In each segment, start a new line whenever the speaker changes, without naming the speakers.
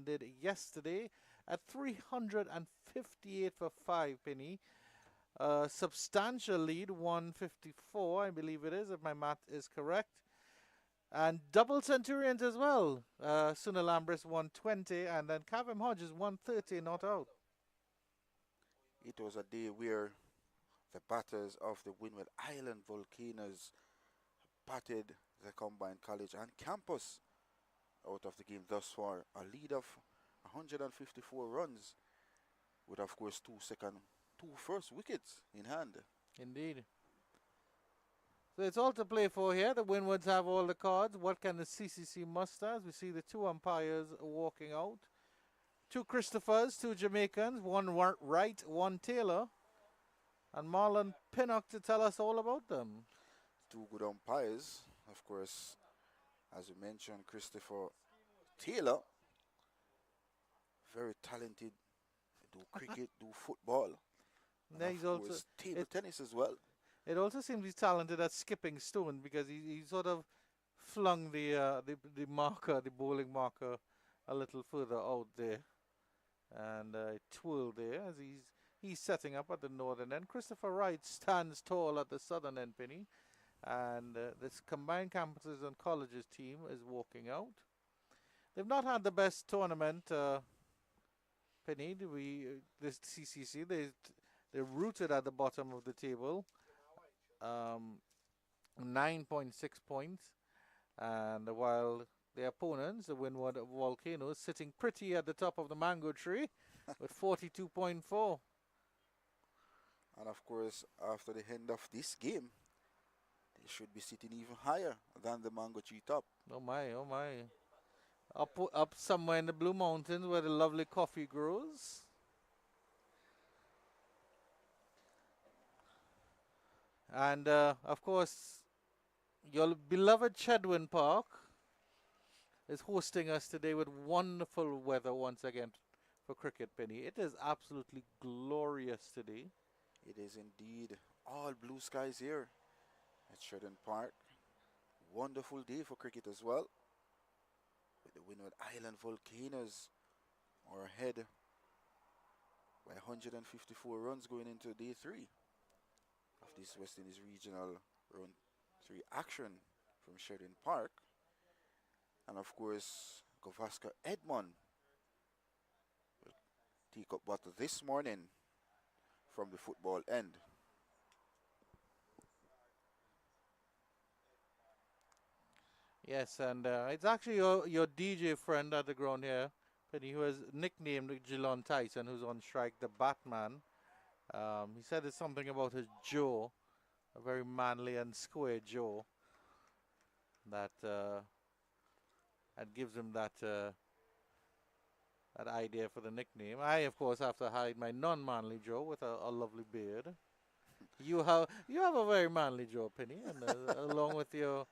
did yesterday at 358 for 5 penny. Substantial lead, 154, I believe it is, if my math is correct. And double Centurions as well. Suna Lambris 120, and then Cavem Hodges 130, not out.
It was a day where the batters of the Windward Island Volcanoes batted the combined college and campus out of the game thus far. A lead of 154 runs with, of course, two first wickets in hand.
Indeed. So it's all to play for here. The Windwards have all the cards. What can the CCC muster? As we see the two umpires walking out. Two Christophers, two Jamaicans, one Wright, one Taylor. And Marlon Pinnock to tell us all about them.
Two good umpires, of course, as you mentioned, Christopher Taylor, very talented, do cricket, do football, and
He's
of
also
course table tennis as well.
It also seems he's talented at skipping stone because he sort of flung the marker, the bowling marker, a little further out there, and it twirled there as he's setting up at the northern end. Christopher Wright stands tall at the southern end, Penny, and this combined campuses and colleges team is walking out. They've not had the best tournament, Penny. This CCC they're rooted at the bottom of the table. 9.6 points, and while their opponents, the Windward Volcanoes, sitting pretty at the top of the mango tree with 42.4.
And of course, after the end of this game, they should be sitting even higher than the mango tree top.
Oh my, oh my. Up somewhere in the Blue Mountains where the lovely coffee grows. And of course, your beloved Chedwin Park is hosting us today with wonderful weather once again for cricket, Penny. It is absolutely glorious today.
It is indeed all blue skies here at Sheridan Park. Wonderful day for cricket as well. With the Windward Island Volcanoes are ahead by 154 runs going into day 3 of this West Indies Regional Round 3 action from Sheridan Park. And of course, Gavaskar Edmond will take up battle this morning from the football end.
Yes, and it's actually your DJ friend at the ground here, Penny, who has nicknamed Geelong Tyson, who's on strike, the Batman. He said it's something about his jaw, a very manly and square jaw, that gives him that idea for the nickname. I, of course, have to hide my non-manly jaw with a lovely beard. You have a very manly jaw, Penny, and along with your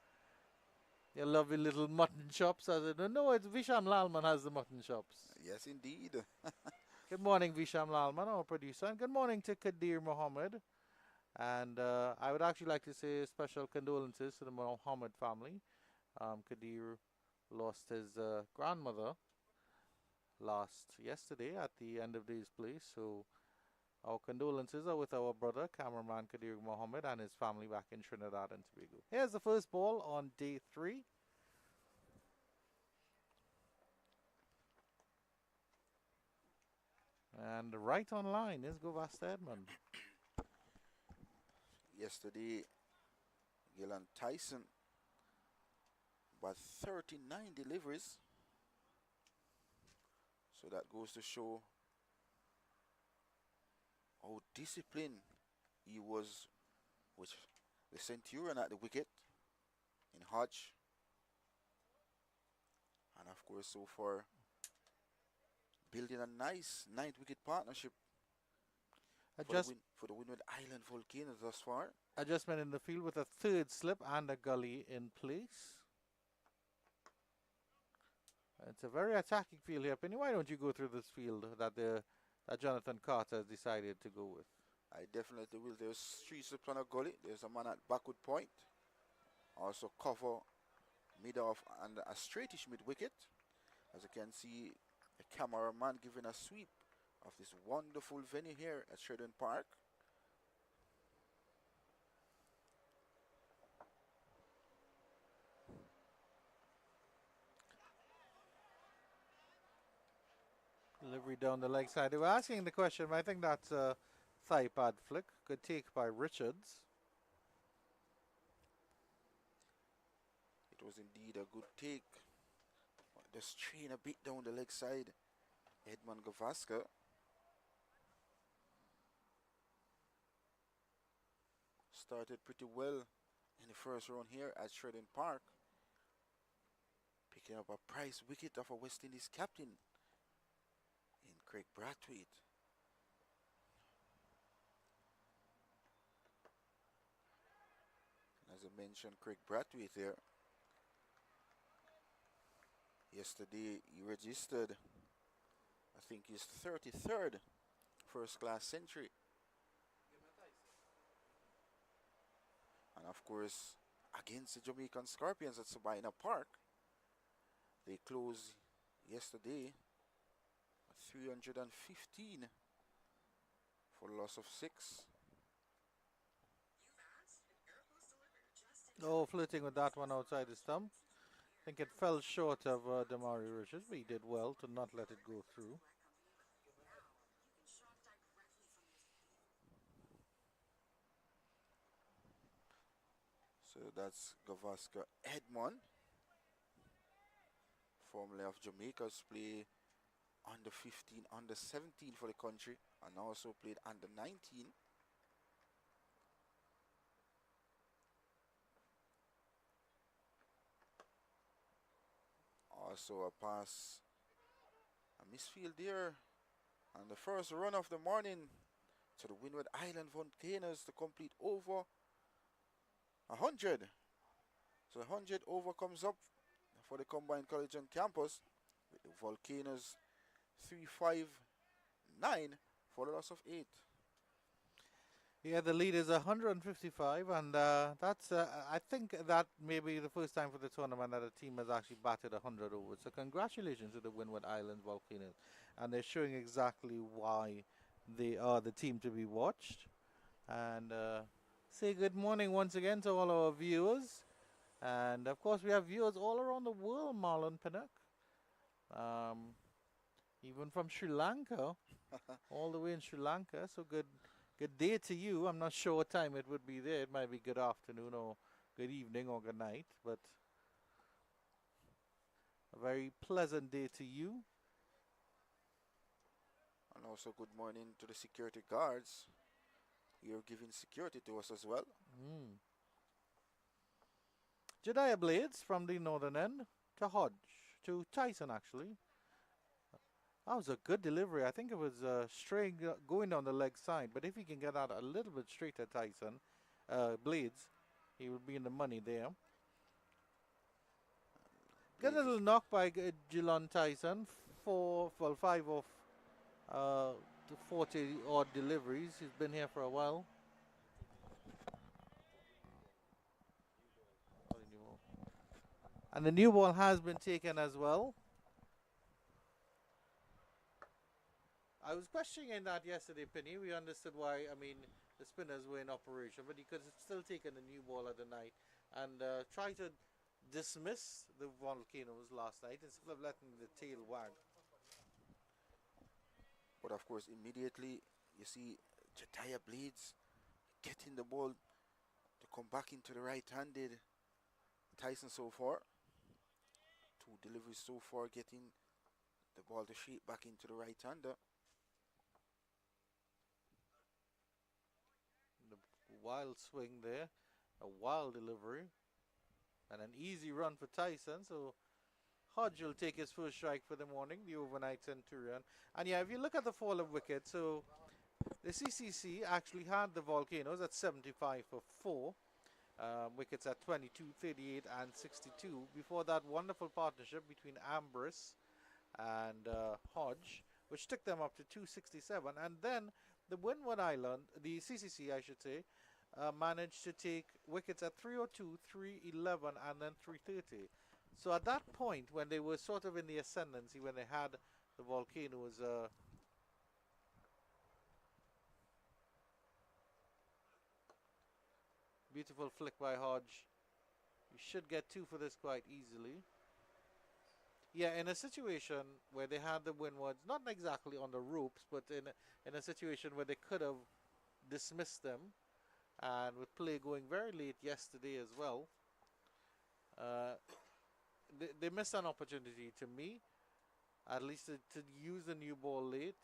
lovely little mutton chops. No, it's Visham Lalman has the mutton chops.
Yes, indeed.
Good morning, Visham Lalman, our producer. And good morning to Kadir Mohammed. And I would actually like to say special condolences to the Mohammed family. Kadir lost his grandmother yesterday at the end of day's play. So our condolences are with our brother, cameraman Kadir Mohammed, and his family back in Trinidad and Tobago. Here's the first ball on day 3. And right on line is Govasta Edmond.
Yesterday, Gillan Tyson but 39 deliveries. So that goes to show how disciplined he was with the Centurion at the wicket in Hodge. And of course, so far, building a nice 9th wicket partnership for the Windward Island Volcanoes thus far.
Adjustment in the field with a third slip and a gully in place. It's a very attacking field here, Penny. Why don't you go through this field that Jonathan Carter has decided to go with?
I definitely will. There's 3 slips on a gully. There's a man at backward point. Also cover mid-off and a straightish mid-wicket. As you can see, A cameraman giving a sweep of this wonderful venue here at Sheridan Park.
Delivery down the leg side. They were asking the question, but I think that's a thigh pad flick. Good take by Richards.
It was indeed a good take. Just train a bit down the leg side. Edmund Gavaska. Started pretty well in the first round here at Sheridan Park. Picking up a prize wicket of a West Indies captain in Craig Brathwaite. As I mentioned, Craig Brathwaite there. Yesterday he registered, I think, his 33rd first class century. And of course, against the Jamaican Scorpions at Sabina Park, they closed yesterday at 315 for a loss of 6.
Oh, flirting with that one outside the stump. I think it fell short of Damari Richards, but he did well to not let it go through.
So that's Gavaska Edmond, formerly of Jamaica's play under 15, under 17 for the country, and also played under 19. Also a pass, a misfield there, and the first run of the morning to the Windward Island Volcanoes to complete over 100. So the 100 over comes up for the combined college and campus with the Volcanoes 359 for the loss of 8.
Yeah, the lead is 155, and that's I think that may be the first time for the tournament that a team has actually batted 100 overs. So congratulations to the Windward Islands Volcanoes, and they're showing exactly why they are the team to be watched. And say good morning once again to all our viewers, and of course we have viewers all around the world, Marlon Pinnock, even from Sri Lanka, all the way in Sri Lanka. So good day to you. I'm not sure what time it would be there. It might be good afternoon or good evening or good night, but a very pleasant day to you.
And also good morning to the security guards. You're giving security to us as well.
Jediah Blades from the northern end to Hodge, to Tyson actually. That was a good delivery. I think it was straight going down the leg side, but if he can get out a little bit straighter, Tyson, Blades, he would be in the money there. Get a little knock by Geelong Tyson, 5 of the 40 odd deliveries. He's been here for a while. And the new ball has been taken as well. I was questioning that yesterday, Penny. We understood why, I mean, the spinners were in operation, but he could have still taken the new ball of the night and try to dismiss the Volcanoes last night instead of letting the tail wag.
But of course, immediately you see Jediah Blades getting the ball to come back into the right-handed Tyson so far. 2 deliveries so far, getting the ball to shape back into the right-hander.
Wild swing there, a wild delivery, and an easy run for Tyson. So Hodge will take his first strike for the morning, the overnight Centurion. And yeah, if you look at the fall of wickets, so the CCC actually had the Volcanoes at 75 for 4. Wickets at 22, 38 and 62. Before that, wonderful partnership between Ambrose and Hodge, which took them up to 267. And then the Windward Island, the CCC I should say, managed to take wickets at 302, 311 and then 330. So at that point, when they were sort of in the ascendancy, when they had the Volcanoes. Beautiful flick by Hodge. You should get two for this quite easily. Yeah, in a situation where they had the Windwards, not exactly on the ropes, but in a situation where they could have dismissed them, and with play going very late yesterday as well, uh, they missed an opportunity to me, at least to use the new ball late,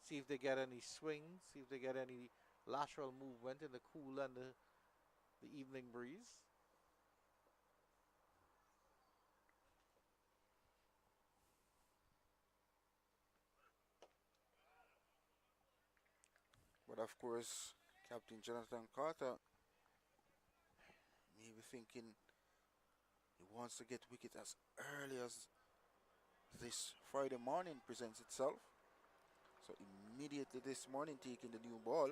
see if they get any swing, see if they get any lateral movement in the cool and the evening breeze.
But of course, Captain Jonathan Carter may be thinking he wants to get wicket as early as this Friday morning presents itself. So immediately this morning taking the new ball.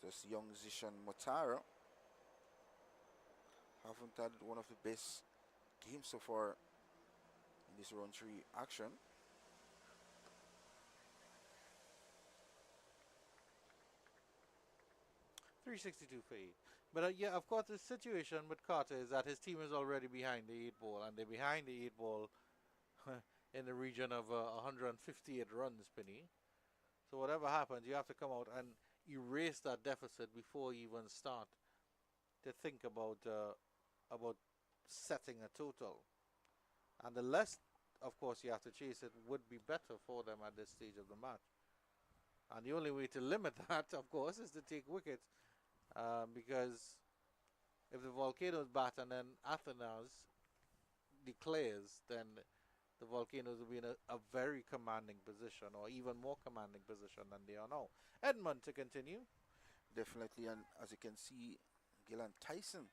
This young Zishan Motara haven't had one of the best games so far in this round 3 action.
.362 for 8. But yeah, of course, the situation with Carter is that his team is already behind the 8 ball, and they're behind the 8 ball in the region of 158 runs, Penny. So whatever happens, you have to come out and erase that deficit before you even start to think about setting a total. And the less, of course, you have to chase it would be better for them at this stage of the match. And the only way to limit that, of course, is to take wickets. Because if the Volcanoes bat and then Athenas declares, then the Volcanoes will be in a very commanding position, or even more commanding position than they are now. Edmund to continue.
Definitely, and as you can see, Gillan Tyson,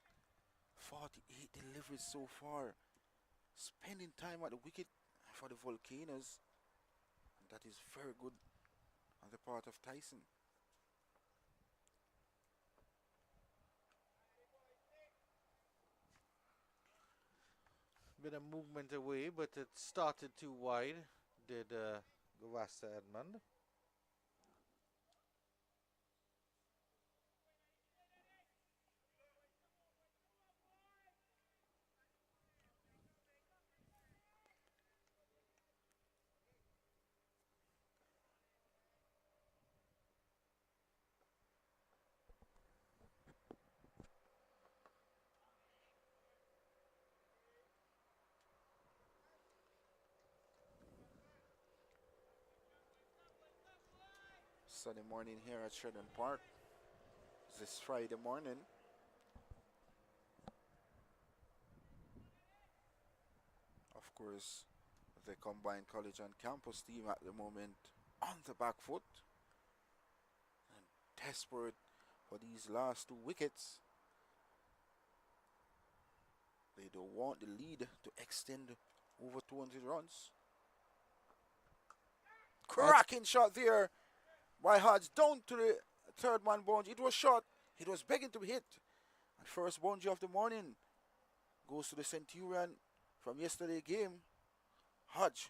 48 deliveries so far, spending time at the wicket for the Volcanoes. And that is very good on the part of Tyson.
Bit of movement away, but it started too wide, did Gavasta Edmund.
Sunday morning here at Sheridan Park. This Friday morning. Of course, the combined college and campus team at the moment on the back foot and desperate for these last 2 wickets. They don't want the lead to extend over 200 runs. Cracking shot there by Hodge down to the third man boundary. It was shot. It was begging to be hit. And first boundary of the morning goes to the Centurion from yesterday game. Hodge,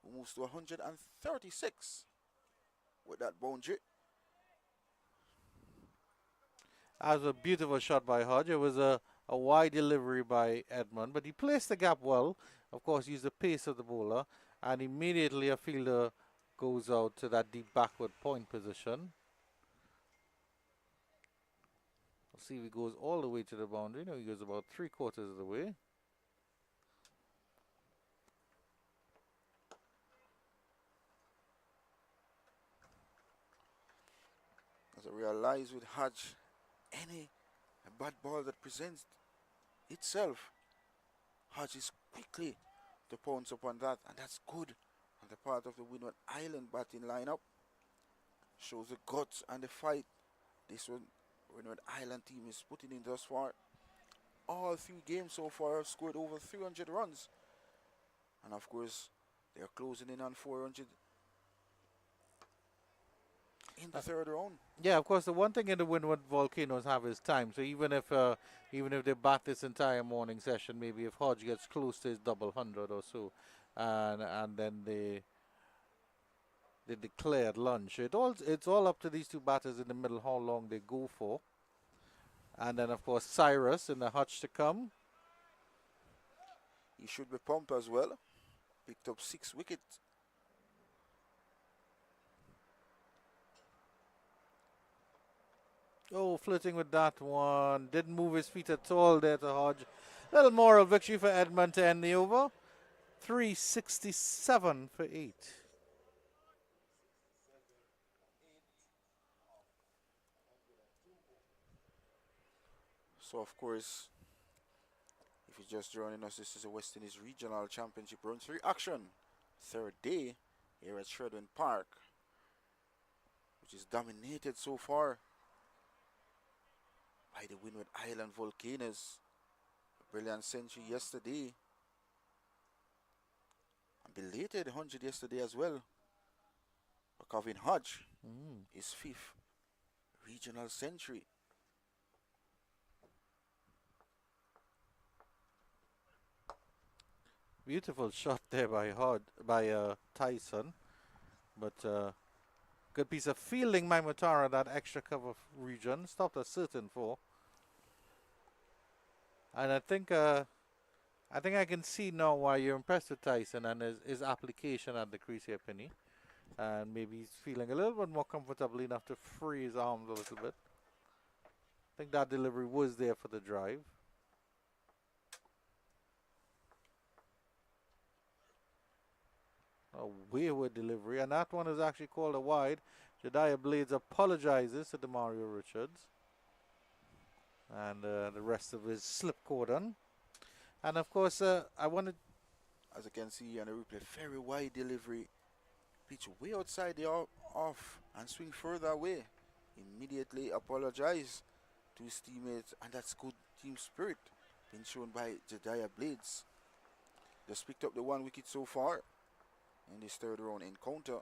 who moves to 136 with that boundary.
That was a beautiful shot by Hodge. It was a wide delivery by Edmund, but he placed the gap well. Of course, used the pace of the bowler, and immediately a fielder goes out to that deep backward point position. Let's see if he goes all the way to the boundary. No, he goes about 3/4 of the way.
As I realize with Hodge, any bad ball that presents itself, Hodge is quickly to pounce upon that, and that's good on the part of the Windward Island batting lineup. Shows the guts and the fight this one Windward Island team is putting in thus far. All 3 games so far have scored over 300 runs, and of course they are closing in on 400. in the third round.
Yeah, of course. The one thing in the Windward volcanoes have is time. So even if they bat this entire morning session, maybe if Hodge gets close to his double hundred or so, and then they declared lunch. It's all up to these two batters in the middle how long they go for, and then of course Cyrus in the hutch to come.
He should be pumped as well. Picked up 6 wickets.
Oh, flirting with that one. Didn't move his feet at all there to Hodge. Little moral victory for Edmund to end the over. 367 for 8.
So, of course, if you're just joining us, this is a West Indies Regional Championship Round 3 action. Third day here at Sheridan Park, which is dominated so far by the Windward Island Volcanoes. A brilliant century yesterday. And belated 100 yesterday as well. For Kevin Hodge, his 5th regional century.
Beautiful shot there by Tyson, but good piece of fielding by Mutara, that extra cover region. Stopped a certain 4. And I think I can see now why you're impressed with Tyson and his application at the crease here, Penny. And maybe he's feeling a little bit more comfortable enough to free his arms a little bit. I think that delivery was there for the drive. A wayward delivery, and that one is actually called a wide. Jediah Blades apologizes to Demario Richards. And the rest of his slip cordon. And of course, I wanted...
As you can see on the replay, very wide delivery. Pitch way outside the off and swing further away. Immediately apologize to his teammates, and that's good team spirit being shown by Jediah Blades. Just picked up the 1 wicket so far in this third round encounter.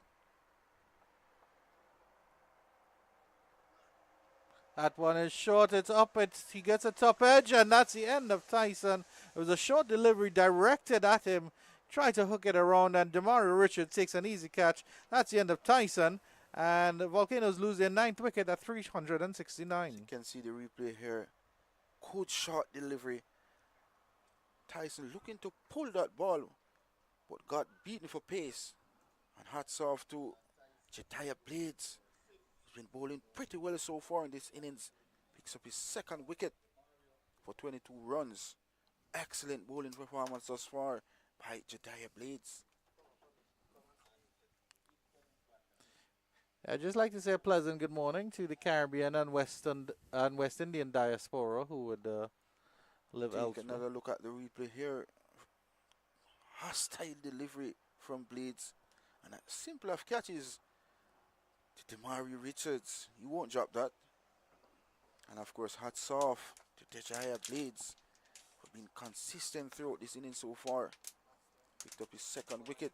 That one is short. It's up. He gets a top edge, and that's the end of Tyson. It was a short delivery directed at him. Tried to hook it around, and Demario Richards takes an easy catch. That's the end of Tyson. And the Volcanoes lose their 9th wicket at 369.
You can see the replay here. Good short delivery. Tyson looking to pull that ball, but got beaten for pace. And hats off to Jediah Blades. He's been bowling pretty well so far in this innings. Picks up his 2nd wicket for 22 runs. Excellent bowling performance thus far by Jediah Blades.
I'd just like to say a pleasant good morning to the Caribbean and West Indian diaspora who would live elsewhere.
Take another look at the replay here. Hostile delivery from Blades. And a simple of catches to Demario Richards. You won't drop that. And of course, hats off to Jediah Blades for being consistent throughout this inning so far. Picked up his 2nd wicket.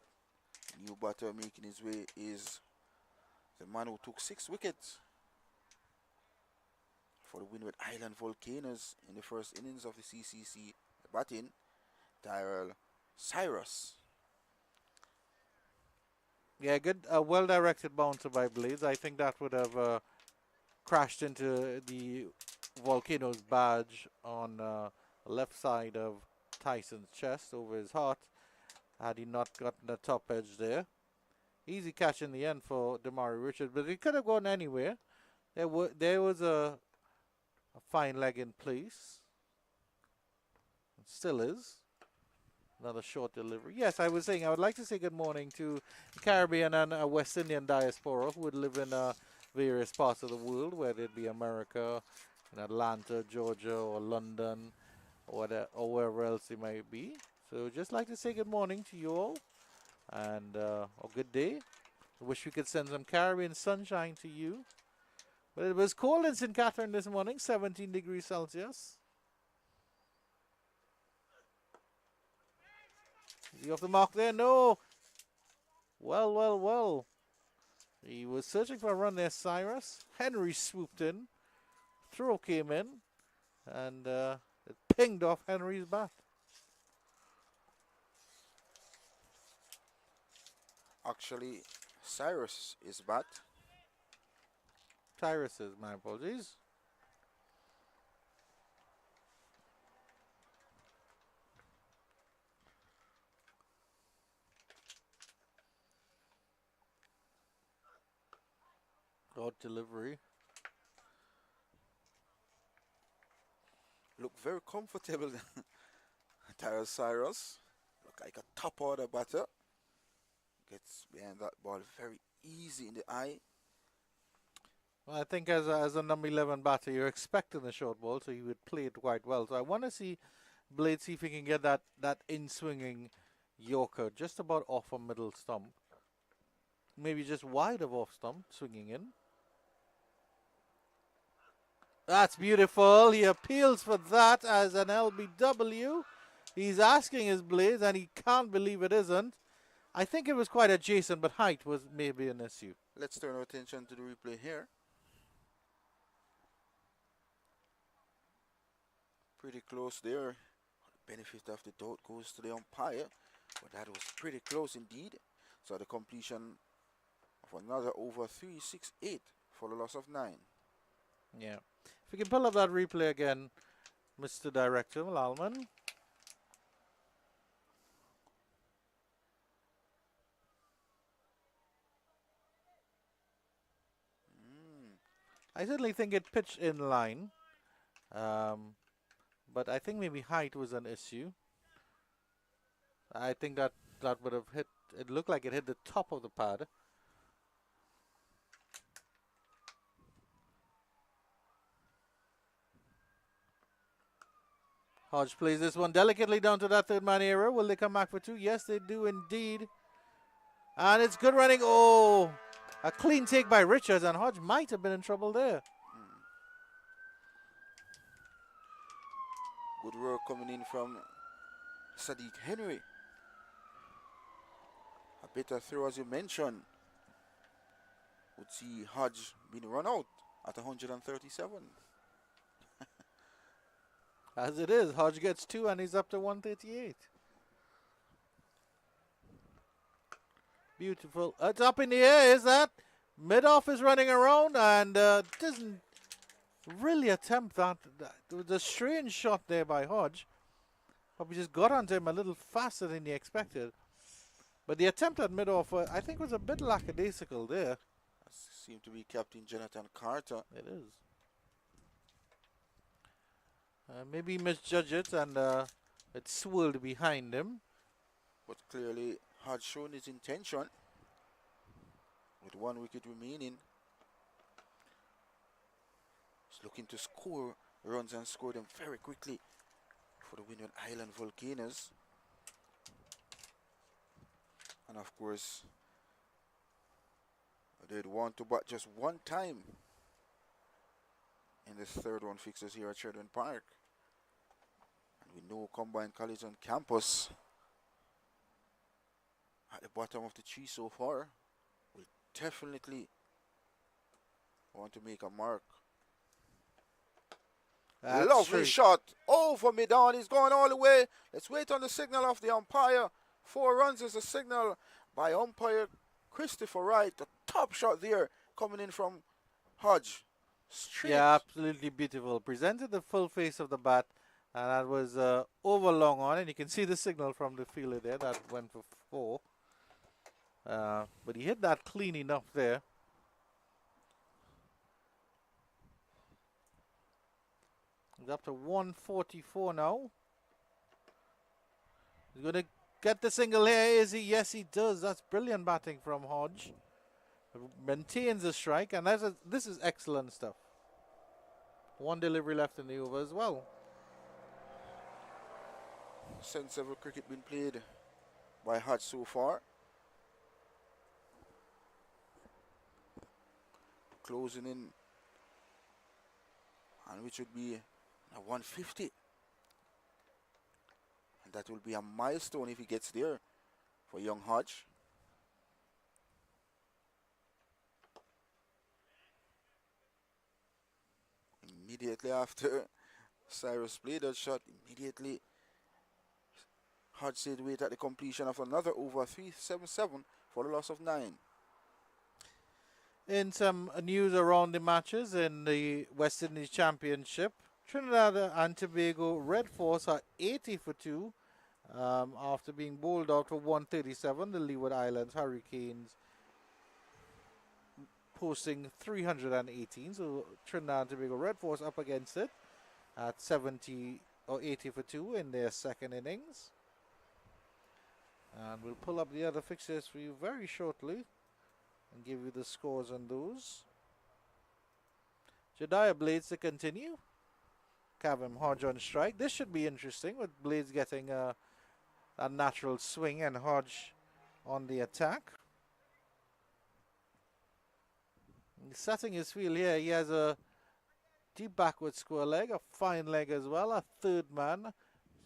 New batter making his way is the man who took 6 wickets for the Windward Island Volcanoes in the first innings of the CCC batting, Tyrell Cyrus.
Yeah, good, well-directed bouncer by Blades. I think that would have crashed into the Volcanoes badge on the left side of Tyson's chest over his heart had he not gotten the top edge there. Easy catch in the end for Demario Richards, but it could have gone anywhere. There was a fine leg in place. It still is. Another short delivery. Yes, I was saying I would like to say good morning to the Caribbean and West Indian diaspora who would live in various parts of the world, whether it be America, in Atlanta, Georgia, or London, or wherever else it might be. So just like to say good morning to you all. And a good day. I wish we could send some Caribbean sunshine to you. But it was cold in St. Catherine this morning, 17 degrees Celsius. Is he off the mark there? No. Well. He was searching for a run there, Cyrus. Henry swooped in. Throw came in. And it pinged off Henry's bat.
Actually, Cyrus is bat.
Tyrus's, my apologies. Odd delivery.
Look very comfortable. Tyrus Cyrus. Look like a top order batter. Gets behind that ball very easy in the eye.
Well, I think as a number 11 batter, you're expecting the short ball, so he would play it quite well. So I want to see Blade see if he can get that in-swinging Yorker just about off a middle stump. Maybe just wide of off stump, swinging in. That's beautiful. He appeals for that as an LBW. He's asking his Blades, and he can't believe it isn't. I think it was quite adjacent, but height was maybe an issue.
Let's turn our attention to the replay here. Pretty close there. Benefit of the doubt goes to the umpire, but that was pretty close indeed. So the completion of another over 368 for the loss of 9.
Yeah. If we can pull up that replay again, Mr. Director Lalman. I certainly think it pitched in line. But I think maybe height was an issue. I think that would have hit, it looked like it hit the top of the pad. Hodge plays this one delicately down to that third man area. Will they come back for 2? Yes, they do indeed. And it's good running. Oh, a clean take by Richards, and Hodge might have been in trouble there.
Good work coming in from Sadiq Henry. A better throw, as you mentioned, would see Hodge being run out at 137.
As it is, Hodge gets 2 and he's up to 138. Beautiful. It's up in the air, is that? Mid-off is running around and doesn't really attempt that. It was a strange shot there by Hodge. But we just got onto him a little faster than he expected. But the attempt at mid-off, I think, was a bit lackadaisical there.
That seemed to be Captain Jonathan Carter.
It is. Maybe he misjudged it and it swirled behind him.
But clearly had shown his intention with 1 wicket remaining. He's looking to score runs and score them very quickly for the Windward Island Volcanoes. And of course, they'd want to bat just 1 time in this third one fixtures here at Sheridan Park. And we know Combined College on campus at the bottom of the tree so far will definitely want to make a mark. Lovely shot over mid-on. He's going all the way. Let's wait on the signal of the umpire. 4 runs is a signal by umpire Christopher Wright. The top shot there coming in from Hodge. Straight.
Yeah, absolutely beautiful. Presented the full face of the bat, and that was over long on, and you can see the signal from the fielder there. That went for 4. But he hit that clean enough there. He's up to 144 now. He's going to get the single here, is he? Yes, he does. That's brilliant batting from Hodge. Maintains the strike, and this is excellent stuff. 1 delivery left in the over as well.
Sensible cricket been played by Hodge so far. Closing in, and which would be a 150. And that will be a milestone if he gets there for young Hodge. Immediately after Cyrus played that shot, immediately Hodge said wait at the completion of another over 377 for the loss of 9.
In some news around the matches in the West Indies Championship, Trinidad and Tobago Red Force are 80 for 2 after being bowled out for 137. The Leeward Islands Hurricanes posting 318. So Trinidad and Tobago Red Force up against it at 70 or 80 for 2 in their second innings. And we'll pull up the other fixtures for you very shortly and give you the scores on those. Jediah Blades to continue. Kavem Hodge on strike. This should be interesting with Blades getting a natural swing and Hodge on the attack. He's setting his field here. He has a deep backward square leg, a fine leg as well, a third man,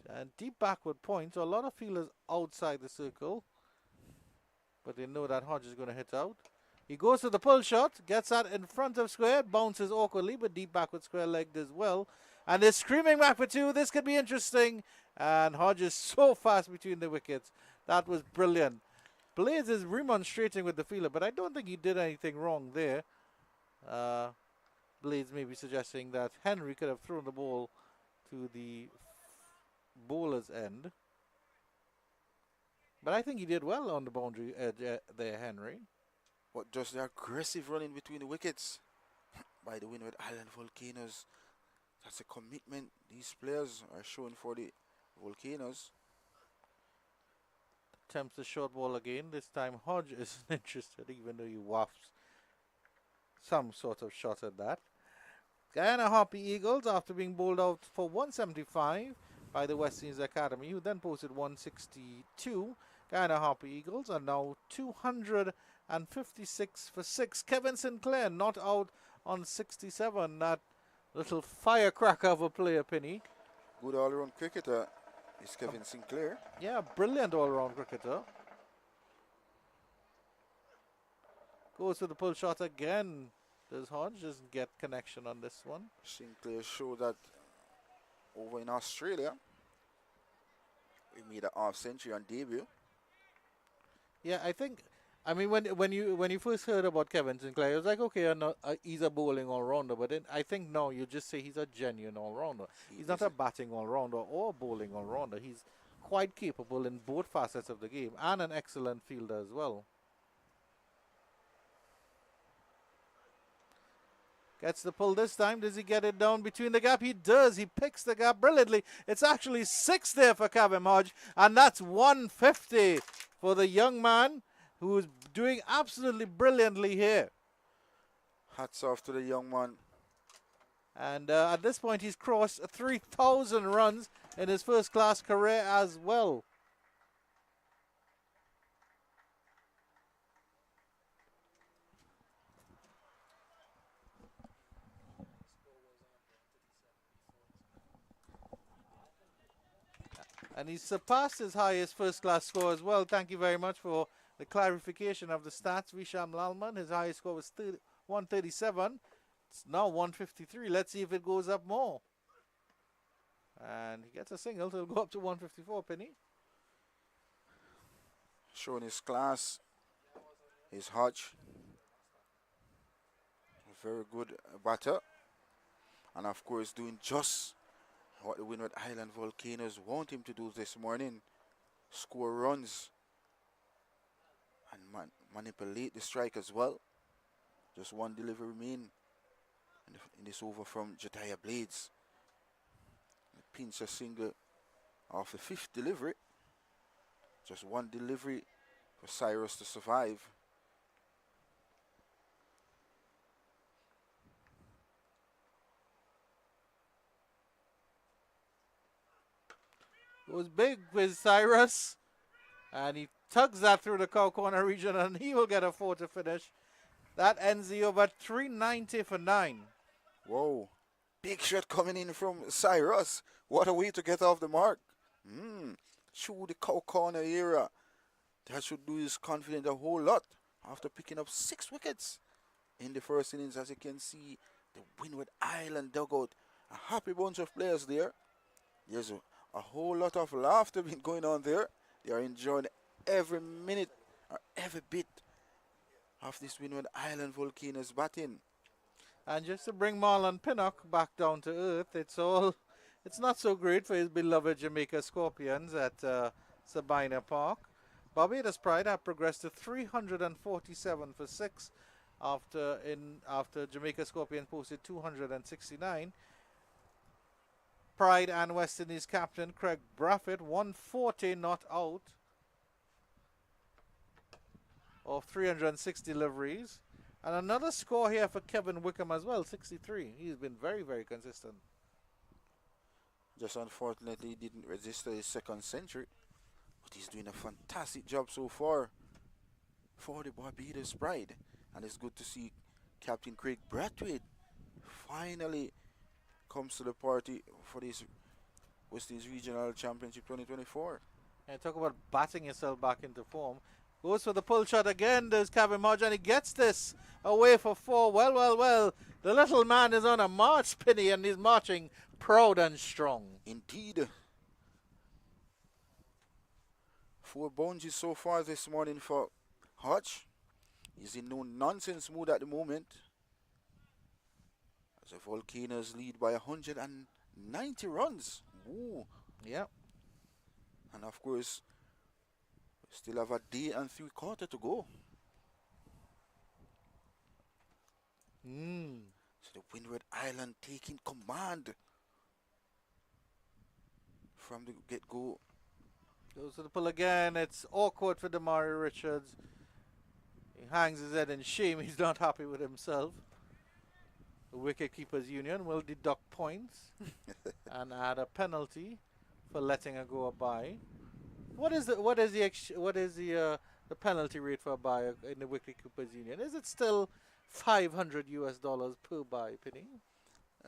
and deep backward point. So a lot of fielders outside the circle, but they know that Hodge is going to hit out. He goes to the pull shot, gets that in front of square, bounces awkwardly, but deep backward square legged as well. And they're screaming back for 2. This could be interesting. And Hodge is so fast between the wickets. That was brilliant. Blades is remonstrating with the fielder, but I don't think he did anything wrong there. Blades may be suggesting that Henry could have thrown the ball to the bowler's end. But I think he did well on the boundary edge there, Henry.
But just the aggressive running between the wickets by the Windward Island Volcanoes. That's a commitment these players are showing for the Volcanoes.
Attempts the short ball again. This time Hodge isn't interested, even though he wafts some sort of shot at that. Guyana Harpy Eagles, after being bowled out for 175 by the West Indies Academy, who then posted 162. Guyana Harpy Eagles are now 256 for 6. Kevin Sinclair not out on 67. That little firecracker of a player, Penny.
Good all-around cricketer is Kevin Sinclair.
Yeah, brilliant all-around cricketer. Goes to the pull shot again. Does Hodge doesn't get connection on this one.
Sinclair showed that over in Australia. He made an half century on debut.
Yeah, I mean, when you first heard about Kevin Sinclair, it was like, okay, he's a bowling all-rounder, but then I think now you just say he's a genuine all-rounder. He's not a batting all-rounder or a bowling all-rounder. He's quite capable in both facets of the game and an excellent fielder as well. Gets the pull this time. Does he get it down between the gap? He does. He picks the gap brilliantly. It's actually 6 there for Kavem Hodge, and that's 150 for the young man who is doing absolutely brilliantly here.
Hats off to the young man.
And at this point, he's crossed 3,000 runs in his first-class career as well. And he's surpassed his highest first-class score as well. Thank you very much for the clarification of the stats. Visham Lalman, his highest score was 137. It's now 153. Let's see if it goes up more. And he gets a single, so it'll go up to 154, Penny.
Showing his class is Hodge. A very good batter. And of course doing just what the Windward Island Volcanoes want him to do this morning. Score runs and manipulate the strike as well. Just one delivery remain in this over from Jediah Blades. A pincher single off the 5th delivery. Just one delivery for Cyrus to survive.
It was big with Cyrus, and he tugs that through the cow corner region, and he will get a 4 to finish. That ends the over 390 for 9.
Whoa, big shot coming in from Cyrus. What a way to get off the mark. Through the cow corner era. That should do his confidence a whole lot after picking up 6 wickets in the first innings. As you can see, The Windward Island dugout. A happy bunch of players there. There's a whole lot of laughter been going on there. They are enjoying every minute or every bit of this Windward Island Volcanoes batting.
And just to bring Marlon Pinnock back down to earth, it's not so great for his beloved Jamaica Scorpions at Sabina Park. Barbados Pride have progressed to 347 for 6 after Jamaica Scorpions posted 269. Pride and West Indies captain Craig Braffett 140 not out of 306 deliveries. And another score here for Kevin Wickham as well, 63. He's been very, very consistent.
Just unfortunately he didn't register his second century. But he's doing a fantastic job so far for the Barbados Pride. And it's good to see Captain Craig Brathwaite finally comes to the party for this West Indies Regional Championship 2024.
And talk about batting yourself back into form. Goes for the pull shot again. There's Kevin Marge, and he gets this away for 4. Well, well, well. The little man is on a march, Penny, and he's marching proud and strong.
Indeed. 4 boundaries so far this morning for Hodge. He's in no nonsense mood at the moment. As the Volcanoes lead by 190 runs. Ooh.
Yeah.
And of course, we still have a day and 3/4 to go. So the Windward Island taking command from the get-go.
Goes to the pull again. It's awkward for Damari Richards. He hangs his head in shame. He's not happy with himself. The Wicketkeepers Union will deduct points and add a penalty for letting a go by. What is the penalty rate for a buy in the Wicketkeepers Union? Is it still $500 US per buy, Penny?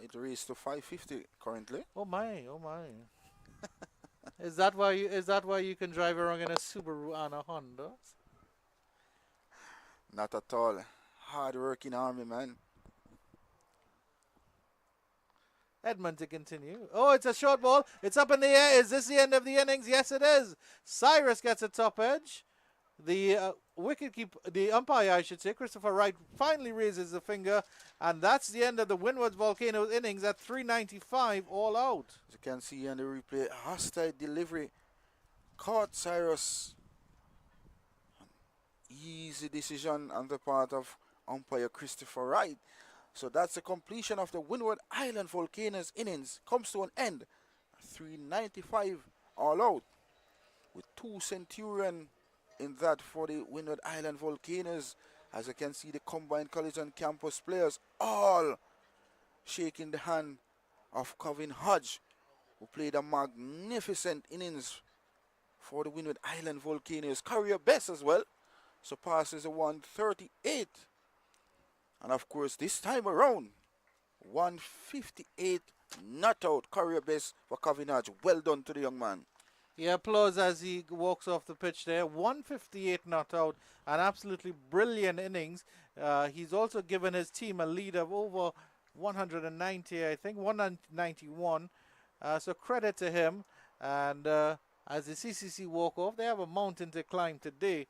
It raised to 550 currently.
Oh my, oh my. Is that why you can drive around in a Subaru and a Honda?
Not at all. Hard working army, man.
Edmund to continue. Oh, it's a short ball. It's up in the air. Is this the end of the innings? Yes, it is. Cyrus gets a top edge. The the umpire, I should say, Christopher Wright, finally raises the finger, and that's the end of the Windward Volcanoes innings at 395 all out.
As you can see on the replay, hostile delivery caught Cyrus. Easy decision on the part of umpire Christopher Wright. So that's the completion of the Windward Island Volcanoes innings. Comes to an end. 395 all out. With 2 Centurion in that for the Windward Island Volcanoes. As you can see, the combined college and campus players all shaking the hand of Kevin Hodge, who played a magnificent innings for the Windward Island Volcanoes. Career best as well. Surpasses a 138. And of course, this time around, 158 not out. Career best for Kevin Hodge. Well done to the young man.
Yeah, applause as he walks off the pitch there. 158 not out. An absolutely brilliant innings. He's also given his team a lead of over 190, I think, 191. So credit to him. And as the CCC walk off, they have a mountain to climb today.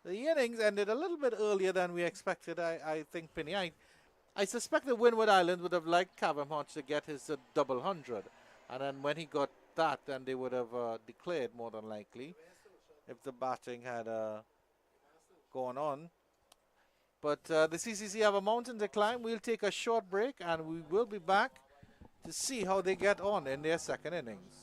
The innings ended a little bit earlier than we expected, I think, Penny. I suspect that Windward Island would have liked Kevin Hodge to get his double 100. And then when he got that, then they would have declared more than likely if the batting had gone on. But the CCC have a mountain to climb. We'll take a short break and we will be back to see how they get on in their second innings.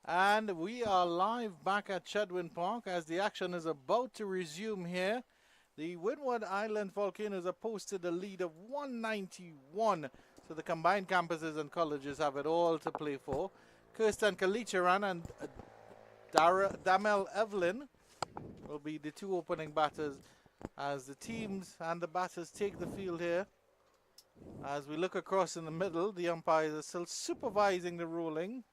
And we are live back at Chedwin Park as the action is about to resume here. The Windward Island Volcanoes have posted a lead of 191. So the combined campuses and colleges have it all to play for. Kirsten Kalicharan and Damel Evelyn will be the two opening batters as the teams and the batters take the field here. As we look across in the middle, the umpires are still supervising the ruling,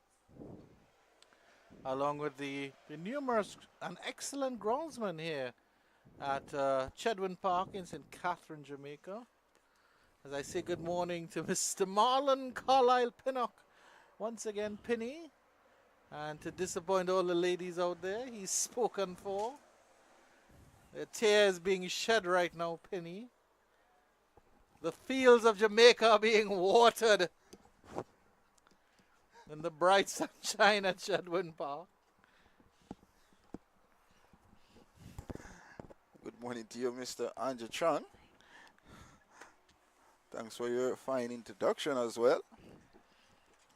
along with the numerous and excellent groundsmen here at Chedwin Park in St. Catherine, Jamaica. As I say good morning to Mr. Marlon Carlisle Pinnock, once again Pinny, and to disappoint all the ladies out there, he's spoken for. The tears being shed right now, Penny. The fields of Jamaica are being watered in the bright sunshine at Chedwin Park.
Good morning to you, Mr. Andrew Tron. Thanks for your fine introduction as well.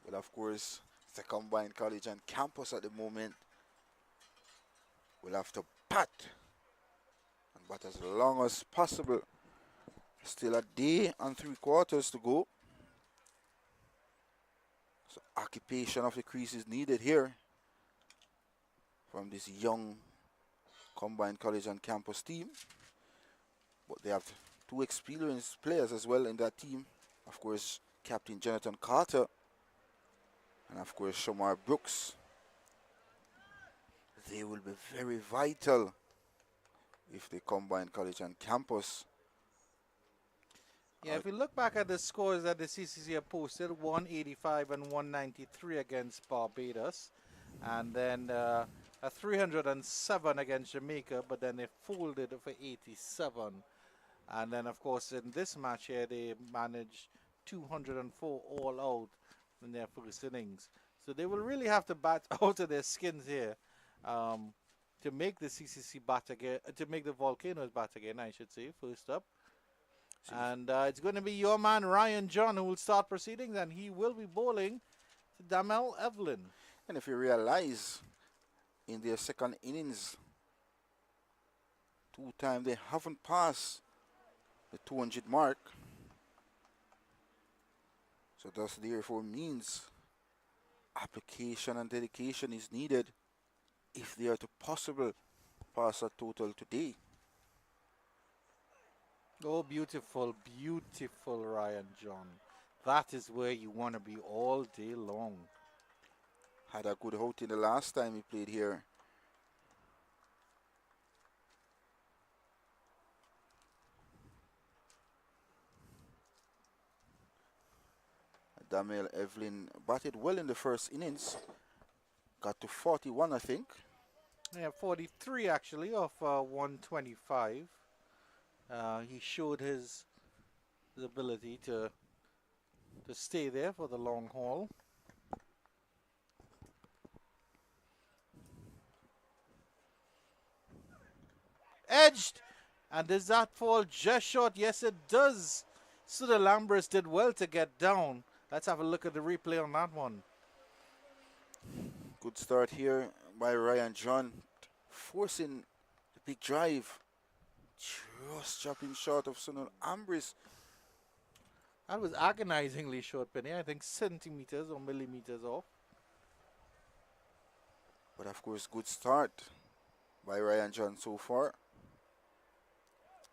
But of course, it's a combined college and campus at the moment. We'll have to bat. And bat as long as possible. Still a day and 3/4 to go. So occupation of the crease is needed here from this young combined college and campus team. But they have two experienced players as well in that team. Of course, Captain Jonathan Carter and of course Shamar Brooks. They will be very vital if they combine college and campus.
Yeah, if we look back at the scores that the CCC have posted, 185 and 193 against Barbados, and then a 307 against Jamaica, but then they folded for 87. And then, of course, in this match here, they managed 204 all out in their first innings. So they will really have to bat out of their skins here to make the CCC bat again, to make the Volcanoes bat again, I should say, first up. And it's going to be your man Ryan John who will start proceedings, and he will be bowling to Damel Evelyn.
And if you realize, in their second innings, 2 times they haven't passed the 200 mark. So thus therefore means application and dedication is needed if they are to possible pass a total today.
Oh, beautiful, beautiful Ryan John. That is where you want to be all day long.
Had a good outing the last time he played here. Damel Evelyn batted well in the first innings. Got to 41, I think.
Yeah, 43 actually of 125. He showed his ability to stay there for the long haul. Edged, and does that fall just short? Yes, it does. So the Lambers did well to get down. Let's have a look at the replay on that one.
Good start here by Ryan John, forcing the big drive. Just chopping short of Sunil Ambris.
That was agonizingly short, Penny. I think centimeters or millimeters off.
But of course, good start by Ryan John so far.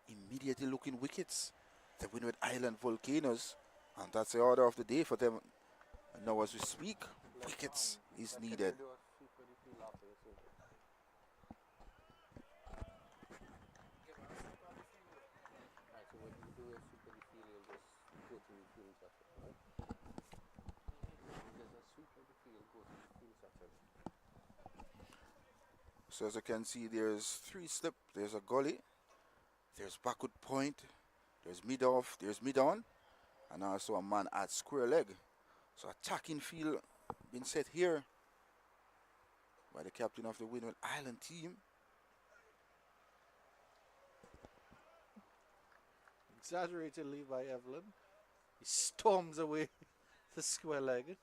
Immediately looking wickets. The Windward Island Volcanoes. And that's the order of the day for them. And now as we speak, wickets is needed. So as you can see, there's 3 slip, there's a gully, there's backward point, there's mid off, there's mid on, and also a man at square leg. So attacking field been set here by the captain of the Windward Island team.
Exaggeratedly by Evelyn. He storms away the square leg.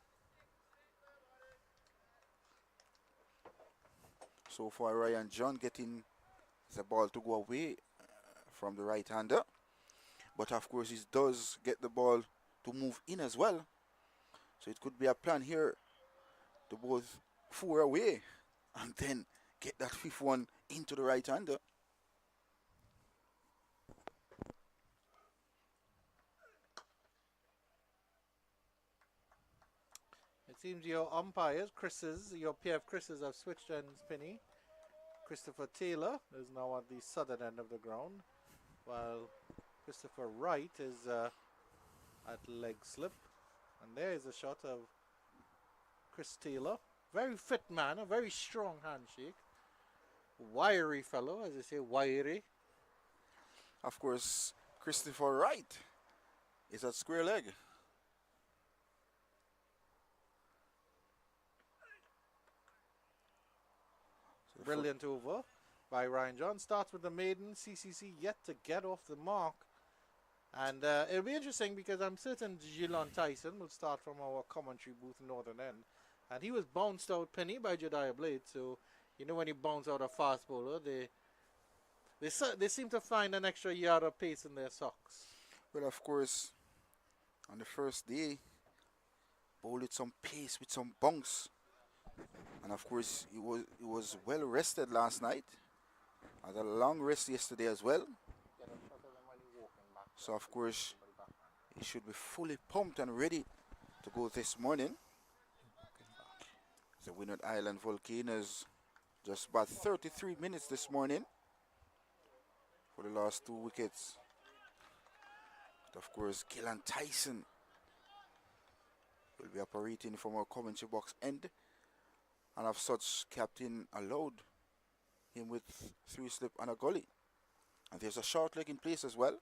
So far, Ryan John getting the ball to go away from the right-hander. But of course, he does get the ball to move in as well. So it could be a plan here to both 4 away and then get that 5th one into the right-hander.
Seems your umpires, your pair of Chris's have switched ends, Penny. Christopher Taylor is now at the southern end of the ground, while Christopher Wright is at leg slip. And there is a shot of Chris Taylor. Very fit man, a very strong handshake. Wiry fellow, as they say, wiry.
Of course, Christopher Wright is at square leg.
Brilliant over by Ryan John. Starts with the maiden. CCC yet to get off the mark. And it'll be interesting because I'm certain Gilon Tyson will start from our commentary booth northern end. And he was bounced out Penny by Jediah Blade. So, you know, when you bounce out a fast bowler, they seem to find an extra yard of pace in their socks.
Well, of course, on the first day, bowled with some pace, with some bounce. And of course, he was well rested last night. Had a long rest yesterday as well. So of course, he should be fully pumped and ready to go this morning. The Windward Island Volcanoes just about 33 minutes this morning for the last 2 wickets. But of course, Gillan Tyson will be operating from our commentary box end. And of such, captain allowed him with 3 slip and a gully. And there's a short leg in place as well.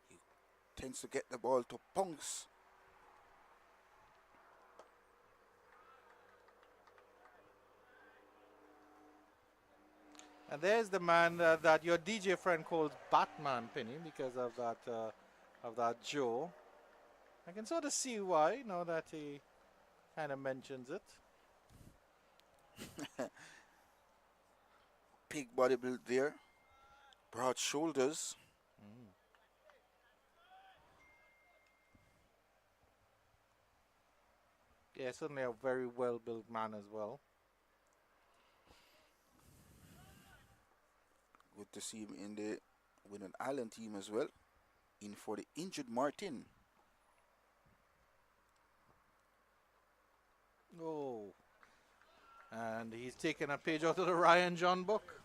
He tends to get the ball to punks.
And there's the man that your DJ friend calls Batman, Penny, because of that Joe. I can sort of see why now that he kind of mentions it.
Big body build there, broad shoulders.
Yeah, certainly a very well built man as well.
Good to see him in the Windward Island team as well. In for the injured Martin.
Oh. And he's taken a page out of the Ryan John book.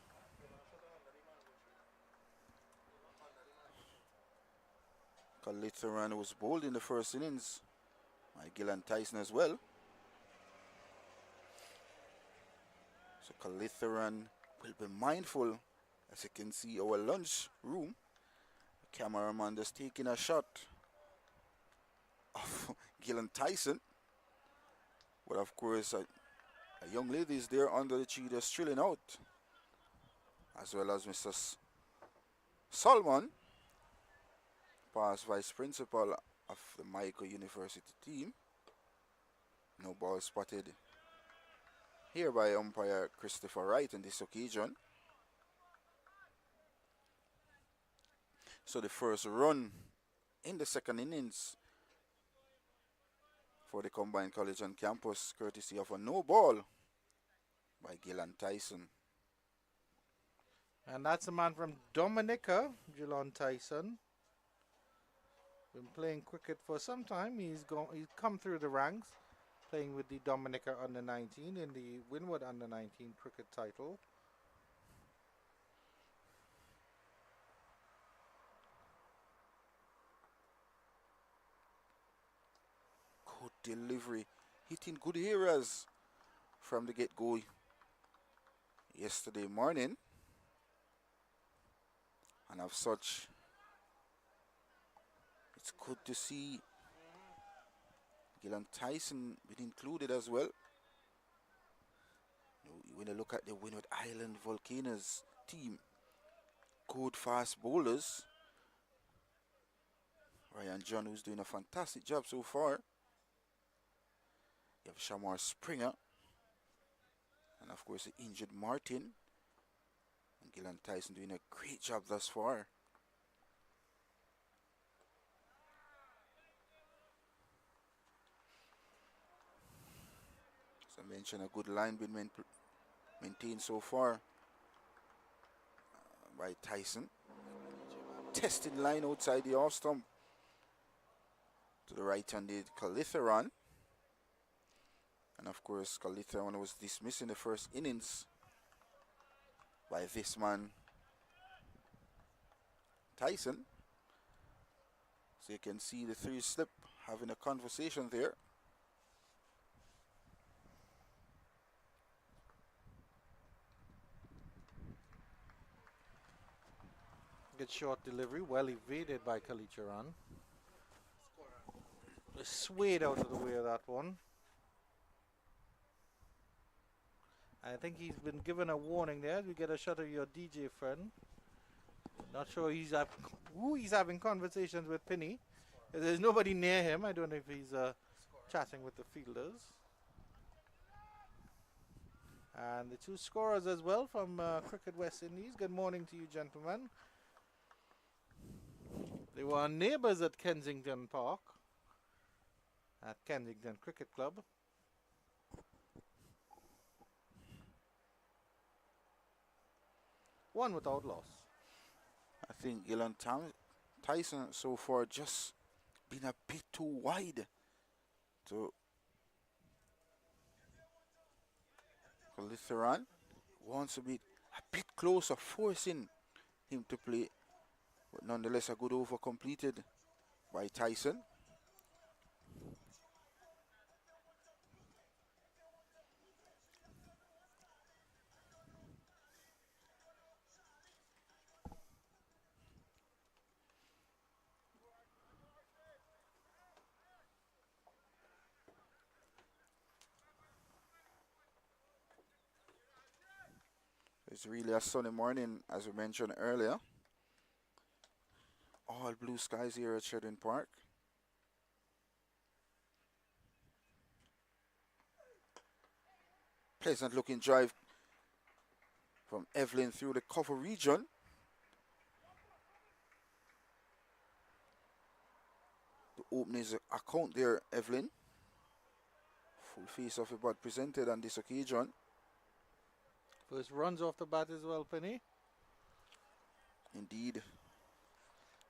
Kalitharan was bowled in the first innings by Gillan Tyson as well. So Kalitharan will be mindful. As you can see, our lunch room, the cameraman just taking a shot of Gillan Tyson. But of course, a young lady is there under the tree just trilling out, as well as Mr. Solomon, past vice principal of the Michael University team. No ball spotted here by umpire Christopher Wright on this occasion. So the first run in the second innings for the combined college on campus, courtesy of a no ball by Gillan Tyson.
And that's a man from Dominica, Gillan Tyson. Been playing cricket for some time. He's come through the ranks, playing with the Dominica under-19 in the Windward under-19 cricket title.
Good delivery, hitting good areas from the get-go yesterday morning. And of such, it's good to see Gillan Tyson being included as well. When you look at the Windward Island Volcanoes team, good fast bowlers. Ryan John, who's doing a fantastic job so far. You have Shamar Springer. And of course the injured Martin. And Gillan Tyson doing a great job thus far. As I mentioned, a good line being maintained so far by Tyson. Testing line outside the off stump to the right-handed Kalitharan. And of course, Calitharan was dismissed in the first innings by this man, Tyson. So you can see the three slip having a conversation there.
Good short delivery, well evaded by Kalicharan. Swayed out of the way of that one. I think he's been given a warning there. We get a shot of your DJ friend. Not sure who he's having conversations with, Penny. There's nobody near him. I don't know if he's chatting with the fielders. And the two scorers as well from Cricket West Indies. Good morning to you, gentlemen. They were neighbours at Kensington Park, at Kensington Cricket Club. One without loss.
I think Ilan Tyson so far just been a bit too wide to Calitharan. Wants to be a bit closer, forcing him to play. But nonetheless, a good over completed by Tyson. It's really a sunny morning, as we mentioned earlier. All blue skies here at Sheridan Park. Pleasant looking drive from Evelyn through the cover region. To open his account there, Evelyn. Full face of a bat presented on this occasion.
First runs off the bat as well, Penny.
Indeed.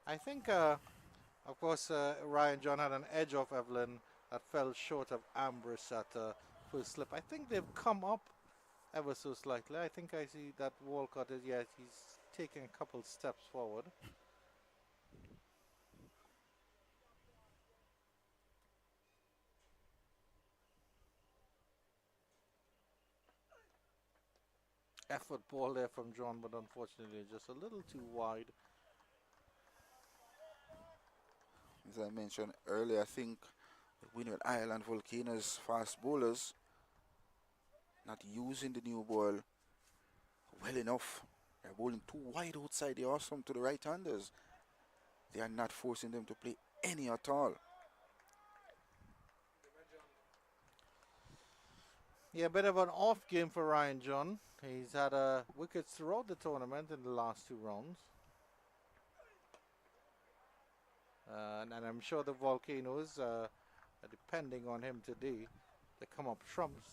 I think, of course, Ryan John had an edge off Evelyn that fell short of Ambrose at first slip. I think they've come up ever so slightly. I think I see that Walcott is, yes, he's taking a couple steps forward. Effort ball there from John, but unfortunately just a little too wide.
As I mentioned earlier, I think the Windward Island Volcanoes fast bowlers not using the new ball well enough. They're bowling too wide outside the awesome to the right-handers. They are not forcing them to play any at all.
Yeah, a bit of an off game for Ryan John. He's had wickets throughout the tournament in the last two rounds. And I'm sure the Volcanoes are depending on him today to come up trumps.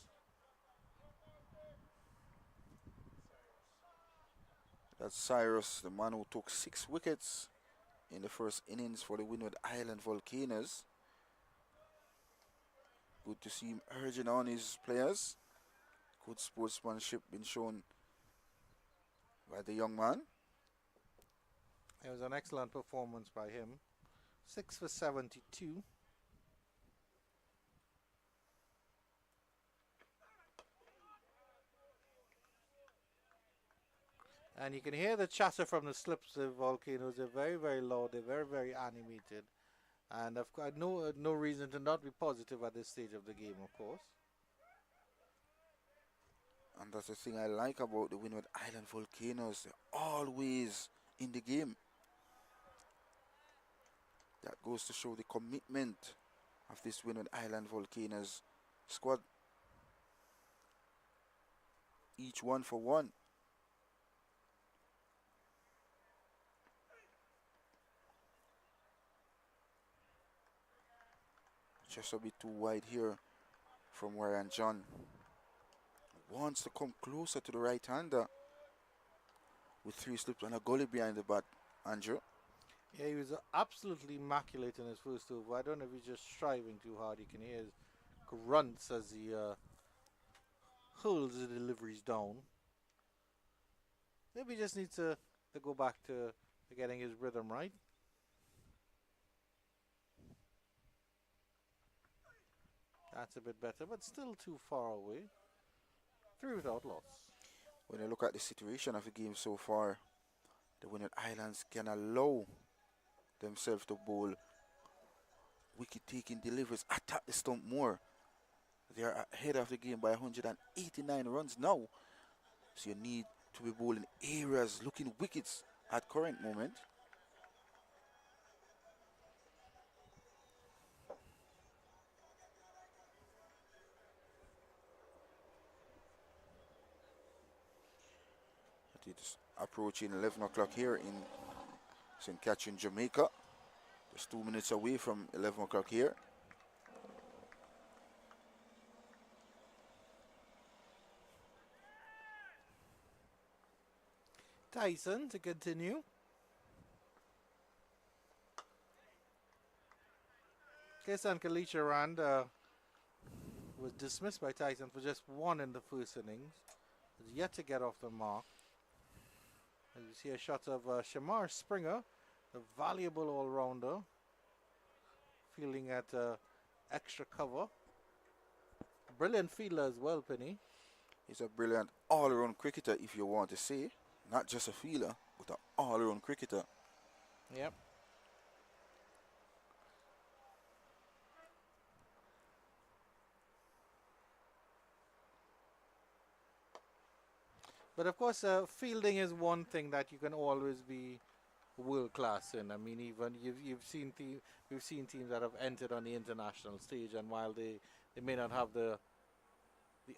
That's Cyrus, the man who took 6 wickets in the first innings for the Windward Island Volcanoes. Good to see him urging on his players. Good sportsmanship been shown by the young man.
It was an excellent performance by him. 6 for 72. And you can hear the chatter from the slips of Volcanoes. They're very, very loud. They're very, very animated. And I've got no reason to not be positive at this stage of the game, of course.
And that's the thing I like about the Windward Island Volcanoes. They're always in the game. That goes to show the commitment of this Windward Island Volcanoes squad. Each one for one. Just a bit too wide here from Ryan John. Wants to come closer to the right-hander with 3 slips and a gully behind the bat, Andrew.
Yeah, he was absolutely immaculate in his first over. I don't know if he's just striving too hard. You can hear his grunts as he holds the deliveries down. Maybe he just needs to go back to getting his rhythm right. That's a bit better, but still too far away. 3 without loss.
When you look at the situation of the game so far, the Windward Islands can allow themselves to bowl wicket-taking deliveries, attack the stump more. They are ahead of the game by 189 runs now. So you need to be bowling areas, looking wickets at current moment. It's approaching 11 o'clock here in St. Catherine, Jamaica. Just 2 minutes away from 11 o'clock here.
Tyson to continue. Kesan Kalicha was dismissed by Tyson for just 1 in the first innings. Has yet to get off the mark. As you see a shot of Shamar Springer, the valuable all-rounder, fielding at extra cover. Brilliant fielder as well, Penny.
He's a brilliant all-around cricketer, if you want to say. Not just a fielder, but an all-around cricketer.
Yep. But of course, fielding is one thing that you can always be world class in. I mean, even we've seen teams that have entered on the international stage, and while they may not have the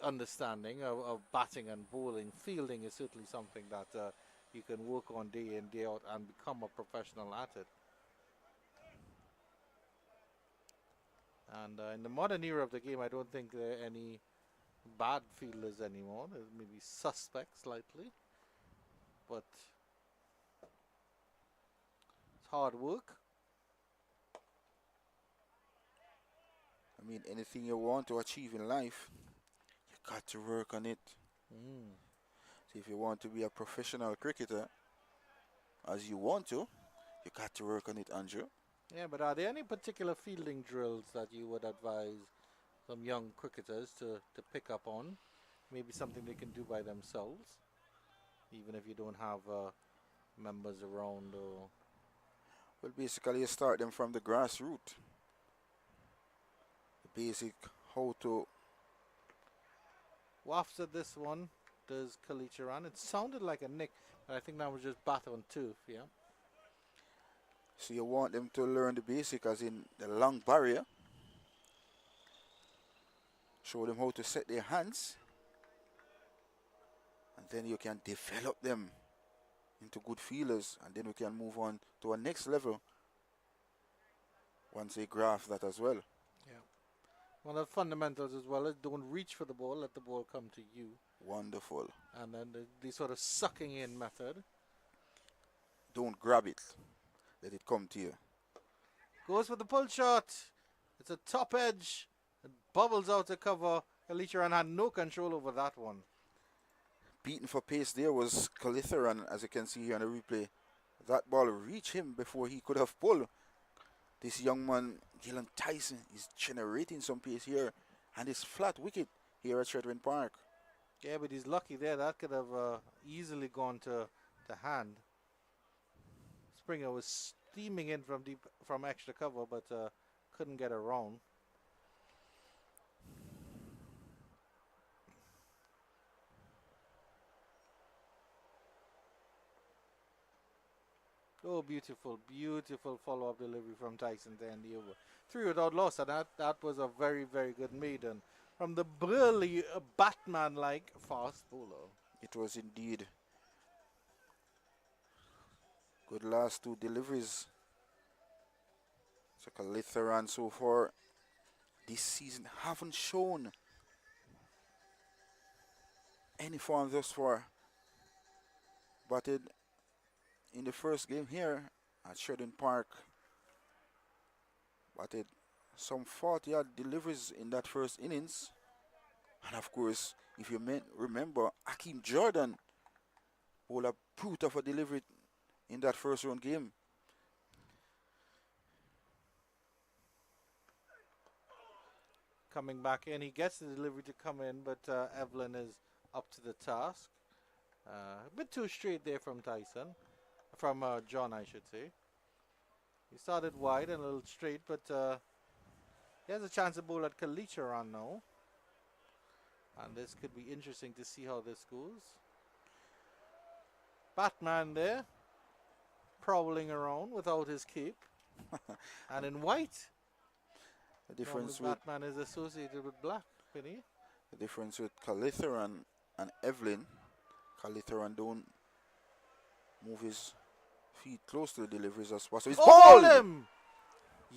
understanding of batting and bowling, fielding is certainly something that you can work on day in, day out, and become a professional at it. And in the modern era of the game, I don't think there are any bad fielders anymore. There's maybe suspects slightly, but it's hard work.
I mean, anything you want to achieve in life, you got to work on it. So if you want to be a professional cricketer, as you want to, you got to work on it, Andrew.
Yeah, but are there any particular fielding drills that you would advise some young cricketers to pick up on? Maybe something they can do by themselves, even if you don't have members around. Or
Well, basically, you start them from the grassroots. The basic how to.
wafts at this one, does Kalicharan. It sounded like a nick, but I think that was just bat on turf, yeah.
So you want them to learn the basic, as in the long barrier. Show them how to set their hands. And then you can develop them into good fielders. And then we can move on to a next level once they grasp that as well.
Yeah. One of the fundamentals as well is don't reach for the ball, let the ball come to you.
Wonderful.
And then the sort of sucking in method.
Don't grab it. Let it come to you.
Goes for the pull shot. It's a top edge. It bubbles out to cover. Kalicharan had no control over that one.
Beaten for pace there was Kalitharan, as you can see here on the replay. That ball reached him before he could have pulled. This young man, Gillan Tyson, is generating some pace here. And it's flat wicket here at Shetland Park.
Yeah, but he's lucky there. That could have easily gone to hand. Springer was steaming in from extra cover, but couldn't get around. Oh, beautiful, beautiful follow-up delivery from Tyson to end the over. 3 without loss, and that was a very, very good maiden from the burly Batman-like fast bowler.
It was indeed. Good last 2 deliveries. So Kalitharan so far this season haven't shown any form thus far. Batted in the first game here at Shetland Park. Batted some 40-yard deliveries in that first innings. And of course, if you remember, Hakeem Jordan bowled a brute of a delivery in that first round game.
Coming back in, he gets the delivery to come in, but Evelyn is up to the task. A bit too straight there from John, I should say. He started wide and a little straight, but he has a chance to bowl at Kalicharan now. And this could be interesting to see how this goes. Batman there, prowling around without his cape. And in white.
The difference with
Batman is associated with black, Penny.
The difference with Kalicharan and Evelyn, Kalicharan don't move his feet close to the deliveries as possible. It's bowled him!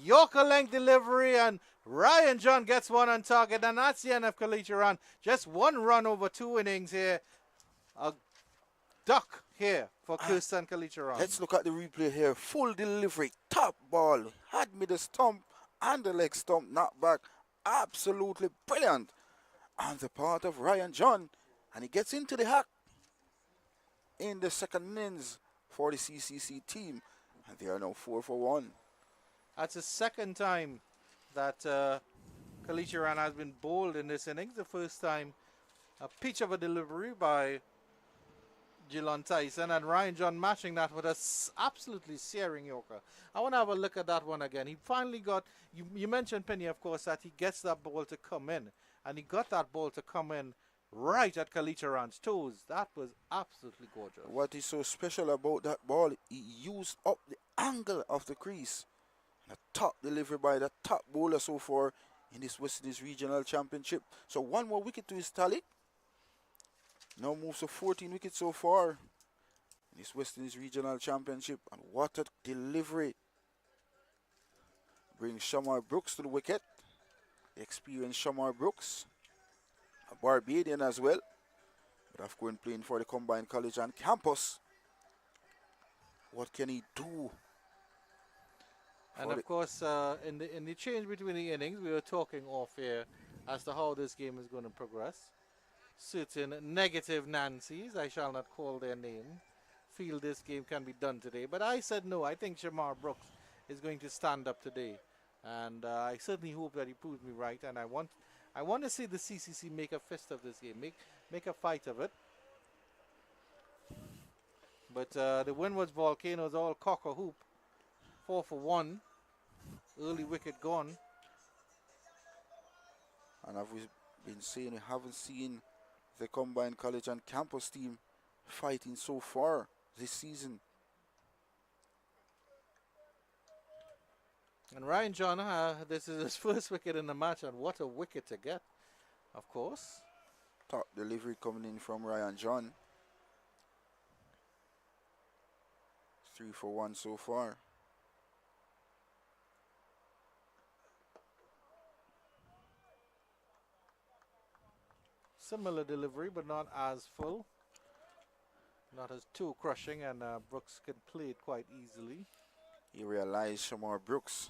Yorker length delivery, and Ryan John gets one on target, and that's the end of Kalicharan. Just one run over 2 innings here. A duck here for Kirsten Kalicharan.
Let's look at the replay here. Full delivery, top ball, had me the stump and the leg stump knocked back. Absolutely brilliant on the part of Ryan John, and he gets into the hack in the second innings for the CCC team, and they are now 4 for 1.
That's the second time that Kalicharan has been bowled in this innings. The first time, a pitch of a delivery by Geelong Tyson, and Ryan John matching that with a absolutely searing Yorker. I want to have a look at that one again. He finally got, you mentioned, Penny, of course, that he gets that ball to come in, and he got that ball to come in right at Kalicharan's toes. That was absolutely gorgeous.
What is so special about that ball, he used up the angle of the crease. A top delivery by the top bowler so far in this West Indies Regional Championship. So one more wicket to his tally. Now moves to 14 wickets so far in this West Indies Regional Championship. And what a delivery. Brings Shamar Brooks to the wicket. The experienced Shamar Brooks. A Barbadian as well. But of course playing for the Combined College and Campus. What can he do?
And of course, in the change between the innings, we were talking off here as to how this game is going to progress. Certain negative Nancys, I shall not call their name, feel this game can be done today. But I said no, I think Shamar Brooks is going to stand up today. And I certainly hope that he proves me right. And I want to see the CCC make a fist of this game, make a fight of it. But the Windward's Volcanoes all cock a hoop. 4 for 1. Early wicket gone.
And as we've been saying, we haven't seen the Combined College and Campus team fighting so far this season.
And Ryan John, this is his first wicket in the match, and what a wicket to get, of course.
Top delivery coming in from Ryan John. 3 for 1 so far.
Similar delivery, but not as full. Not as too crushing, and Brooks can play it quite easily.
He realized Shamar Brooks.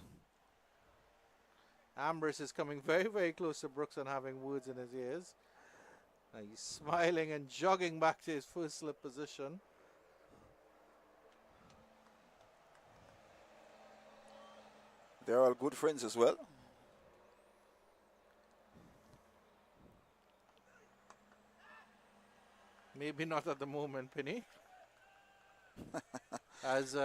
Ambrose is coming very, very close to Brooks and having words in his ears. He's smiling and jogging back to his first slip position.
They're all good friends as well.
Maybe not at the moment, Penny. As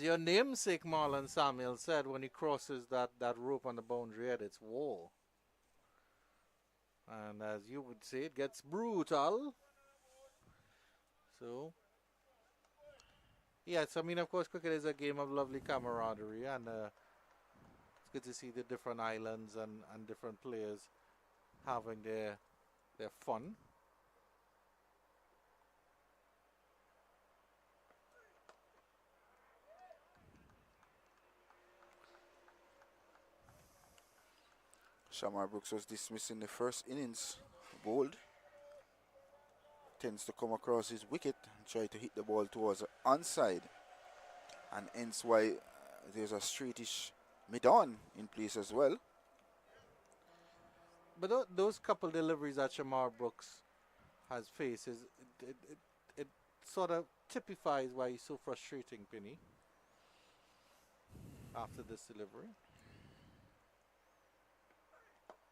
your namesake Marlon Samuel said when he crosses that rope on the boundary head, it's war. And as you would say, it gets brutal. So, yes, I mean, of course, cricket is a game of lovely camaraderie, and it's good to see the different islands and different players having their fun.
Shamar Brooks was dismissed in the first innings. Bowled. Tends to come across his wicket and try to hit the ball towards the onside. And hence why there's a straightish mid-on in place as well.
But those couple deliveries that Shamar Brooks has faced it sort of typifies why he's so frustrating, Penny, after this delivery.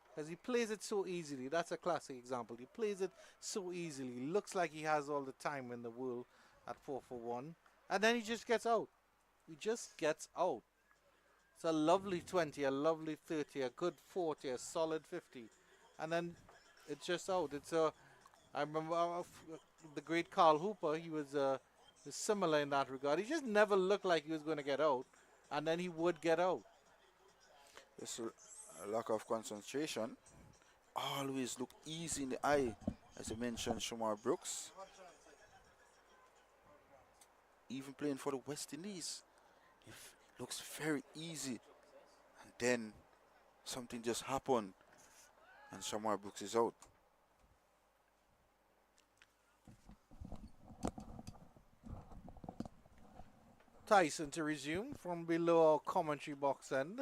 Because he plays it so easily. That's a classic example. He plays it so easily. Looks like he has all the time in the world at 4-for-1. And then he just gets out. He just gets out. It's a lovely 20, a lovely 30, a good 40, a solid 50. And then it's just out. I remember the great Carl Hooper, he was similar in that regard. He just never looked like he was going to get out. And then he would get out.
It's a lack of concentration. Always look easy in the eye, as I mentioned, Shamar Brooks. Even playing for the West Indies, it looks very easy. And then something just happened, and Shamar Brooks is out.
Tyson to resume from below our commentary box end.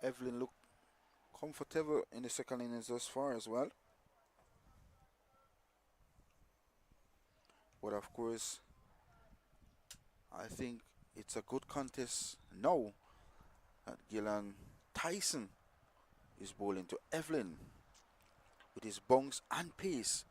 Evelyn looked comfortable in the second innings thus far as well. But of course, I think it's a good contest now that Gillan Tyson is bowling to Evelyn with his bounce and pace.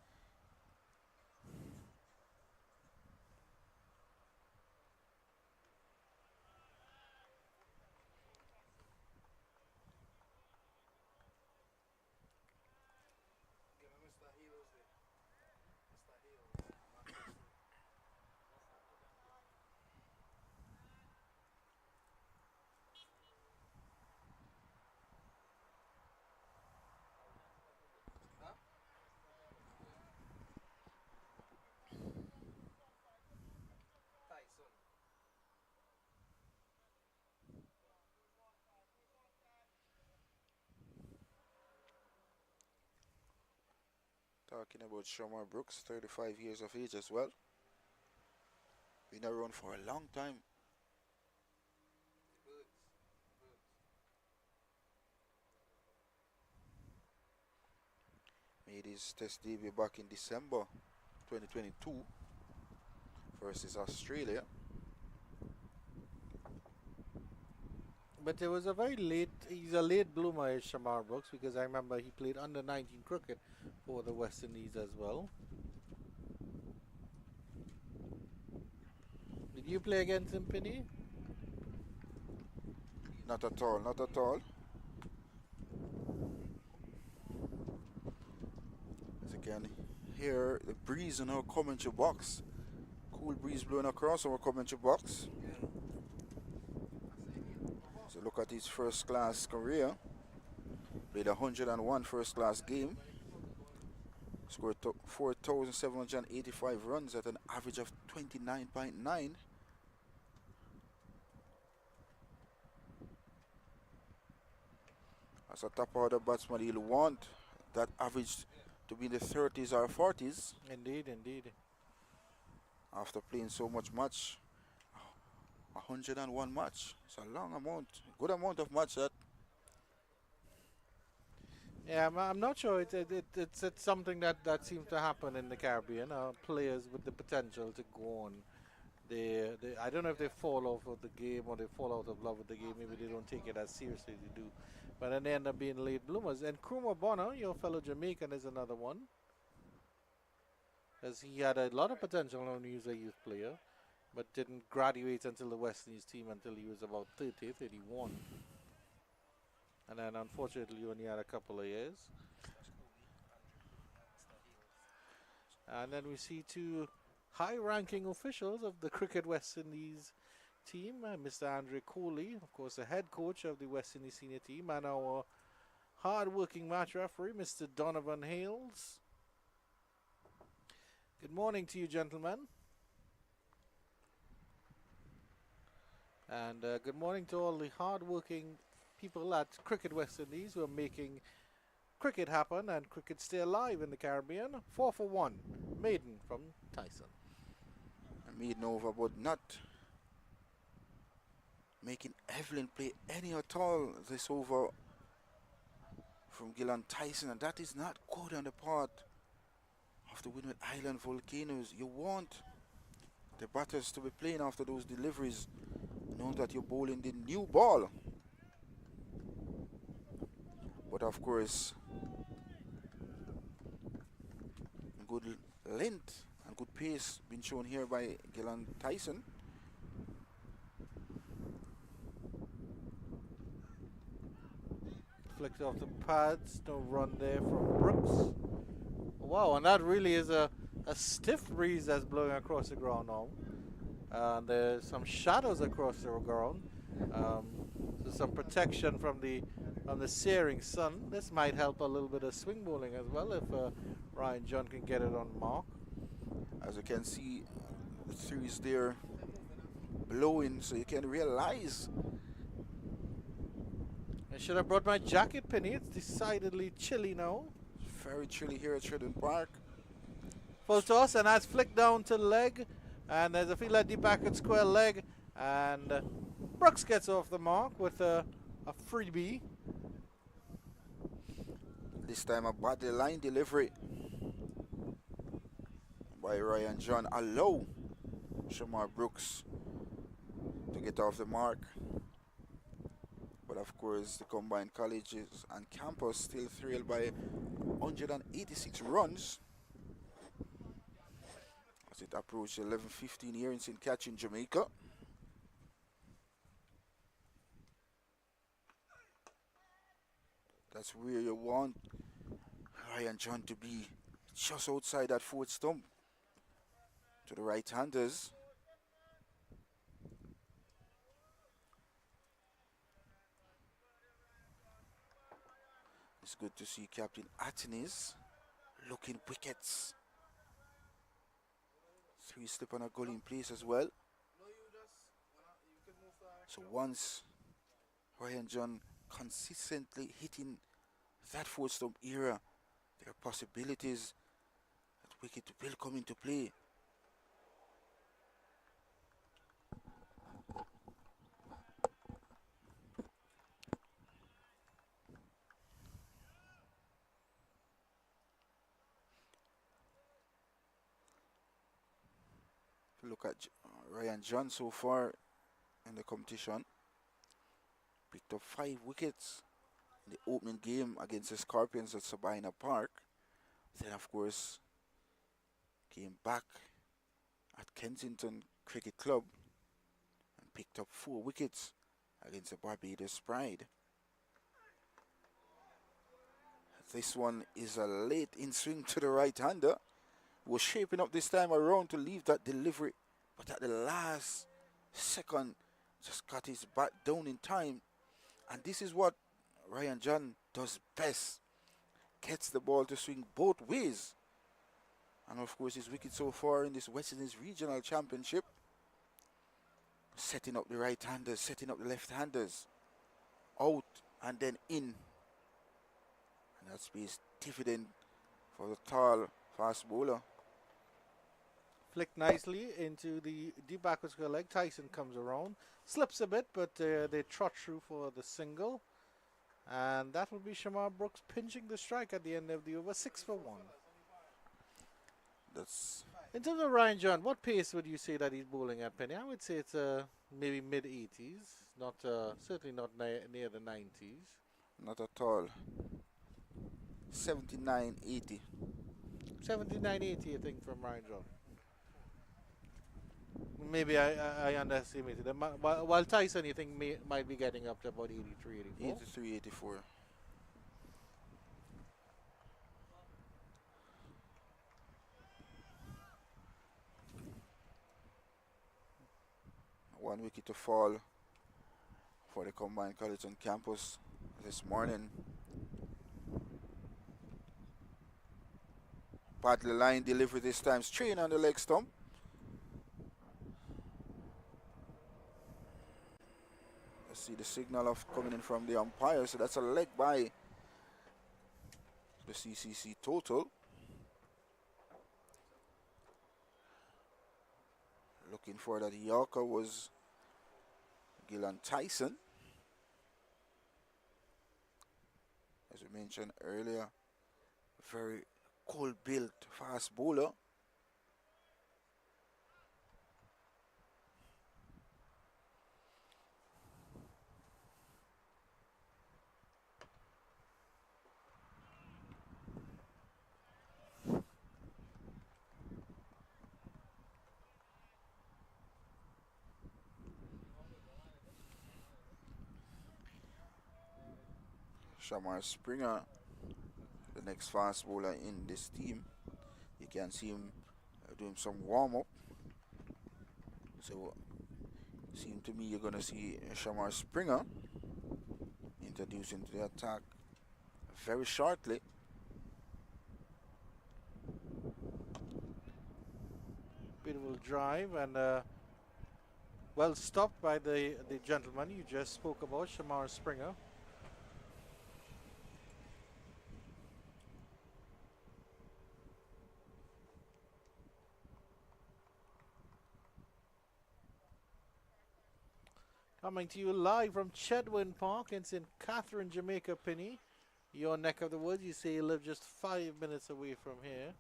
Talking about Shamar Brooks, 35 years of age as well. Been around for a long time. Made his test debut back in December 2022 versus Australia.
But it was a very late, he's a late bloomer, Shamar Brooks, because I remember he played under 19 cricket for the West Indies as well. Did you play against him, Penny?
Not at all, not at all. As you can hear the breeze in our commentary box. Cool breeze blowing across our commentary box. So look at his first class career. Played 101 first class game. Scored 4,785 runs at an average of 29.9. As a top order batsman, he'll want that average to be in the 30s or 40s.
Indeed, indeed.
After playing so much match, 101 match. It's a long amount, good amount of match that.
Yeah, I'm not sure. It's something that seems to happen in the Caribbean. Players with the potential to go on. I don't know if they fall off of the game or they fall out of love with the game. Maybe they don't take it as seriously as they do. But then they end up being late bloomers. And Kruma Bonner, your fellow Jamaican, is another one. As he had a lot of potential when he was a youth player, but didn't graduate until the West Indies team until he was about 30, 31. And then unfortunately only had a couple of years. And then we see two high-ranking officials of the Cricket West Indies team, Mr. Andre Coley, of course the head coach of the West Indies senior team, and our hard-working match referee, Mr. Donovan Hales. Good morning to you, gentlemen. And good morning to all the hard-working people at Cricket West Indies who are making cricket happen and cricket stay alive in the Caribbean. 4 for 1. Maiden from Tyson.
Maiden over, but not making Evelyn play any at all this over from Gillan Tyson, and that is not good on the part of the Windward Island Volcanoes. You want the batters to be playing after those deliveries, knowing that you're bowling the new ball. But of course, good length and good pace being shown here by Gillan Tyson.
Flicked off the pads, no run there from Brooks. Wow, and that really is a stiff breeze that's blowing across the ground now. And there's some shadows across the ground. So some protection from the searing sun. This might help a little bit of swing bowling as well if Ryan John can get it on mark.
As you can see, the trees there blowing, so you can realize.
I should have brought my jacket, Penny. It's decidedly chilly now.
Very chilly here at Sheridan Park.
Full toss, and that's flicked down to the leg. And there's a field at deep backward square leg. And Brooks gets off the mark with a freebie.
This time a body line delivery by Ryan John. Allow Shamar Brooks to get off the mark. But of course, the combined colleges and campus still thrilled by 186 runs as it approached 11:15 here in St. Catherine, Jamaica. That's where you want Ryan John to be, just outside that fourth stump to the right-handers. It's good to see Captain Atenes looking wickets. 3 slip on a goal in place as well. So once Ryan John consistently hitting that fourth stump area, there are possibilities that wicket will come into play. Look at Ryan John so far in the competition. Picked up 5 wickets in the opening game against the Scorpions at Sabina Park. Then, of course, came back at Kensington Cricket Club and picked up 4 wickets against the Barbados Pride. This one is a late in swing to the right-hander. Was shaping up this time around to leave that delivery, but at the last second just got his bat down in time. And this is what Ryan John does best, gets the ball to swing both ways. And of course his wicket so far in this West Indies Regional Championship, setting up the right-handers, setting up the left-handers, out and then in. And that's pays dividend for the tall fast bowler.
Flicked nicely into the deep backward square leg. Tyson comes around, slips a bit, but they trot through for the single. And that will be Shamar Brooks pinching the strike at the end of the over, 6 for 1.
That's
in terms of Ryan John, what pace would you say that he's bowling at, Penny? I would say it's maybe mid-80s, not certainly not near the 90s.
not at all. 79-80.
79-80, I think, from Ryan John. Maybe I underestimated them. While Tyson, you think, might be getting up to about 83, 84?
83, 84. One wicket to fall for the combined college on campus this morning. Partly line delivery this time, straight on the leg stump. See the signal of coming in from the umpire, so that's a leg by the CCC total. Looking for that Yorker was Gillan Tyson. As we mentioned earlier, very cold-built fast bowler. Shamar Springer, the next fast bowler in this team. You can see him doing some warm-up. So, seem to me you're going to see Shamar Springer introduced into the attack very shortly.
Beautiful drive and well stopped by the gentleman you just spoke about, Shamar Springer. Coming to you live from Chedwin Park in St. Catherine, Jamaica, Penny. Your neck of the woods. You say you live just 5 minutes away from here.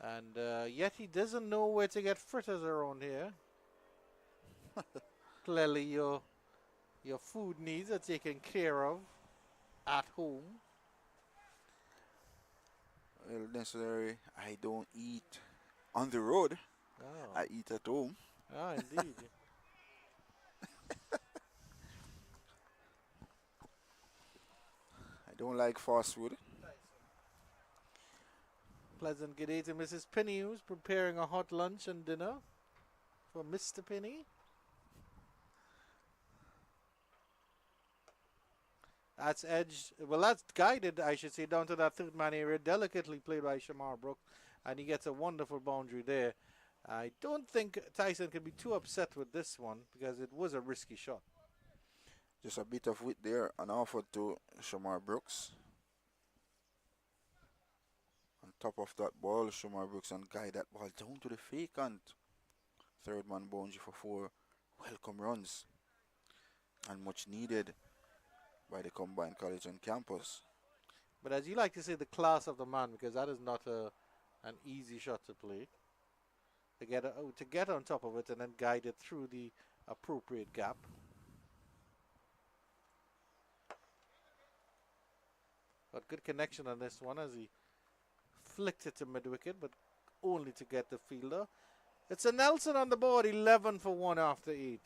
And yet he doesn't know where to get fritters around here. Clearly your food needs are taken care of at home.
Well, necessarily, I don't eat on the road.
Oh.
I eat at home.
Ah, indeed.
I don't like fast food.
Pleasant good day to Mrs. Penny, who's preparing a hot lunch and dinner for Mr. Penny. That's edged, well, that's guided, I should say, down to that third man area, delicately played by Shamar Brooks, and he gets a wonderful boundary there. I don't think Tyson can be too upset with this one because it was a risky shot.
Just a bit of width there, an offer to Shamar Brooks. On top of that ball, Shamar Brooks and guide that ball down to the vacant. Third man boundary for 4 welcome runs. And much needed by the combined college and campus.
But as you like to say, the class of the man, because that is not an easy shot to play. To get on top of it and then guide it through the appropriate gap. But good connection on this one as he flicked it to mid-wicket, but only to get the fielder. It's a Nelson on the board, 11 for 1 after 8.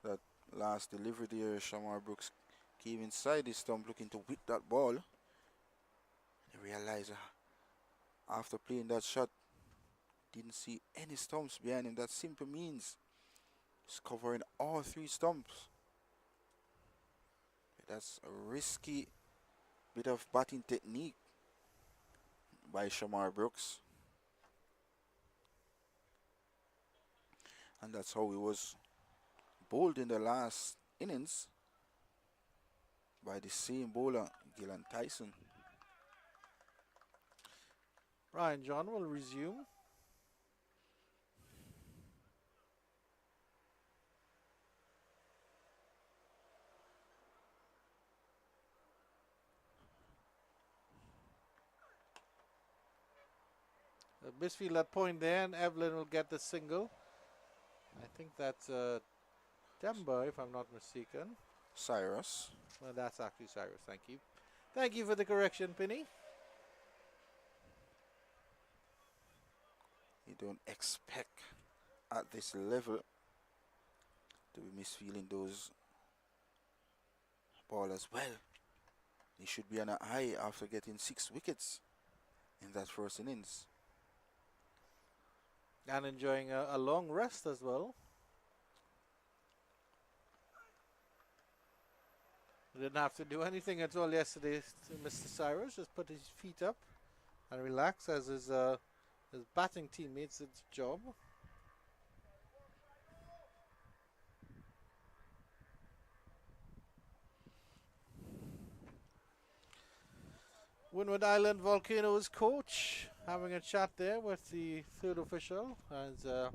That last delivery there, Shamar Brooks came inside his stump looking to whip that ball. He realized after playing that shot, didn't see any stumps behind him. That simply means he's covering all 3 stumps. That's a risky bit of batting technique by Shamar Brooks. And that's how he was bowled in the last innings by the same bowler, Gillan Tyson.
Ryan John will resume. Misfield at point there, and Evelyn will get the single. I think that's Demba, if I'm not mistaken.
Cyrus.
Well, that's actually Cyrus. Thank you. Thank you for the correction, Penny.
You don't expect at this level to be misfeeling those ball as well. He should be on a high after getting 6 wickets in that first innings.
And enjoying a long rest as well. Didn't have to do anything at all yesterday to Mr. Cyrus. Just put his feet up and relax as his batting teammates did the job. Windward Island Volcanoes coach having a chat there with the third official, as I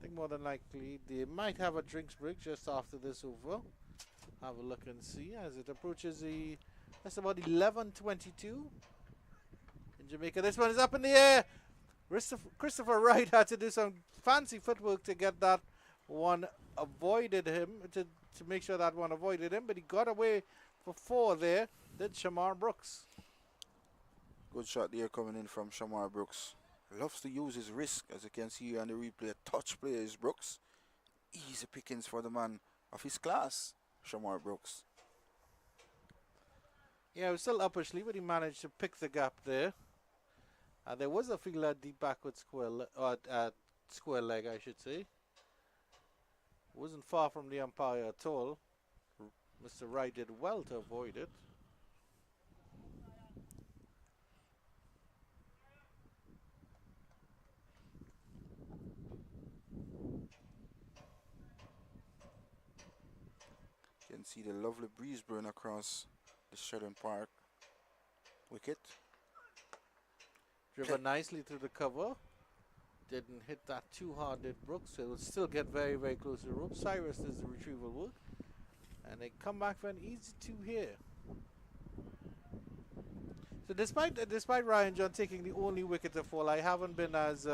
think more than likely they might have a drinks break just after this over. Have a look and see as it approaches the, that's about 11:22 in Jamaica. This one is up in the air. Christopher Wright had to do some fancy footwork to get that one avoided him, to make sure that one avoided him, but he got away for 4 there, did Shamar Brooks.
Good shot there coming in from Shamar Brooks. Loves to use his wrist, as you can see on the replay. A touch player is Brooks. Easy pickings for the man of his class, Shamar Brooks.
Yeah, he was still upper sleeve, but he managed to pick the gap there. There was a fielder deep backward square leg, I should say. Wasn't far from the umpire at all. Mr. Wright did well to avoid it.
You can see the lovely breeze blowing across the Sheridan Park wicket.
Driven nicely through the cover. Didn't hit that too hard, did Brooks. So it will still get very, very close to the rope. Cyrus does the retrieval work. And they come back for an easy 2 here. So despite Ryan John taking the only wicket to fall, I haven't been as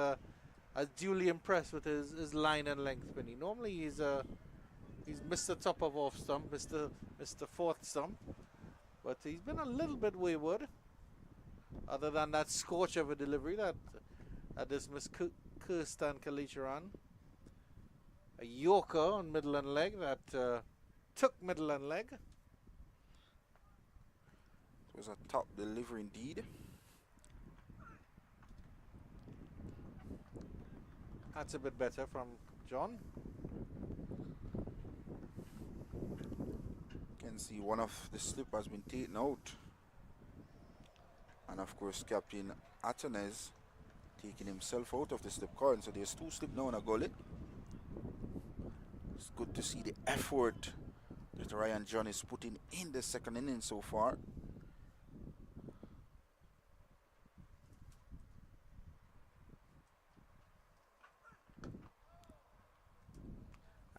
duly impressed with his line and length spinning. Normally he's Mr. Top of off stump, Mr. Fourth stump. But he's been a little bit wayward. Other than that scorch of a delivery that dismissed Kirstan Kalicharan. A Yorker on middle and leg that took middle and leg.
It was a top delivery indeed.
That's a bit better from John.
You can see one of the slip has been taken out. And of course Captain Atanez taking himself out of the slip corner. So there's 2 slip now in a gully. It's good to see the effort that Ryan John is putting in the second inning so far.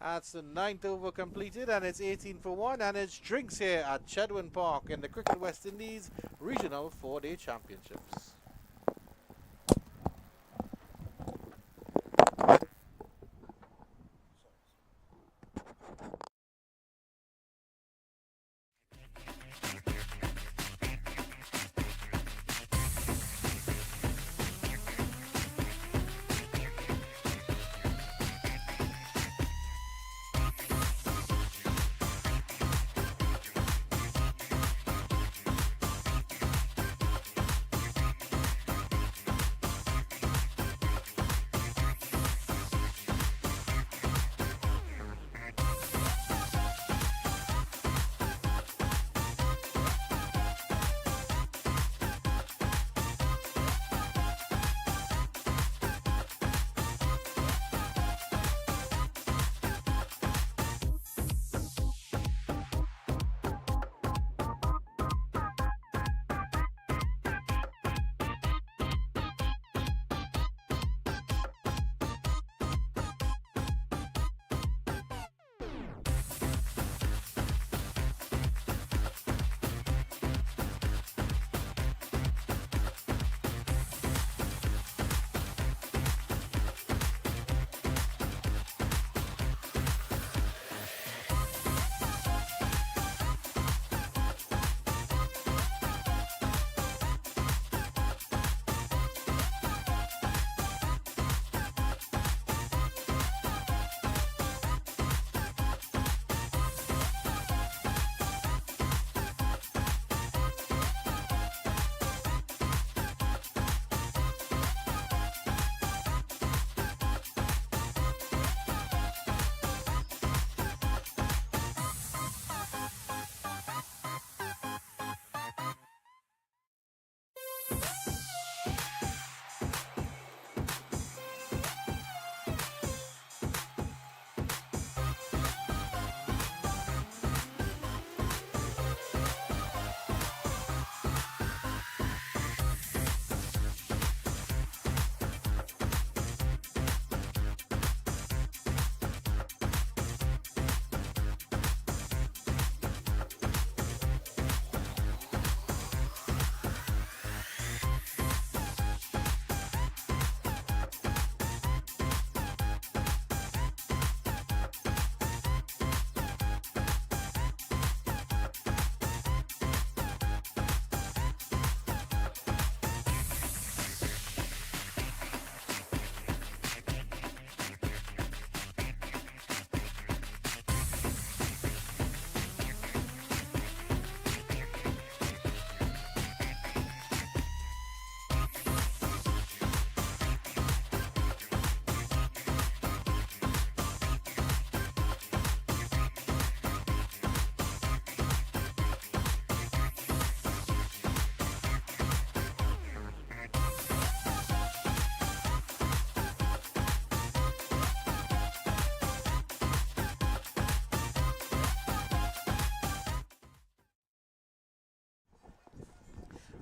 That's the 9th over completed, and it's 18 for 1, and it's drinks here at Chedwin Park in the Cricket West Indies Regional 4-Day Championships.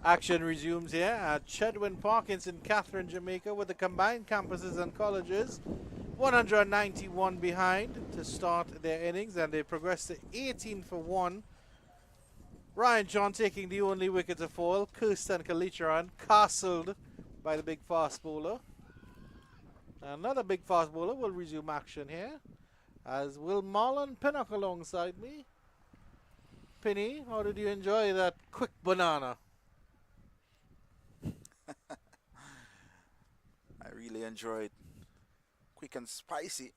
Action resumes here at Chedwin Park in St. Catherine, Jamaica, with the combined campuses and colleges 191 behind to start their innings, and they progress to 18 for 1. Ryan John taking the only wicket to fall. Kirsten Kalicharan castled by the big fast bowler. Another big fast bowler will resume action here, as will Marlon Pinnock alongside me. Penny, how did you enjoy that quick banana?
I really enjoyed quick and spicy.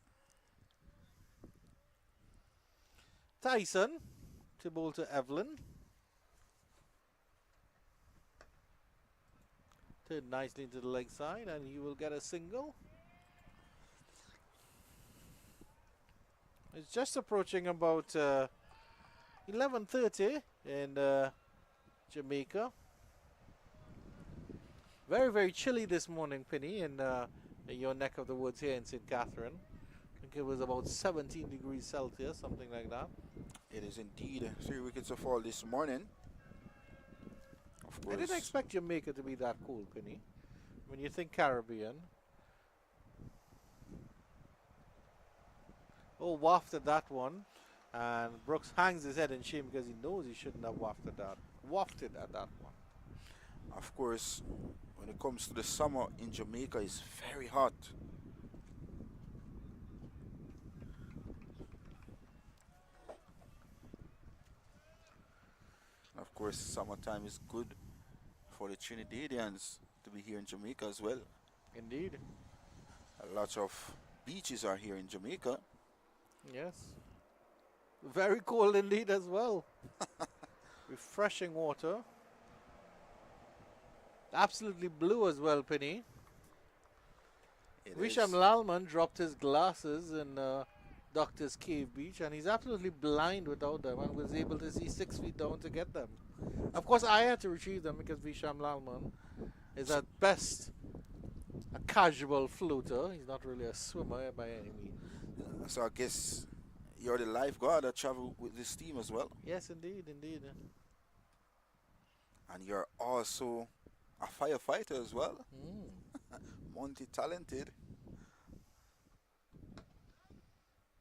Tyson to bowl to Evelyn. Turned nicely into the leg side, and he will get a single. It's just approaching about 11:30 in Jamaica. Very, very chilly this morning, Penny, in your neck of the woods here in St. Catherine. I think it was about 17 degrees Celsius, something like that.
It is indeed 3 wickets of fall this morning. Of course.
I didn't expect Jamaica to be that cold, Penny. When you think Caribbean. Oh, wafted that one. And Brooks hangs his head in shame because he knows he shouldn't have wafted at that one.
Of course, when it comes to the summer in Jamaica, it's very hot. Of course, summertime is good for the Trinidadians to be here in Jamaica as well.
Indeed.
A lot of beaches are here in Jamaica.
Yes. Very cold indeed as well. Refreshing water. Absolutely blue as well, Penny. Visham Lalman dropped his glasses in Doctor's Cave Beach, and he's absolutely blind without them, and was able to see 6 feet down to get them. Of course, I had to retrieve them because Visham Lalman is at best a casual floater. He's not really a swimmer by any means.
So I guess you're the lifeguard that travel with this team as well.
Yes, indeed, indeed.
And you're also a firefighter as well. Multi-talented.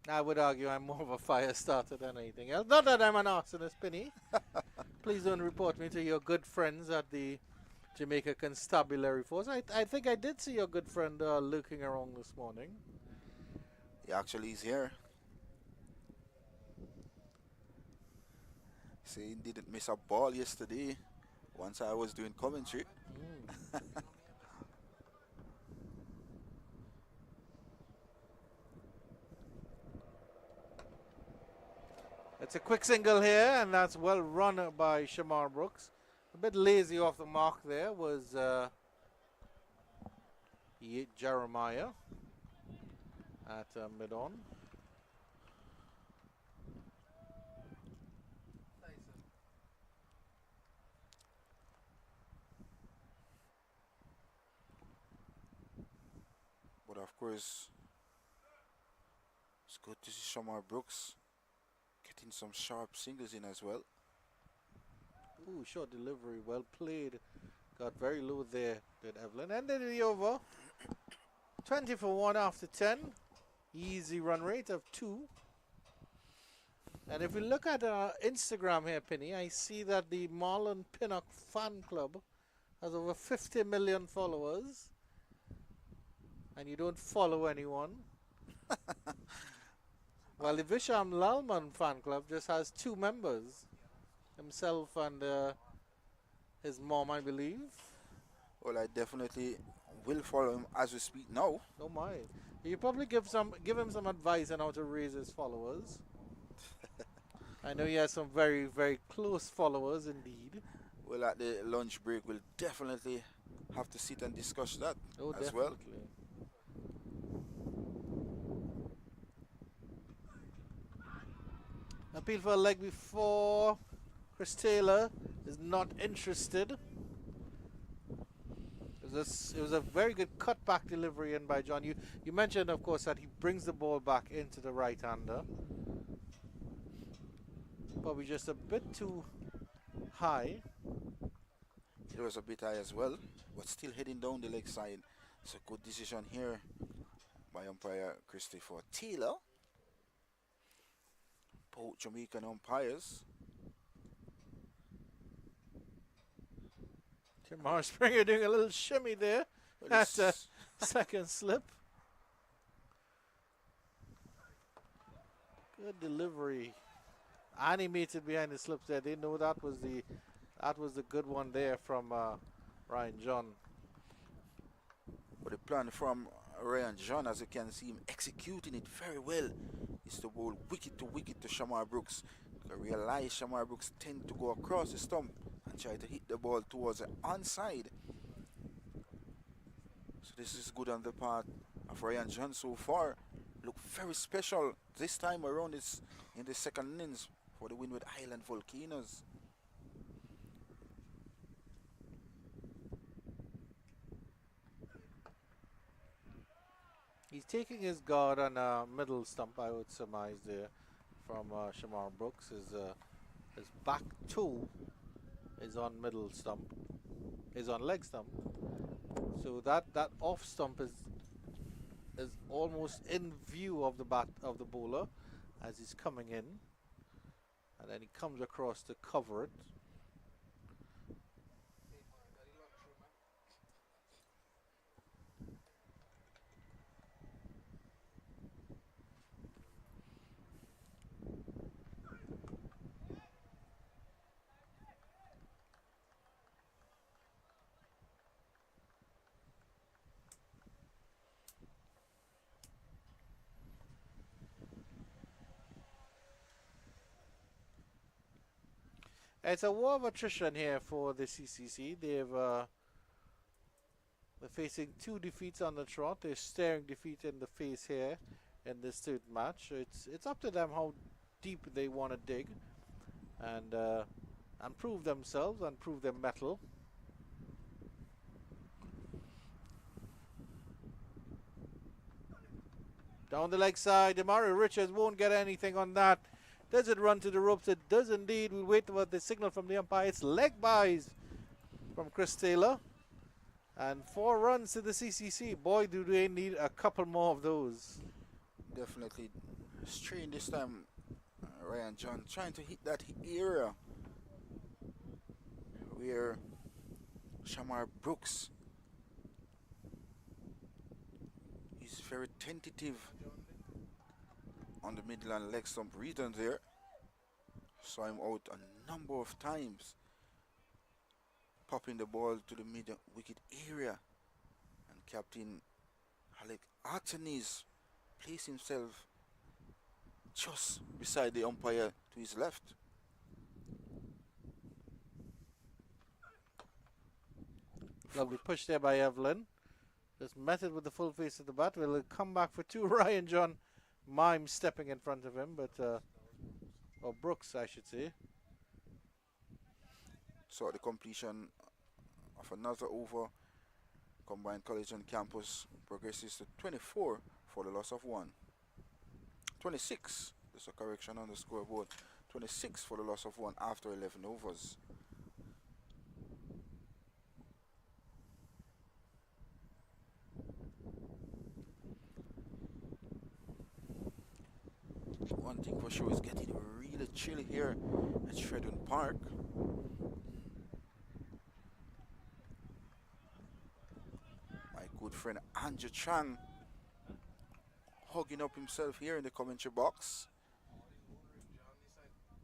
I would argue I'm more of a fire starter than anything else. Not that I'm an arsonist, Penny. Please don't report me to your good friends at the Jamaica Constabulary Force. I think I did see your good friend lurking around this morning.
He actually is here. See, he didn't miss a ball yesterday once I was doing commentary.
It's a quick single here, and that's well run by Shamar Brooks. A bit lazy off the mark there was Jeremiah at mid-on.
But of course, it's good to see Shamar Brooks getting some sharp singles in as well.
Ooh, short delivery, well played. Got very low there, did Evelyn. Ended the over. 20 for 1 after 10. Easy run rate of 2. And if we look at Instagram here, Penny, I see that the Marlon Pinnock fan club has over 50 million followers. And you don't follow anyone. While the Visham Lalman fan club just has 2 members. Himself and his mom, I believe.
Well, I definitely will follow him as we speak now.
Oh my. You probably give him some advice on how to raise his followers. I know he has some very, very close followers indeed.
Well, at the lunch break, we'll definitely have to sit and discuss that as well.
Appeal for a leg before. Chris Taylor is not interested. It was a very good cutback delivery in by John. You mentioned, of course, that he brings the ball back into the right-hander. Probably just a bit too high.
It was a bit high as well, but still heading down the leg side. It's a good decision here by umpire Christopher Taylor. Both Jamaican umpires.
Jamar Springer doing a little shimmy there
Well,
at second slip. Good delivery. Animated behind the slips there. They know that was the good one there from Ryan John.
but the plan from Ryan John, as you can see him executing it very well, is to bowl wicket to Shamar Brooks. I realize Shamar Brooks tend to go across the stump and try to hit the ball towards the onside. So this is good on the part of Ryan John so far. Look very special this time around in the second innings for the Windward Island Volcanoes.
He's taking his guard on a middle stump, I would surmise there, from Shamar Brooks. His back toe is on middle stump, is on leg stump. So that off stump is almost in view of the bat of the bowler as he's coming in, and then he comes across to cover it. It's a war of attrition here for the CCC. They're facing 2 defeats on the trot. They're staring defeat in the face here in this third match. It's up to them how deep they want to dig and prove themselves and prove their mettle. Down the leg side, Damari Richards won't get anything on that. Does it run to the ropes? It does indeed. We'll wait for the signal from the umpire. It's leg buys from Chris Taylor. And 4 runs to the CCC. Boy, do they need a couple more of those.
Definitely strain this time. Ryan John trying to hit that area where Shamar Brooks is very tentative on the Midland leg stump return there. Saw him out a number of times, popping the ball to the mid wicket area, and Captain Alec Artenis placed himself just beside the umpire to his left.
Lovely push there by Evelyn. Just met it with the full face of the bat. Will come back for 2. Ryan John Mime stepping in front of him, but or Brooks, I should say.
So the completion of another over, combined college and campus progresses to 24 for the loss of 1. 26, there's a correction on the scoreboard. 26 for the loss of 1 after 11 overs. One thing for sure is getting really chilly here at Shredden Park. My good friend Andrew Chang hugging up himself here in the commentary box.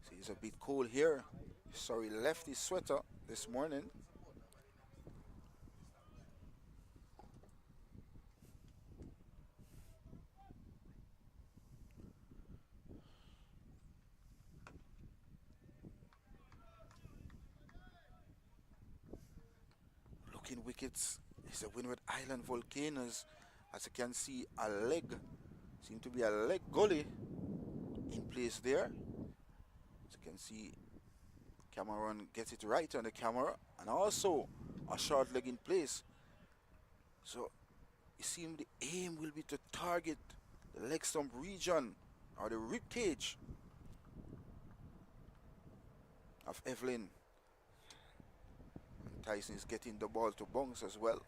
See, it's a bit cold here. So he left his sweater this morning. Looking wickets is the Windward Island Volcanoes. As you can see, a leg, seem to be a leg gully in place there. As you can see, Cameron gets it right on the camera, and also a short leg in place. So it seems the aim will be to target the leg stump region or the rib cage of Evelyn. Tyson is getting the ball to bounce as well.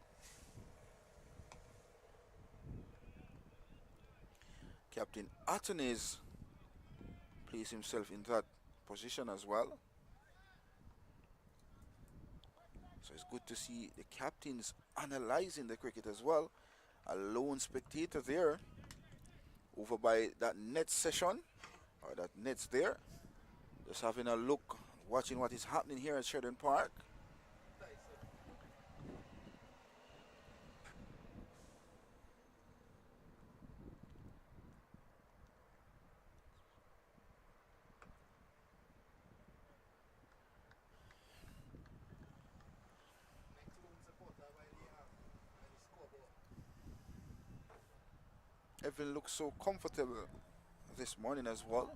Captain Atenez places himself in that position as well. So it's good to see the captains analyzing the cricket as well. A lone spectator there over by that net session, or that net's there. Just having a look, watching what is happening here at Sheridan Park. Evan looks so comfortable this morning as well.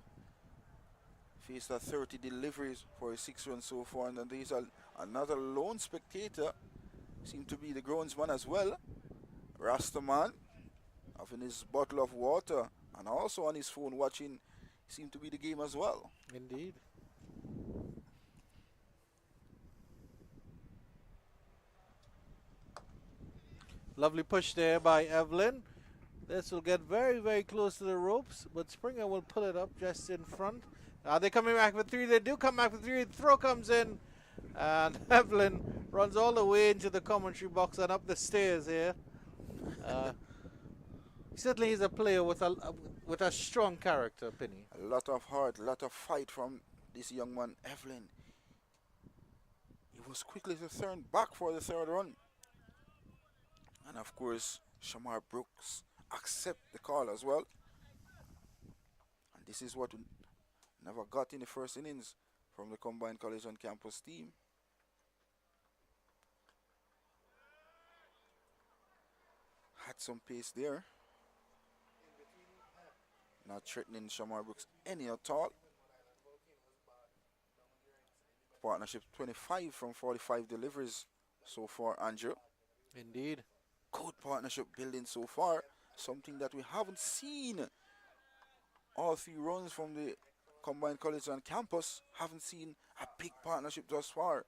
Faced 30 deliveries for his 6 runs so far, and then there's another lone spectator. Seem to be the groundsman as well. Rastaman having his bottle of water and also on his phone watching. Seem to be the game as well.
Indeed. Lovely push there by Evelyn. This will get very, very close to the ropes, but Springer will pull it up just in front. Are they coming back for 3? They do come back for 3. Throw comes in, and Evelyn runs all the way into the commentary box and up the stairs here. Certainly he's a player with a strong character, Penny.
A lot of heart, a lot of fight from this young man, Evelyn. He was quickly to turn back for the 3rd run. And of course, Shamar Brooks accept the call as well. And this is what we never got in the first innings from the combined college and campus team. Had some pace there. Not threatening Shamar Brooks any at all. Partnership 25 from 45 deliveries so far, Andrew.
Indeed.
Good partnership building so far. Something that we haven't seen. All 3 runs from the combined college and campus. Haven't seen a big partnership thus far.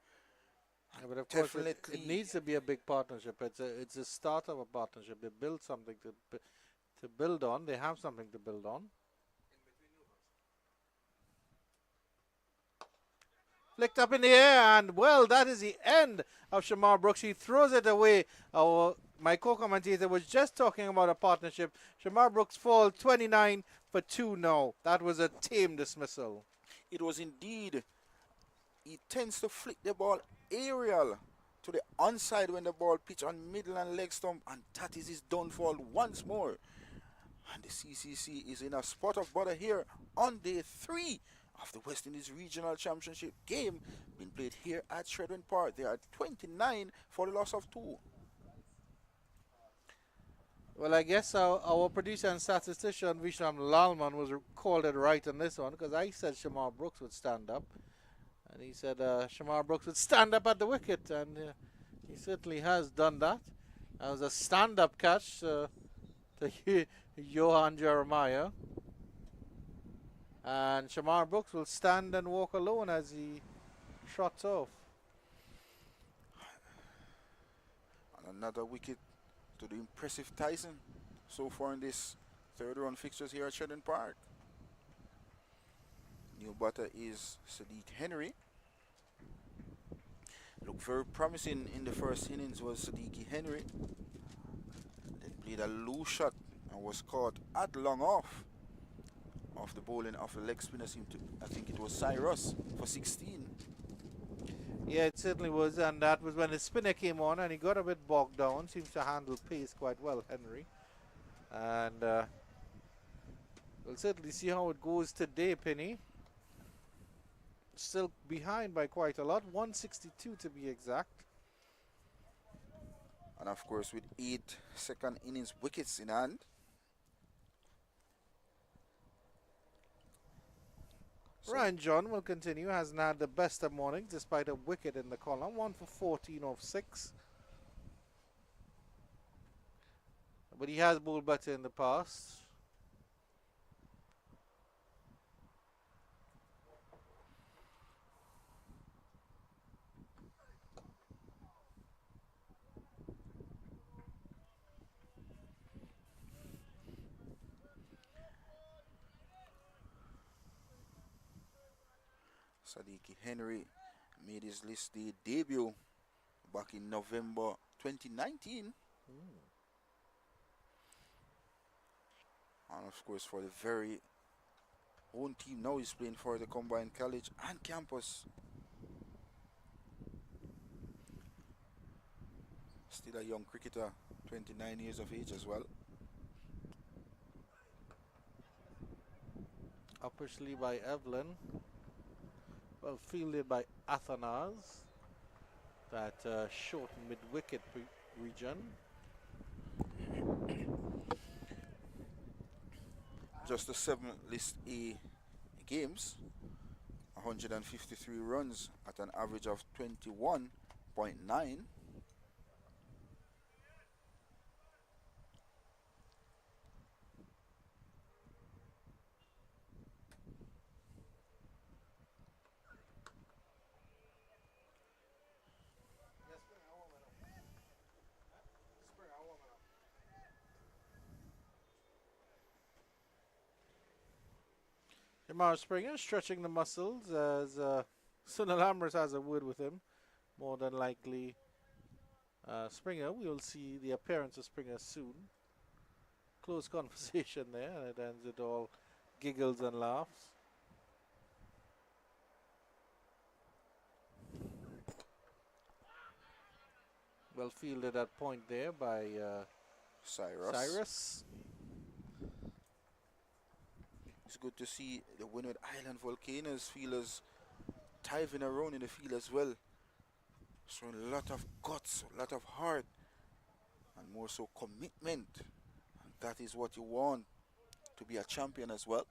Yeah, but of course it needs to be a big partnership. It's a start of a partnership. They build something to build on. They have something to build on. Flicked up in the air, and well, that is the end of Shamar Brooks. He throws it away. My co-commentator was just talking about a partnership. Shamar Brooks falls 29 for 2 now. That was a tame dismissal.
It was indeed. He tends to flick the ball aerial to the onside when the ball pitch on middle and leg stump, and that is his downfall once more. And the CCC is in a spot of bother here on day 3 of the West Indies Regional Championship game being played here at Sheridan Park. They are 29 for the loss of 2.
Well, I guess our producer and statistician Visham Lalman was called it right on this one, because I said Shamar Brooks would stand up, and he said Shamar Brooks would stand up at the wicket, and he certainly has done that. That was a stand-up catch to Johan Jeremiah. And Shamar Brooks will stand and walk alone as he trots off.
And another wicket to the impressive Tyson so far in this 3rd round fixtures here at Sheridan Park. New batter is Sadiq Henry. Looked very promising in the first innings was Sadiq Henry. Then played a loose shot and was caught at long off the bowling of the leg spinner. I think it was Cyrus for 16.
Yeah, it certainly was, and that was when the spinner came on and he got a bit bogged down. Seems to handle pace quite well, Henry. And we'll certainly see how it goes today, Penny. Still behind by quite a lot, 162 to be exact.
And of course with 8 second innings wickets in hand.
Ryan John will continue, hasn't had the best of mornings despite a wicket in the column, 1 for 14 off 6. But he has bowled better in the past.
Sadiki Henry made his list day debut back in November 2019. And of course, for the very own team now, he's playing for the combined college and campus. Still a young cricketer, 29 years of age as well.
Uppersley by Evelyn. Well fielded by Athanas. That short mid-wicket region.
Just the 7 List A games, 153 runs at an average of 21.9.
Jamar Springer stretching the muscles as Sunil Amrit has a word with him. More than likely, Springer, we'll see the appearance of Springer soon. Close conversation there, and it ends with all giggles and laughs. Well fielded at point there by Cyrus.
It's good to see the Windward Island Volcanoes fielders diving around in the field as well. Showing a lot of guts, a lot of heart, and more so commitment. And that is what you want to be a champion as well.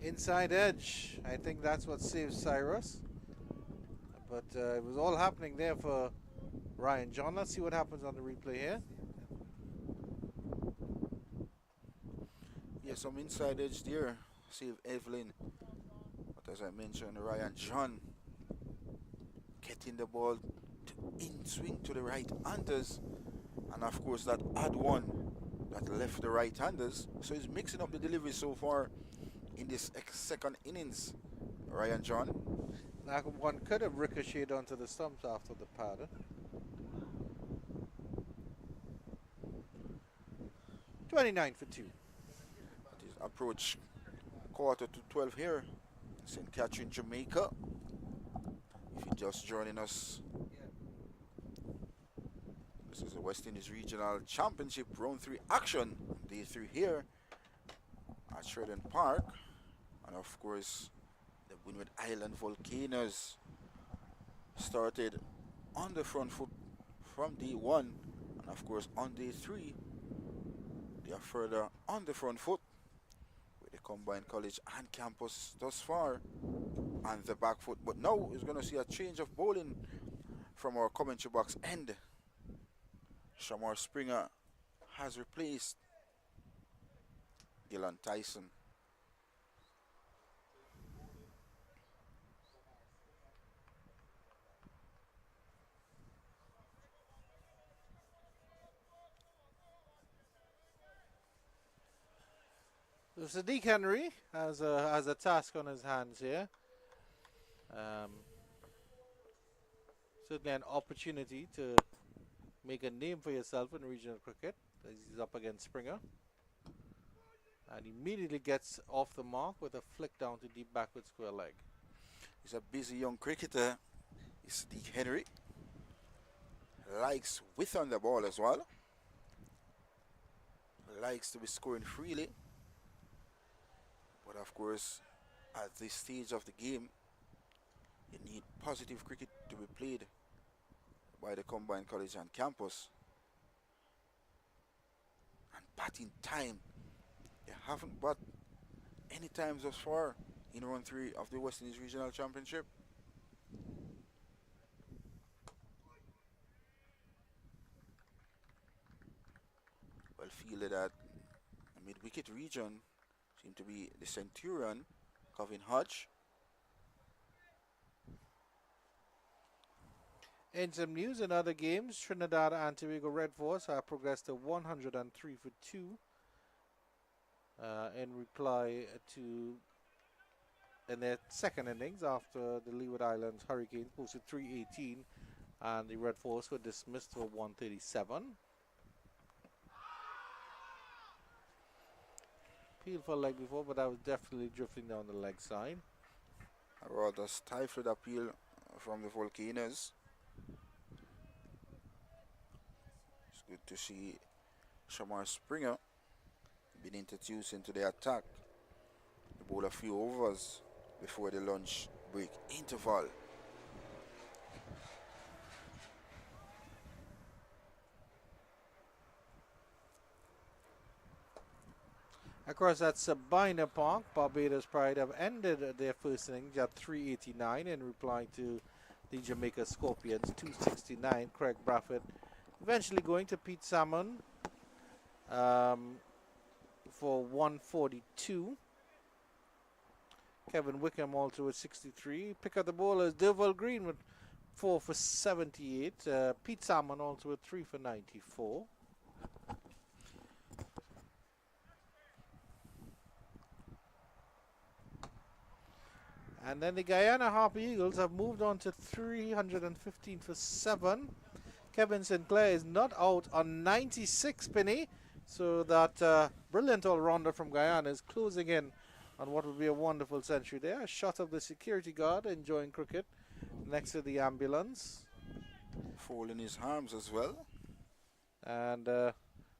Inside edge. I think that's what saves Cyrus. But it was all happening there for Ryan John. Let's see what happens on the replay here.
Yeah, some inside edge there. Save Evelyn. But as I mentioned, Ryan John getting the ball in swing to the right-handers. And of course that odd one that left the right-handers. So he's mixing up the delivery so far in this second innings, Ryan John.
That one could have ricocheted onto the stumps after the pad. 29 for 2.
It is approach quarter to 12 here, St. Catherine, Jamaica. If you're just joining us, this is the West Indies Regional Championship Round 3 action, day 3 here at Sheridan Park. And of course, the Windward Island Volcanoes started on the front foot from day 1, and of course on day 3 they are further on the front foot with the combined college and campus thus far on the back foot. But now we're going to see a change of bowling from our commentary box end. Shamar Springer has replaced Dylan Tyson.
So Sadiq Henry has a task on his hands here. Certainly an opportunity to make a name for yourself in regional cricket as he's up against Springer. And immediately gets off the mark with a flick down to deep backward square leg.
He's a busy young cricketer. He's Sadiq Henry. Likes width on the ball as well. Likes to be scoring freely. But of course, at this stage of the game, you need positive cricket to be played by the combined college and campus. And batting time. They haven't bat any times thus far in round 3 of the West Indies Regional Championship. Well fielded at the mid-wicket region. Seem to be the Centurion, Covin Hodge.
In some news in other games, Trinidad and Tobago Red Force have progressed to 103 for 2 in reply to in their second innings after the Leeward Islands Hurricanes posted 318 and the Red Force were dismissed for 137. Appeal for leg before, but I was definitely drifting down the leg side.
A rather stifled appeal from the Volcanoes. It's good to see Shamar Springer being introduced into the attack. He bowled a few overs before the lunch break interval.
Across at Sabina Park, Barbados Pride have ended their first innings at 389 in reply to the Jamaica Scorpions 269. Craig Braffett eventually going to Pete Salmon for 142. Kevin Wickham also with 63. Pick up the bowlers, Derval Green with 4 for 78. Pete Salmon also with 3 for 94. And then the Guyana Harper Eagles have moved on to 315 for 7. Kevin Sinclair is not out on 96, Penny. So that brilliant all-rounder from Guyana is closing in on what would be a wonderful century there. A shot of the security guard enjoying cricket next to the ambulance.
Folding his arms as well.
And the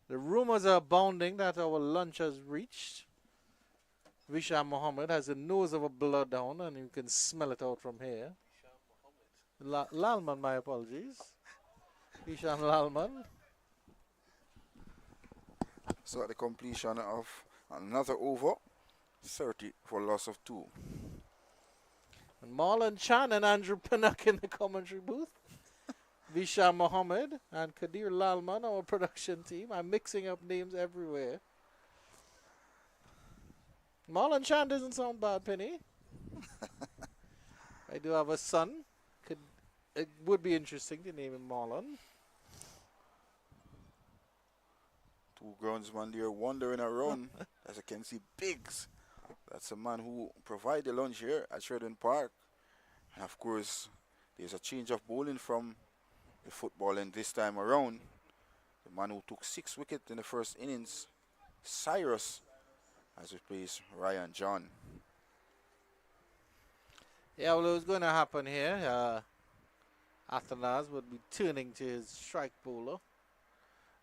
rumors are abounding that our lunch has reached. Vishal Mohammed has the nose of a bloodhound, and you can smell it out from here. Lalman, my apologies. Vishal Lalman.
So at the completion of another over, 30 for loss of 2.
And Marlon Chan and Andrew Pinnock in the commentary booth. Vishal Mohammed and Kadir Lalman, our production team. I'm mixing up names everywhere. Marlon Chan doesn't sound bad, Penny. I do have a son. It would be interesting to name him Marlon.
2 groundsmen there wandering around. As you can see, Biggs. That's a man who provided the lunch here at Sheridan Park. And of course, there's a change of bowling from the football end this time around. The man who took 6 wickets in the first innings, Cyrus, has replaced Ryan John.
Yeah, well, it was going to happen here. Athanas would be turning to his strike bowler.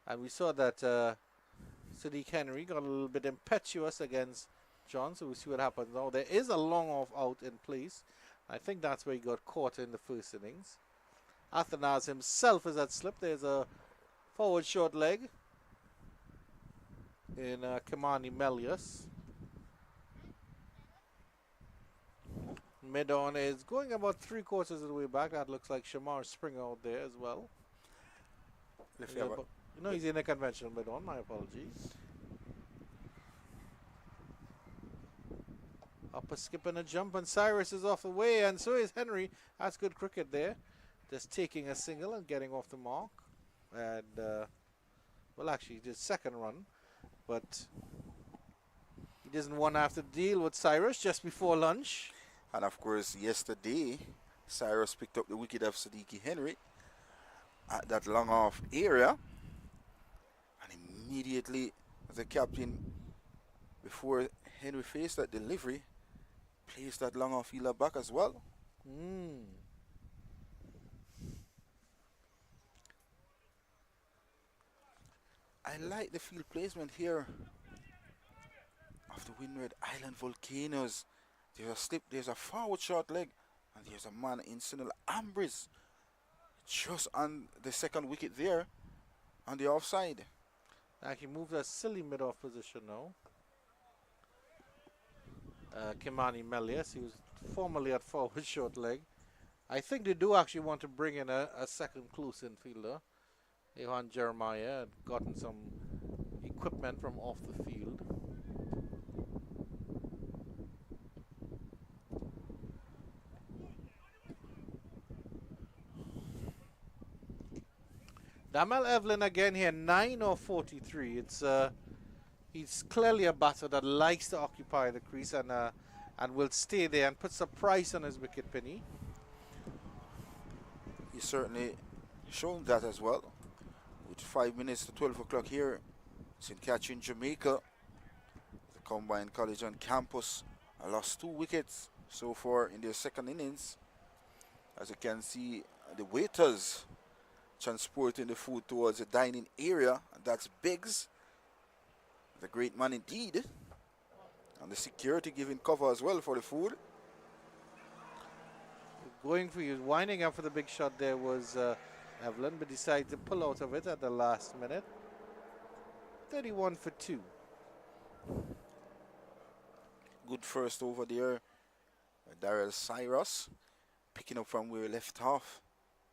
And we saw that Sadiq Henry got a little bit impetuous against John, so we'll see what happens now. There is a long off out in place. I think that's where he got caught in the first innings. Athanas himself is at slip. There's a forward short leg in Kimani Melius. Mid-on is going about 3/4 of the way back. That looks like Shamar Springer out there as well. No, he's in a conventional mid-on. My apologies. Up a skip and a jump, and Cyrus is off the way, and so is Henry. That's good cricket there. Just taking a single and getting off the mark. And, well, actually, just second run. But he doesn't want to have to deal with Cyrus just before lunch.
And of course, yesterday, Cyrus picked up the wicket of Sadiq Henry at that long off area. And immediately, the captain, before Henry faced that delivery, placed that long off fielder back as well. I like the field placement here of the Windward Island Volcanoes. There's a slip, there's a forward short leg, and there's a man in Sinal Ambris just on the second wicket there on the offside.
Actually moved a silly mid-off position now. Kimani Melius, he was formerly at forward short leg. I think they do actually want to bring in a second close-in fielder. Johan Jeremiah had gotten some equipment from off the field. Damel Evelyn again here, 9 or 43. He's clearly a batter that likes to occupy the crease and will stay there and puts a price on his wicket, Penny.
He's certainly shown that as well. With 5 minutes to 12 o'clock here, St. Catherine, Jamaica, the Combined College on campus, lost 2 wickets so far in their second innings. As you can see, the waiters transporting the food towards the dining area, and that's Biggs, the great man indeed, and the security giving cover as well for the food.
Going for you, winding up for the big shot there was Evelyn, but decided to pull out of it at the last minute. 31 for 2.
Good first over there, Darrell Cyrus, picking up from where we left off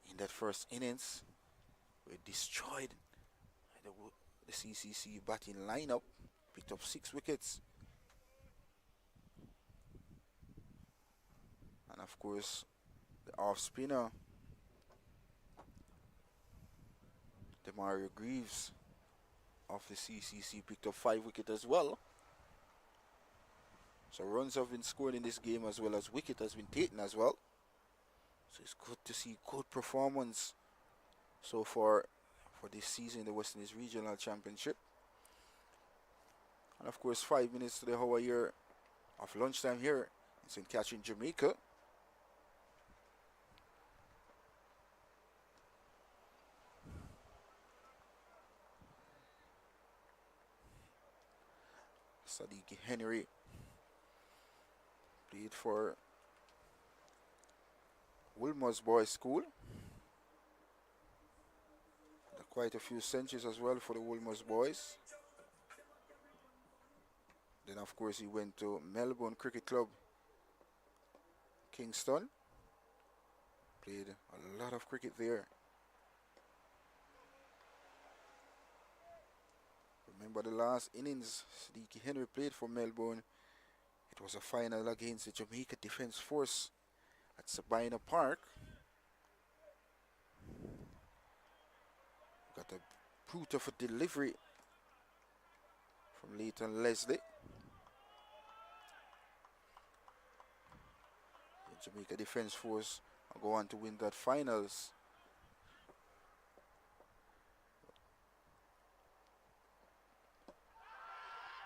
in that first innings. We destroyed the CCC batting lineup, picked up 6 wickets. And of course, the off spinner, Demario Greaves of the CCC, picked up 5 wickets as well. So runs have been scored in this game as well as wicket has been taken as well. So it's good to see good performance so far for this season in the West Indies Regional Championship. And of course, 5 minutes to the hour here of lunchtime here in St. Catherine, Jamaica. Sadiq Henry played for Wilmer's Boys School. Quite a few centuries as well for the Wilmer's Boys. Then of course he went to Melbourne Cricket Club, Kingston. Played a lot of cricket there. Remember the last innings Sadiq Henry played for Melbourne. It was a final against the Jamaica Defence Force at Sabina Park. Got a brute of a delivery from Leighton Leslie. The Jamaica Defence Force go on to win that finals.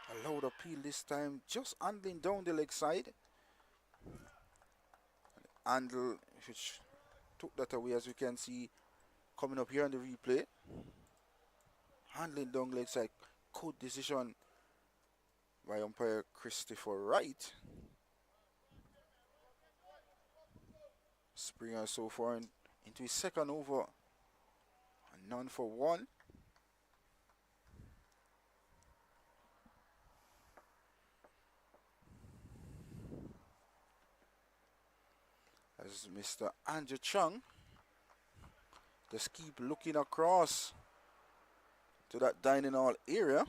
A loud appeal this time, just handling down the leg side. Handle, which took that away, as we can see coming up here on the replay. Handling down leg side, good decision by umpire Christopher Wright. Springer so far into his second over, and none for 1. As Mr. Andrew Chung just keep looking across to that dining hall area.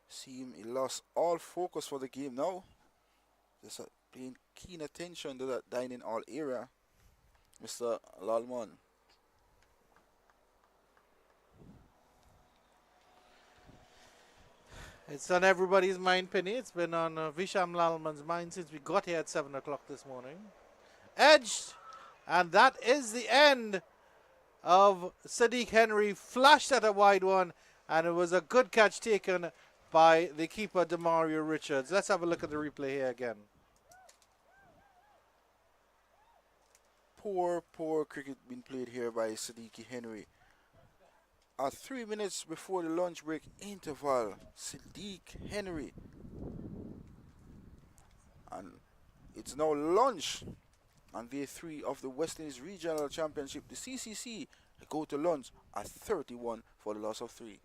See him, he lost all focus for the game now. Just paying keen attention to that dining hall area, Mr. Lalman.
It's on everybody's mind, Penny. It's been on Visham Lalman's mind since we got here at 7 o'clock this morning. Edged, and that is the end of Sadiq Henry. Flashed at a wide one, and it was a good catch taken by the keeper, Demario Richards. Let's have a look at the replay here again.
Poor cricket being played here by Sadiq Henry. 3 minutes before the lunch break interval, Sadiq Henry. And it's now lunch on day 3 of the West Indies Regional Championship. The CCC go to lunch at 31 for the loss of 3.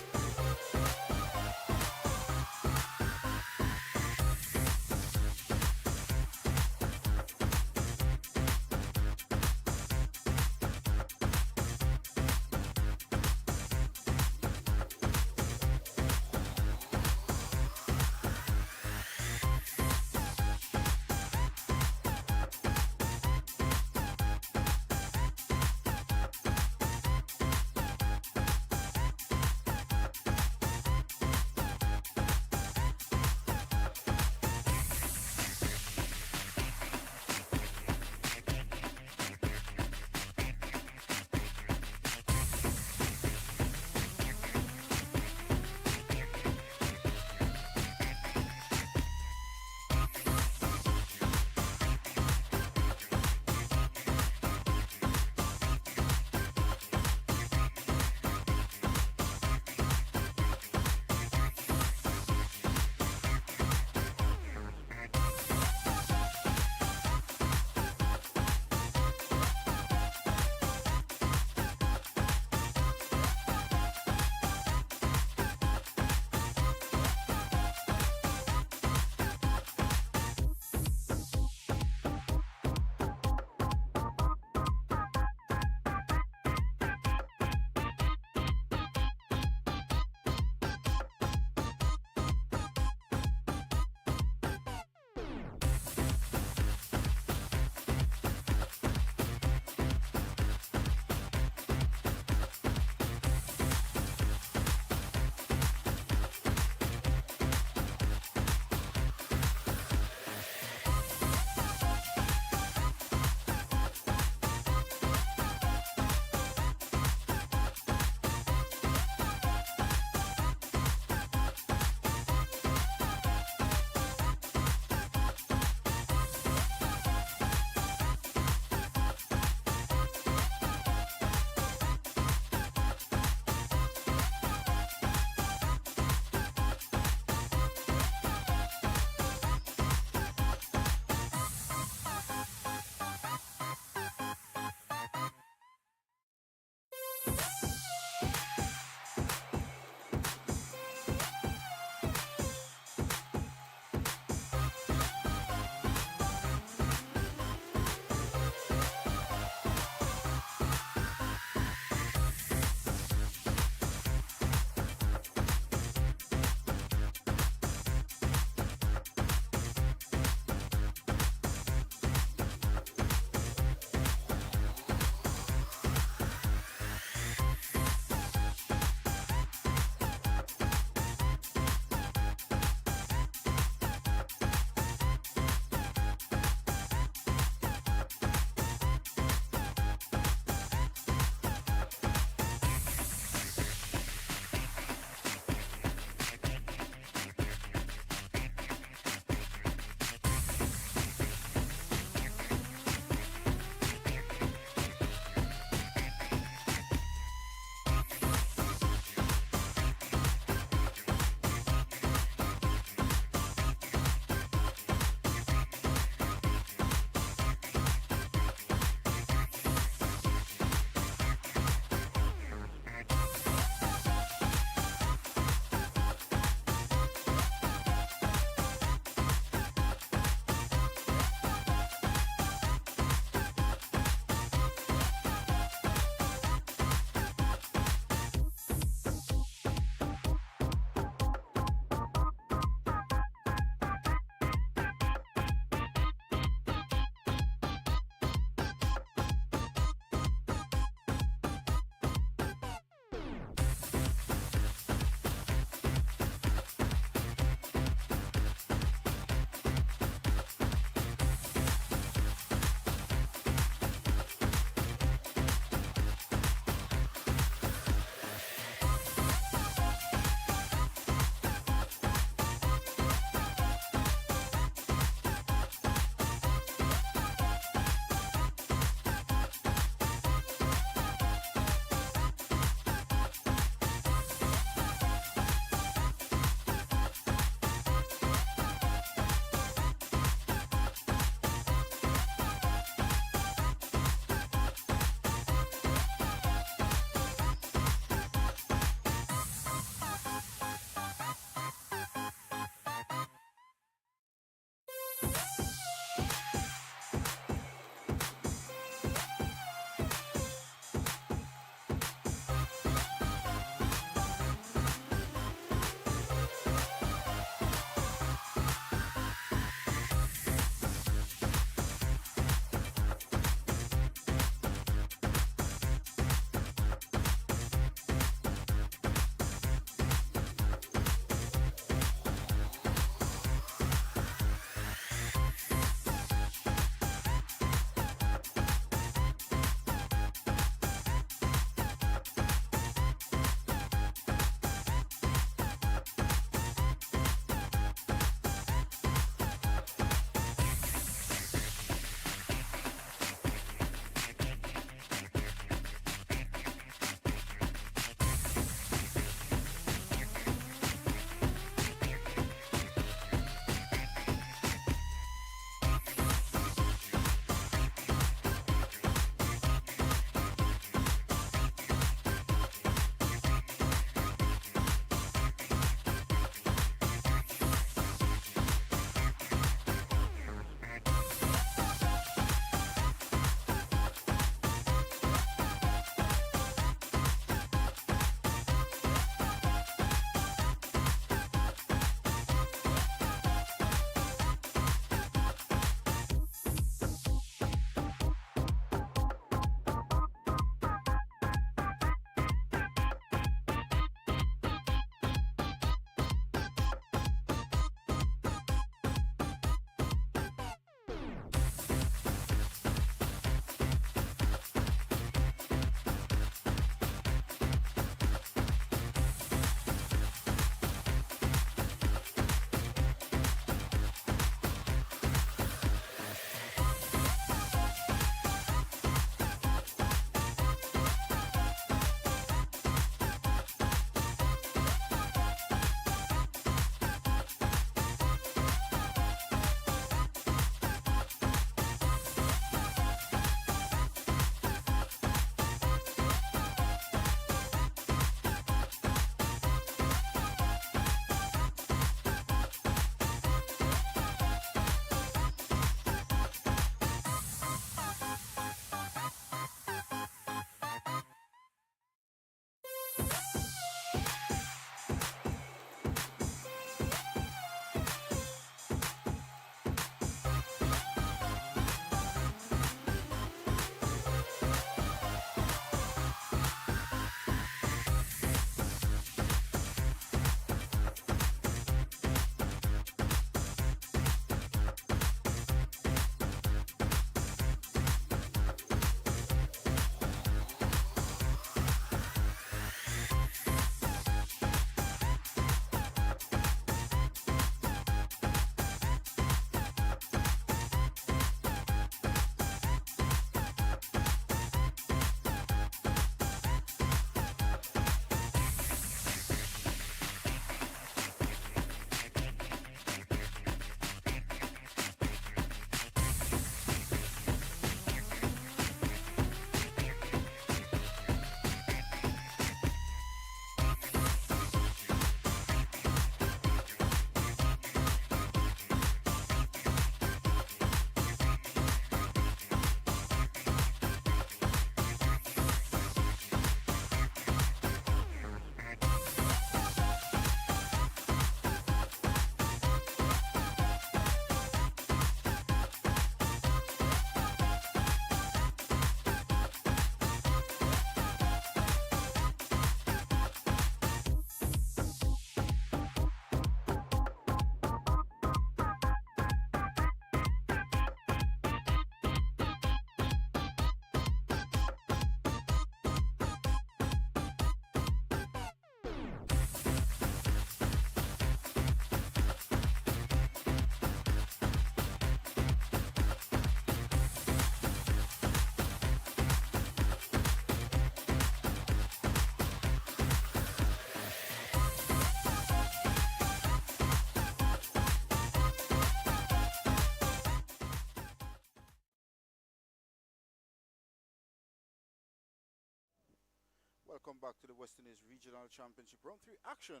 Welcome back to the West Indies Regional Championship Round 3 action.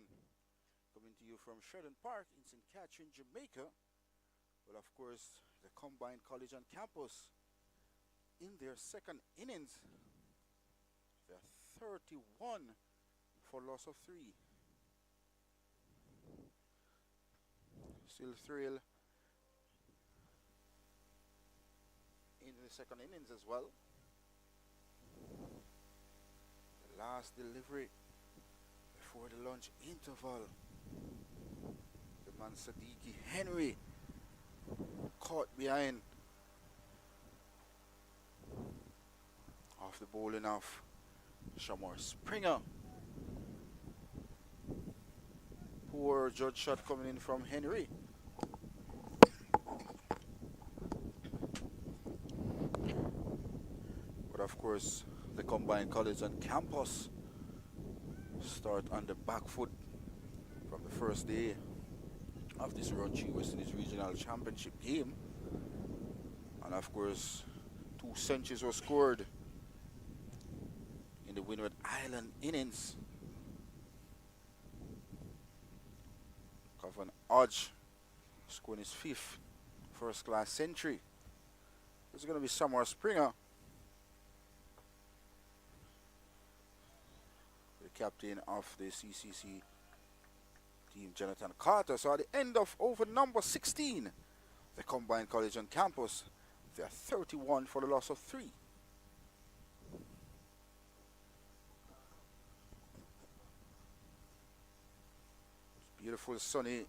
Coming to you from Sheridan Park in St. Catherine, Jamaica. Well, of course, the combined college and campus in their second innings. They're 31 for loss of 3. Still thrill in the second innings as well. The last delivery before the lunch interval. The man Sadiki Henry caught behind off the bowling of Shamar Springer. Poor judge shot coming in from Henry. But of course, the combined college and campus start on the back foot from the first day of this Round 3 West Indies Regional Championship game. And of course, 2 centuries were scored in the Windward Island innings. Kevin Hodge scoring his 5th first-class century. It's going to be Samar Springer, the captain of the CCC team, Jonathan Carter. So at the end of over number 16, the combined college and campus, they're 31 for the loss of 3. Beautiful sunny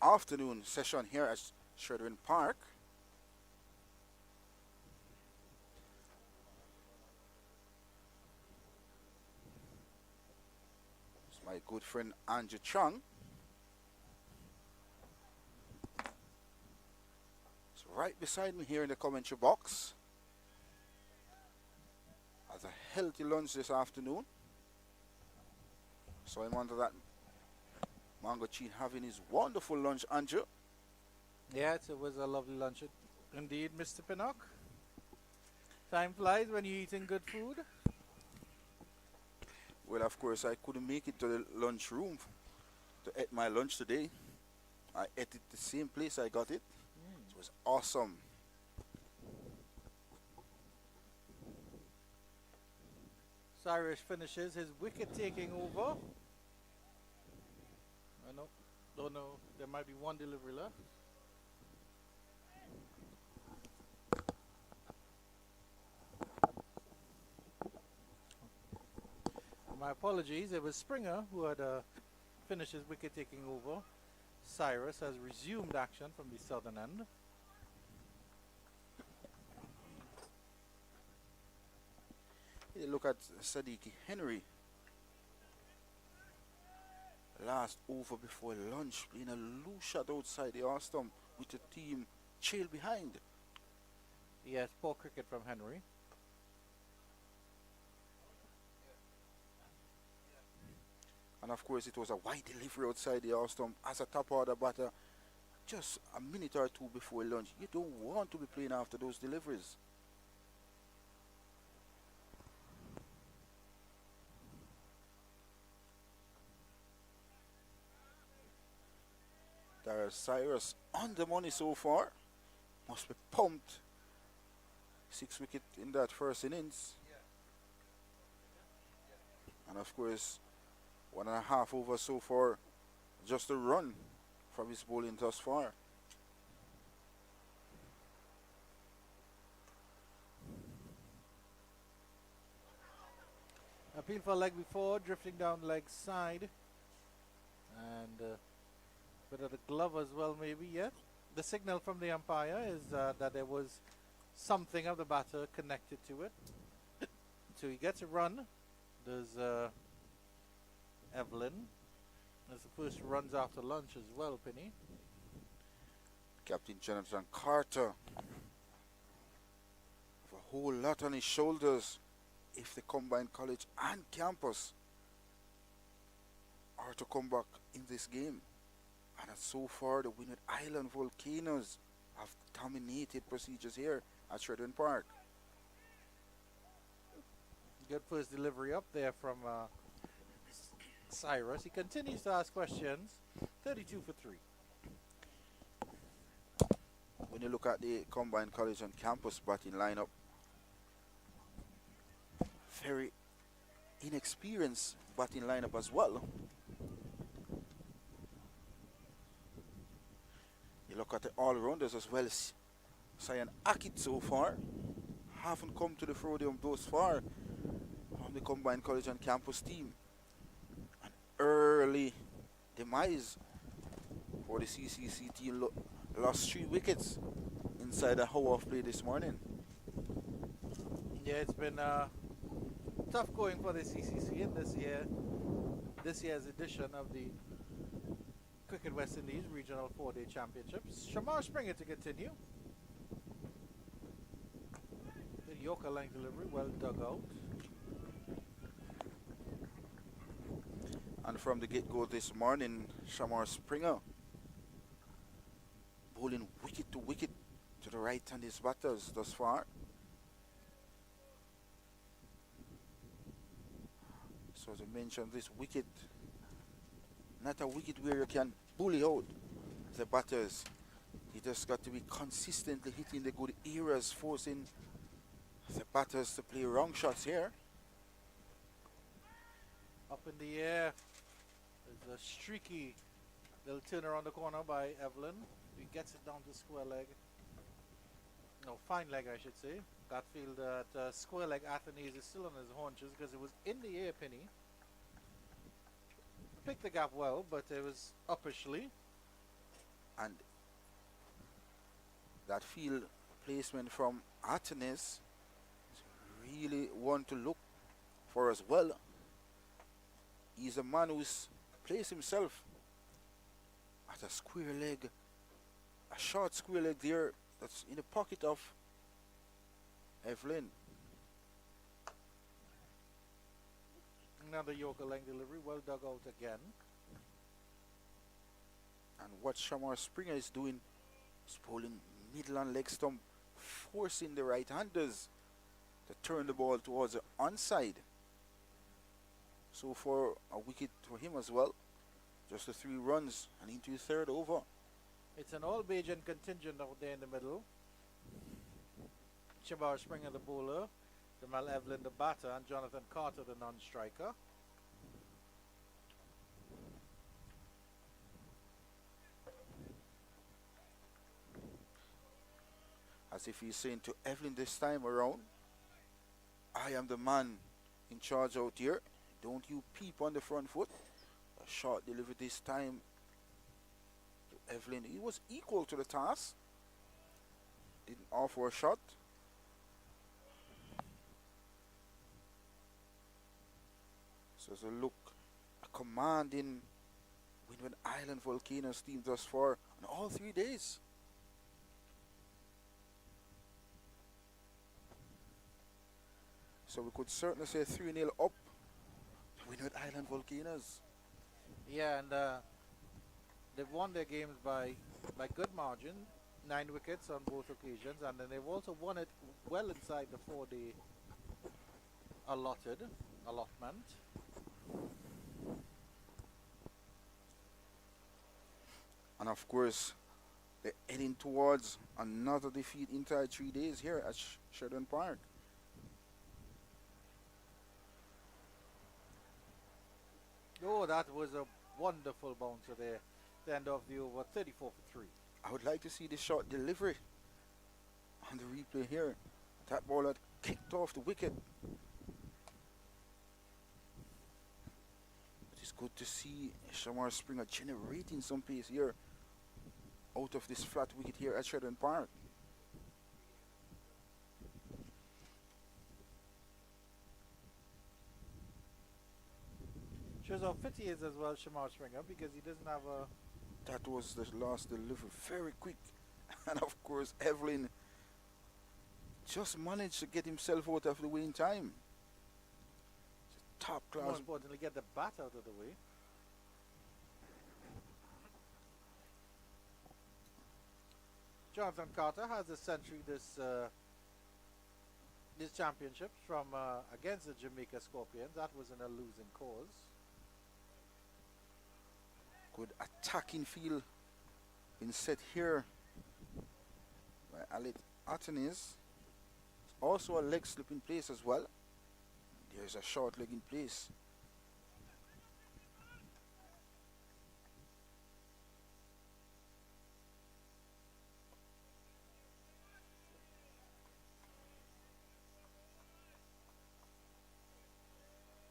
afternoon session here at Sheridan Park. It's my good friend Andrew Chung. It's right beside me here in the commentary box. Has a healthy lunch this afternoon. So I'm under that mango cheese having his wonderful lunch, Andrew.
Yes, it was a lovely lunch indeed, Mr. Pinnock. Time flies when you're eating good food.
Well, of course, I couldn't make it to the lunch room to eat my lunch today. I ate it the same place I got it. It was awesome.
Cyrus finishes his wicket taking over. I don't know, there might be one delivery left. My apologies, it was Springer who had finished his wicket taking over. Cyrus has resumed action from the southern end.
Hey, look at Sadiki Henry. Last over before lunch, playing a loose shot outside the off stump with the team trail behind.
Yes, poor cricket from Henry.
And of course, it was a wide delivery outside the off stump as a top order batter. Just a minute or two before lunch. You don't want to be playing after those deliveries. There's Cyrus on the money so far. Must be pumped. 6 wickets in that first innings. And of course, 1.5 overs so far. Just a run from his bowling thus far.
Appeal for leg before, drifting down leg side. And bit of the glove as well, maybe, yeah. The signal from the umpire is that there was something of the batter connected to it. So he gets a run. There's Evelyn. That's the first runs after lunch as well, Penny.
Captain Jonathan Carter. With a whole lot on his shoulders if the combined college and campus are to come back in this game. And so far, the Windward Island Volcanoes have dominated procedures here at Sheridan Park.
Good first delivery up there from Cyrus. He continues to ask questions. 32 for 3.
When you look at the combined college and campus batting lineup, very inexperienced batting lineup as well. You look at the all-rounders as well. Cyan Akit so far haven't come to the podium thus far from the combined college and campus team. An early demise for the CCC team, lost 3 wickets inside a hour of play this morning.
Yeah, it's been tough going for the CCC in this year's edition of the Cricket West Indies Regional 4-Day Championships. Shamar Springer to continue. The Yorker length delivery, well dug out.
And from the get-go this morning, Shamar Springer bowling wicket to wicket to the right-handed batters thus far. So as I mentioned, this wicket, not a wicket where you can bully out the batters. You just got to be consistently hitting the good areas, forcing the batters to play wrong shots here.
Up in the air. There's a streaky little turn around the corner by Evelyn. He gets it down to square leg. No, fine leg, I should say. That field that square leg Athanaze is still on his haunches because it was in the air, Penny. Picked the gap well, but it was uppishly.
And that field placement from Athanaze is really one to look for as well. He's a man who's placed himself at a square leg, a short square leg there that's in the pocket of Evelyn.
Another Yorker length delivery, well dug out again.
And what Shamar Springer is doing is bowling middle and leg stump, forcing the right-handers to turn the ball towards the onside. So for a wicket for him as well, just the 3 runs and into the 3rd over.
It's an all-Bajan contingent out there in the middle. Shamar Springer the bowler, Jamal Evelyn the batter, and Jonathan Carter the non-striker.
As if he's saying to Evelyn this time around, I am the man in charge out here. Don't you peep on the front foot. A short delivery this time to Evelyn. He was equal to the task. Didn't offer a shot. So as a look, a commanding Windward Island Volcanoes team thus far on all 3 days. So we could certainly say 3-0 up to Windward Island Volcanoes.
Yeah, and they've won their games by good margin, 9 wickets on both occasions, and then they've also won it well inside the 4-day allotment.
And of course, they're heading towards another defeat inside 3 days here at Sheridan Park.
Oh, that was a wonderful bouncer there. The end of the over, 34 for 3.
I would like to see the short delivery on the replay here. That ball had kicked off the wicket. It's good to see Shamar Springer generating some pace here out of this flat wicket here at Sheridan Park.
Shows how fit he is as well, Shamar Springer, because he doesn't have a...
That was the last delivery, very quick. And of course, Evelyn just managed to get himself out of the way in time. Top class.
More importantly, get the bat out of the way. Jonathan Carter has a century this these championships from against the Jamaica Scorpions. That was in a losing cause.
Good attacking field been set here by Alit Atenes. Also a leg slip in place as well. There's a short leg in place.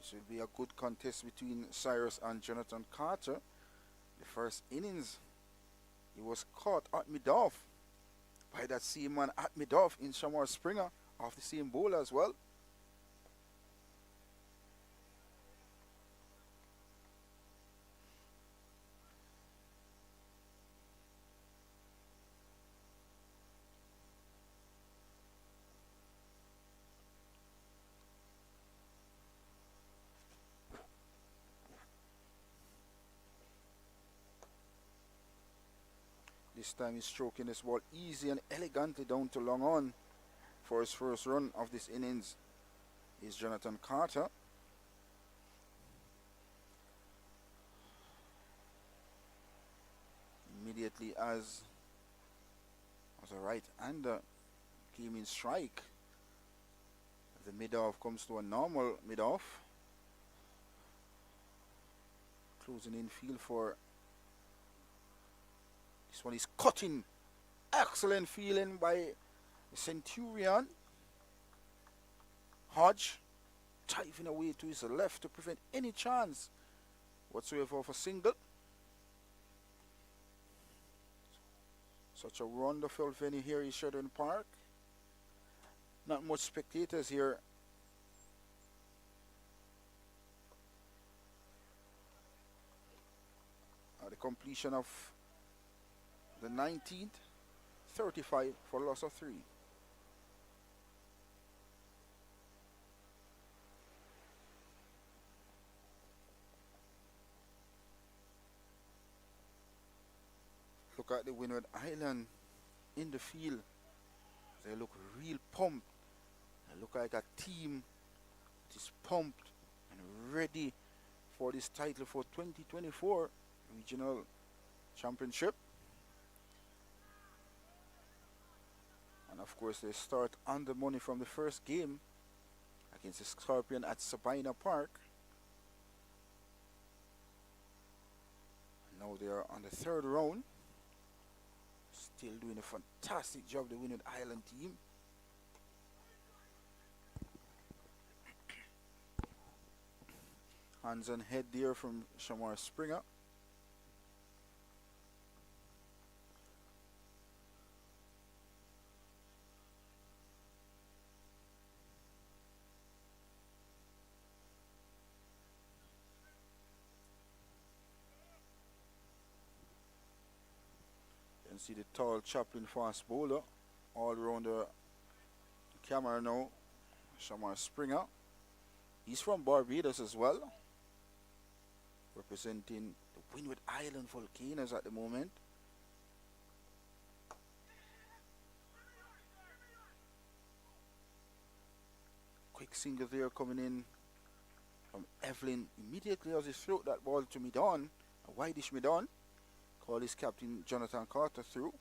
This will be a good contest between Cyrus and Jonathan Carter. The first innings, he was caught at mid-off by that same man at mid-off in Shamar Springer off the same bowler as well. This time he's stroking this ball easy and elegantly down to long on for his first run of this innings. Is Jonathan Carter. Immediately as a right-hander came in strike. The mid-off comes to a normal mid-off. Closing in field for this one is cutting. Excellent feeling by Centurion. Hodge diving away to his left to prevent any chance whatsoever of a single. Such a wonderful venue here in Sheridan Park. Not much spectators here. At the completion of the 19th, 35 for loss of 3. Look at the Windward Island in the field. They look real pumped. They look like a team that is pumped and ready for this title for 2024 Regional Championship. And of course they start on the money from the first game against the Scorpion at Sabina Park. Now they are on the third round. Still doing a fantastic job, the Windward Island team. Hands on head there from Shamar Springer. You can see the tall Chaplin fast bowler all around the camera now. Shamar Springer. He's from Barbados as well, representing the Windward Island Volcanoes at the moment. Quick single there coming in from Evelyn immediately as he threw that ball to mid-on, a wideish mid-on. Call his captain Jonathan Carter through.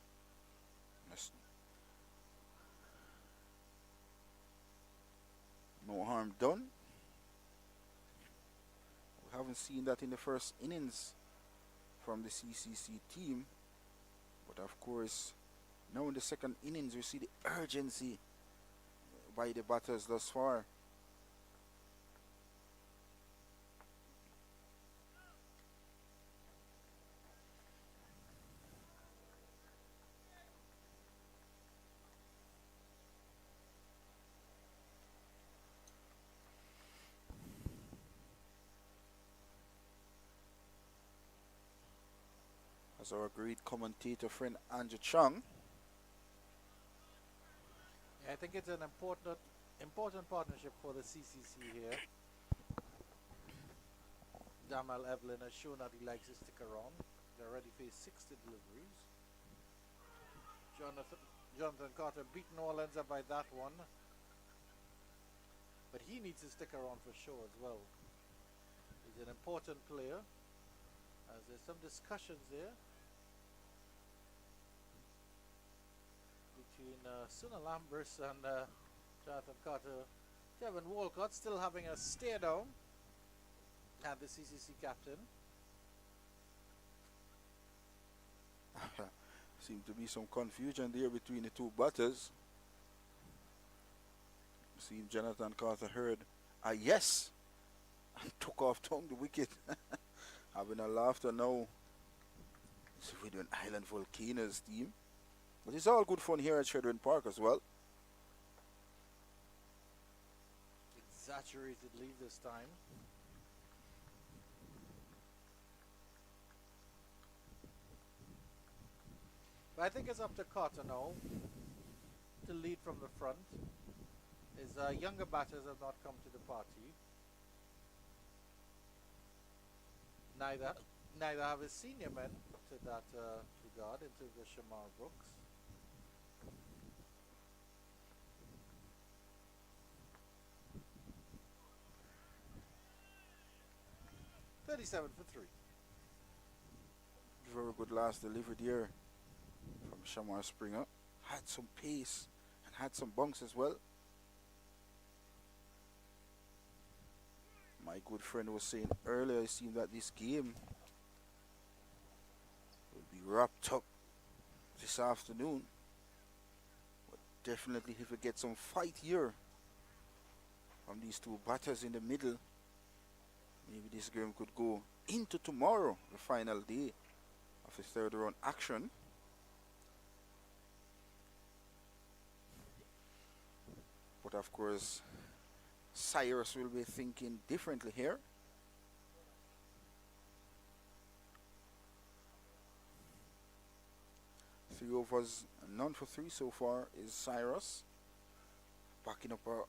No harm done. We haven't seen that in the first innings from the CCC team, but of course now in the second innings we see the urgency by the batters thus far. As our great commentator friend Andrew Chung.
I think it's an important partnership for the CCC here. Jamal Evelyn has shown that he likes to stick around. They already faced 60 deliveries. Jonathan Carter beat New Orleans up by that one. But he needs to stick around for sure as well. He's an important player. As there's some discussions there between Suna Lambers and Jonathan Carter. Kevin Walcott still having a stare down at the CCC captain.
Seemed to be some confusion there between the two batters. See, Jonathan Carter heard a yes and took off down the wicket. Having a laughter now. It's Windward Island Volcanoes team. But it's all good fun here at Shedrin Park as well.
Exaggerated lead this time. But I think it's up to Carter now to lead from the front. His younger batters have not come to the party. Neither have his senior men to that regard, in terms of Shamar Brooks. .37 for 3.
Very good last delivery there from Shamar Springer. Had some pace and had some bunks as well. My good friend was saying earlier, it seemed that this game will be wrapped up this afternoon. But definitely if we get some fight here from these two batters in the middle, maybe this game could go into tomorrow, the final day of the third round action. But of course, Cyrus will be thinking differently here. Three overs, none for three so far is Cyrus. Backing up a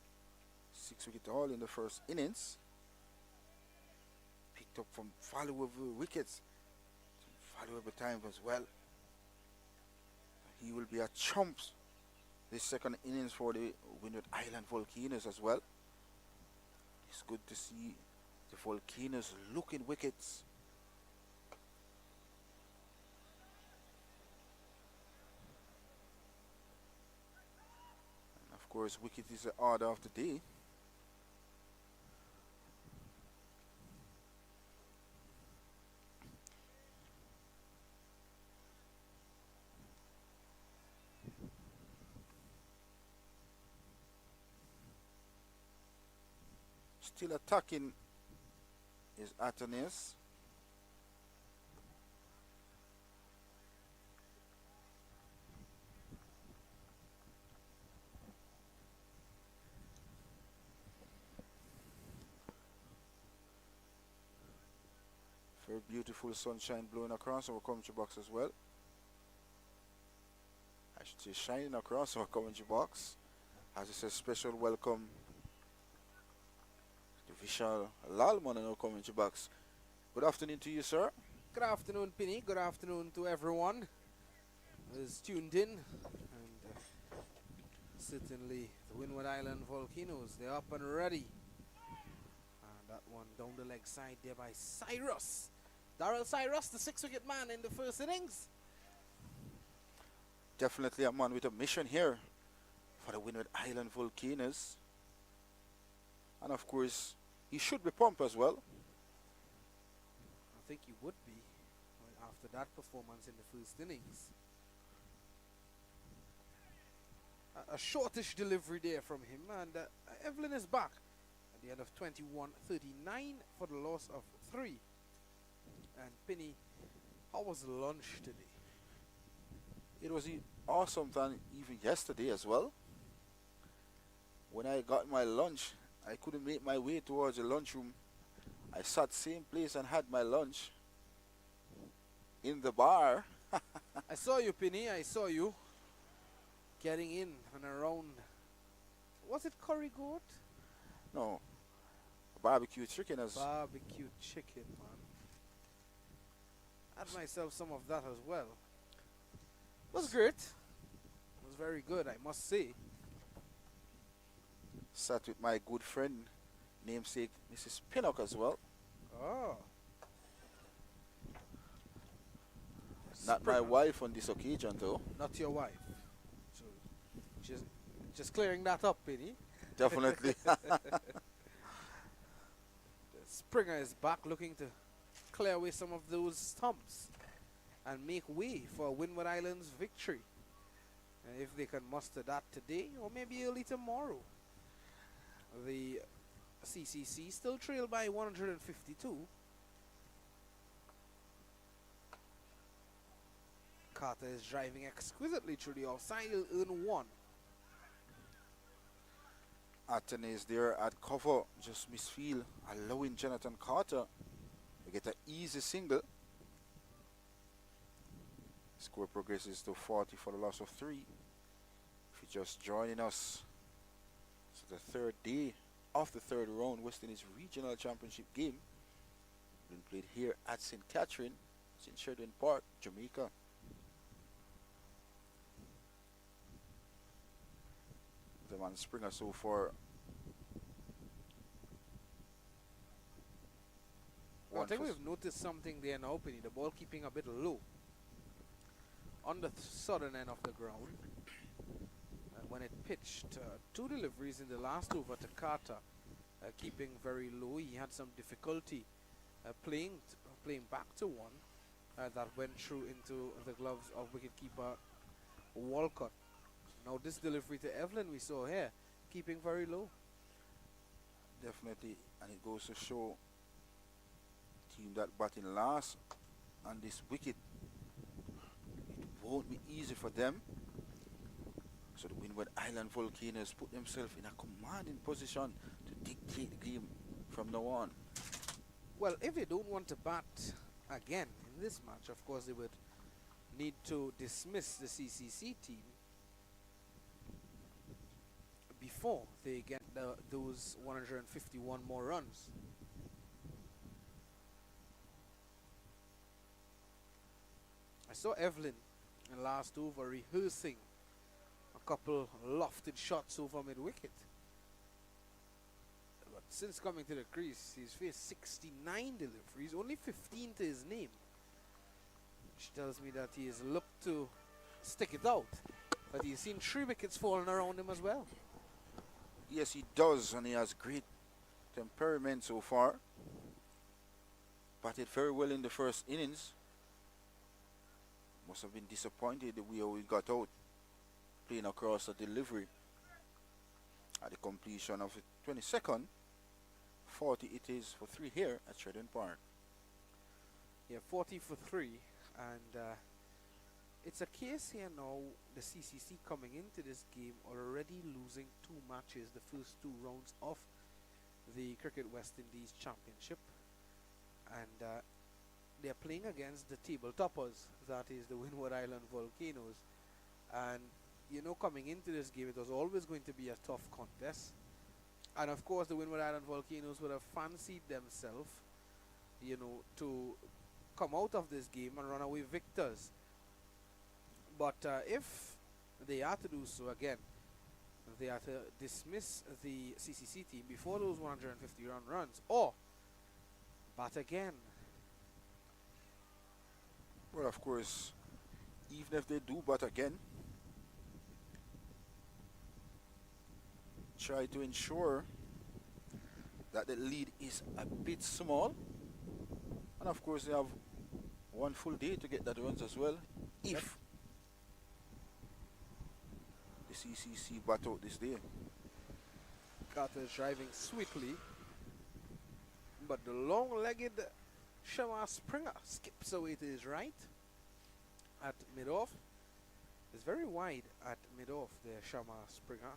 6-wicket haul in the first innings. Picked up from valuable wickets, some valuable time as well. He will be a chump this second innings for the Windward Island Volcanoes as well. It's good to see the Volcanoes looking wickets. And of course, wicket is the order of the day. Still attacking is Atanis. Very beautiful sunshine blowing across our commentary box as well. I should say shining across our commentary box. As it's a special welcome to Vishal Lalman in our commentary box. Good afternoon to you, sir.
Good afternoon, Pinny. Good afternoon to everyone who is tuned in. And certainly the Windward Island Volcanoes, they're up and ready. And that one down the leg side there by Cyrus. Darrell Cyrus, the 6-wicket man in the first innings.
Definitely a man with a mission here for the Windward Island Volcanoes. And of course, he should be pumped as well.
I think he would be after that performance in the first innings. A shortish delivery there from him, and Evelyn is back at the end of 21:39 for the loss of 3. And Penny, how was lunch today?
It was awesome than even yesterday as well. When I got my lunch, I couldn't make my way towards the lunchroom. I sat same place and had my lunch in the bar.
I saw you, Penny. I saw you getting in and around. Was it curry goat?
No, barbecue chicken as
Barbecue chicken, man. Had myself some of that as well. Was great. It was very good, I must say.
Sat with my good friend, namesake Mrs. Pinnock as well.
Oh.
Not my
Springer.
wife on this occasion though.
Not your wife. So just clearing that up, Penny.
Definitely.
Springer is back looking to clear away some of those stumps and make way for Windward Island's victory. And if they can muster that today or maybe early tomorrow. The CCC still trail by 152. Carter is driving exquisitely through the offside. He'll earn one.
Atten is there at cover, just misfield, allowing Jonathan Carter to get an easy single. Score progresses to 40 for the loss of 3. If you're just joining us, so the third day of the third round West Indies Regional Championship game being played here at St. Catherine, St. Sheridan Park, Jamaica. The man Springer so far.
I think we've noticed something there now, Penny. The ball keeping a bit low on the southern end of the ground. When it pitched, 2 deliveries in the last over to Carter, keeping very low. He had some difficulty playing back to one that went through into the gloves of wicketkeeper Walcott. Now this delivery to Evelyn we saw here, keeping very low.
Definitely, and it goes to show team that batting last on this wicket, it won't be easy for them. So the Windward Island Volcanoes put themselves in a commanding position to dictate the game from now on.
Well, if they don't want to bat again in this match, of course they would need to dismiss the CCC team before they get those 151 more runs. I saw Evelyn in last over rehearsing a couple lofted shots over mid-wicket. But since coming to the crease, he's faced 69 deliveries, only 15 to his name, which tells me that he has looked to stick it out. But he's seen 3 wickets falling around him as well.
Yes, he does, and he has great temperament so far. Batted very well in the first innings. Must have been disappointed the way we got out, playing across the delivery. At the completion of the 22nd, 40 it is for 3 here at Sheridan Park.
Yeah, 40 for 3, and it's a case here now, the CCC coming into this game already losing 2 matches, the first 2 rounds of the Cricket West Indies Championship, and they're playing against the table toppers, that is the Windward Island Volcanoes. And you know, coming into this game, it was always going to be a tough contest, and of course the Windward Island Volcanoes would have fancied themselves, you know, to come out of this game and run away victors. But if they are to do so again, they are to dismiss the CCC team before those 150 runs, or bat again.
Well, of course, even if they do bat again, try to ensure that the lead is a bit small, and of course they have 1 full day to get that runs as well, if the CCC bat out this day.
Carter is driving sweetly, but the long-legged Shamar Springer skips away to his right at mid-off. It's very wide at mid-off there, Shamar Springer.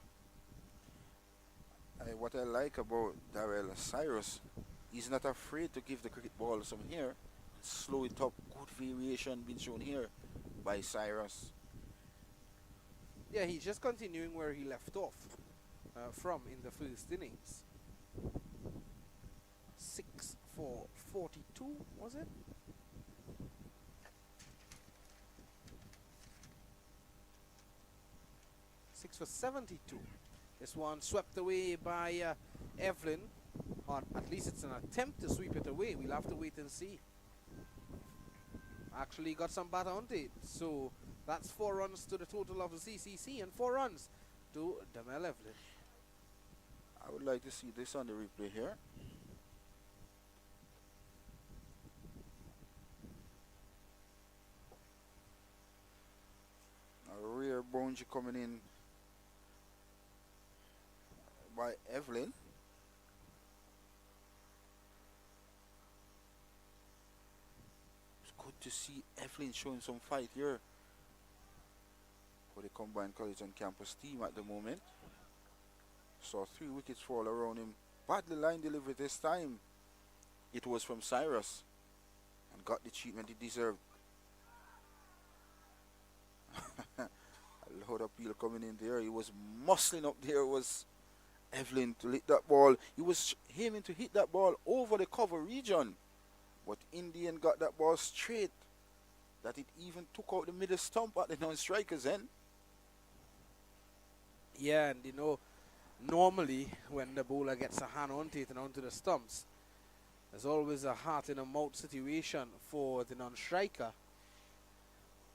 What I like about Darrell Cyrus, he's not afraid to give the cricket ball some here, slow it up. Good variation being shown here by Cyrus.
Yeah, he's just continuing where he left off from in the first innings. 6 for 42, was it? Six for 72. This one swept away by Evelyn. Or at least it's an attempt to sweep it away. We'll have to wait and see. Actually got some batter on it. So that's 4 runs to the total of the CCC and 4 runs to Damel Evelyn.
I would like to see this on the replay here. A rear boundary coming in by Evelyn. It's good to see Evelyn showing some fight here for the Combined College and Campus team at the moment. Saw 3 wickets fall around him. Badly line delivery this time. It was from Cyrus and got the treatment he deserved. A load of peel coming in there. He was muscling up there. Was Evelyn to hit that ball. He was aiming to hit that ball over the cover region, but in the end got that ball straight. That it even took out the middle stump at the non-striker's end.
Yeah, and you know, normally when the bowler gets a hand onto it and onto the stumps, there's always a heart in a mouth situation for the non-striker.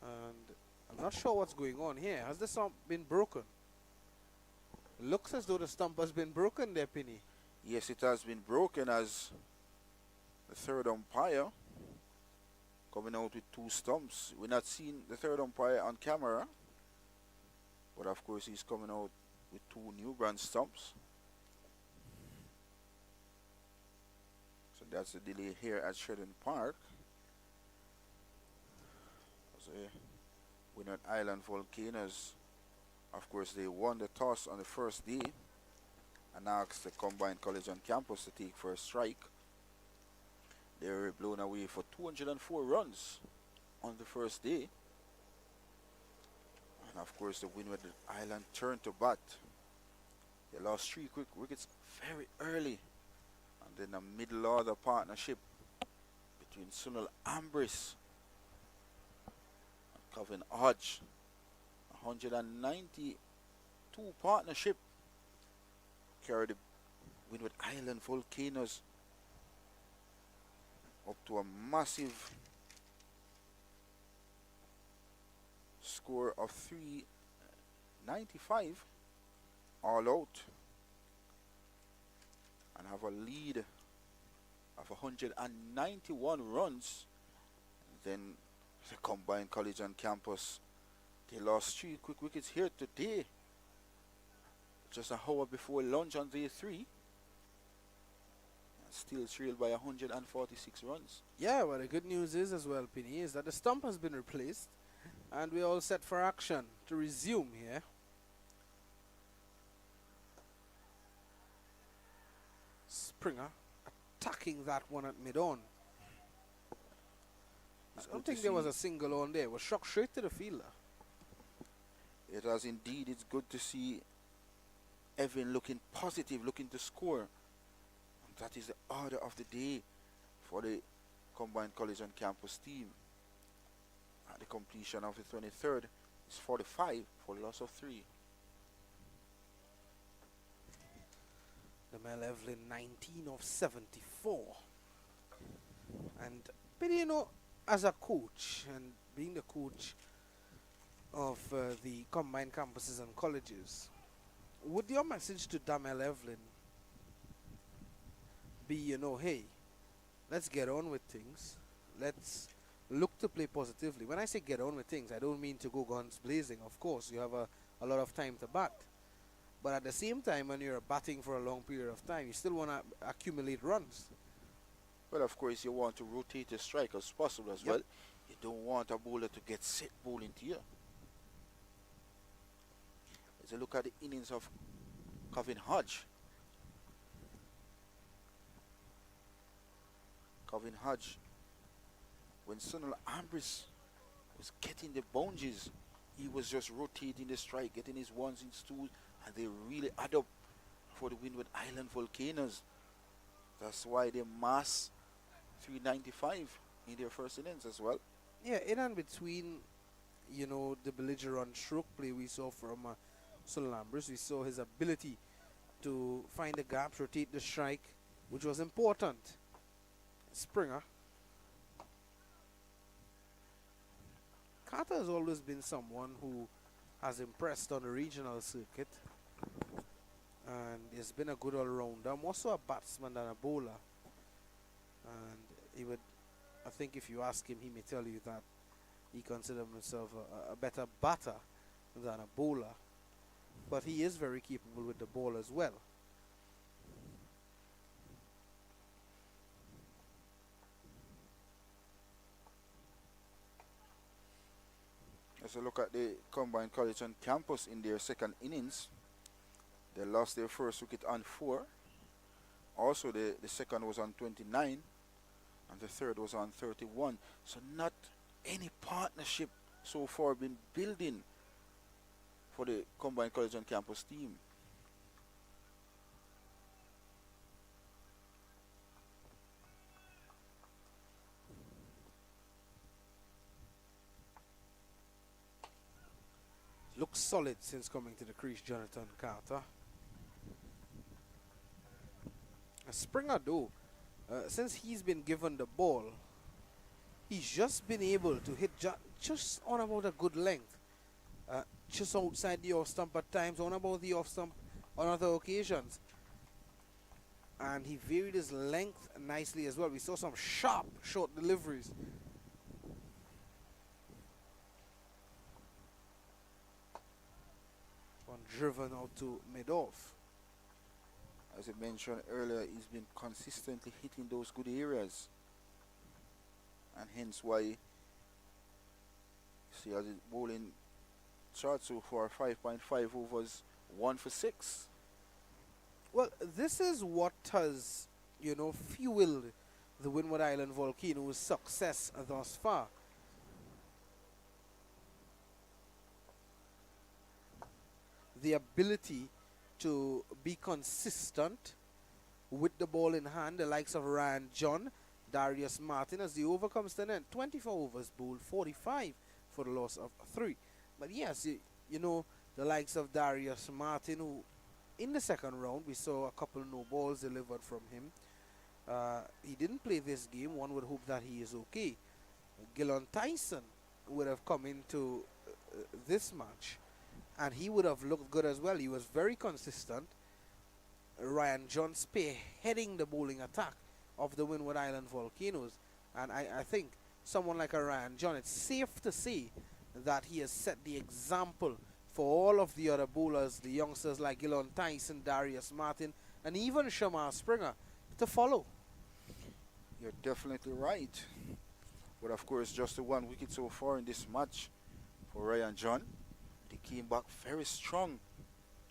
And I'm not sure what's going on here. Has the stump been broken? It looks as though the stump has been broken there, Penny.
Yes, it has been broken, as the third umpire coming out with 2 stumps. We're not seeing the third umpire on camera, but of course he's coming out with 2 new brand stumps. So that's the delay here at Sheridan Park. So, Windward Island Volcanoes, of course, they won the toss on the first day and asked the Combined College on Campus to take first strike. They were blown away for 204 runs on the first day. And of course, the Windward Island turned to bat. They lost 3 quick wickets very early. And then a middle order partnership between Sunil Ambris and Calvin Hodge. 192 partnership carried the Windward Island Volcanoes up to a massive score of 395 all out, and have a lead of 191 runs. Then the Combined College and Campus, they lost 3 quick wickets here today, just an hour before lunch on day 3. Still trailed by 146 runs.
Yeah, well, the good news is as well, Penny, is that the stump has been replaced and we're all set for action to resume here. Springer attacking that one at mid-on. I don't think there was a single on there. It was shot straight to the fielder.
It has indeed. It's good to see Evan looking positive, looking to score. And that is the order of the day for the Combined College and Campus team. At the completion of the 23rd is 45 for a loss of 3.
Damel Evelyn, 19 of 74. And, but you know, as a coach and being the coach of the combined campuses and colleges, would your message to Damel Evelyn be, you know, hey, let's get on with things. Let's look to play positively. When I say get on with things, I don't mean to go guns blazing. Of course, you have a lot of time to bat. But at the same time, when you're batting for a long period of time, you still want to accumulate runs.
Well, of course, you want to rotate the strike as possible as well. You don't want a bowler to get set bowling to you. As a look at the innings of Calvin Hodge. Calvin Hodge, when Sunil Ambris was getting the boundaries, he was just rotating the strike, getting his ones and twos, and they really add up for the Windward Island Volcanoes. That's why they mass 395 in their first innings as well.
Yeah, in and between, you know, the belligerent stroke play we saw from Sulambris. We saw his ability to find the gaps, rotate the strike, which was important. Springer. Carter has always been someone who has impressed on the regional circuit, and he's been a good all-rounder, more so a batsman than a bowler. And he would, I think if you ask him, he may tell you that he considers himself a better batter than a bowler, but he is very capable with the ball as well.
As a look at the Combined College on campus in their second innings, they lost their first wicket on 4. Also, the second was on 29, and the third was on 31. So not any partnership so far been building for the Combined College on campus team.
Looks solid since coming to the crease, Jonathan Carter. Springer, though, since he's been given the ball, he's just been able to hit just on about a good length, just outside the off stump at times, on about the off stump on other occasions. And he varied his length nicely as well. We saw some sharp short deliveries. One driven out to mid-off.
As I mentioned earlier, he's been consistently hitting those good areas, and hence why, see, as his bowling chart so far, 5.5 overs, 1 for 6.
Well, this is what has, fueled the Windward Island Volcanoes' success thus far. The ability to be consistent with the ball in hand, the likes of Ryan John, Darius Martin, as the over comes to an end. 24 overs bowled, 45 for the loss of 3. But yes, the likes of Darius Martin, who in the second round we saw a couple no balls delivered from him. He didn't play this game. One would hope that he is okay. Gillon Tyson would have come into this match, and he would have looked good as well. He was very consistent. Ryan John spearheading the bowling attack of the Windward Island Volcanoes. And I think someone like a Ryan John, it's safe to say that he has set the example for all of the other bowlers, the youngsters like Gillon Tyson, Darius Martin, and even Shamar Springer to follow.
You're definitely right. But of course, just the 1 wicket so far in this match for Ryan John. They came back very strong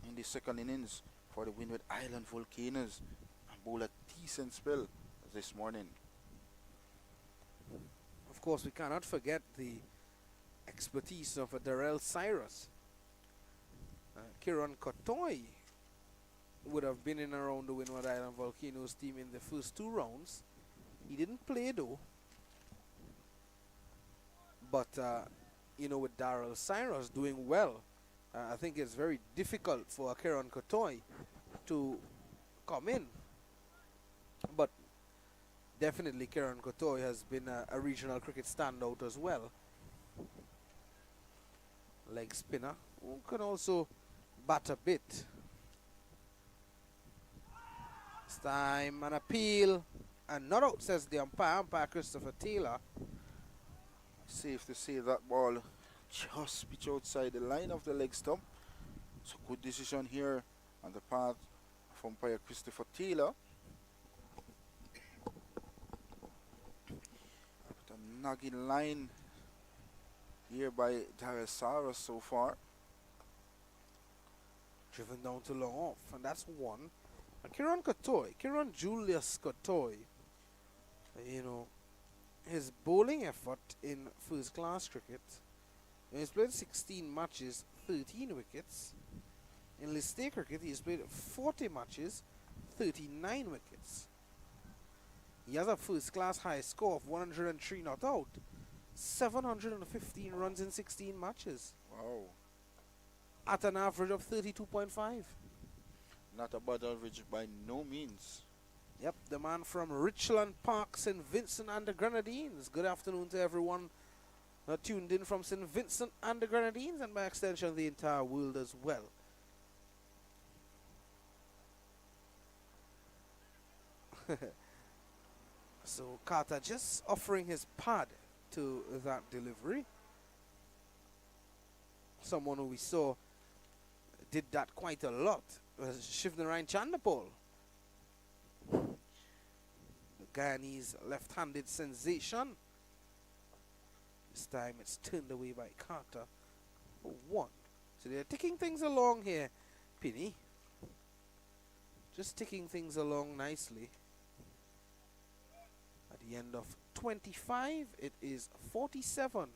in the second innings for the Windward Island Volcanoes and bowled a decent spell this morning.
Of course, we cannot forget the expertise of Darrell Cyrus. Kieran Kotoy would have been in around the Windward Island Volcanoes team in the first 2 rounds. He didn't play though. But with Darrell Cyrus doing well, I think it's very difficult for Kieran Kotoy to come in. But definitely Kieran Kotoy has been a regional cricket standout as well. Leg spinner who can also bat a bit. It's time, an appeal, and not out, says the umpire Christopher Taylor.
Safe to say that ball just pitch outside the line of the leg stump. So good decision here on the part of umpire Christopher Taylor. But a nagging line here by Darius Cyrus so far.
Driven down to long off, and that's 1. Kieran Julius Kotoy, his bowling effort in first class cricket, he's played 16 matches, 13 wickets. In list A cricket, he's played 40 matches, 39 wickets. He has a first class high score of 103 not out, 715 runs in 16 matches.
Wow.
at an average of 32.5.
Not a bad average by no means.
Yep, the man from Richland Park, St. Vincent and the Grenadines. Good afternoon to everyone tuned in from St. Vincent and the Grenadines, and by extension the entire world as well. So Carter just offering his pad to that delivery. Someone who we saw did that quite a lot was Shivnarine Chandapol. The Guyanese left-handed sensation. This time it's turned away by Carter for 1. So they're ticking things along here, Penny. Just ticking things along nicely. At the end of 25, it is 47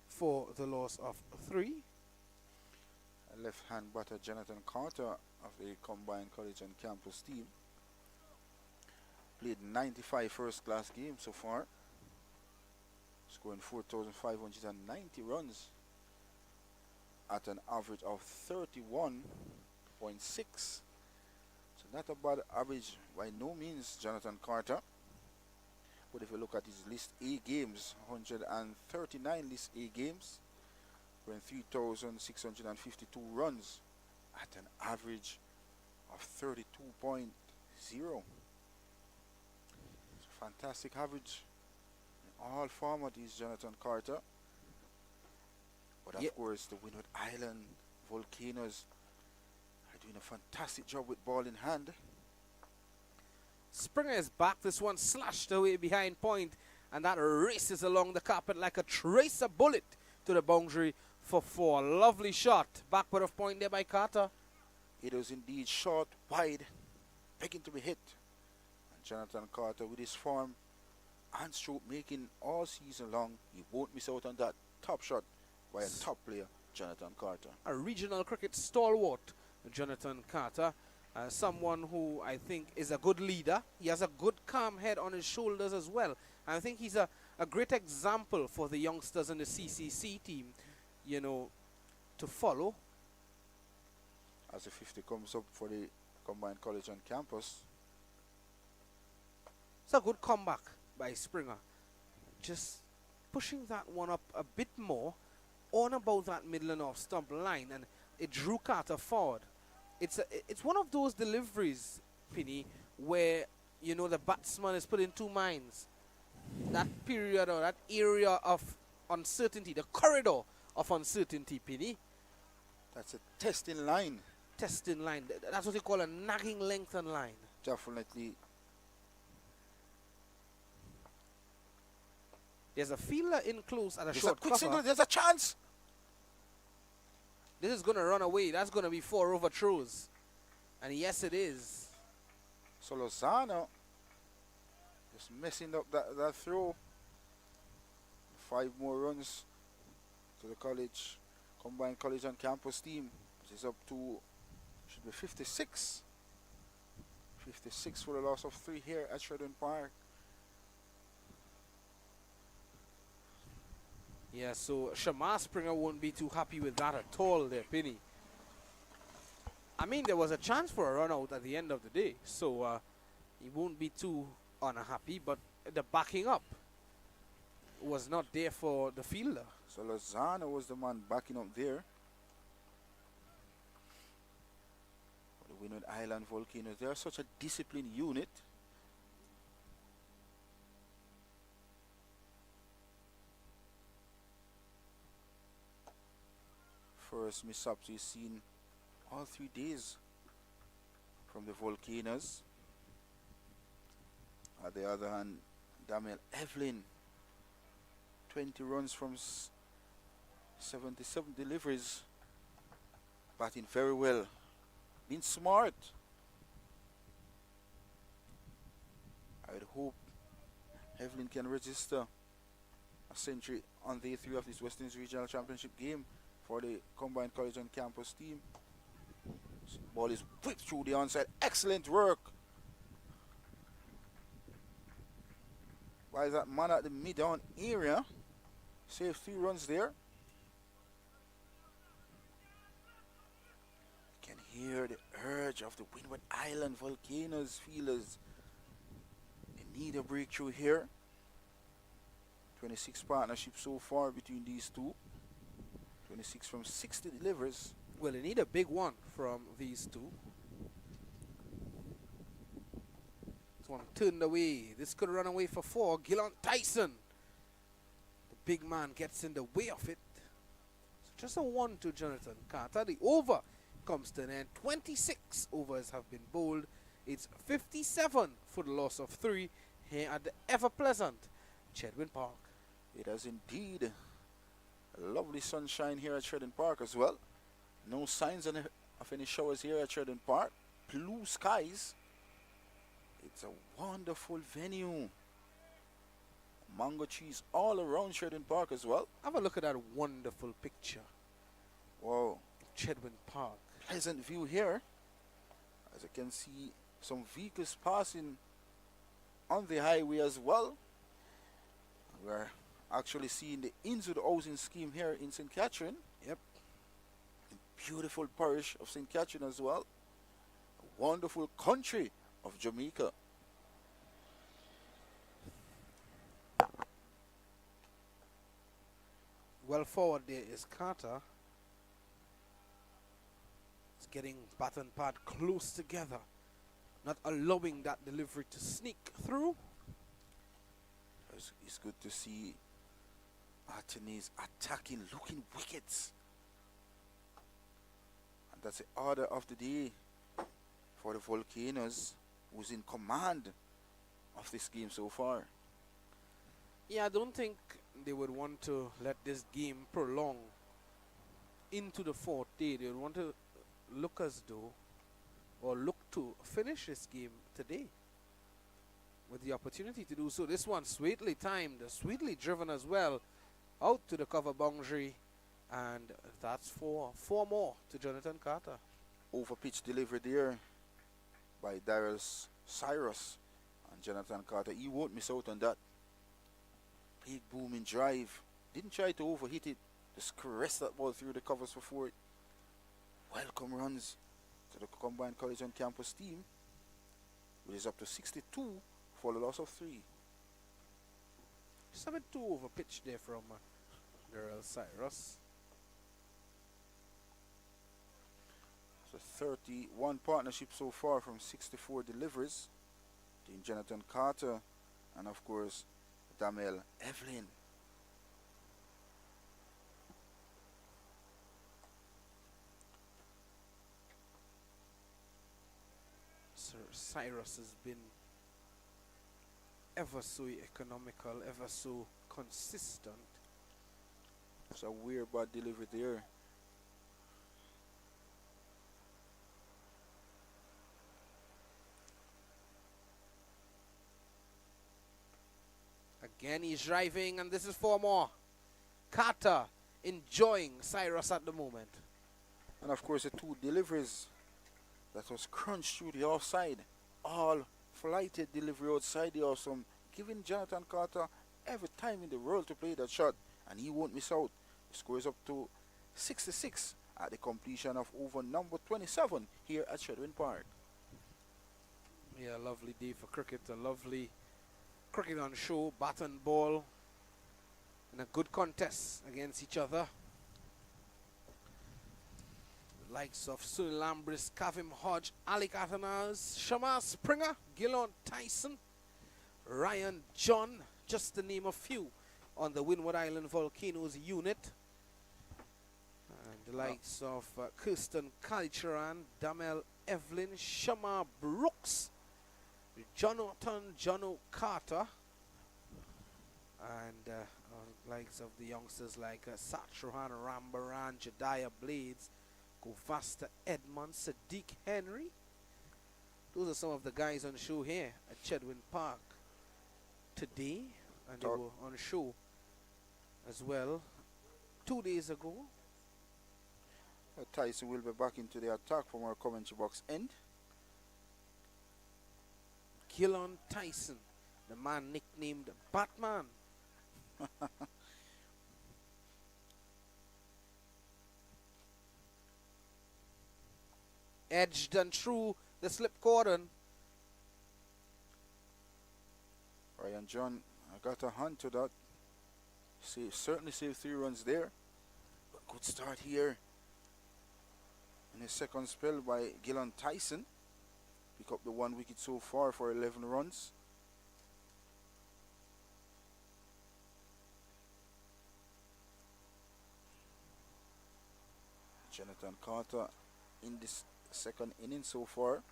for the loss of 3.
Left-hand batter Jonathan Carter of the Combined College and Campus team played 95 first-class games so far, scoring 4,590 runs at an average of 31.6. So not a bad average by no means, Jonathan Carter. But if you look at his list A games, 139 list A games, when 3,652 runs at an average of 32.0. It's a fantastic average in all formats, Jonathan Carter. But of course, the Windward Island Volcanoes are doing a fantastic job with ball in hand.
Springer is back. This one slashed away behind point, and that races along the carpet like a tracer bullet to the boundary for 4. Lovely shot. Backward of point there by Carter.
It was indeed short, wide, begging to be hit. And Jonathan Carter, with his form and stroke making all season long, he won't miss out on that top shot by a top player, Jonathan Carter.
A regional cricket stalwart, Jonathan Carter. Someone who I think is a good leader. He has a good calm head on his shoulders as well. And I think he's a great example for the youngsters in the CCC team, you know, to follow.
As the 50 comes up for the Combined College and Campus.
It's a good comeback by Springer. Just pushing that one up a bit more on about that middle and off stump line, and it drew Carter forward. It's one of those deliveries, Penny, where, you know, the batsman is put in two minds. That period or that area of uncertainty, the corridor of uncertainty, Penny.
That's a testing line.
Testing line. That's what they call a nagging lengthen line.
Definitely.
There's a fielder in close at a
There's
short
a quick
cover.
signal. There's a chance.
This is going to run away. That's going to be 4 over throws. And yes, it is.
So Lozano just messing up that throw. 5 more runs to the college, Combined College and Campus team, which is up to, should be 56. 56 for the loss of 3 here at Sheridan Park.
Yeah, so Shamar Springer won't be too happy with that at all there, Penny. I mean, there was a chance for a run out at the end of the day, so he won't be too unhappy, but the backing up was not there for the fielder.
So Lozano was the man backing up there. The Windward Island Volcanoes, they are such a disciplined unit. First mishaps we've seen all 3 days from the Volcanoes. On the other hand, Damiel Evelyn, 20 runs from 77 deliveries, batting very well, being smart. I would hope Evelyn can register a century on day 3 of this West Indies Regional Championship game for the Combined College and Campus team. So ball is whipped through the onside. Excellent work by that man at the mid-on area. Saved 3 runs there. hear the urge of the Windward Island Volcanoes feelers. They need a breakthrough here. 26 partnerships so far between these two. 26 from 60 delivers.
Well, they need a big one from these two. This one turned away. This could run away for 4. Gillon Tyson. The big man gets in the way of it. So just a 1 to Jonathan Carter. The over comes to an end. 26 overs have been bowled. It's 57 for the loss of 3 here at the ever-pleasant Chedwin Park.
It has indeed a lovely sunshine here at Chedwin Park as well. No signs of any showers here at Chedwin Park. Blue skies. It's a wonderful venue. Mango trees all around Chedwin Park as well.
Have a look at that wonderful picture.
Wow.
Chedwin Park.
Pleasant view here. As you can see, some vehicles passing on the highway as well. We're actually seeing the Inwood housing scheme here in St. Catherine.
Yep.
Beautiful parish of St. Catherine as well. A wonderful country of Jamaica.
Well forward there is Carter. It's getting bat and pad close together, not allowing that delivery to sneak through.
It's good to see Atenes attacking, looking wickets. And that's the order of the day for the Volcanoes, who's in command of this game so far.
Yeah, I don't think they would want to let this game prolong into the 4th day. They would want to look as though, or look to finish this game today with the opportunity to do so. This one sweetly timed, sweetly driven as well, out to the cover boundary, and that's 4 more to Jonathan Carter.
Over pitch delivery there by Daryl Cyrus and Jonathan Carter. He won't miss out on that. Big booming drive. Didn't try to overhit it. Just caressed that ball through the covers for 4. Welcome runs to the combined college and campus team. It is up to 62 for the loss of 3.
Just a bit too over pitch there from Daryl Cyrus.
So 31 partnerships so far from 64 deliveries between Jonathan Carter and of course Damel Evelyn.
Sir Cyrus has been ever so economical, ever so consistent.
It's a weird bad delivery there.
Again, he's driving, and this is 4 more. Carter enjoying Cyrus at the moment.
And of course the 2 deliveries that was crunched through the offside. All flighted delivery outside the awesome, giving Jonathan Carter every time in the world to play that shot, and he won't miss out. The score is up to 66 at the completion of over number 27 here at Chedwin Park.
Yeah, a lovely day for cricket, a lovely cricket on show, bat and ball, and a good contest against each other. The likes of Sunil Lambris, Kavim Hodge, Alec Athanaz, Shamar Springer, Gillon Tyson, Ryan John, just to name a few, on the Windward Island Volcanoes unit. And the likes of Kirsten Kalicharan, Damel Evelyn, Shamar Brooks, Jonathan Jono Carter, and likes of the youngsters like Satruhan Rambaran, Jediah Blades, Govasta Edmond, Sadiq Henry. Those are some of the guys on show here at Chedwin Park today, and they were on show as well 2 days ago.
Tyson will be back into the attack from our commentary box end.
Gillon Tyson, the man nicknamed Batman. edged and through the slip cordon.
Ryan John, I got a hand to that. Certainly saved 3 runs there. But good start here. In his second spell by Gillan Tyson. Pick up the 1 wicket so far for 11 runs. Jonathan Carter in this second inning so far,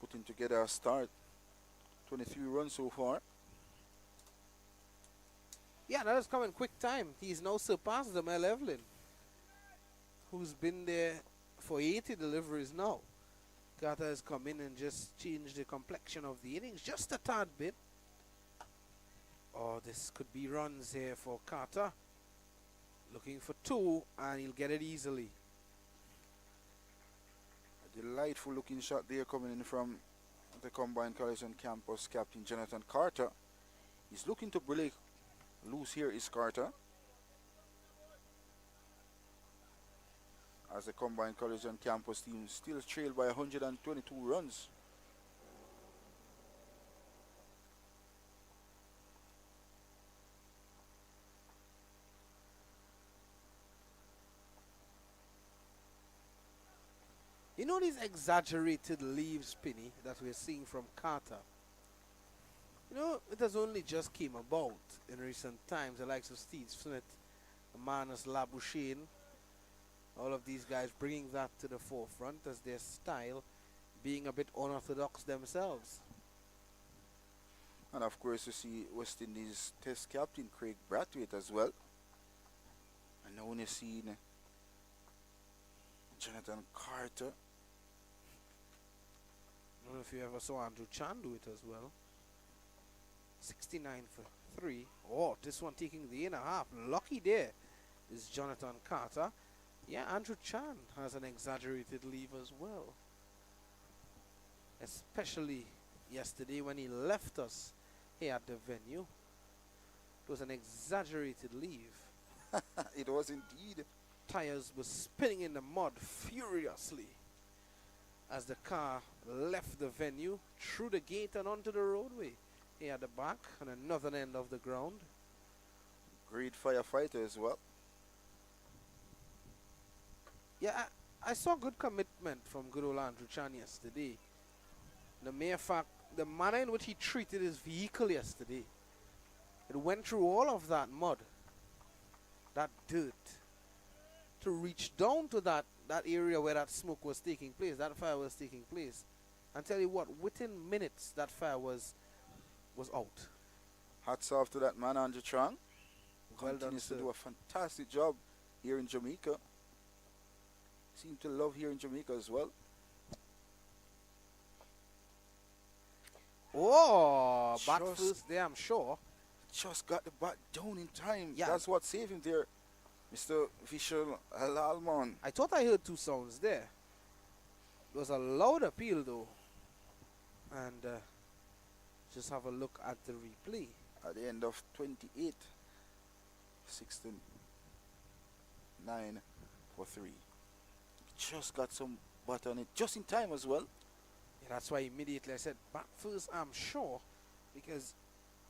putting together a start. 23 runs so far.
Yeah, that has come in quick time. He's now surpassed the Mel Evelyn, who's been there for 80 deliveries now. Carter has come in and just changed the complexion of the innings just a tad bit. Oh, this could be runs here for Carter. Looking for 2, and he'll get it easily.
A delightful looking shot there coming in from the Combined College and Campus captain Jonathan Carter. He's looking to break loose here is Carter. As the Combined College and Campus team still trailed by 122 runs.
You know these exaggerated leaves, Penny, that we're seeing from Carter? You know, it has only just came about in recent times. The likes of Steve Smith, Manus Labuschagne, all of these guys bringing that to the forefront as their style being a bit unorthodox themselves.
And of course you see West Indies Test captain Craig Brathwaite as well. And now when you see Jonathan Carter.
I don't know if you ever saw Andrew Chan do it as well. 69 for 3. Oh, this one taking the inner half. Lucky there is Jonathan Carter. Yeah, Andrew Chan has an exaggerated leave as well. Especially yesterday when he left us here at the venue. It was an exaggerated leave.
It was indeed.
Tires were spinning in the mud furiously as the car left the venue, through the gate and onto the roadway. Here at the back and another end of the ground.
Great firefighter as well.
Yeah, I saw good commitment from good old Andrew Chan yesterday. The mere fact, the manner in which he treated his vehicle yesterday, it went through all of that mud, that dirt, to reach down to that area where that smoke was taking place, that fire was taking place. And tell you what, within minutes that fire was out.
Hats off to that man, Andrew Chang.
Well done,
Continues
sir.
to do a fantastic job here in Jamaica. Seem to love here in Jamaica as well.
Oh, bat
Just-
first there, I'm sure.
Just got the bat down in time.
Yeah.
That's what saved him there. Mr. Vishal Alalman.
I thought I heard 2 sounds there. It was a loud appeal though. And just have a look at the replay.
At the end of 28. 69 for 3. Just got some butter on it. Just in time as well.
Yeah, that's why immediately I said bat first, I'm sure. Because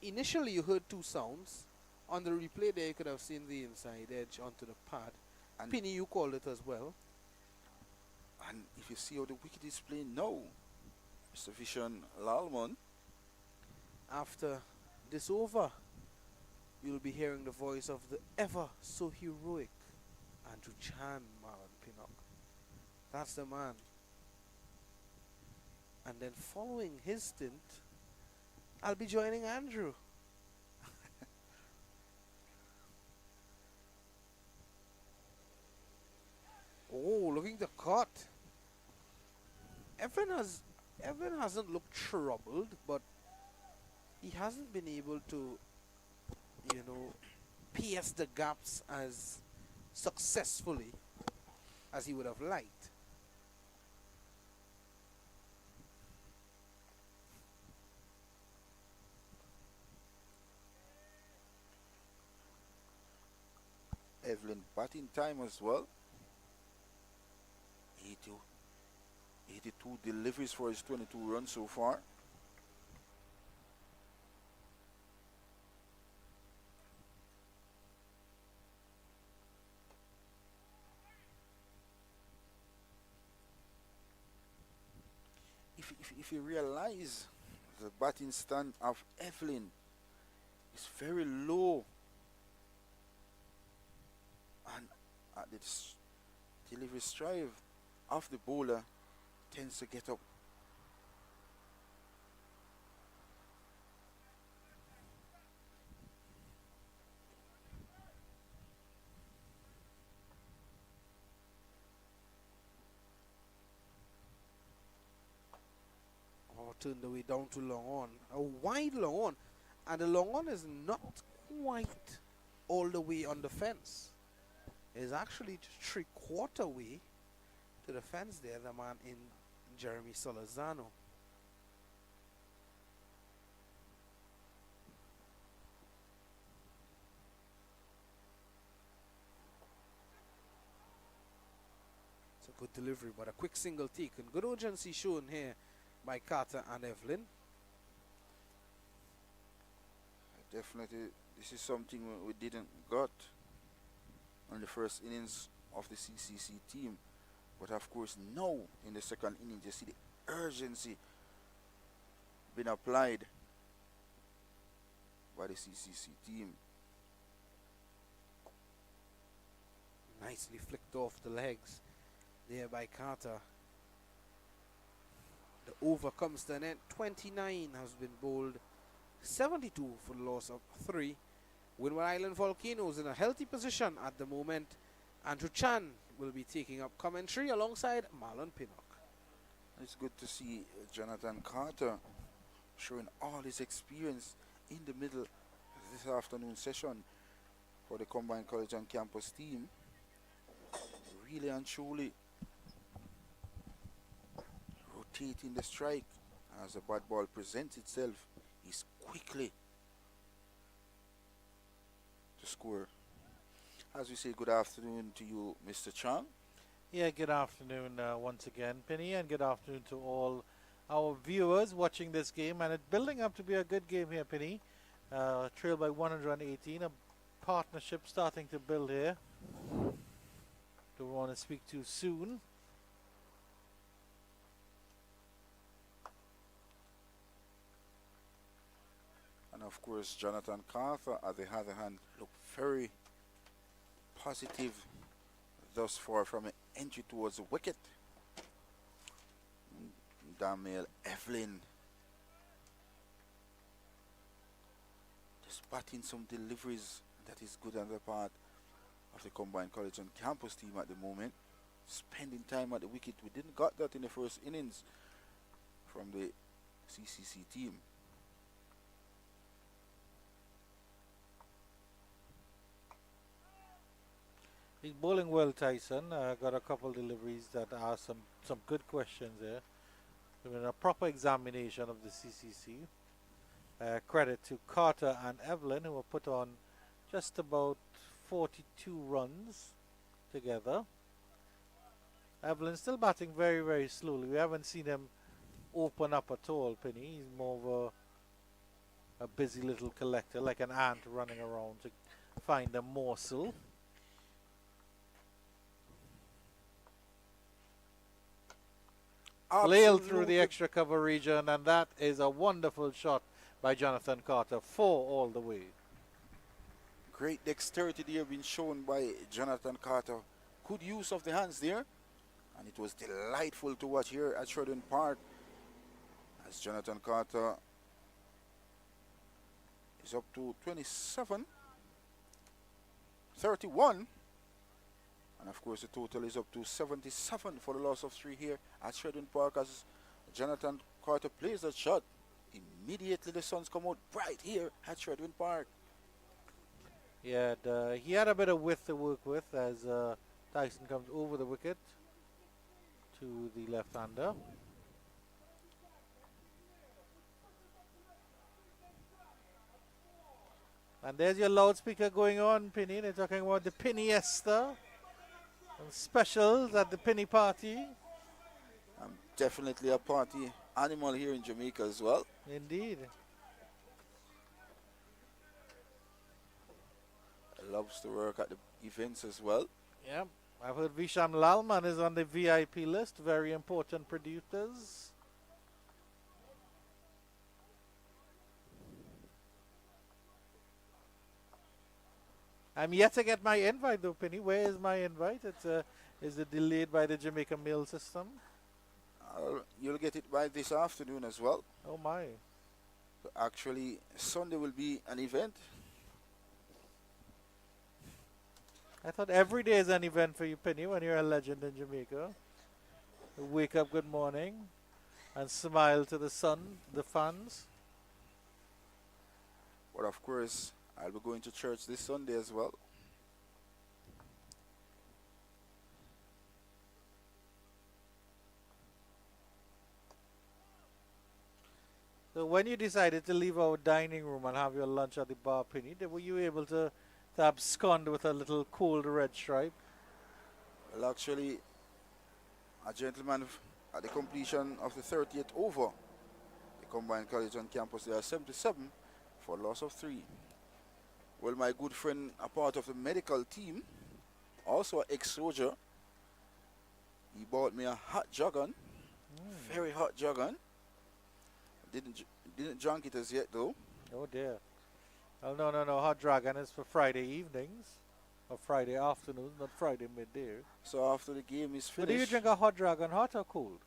initially you heard 2 sounds. On the replay there you could have seen the inside edge onto the pad.
And
Penny, you called it as well.
And if you see how the wicket is playing now, Mr. Vishan Lalman,
After this over, you'll be hearing the voice of the ever so heroic Andrew Chan, Marlon Pinnock. That's the man. And then following his stint, I'll be joining Andrew. Oh, looking to cut. Evan hasn't looked troubled, but he hasn't been able to, pierce the gaps as successfully as he would have liked.
Evelyn batting time as well. 82. 82 deliveries for his 22 runs so far. If you realize the batting stand of Evelyn is very low, and at the delivery strive of the bowler tends to get up.
Turned away down to long on. A wide long on. And the long on is not quite all the way on the fence. It's actually just 3/4 way to the fence there, the man in Jeremy Solazano. It's a good delivery, but a quick single taken. Good urgency shown here by Carter and Evelyn.
Definitely, this is something we didn't got on the first innings of the CCC team. But of course, now in the second innings, you see the urgency being applied by the CCC team.
Nicely flicked off the legs there by Carter. The over comes to an end. 29 has been bowled. 72 for the loss of 3. Windward Island Volcanoes in a healthy position at the moment. Andrew Chan will be taking up commentary alongside Marlon Pinnock.
It's good to see Jonathan Carter showing all his experience in the middle of this afternoon session for the Combined College and Campus team. Really and truly rotating the strike, and as the bat ball presents itself, he's quickly to score. As we say, good afternoon to you, Mr. Chang.
Yeah, good afternoon once again, Penny, and good afternoon to all our viewers watching this game. And it's building up to be a good game here, Penny. Trailed by 118, a partnership starting to build here. Don't want to speak too soon.
And of course, Jonathan Carter, at the other hand, looked very positive thus far from an entry towards the wicket. Damiel Evelyn just batting some deliveries that is good on the part of the Combined College and Campus team at the moment. Spending time at the wicket. We didn't got that in the first innings from the CCC team.
He's bowling well, Tyson. Got a couple deliveries that ask some good questions there. Doing a proper examination of the CCC. Credit to Carter and Evelyn, who were put on just about 42 runs together. Evelyn still batting very, very slowly. We haven't seen him open up at all, Penny. He's more of a busy little collector, like an ant running around to find a morsel. Flailed through the extra cover region, and that is a wonderful shot by Jonathan Carter, 4 all the way.
Great dexterity there being shown by Jonathan Carter. Good use of the hands there. And it was delightful to watch here at Sheridan Park as Jonathan Carter is up to 27, 31. And of course the total is up to 77 for the loss of 3 here at Sheridan Park as Jonathan Carter plays that shot. Immediately the suns come out bright here at Sheridan Park.
Yeah, he had a bit of width to work with as Tyson comes over the wicket to the left-hander. And there's your loudspeaker going on, Penny. They're talking about the Penny Esther and specials at the Penny party.
I'm definitely a party animal here in Jamaica as well.
Indeed.
Loves to work at the events as well.
Yep. I've heard Visham Lalman is on the VIP list. Very important producers. I'm yet to get my invite though, Penny. Where is my invite? Is it delayed by the Jamaica mail system?
You'll get it by this afternoon as well.
Oh my.
So actually, Sunday will be an event.
I thought every day is an event for you, Penny, when you're a legend in Jamaica. You wake up good morning and smile to the sun, the fans.
But of course, I'll be going to church this Sunday as well.
So when you decided to leave our dining room and have your lunch at the bar, Penny, were you able to abscond with a little cold red stripe?
Well, actually, a gentleman at the completion of the 30th over, the combined college on campus, they are 77 for a loss of 3. Well, my good friend, a part of the medical team, also an ex-soldier, he bought me a hot jogging, very hot jogging. Didn't drink it as yet though.
Oh dear. Oh no. Hot Dragon is for Friday evenings. Or Friday afternoon, not Friday midday.
So after the game is
But
finished,
do you drink a Hot Dragon hot or cold?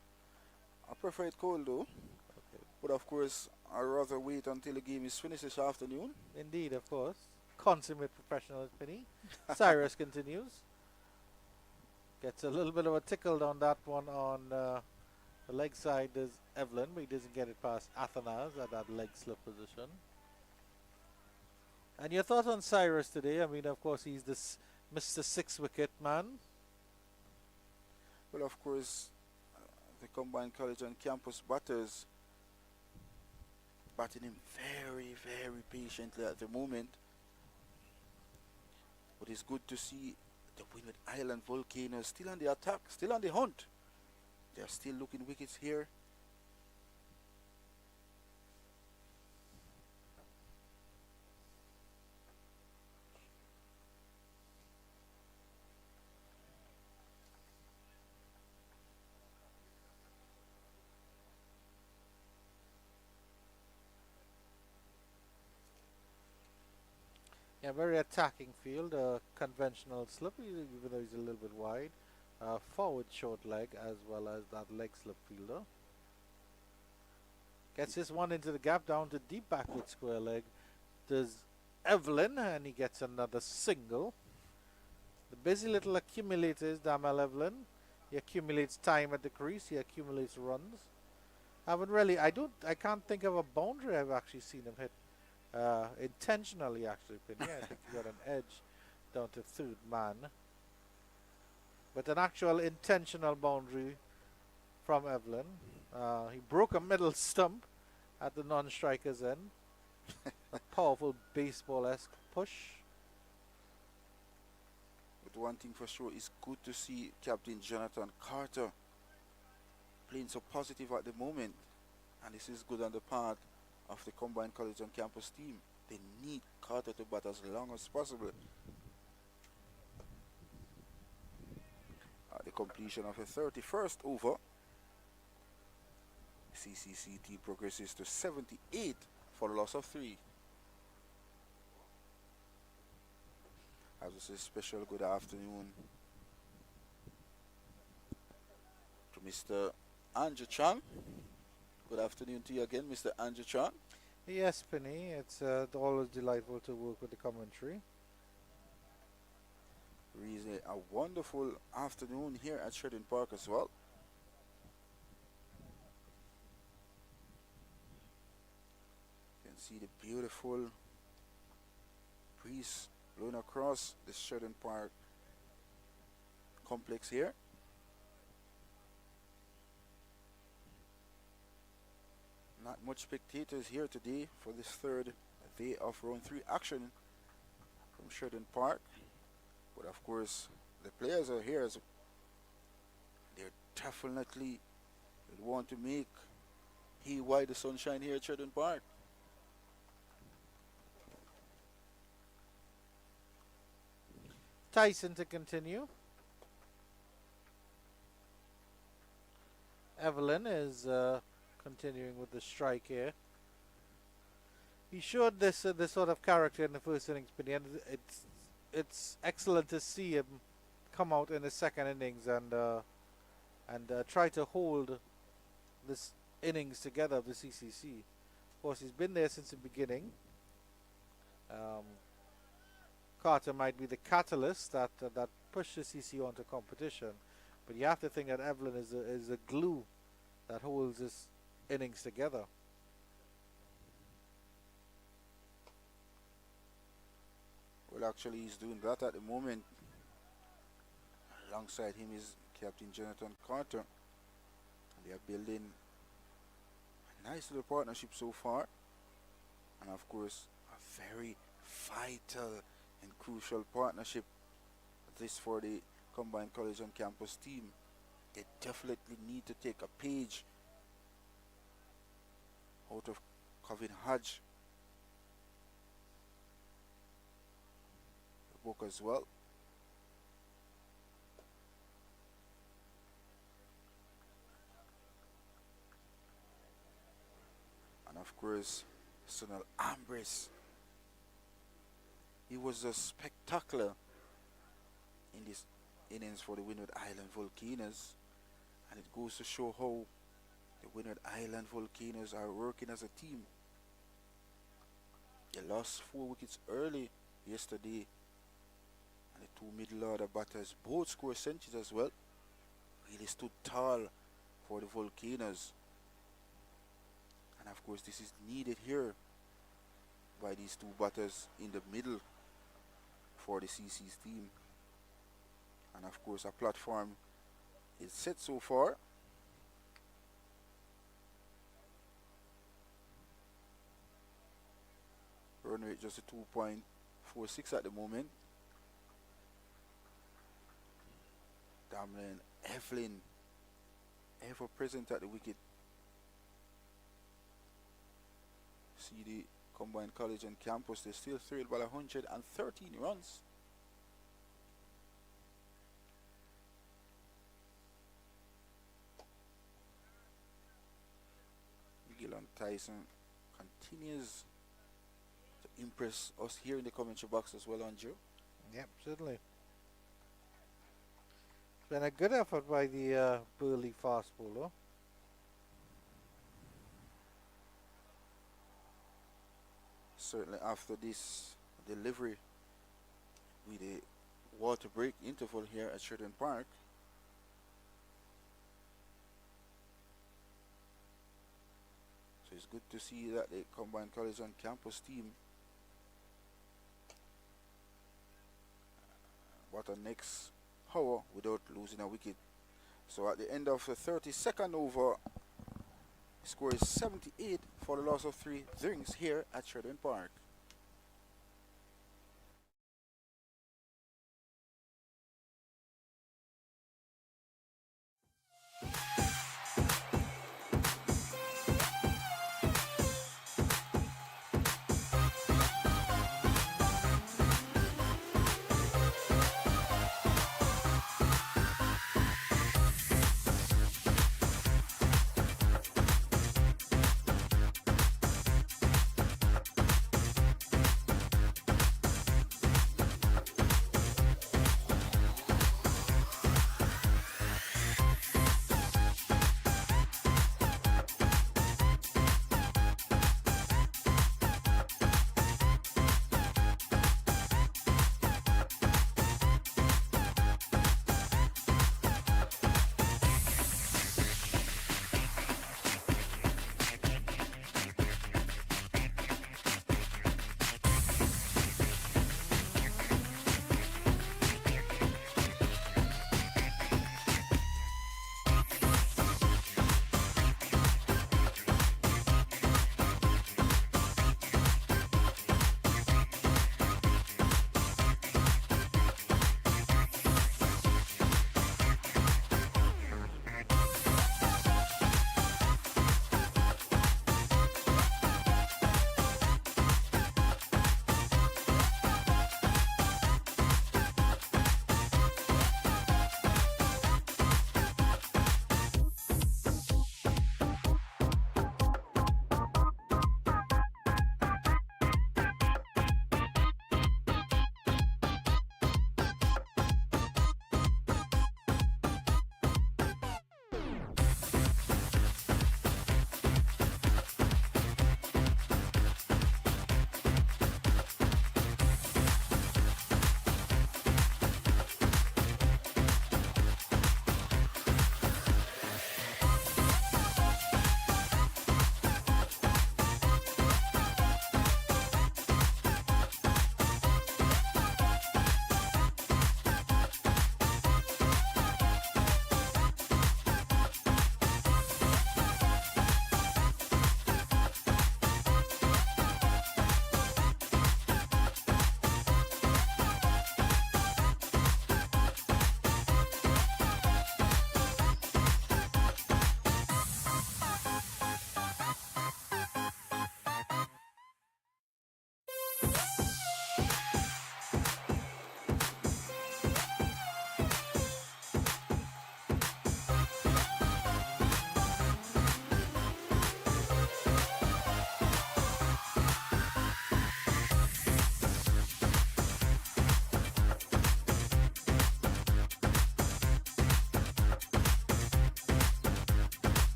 I prefer it cold though.
Okay.
But of course, I'd rather wait until the game is finished this afternoon.
Indeed, of course. Consummate professional, Penny. Cyrus continues. Gets a little bit of a tickle on that one on the leg side. There's Evelyn, but he doesn't get it past Athanas at that leg slip position. And your thoughts on Cyrus today? I mean, of course, he's this Mr. Six-wicket man.
Well, of course, the combined college and campus batters batting him very, very patiently at the moment. But it's good to see the Windward Island Volcanoes still on the attack, still on the hunt. They are still looking wickets here.
Yeah, very attacking field. Conventional slip, even though he's a little bit wide. Forward short leg as well as that leg slip fielder. Gets this one into the gap down to deep backward square leg. There's Evelyn and he gets another single. The busy little accumulator is Damal Evelyn. He accumulates time at the crease. He accumulates runs. I can't think of a boundary I've actually seen him hit. Intentionally actually, Penny. I think he got an edge down to third man. But an actual intentional boundary from Evelyn. He broke a middle stump at the non-striker's end. A powerful baseball-esque push.
But one thing for sure, is good to see Captain Jonathan Carter playing so positive at the moment. And this is good on the part of the combined college on campus team. They need Carter to bat as long as possible. At the completion of the 31st over, CCC progresses to 78 for a loss of 3. As I say, special good afternoon to Mr. Andrew Chang. Good afternoon to you again, Mr. Andrew Chang.
Yes, Penny. It's always delightful to work with the commentary.
Really a wonderful afternoon here at Sheridan Park as well. You can see the beautiful breeze blowing across the Sheridan Park complex here. Not much spectators here today for this third day of round 3 action from Sheridan Park. But of course, the players are here. They're definitely They want to make why the sunshine here at Sheridan Park.
Tyson to continue. Evelyn is continuing with the strike here. He showed this sort of character in the first innings, but it's excellent to see him come out in the second innings and try to hold this innings together of the CCC. Of course, he's been there since the beginning. Carter might be the catalyst that pushed the CC onto competition, but you have to think that Evelyn is a glue that holds this innings together.
Well, actually, he's doing that at the moment. Alongside him is Captain Jonathan Carter. They are building a nice little partnership so far, and of course, a very vital and crucial partnership. This for the combined college and campus team. They definitely need to take a page out of Kevin Hodge book as well. And of course, Sonal Ambrose. He was a spectacular in this innings for the Windward Island Volcanoes, and it goes to show how the Windward Island Volcanoes are working as a team. They lost 4 wickets early yesterday, and the 2 middle order batters both scored centuries as well. Really stood tall for the Volcanoes, and of course this is needed here by these 2 batters in the middle for the CC's team. And of course a platform is set so far. Run rate just a 2.46 at the moment. Damlin Evelyn ever present at the wicket. See the combined college and campus, they still trailed by 113 runs. Gillan Tyson continues to impress us here in the commentary box as well, Andrew.
Yep, certainly. It's been a good effort by the Burley fast bowler.
Certainly after this delivery with a water break interval here at Sheridan Park, so it's good to see that the combined college and campus team what a next hour without losing a wicket. So at the end of the 32nd over, the score is 78 for the loss of 3 rings here at Sheridan Park.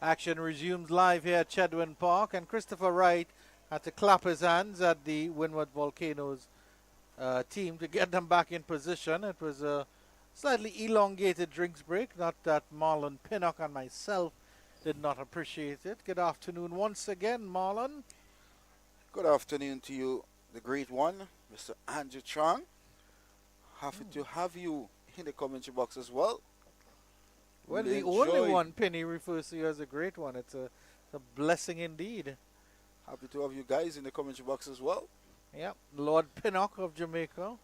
Action resumes live here at Chedwin Park, and Christopher Wright had to clap his hands at the Windward Volcanoes team to get them back in position. It was a slightly elongated drinks break, not that Marlon Pinnock and myself did not appreciate it. Good afternoon once again, Marlon.
Good afternoon to you, the great one, Mr. Andrew Chang. Happy to have you in the commentary box as well.
Well,
Really
the only
enjoy-
one Penny refers to you as a great one. It's a blessing indeed.
Happy to have you guys in the commentary box as well.
Yeah, Lord Pinnock of Jamaica.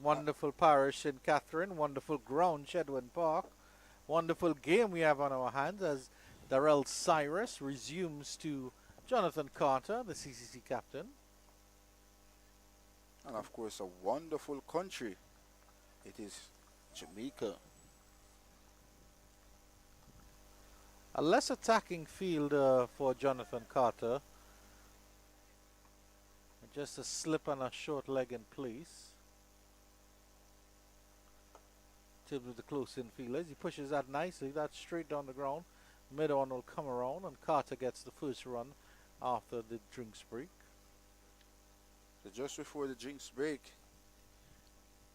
Wonderful parish St. Catherine, wonderful ground Chedwin Park. Wonderful game we have on our hands as Darrell Cyrus resumes to Jonathan Carter, the CCC captain.
And of course, a wonderful country. It is Jamaica.
A less attacking field for Jonathan Carter. Just a slip and a short leg in place. In terms of the close-in fielders, he pushes that nicely. That's straight down the ground. Mid-on will come around, and Carter gets the first run after the drinks break.
So just before the drinks break,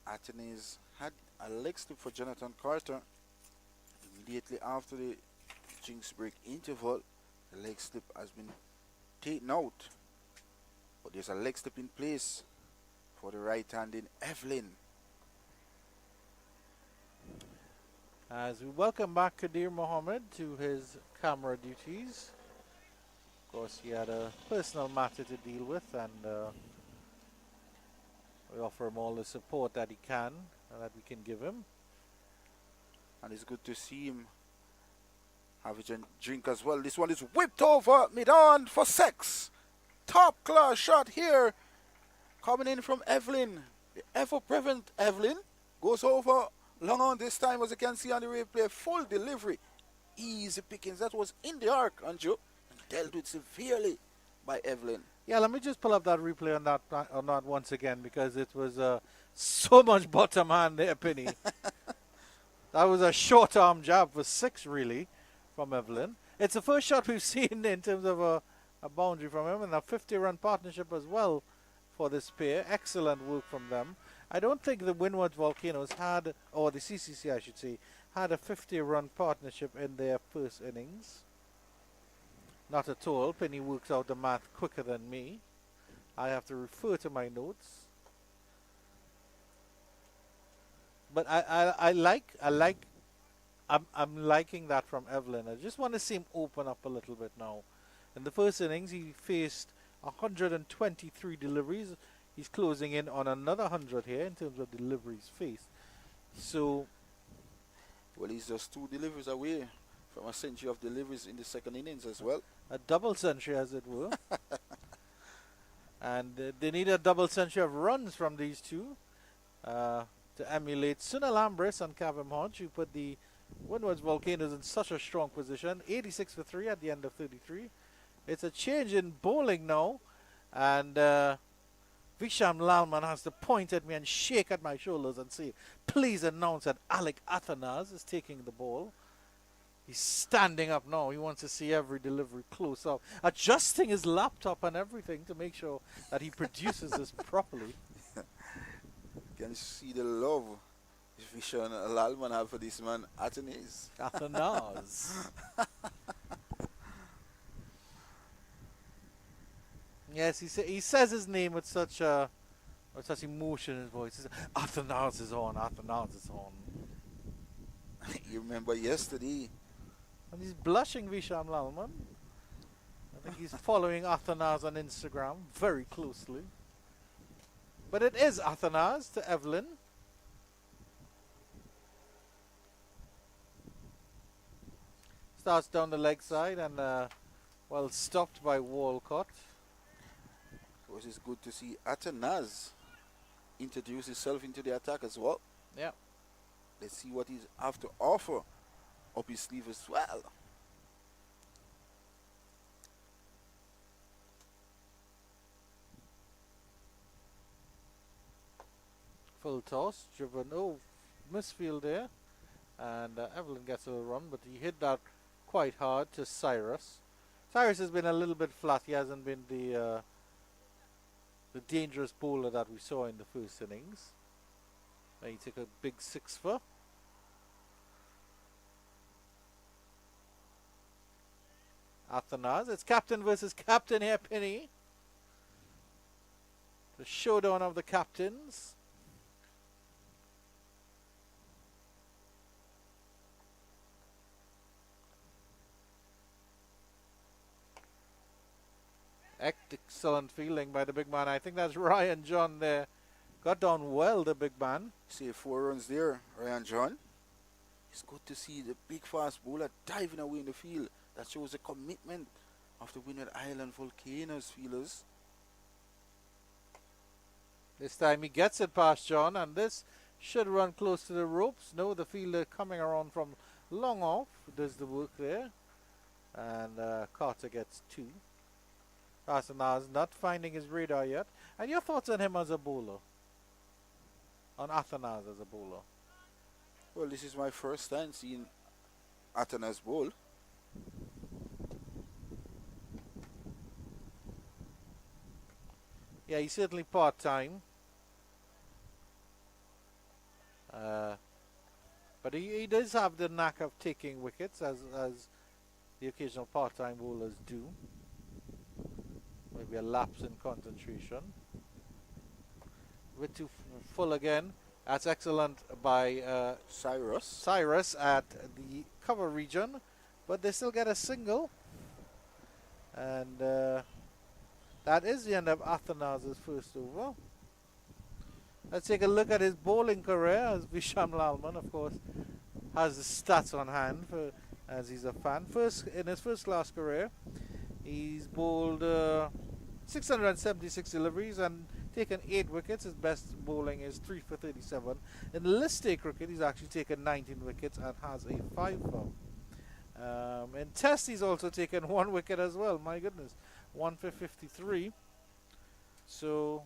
Athens had a leg slip for Jonathan Carter. Immediately after the drinks break interval, the leg slip has been taken out. But there's a leg slip in place for the right-handed Evelyn.
As we welcome back Kadir Mohammed to his camera duties. Of course, he had a personal matter to deal with, and we offer him all the support that he can and that we can give him.
And it's good to see him have a drink as well. This one is whipped over mid-on for sex. Top class shot here. Coming in from Evelyn. The ever-present Evelyn goes over long on this time, as you can see on the replay. Full delivery. Easy pickings. That was in the arc, Andrew. Dealt with severely by Evelyn.
Yeah, let me just pull up that replay on that once again, because it was so much bottom hand there, Penny. That was a short arm jab for six, really, from Evelyn. It's the first shot we've seen in terms of a boundary from him, and a 50-run partnership as well for this pair. Excellent work from them. I don't think the Windward Volcanoes had, or the CCC I should say, had a 50-run partnership in their first innings. Not at all. Penny works out the math quicker than me. I have to refer to my notes. But I'm liking that from Evelyn. I just want to see him open up a little bit now. In the first innings, he faced 123 deliveries. He's closing in on another 100 here in terms of deliveries faced. So,
well, he's just 2 deliveries away from a century of deliveries in the second innings as well.
a double century, as it were. And they need a double century of runs from these two to emulate Sunil Ambris and Kavem Hodge, who put the Windward Volcanoes in such a strong position. 86 for 3 at the end of 33. It's a change in bowling now, and Visham Lalman has to point at me and shake at my shoulders and say, please announce that Alec Athanas is taking the ball. He's standing up now. He wants to see every delivery close up, adjusting his laptop and everything to make sure that he produces this properly.
Can you see the love Visham Lalman have for this man, Athanas?
Athanas. Yes, he says his name with such emotion in his voice. He says, Athanas is on, Athanas is on.
You remember yesterday?
And he's blushing, Visham Lalman. I think he's following Athanas on Instagram very closely. But it is Athanas to Evelyn. Starts down the leg side and well stopped by Walcott.
Of course, it's good to see Athanas introduce himself into the attack as well.
Yeah.
Let's see what he's have to offer up his sleeve as well.
Full toss, driven. Oh, misfield there. And Evelyn gets a little run, but he hit that quite hard to Cyrus. Cyrus has been a little bit flat. He hasn't been the dangerous bowler that we saw in the first innings. He took a big 6 for. Athanaz. It's captain versus captain here, Penny. The showdown of the captains. Excellent fielding by the big man. I think that's Ryan John there. Got down well, the big man.
See 4 runs there, Ryan John. It's good to see the big fast bowler diving away in the field. That shows the commitment of the Windward Island Volcanoes fielders.
This time he gets it past John, and this should run close to the ropes. No, the fielder coming around from long off does the work there. And Carter gets 2. Athanaz not finding his radar yet. And your thoughts on him as a bowler? On Athanaz as a bowler?
Well, this is my first time seeing Athanaz bowl.
Yeah, he's certainly part-time. But he does have the knack of taking wickets, as the occasional part-time bowlers do. Maybe a lapse in concentration. Bit too full again. That's excellent by Cyrus at the cover region. But they still get a single. And that is the end of Athanaz's first over. Let's take a look at his bowling career, as Visham Lalman, of course, has the stats on hand, as he's a fan. In his first class career, he's bowled 676 deliveries and taken 8 wickets. His best bowling is 3 for 37. In list A cricket, he's actually taken 19 wickets and has a 5 for. In test, he's also taken 1 wicket as well. My goodness, 1 for 53. So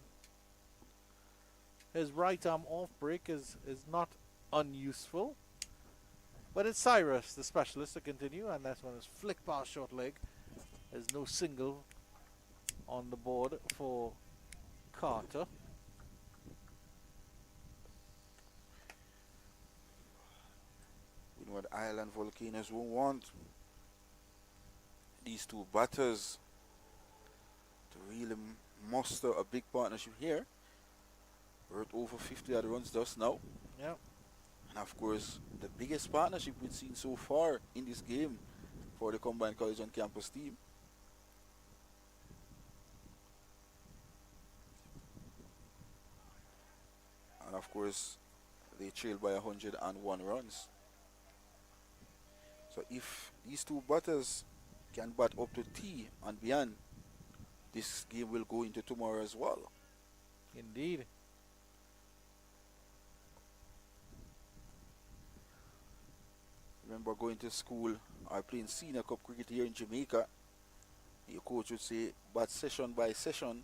his right arm off break is not unuseful. But it's Cyrus, the specialist, to continue, and this one is flick past short leg. There's no single on the board for Carter.
Windward Island Volcanoes will want these 2 batters to really muster a big partnership here. We're at over 50 odd runs just now.
Yeah.
And of course, the biggest partnership we've seen so far in this game for the combined college and campus team. And of course, they trail by 101 runs. So if these 2 batters can bat up to T and beyond, this game will go into tomorrow as well.
Indeed.
Remember going to school or playing senior cup cricket here in Jamaica, your coach would say bat session by session,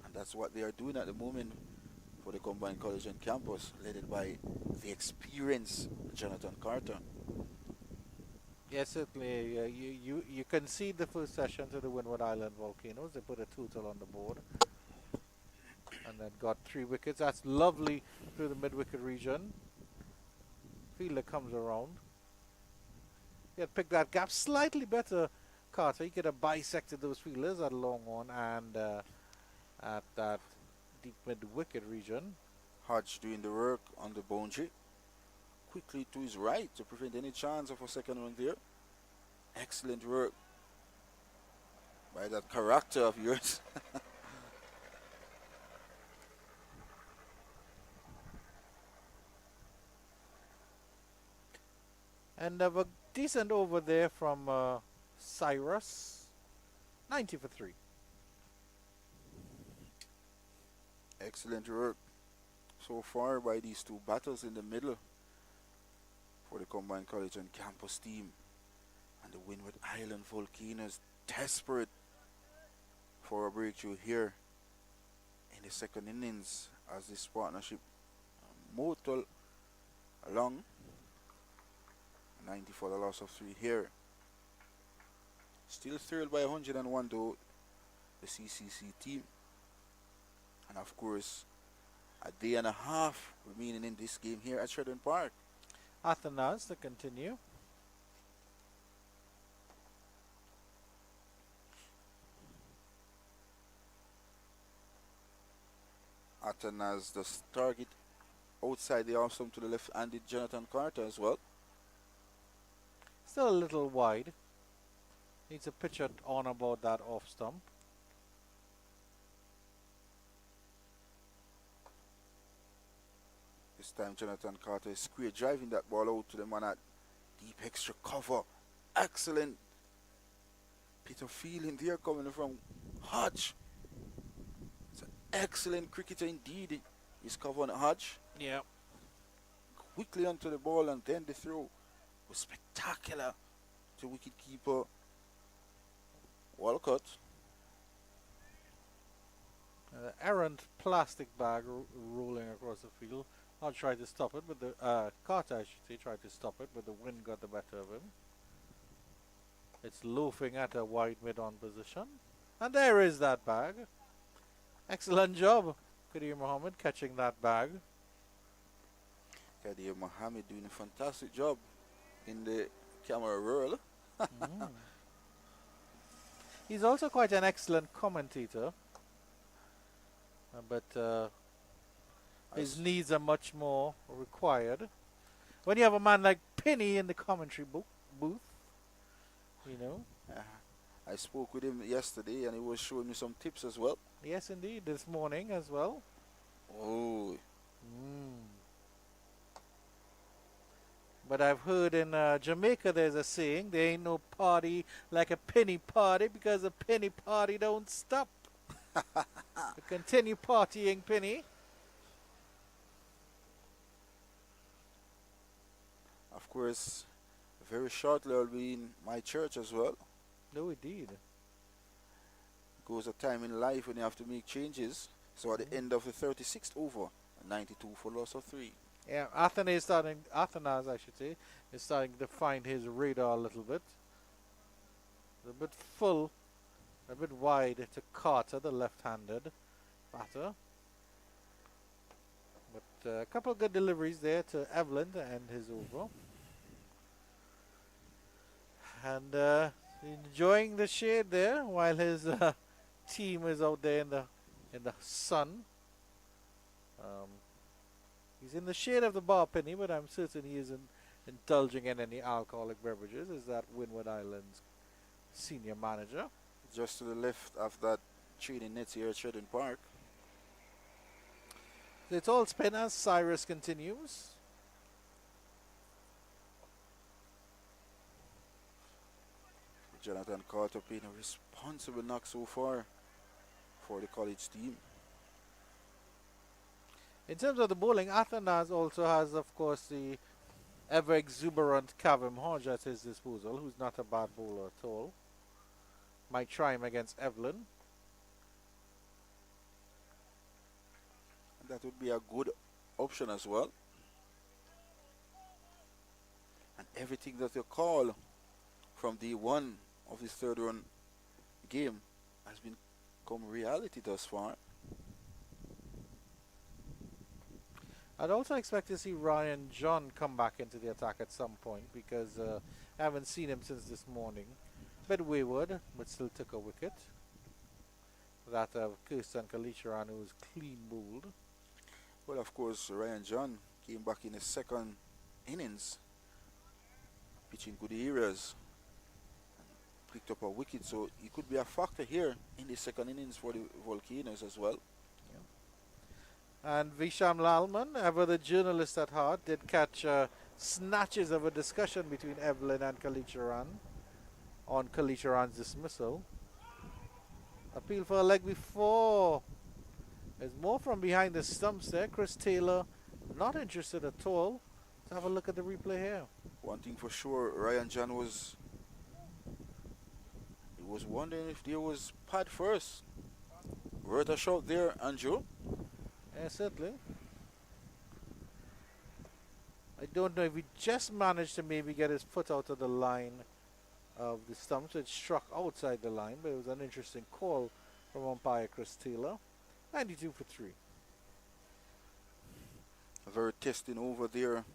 and that's what they are doing at the moment for the combined college and campus, led by the experienced Jonathan Carter.
Yes, certainly. You can see the first session to the Windward Island Volcanoes. They put a total on the board and then got 3 wickets. That's lovely through the mid-wicket region. Fielder comes around. He had picked that gap slightly better, Carter. He could have bisected those fielders at long on and at that deep mid-wicket region.
Hodge doing the work on the boundary. Quickly to his right to prevent any chance of a second run there. Excellent work by that character of yours.
And a decent over there from Cyrus. 90 for 3.
Excellent work so far by these 2 batters in the middle for the combined college and campus team. And the Windward Island Volcanoes desperate for a breakthrough here in the second innings as this partnership motor along. 90 for the loss of 3 here. Still thrilled by 101 though, the CCC team. And of course, a day and a half remaining in this game here at Sheridan Park.
Athenas to continue.
Athenas does target outside the off stump to the left-handed Jonathan Carter as well.
Still a little wide. Needs a pitcher on about that off stump.
This time Jonathan Carter is square driving that ball out to the man at deep extra cover. Excellent bit of feeling there coming from Hodge. It's an excellent cricketer indeed. He's covering Hodge.
Yeah.
Quickly onto the ball, and then the throw was spectacular to wicketkeeper Walcott.
Errant plastic bag rolling across the field. Hodge tried to stop it, but the Carter, I should say, tried to stop it, but the wind got the better of him. It's loafing at a wide mid-on position. And there is that bag. Excellent job, Kadir Mohammed, catching that bag.
Kadir Mohammed doing a fantastic job in the camera roll.
He's also quite an excellent commentator. But his needs are much more required. When you have a man like Penny in the commentary booth, you know.
I spoke with him yesterday and he was showing me some tips as well.
Yes, indeed, this morning as well.
Oh.
But I've heard in Jamaica there's a saying, there ain't no party like a penny party because a penny party don't stop. Continue partying, Penny.
Of course, very shortly I'll be in my church as well.
No, indeed.
Goes a time in life when you have to make changes. So at the end of the 36th over, 92 for loss of 3.
Yeah, Athenas, I should say, is starting to find his radar a little bit. A bit full, a bit wide to Carter, the left-handed batter. But a couple of good deliveries there to Evelyn to end his over. And enjoying the shade there while his team is out there in the sun. He's in the shade of the bar, Penny, but I'm certain he isn't indulging in any alcoholic beverages. Is that Windward Island's senior manager?
Just to the left of that training net here at Sheridan Park.
So it's all spin as Cyrus continues.
Jonathan Carter playing a responsible knock so far for the college team.
In terms of the bowling, Athenas also has, of course, the ever-exuberant Kavim Hodge at his disposal, who's not a bad bowler at all. Might try him against Evelyn.
And that would be a good option as well. And everything that you call from the one of this third run game has become reality thus far.
I'd also expect to see Ryan John come back into the attack at some point because I haven't seen him since this morning. Bit wayward, but still took a wicket. That of Kirsten Kalicharan, who was clean bowled.
Well, of course, Ryan John came back in his second innings, pitching good areas, and picked up a wicket, so he could be a factor here in the second innings for the Volcanoes as well.
And Visham Lalman, ever the journalist at heart, did catch snatches of a discussion between Evelyn and Kalicharan on Kalicharan's dismissal. Appeal for a leg before. There's more from behind the stumps there. Chris Taylor not interested at all. Let's have a look at the replay here.
One thing for sure, Ryan John was wondering if there was pad first. Worth a shot there, Andrew.
Yeah, certainly. I don't know if he just managed to maybe get his foot out of the line of the stump, so it struck outside the line, but it was an interesting call from umpire Chris Taylor. 92 for 3.
A very testing over there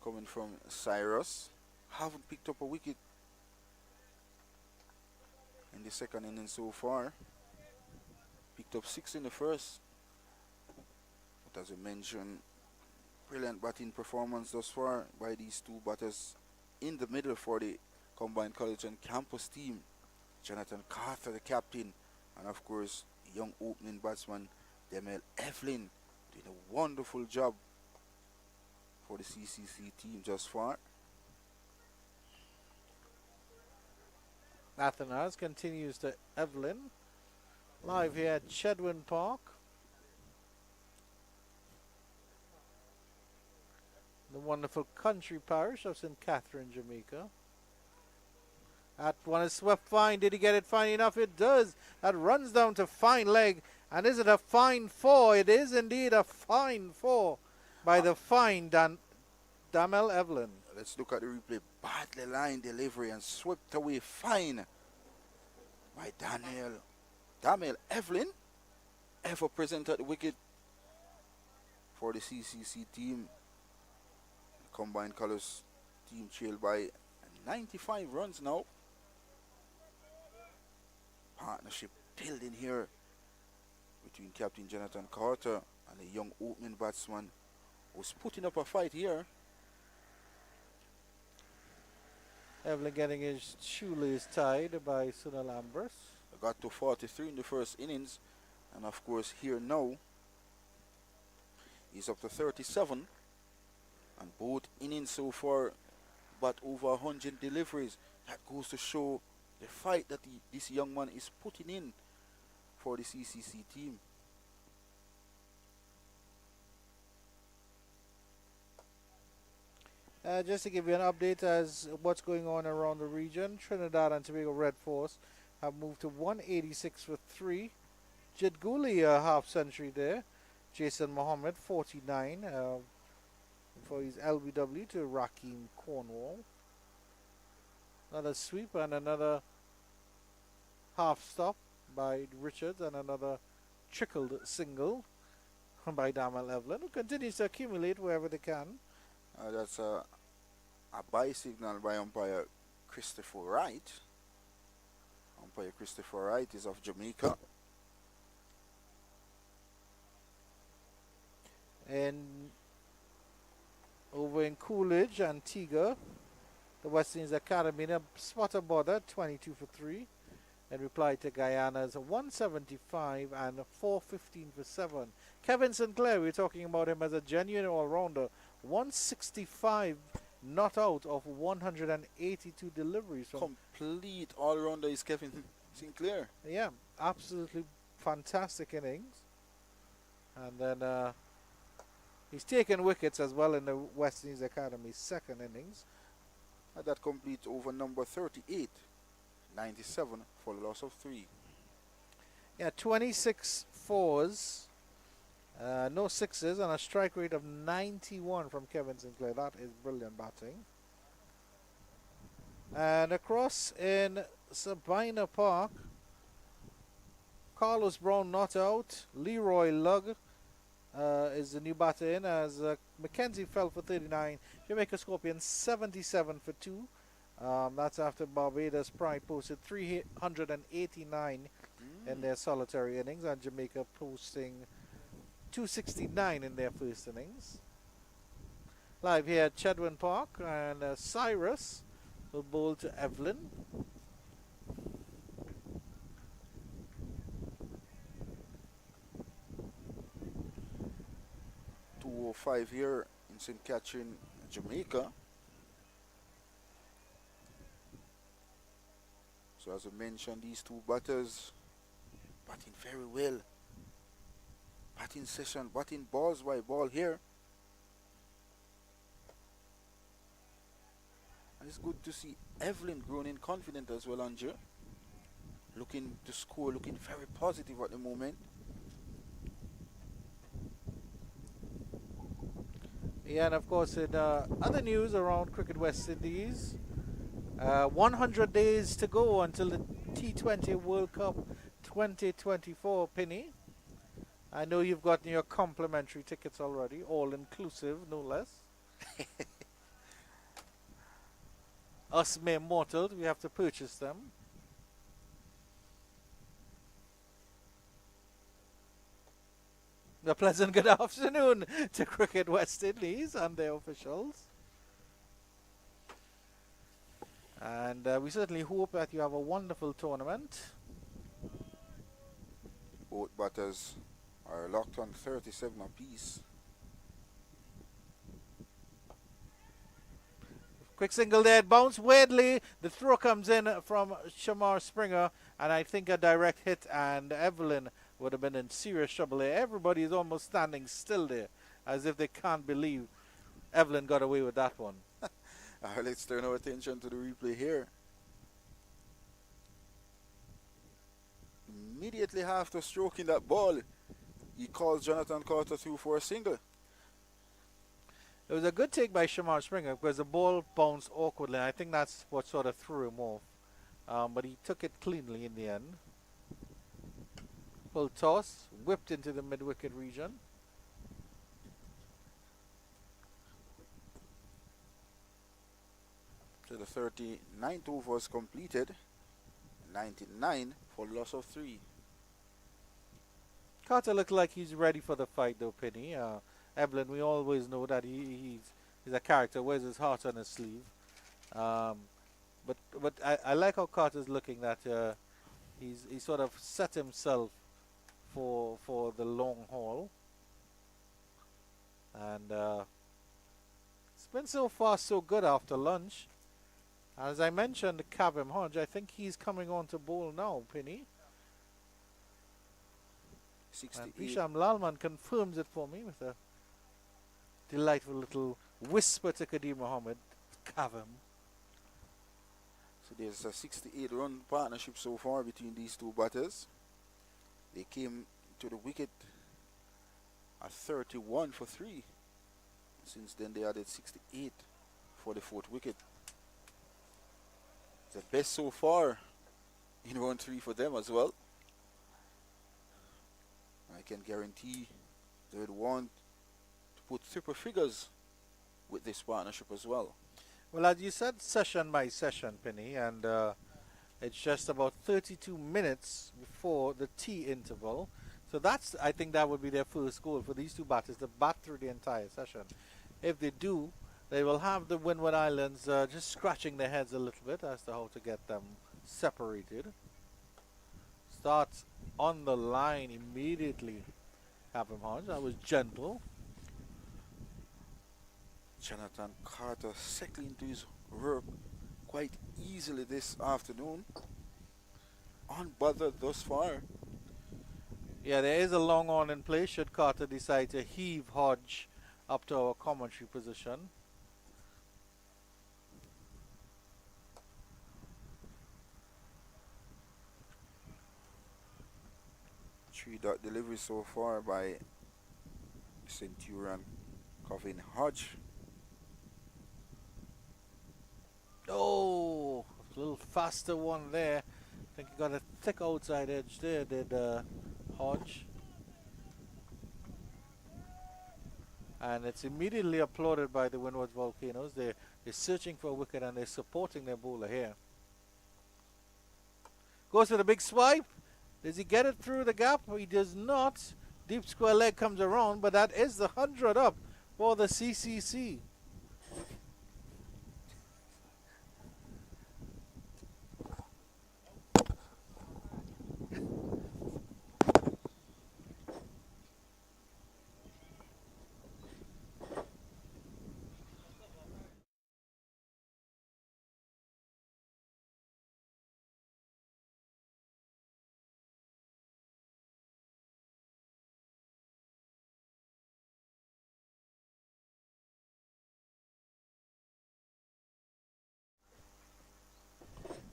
coming from Cyrus. Haven't picked up a wicket in the second inning so far. Picked up 6 in the first. But as we mentioned, brilliant batting performance thus far by these two batters in the middle for the combined college and campus team. Jonathan Carter, the captain, and of course, young opening batsman Demel Evelyn, doing a wonderful job for the CCC team thus far.
Athanas continues to Evelyn. Live here at Chedwin Park. The wonderful country parish of St. Catherine, Jamaica. That one is swept fine. Did he get it fine enough? It does. That runs down to fine leg. And is it a fine 4? It is indeed a fine 4 by the fine Damel Evelyn.
Let's look at the replay. Badly line delivery and swept away fine by Damel Evelyn. Ever present at the wicket for the CCC team. The combined colours team trailed by 95 runs now. Partnership building here between Captain Jonathan Carter and the young opening batsman who's putting up a fight here.
Evelyn getting his shoelace tied by Sunil Ambrose.
Got to 43 in the first innings, and of course here now he's up to 37, and both innings so far but over 100 deliveries. That goes to show the fight that this young man is putting in for the CCC team.
Just to give you an update as what's going on around the region, Trinidad and Tobago Red Force have moved to 186 for 3. Jid Gooley a half century there. Jason Mohammed 49 for his LBW to Raheem Cornwall. Another sweep and another half stop by Richards and another trickled single by Damel Evelyn, who continues to accumulate wherever they can.
That's a bye signal by umpire Christopher Wright. Umpire Christopher Wright is of Jamaica.
And over in Coolidge, Antigua, the West Indies Academy in a spot of border, 22 for 3. In reply to Guyana's 175 and 415 for 7. Kevin Sinclair, we're talking about him as a genuine all-rounder. 165 not out of 182 deliveries.
Complete all-rounder is Kevin Sinclair.
Yeah, absolutely fantastic innings. And then he's taken wickets as well in the West Indies Academy's second innings.
And that completes over number 38. 97 for a loss of 3.
Yeah, 26 fours, no sixes, and a strike rate of 91 from Kevin Sinclair. That is brilliant batting. And across in Sabina Park, Carlos Brown not out. Leroy Lugg is the new batter in as Mackenzie fell for 39. Jamaica Scorpions 77 for 2. That's after Barbados Pride posted 389 in their solitary innings, and Jamaica posting 269 in their first innings. Live here at Chedwin Park, and Cyrus will bowl to Evelyn.
.205 here in St. Catherine, Jamaica. So as I mentioned, these two batters batting very well. Batting session, batting balls by ball here. And it's good to see Evelyn growing confident as well, Andrew. Looking to score, looking very positive at the moment.
Yeah, and of course, in other news around Cricket West Indies, 100 days to go until the T20 World Cup 2024, Penny. I know you've gotten your complimentary tickets already, all inclusive, no less. Us mere mortals, we have to purchase them. A pleasant good afternoon to Cricket West Indies and their officials. And we certainly hope that you have a wonderful tournament.
Both batters are locked on 37 apiece.
Quick single there, bounce weirdly. The throw comes in from Shamar Springer, and I think a direct hit, and Evelyn would have been in serious trouble there. Everybody is almost standing still there, as if they can't believe Evelyn got away with that one.
Let's turn our attention to the replay here. Immediately after stroking that ball, he calls Jonathan Carter through for a single.
It was a good take by Shamar Springer because the ball bounced awkwardly. I think that's what sort of threw him off. But he took it cleanly in the end. Full toss, whipped into the mid-wicket region.
So the 39th over was completed. 99 for loss of 3.
Carter looked like he's ready for the fight though, Penny. Evelyn, we always know that he's a character, wears his heart on his sleeve. But I like how Carter's looking, that he sort of set himself for the long haul. And it's been so far so good after lunch. As I mentioned, Kavem Hodge, I think he's coming on to bowl now, Penny.
68.
And Bisham Lalman confirms it for me with a delightful little whisper to Kadir Mohammed, Kavem.
So there's a 68 run partnership so far between these two batters. They came to the wicket at 31 for 3. Since then they added 68 for the 4th wicket. The best so far in round 3 for them as well. I can guarantee they would want to put triple figures with this partnership as well.
Well, as you said, session by session, Penny, and it's just about 32 minutes before the tea interval. So that's, I think that would be their first goal for these two batters, to bat through the entire session. If they do, they will have the Windward Islands just scratching their heads a little bit as to how to get them separated. Starts on the line immediately. Kavem Hodge, that was gentle.
Jonathan Carter settling into his work quite easily this afternoon. Unbothered thus far.
Yeah, there is a long on in play should Carter decide to heave Hodge up to our commentary position.
Three-dot delivery so far by Centurion Kavem Hodge.
Oh, a little faster one there. I think he got a thick outside edge there, did Hodge. And it's immediately applauded by the Windward Volcanoes. They're searching for a wicket and they're supporting their bowler here. Goes for the big swipe. Does he get it through the gap? He does not. Deep square leg comes around, but that is the 100 up for the CCC.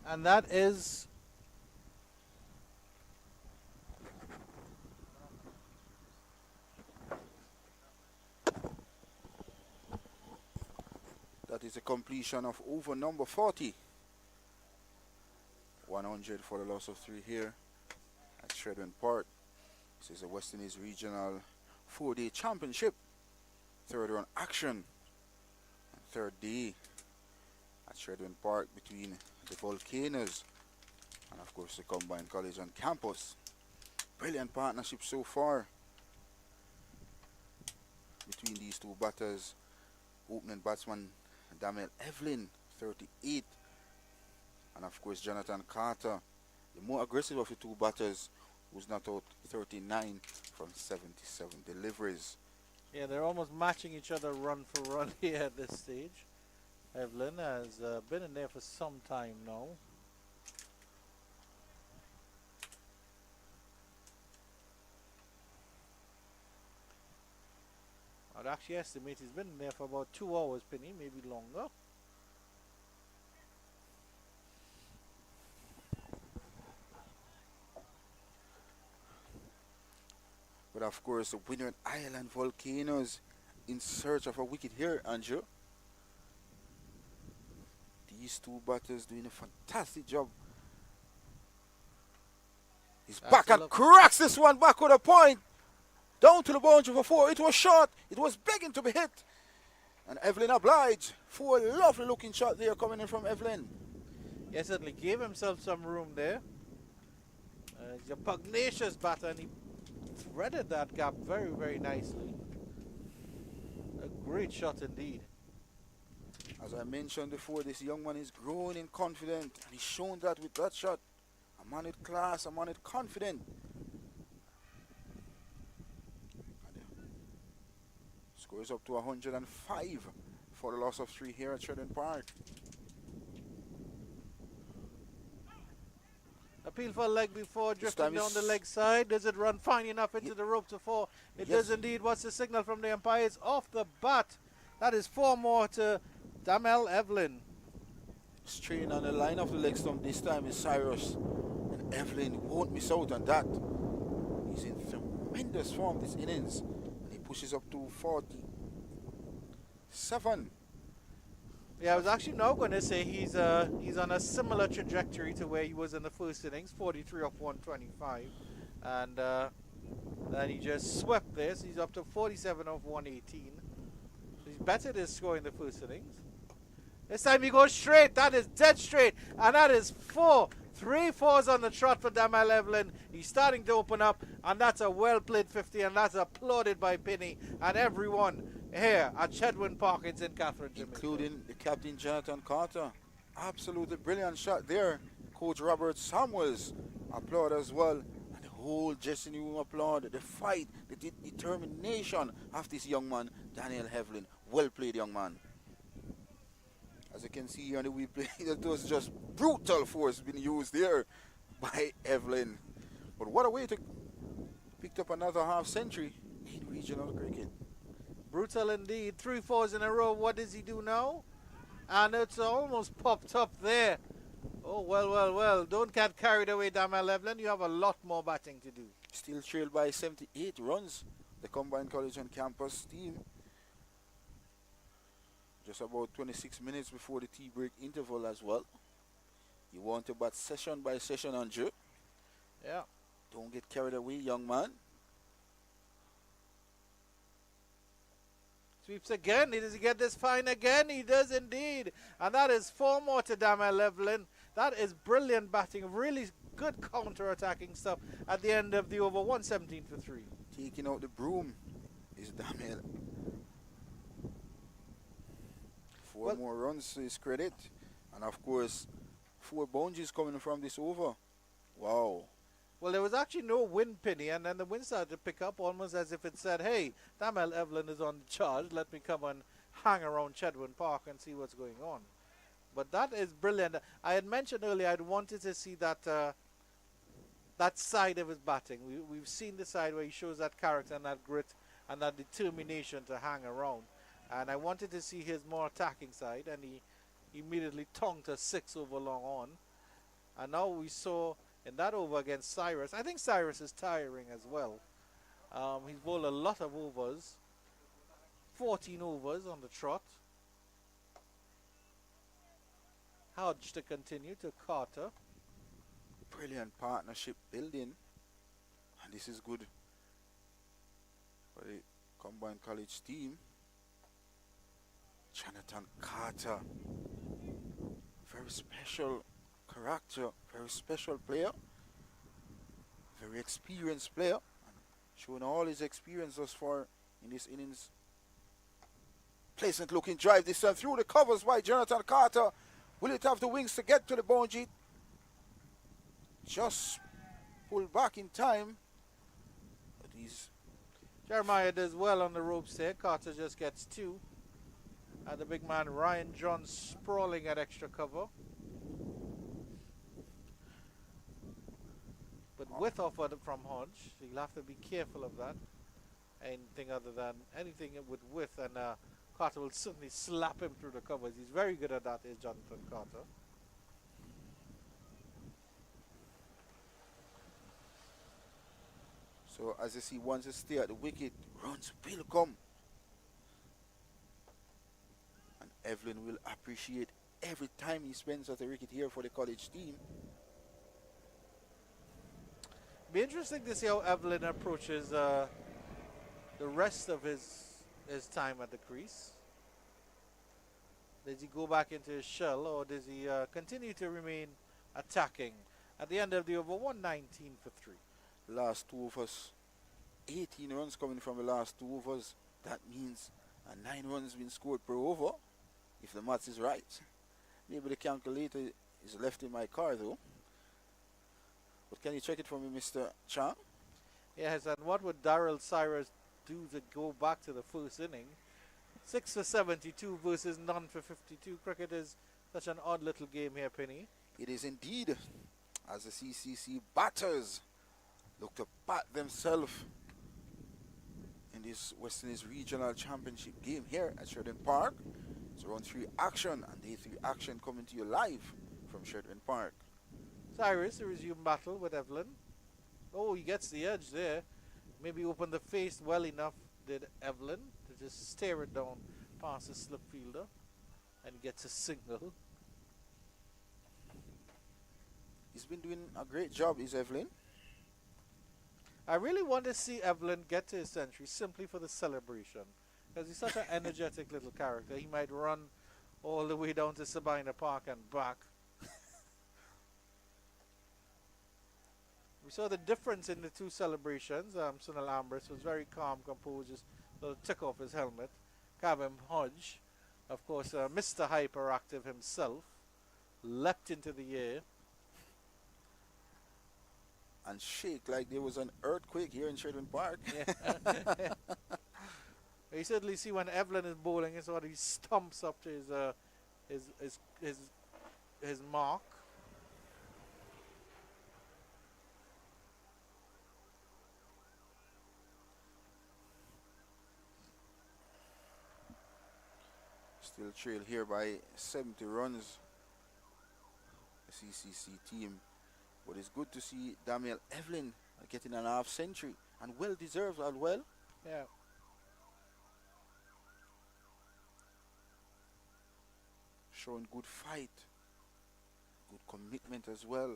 And that is
That is a completion of over number 40. 100 for the loss of 3 here at Shredden Park. This is a West Indies Regional 4-day championship. Third round action. And third day at Shredden Park between the Volcanoes and of course the Combined College on campus. Brilliant partnership so far between these two batters. Opening batsman Damel Evelyn, 38, and of course Jonathan Carter, the more aggressive of the two batters, who's not out, 39 from 77 deliveries.
Yeah, they're almost matching each other run for run here at this stage. Evelyn has been in there for some time now. I'd actually estimate he's been in there for about 2 hours, Penny, maybe longer.
But of course, the Windward Island Volcanoes in search of a wicket here, Andrew. These two batters doing a fantastic job. He's back and cracks this one back with a point. Down to the boundary for 4. It was short. It was begging to be hit. And Evelyn obliged for a lovely looking shot there coming in from Evelyn.
He certainly gave himself some room there. He's a pugnacious batter and he threaded that gap very, very nicely. A great shot indeed.
As I mentioned before, this young man is growing in confidence and he's shown that with that shot. A man with class, a man with confidence. Scores up to 105 for the loss of 3 here at Shredden Park.
Appeal for a leg before drifting down the leg side. Does it run fine enough into the rope to 4? It does indeed. What's the signal from the umpires? Off the bat. That is 4 more to Damel Evelyn.
Straying on the line of the leg stump this time is Cyrus. And Evelyn won't miss out on that. He's in tremendous form this innings. And he pushes up to 47.
Yeah, I was actually now going to say he's on a similar trajectory to where he was in the first innings, 43 off 125, and then he just swept this. He's up to 47 off 118. So he's better than scoring the first innings. This time he goes straight. That is dead straight, and that is 4. 3 4s on the trot for Damel Evelyn. He's starting to open up, and that's a well-played 50, and that's applauded by Penny and everyone here at Chedwin Park in St. Catherine,
including the captain Jonathan Carter. Absolutely brilliant shot there. Coach Robert Samuels applaud as well, and the whole dressing room applaud the fight, the determination of this young man, Daniel Evelyn. Well played, young man. As you can see here on the replay, that was just brutal force being used there by Evelyn. But what a way to pick up another half century in regional cricket.
Brutal indeed. 3 4s in a row. What does he do now? And it's almost popped up there. Oh, well, well, well. Don't get carried away, Damel Evelyn. You have a lot more batting to do.
Still trailed by 78 runs. The Combined College on campus team. Just about 26 minutes before the tea break interval as well. You want to bat session by session, Andrew.
Yeah.
Don't get carried away, young man.
Sweeps again. Does he get this fine again? He does indeed. And that is 4 more to Damel Evelyn. That is brilliant batting. Really good counter-attacking stuff at the end of the over. 117 for 3.
Taking out the broom is Damel. 4 more runs to his credit. And of course, 4 boundaries coming from this over. Wow.
Well, there was actually no wind, Penny, and then the wind started to pick up almost as if it said, hey, Damel Evelyn is on charge. Let me come and hang around Chedwin Park and see what's going on. But that is brilliant. I had mentioned earlier I'd wanted to see that that side of his batting. We've seen the side where he shows that character and that grit and that determination to hang around. And I wanted to see his more attacking side, and he immediately tongued a 6 over long on. And now we saw in that over against Cyrus. I think Cyrus is tiring as well. He's bowled a lot of overs. 14 overs on the trot. Hodge to continue to Carter.
Brilliant partnership building. And this is good for the combined college team. Jonathan Carter. Very special character, very special player. Very experienced player. Showing all his experience thus far in this innings. Pleasant looking drive this time through the covers by Jonathan Carter. Will it have the wings to get to the boundary? Just pulled back in time. But he's
Jeremiah does well on the ropes there. Carter just gets 2. And the big man Ryan John sprawling at extra cover. But with offer from Hodge, so you'll have to be careful of that. Anything other than anything with width, and Carter will certainly slap him through the covers. He's very good at that, is Jonathan Carter.
so as you see, once you stay at the wicket, runs will come. And Evelyn will appreciate every time he spends at the wicket here for the college team.
Be interesting to see how Evelyn approaches the rest of his time at the crease. Does he go back into his shell, or does he continue to remain attacking? At the end of the over, 119 for 3.
Last 2 overs, 18 runs coming from the last 2 overs. That means 9 runs been scored per over, if the maths is right. Maybe the calculator is left in my car though. But can you check it for me, Mr. Chang?
Yes, and what would Darrell Cyrus do to go back to the first inning? 6 for 72 versus none for 52. Cricket is such an odd little game here, Penny.
It is indeed, as the CCC batters look to pat themselves in this West Indies Regional Championship game here at Sheridan Park. It's round 3 action, and day 3 action coming to you live from Sheridan Park.
Cyrus to resume battle with Evelyn. Oh, he gets the edge there. Maybe opened the face well enough, did Evelyn, to just stare it down past the slip fielder, and gets a single.
He's been doing a great job, is Evelyn.
I really want to see Evelyn get to his century simply for the celebration, because he's such an energetic little character. He might run all the way down to Sabina Park and back. We saw the difference in the 2 celebrations. Sunil Ambrose was very calm, composed, just took off his helmet. Kevin Hodge, of course, Mr. Hyperactive himself, leapt into the air.
And shake like there was an earthquake here in Sheridan Park.
Yeah. You certainly see when Evelyn is bowling, it's what he stomps up to his mark.
Still trailed here by 70 runs, the CCC team. But it's good to see Daniel Evelyn getting an half century, and well deserved as well.
Yeah.
Showing good fight, good commitment as well.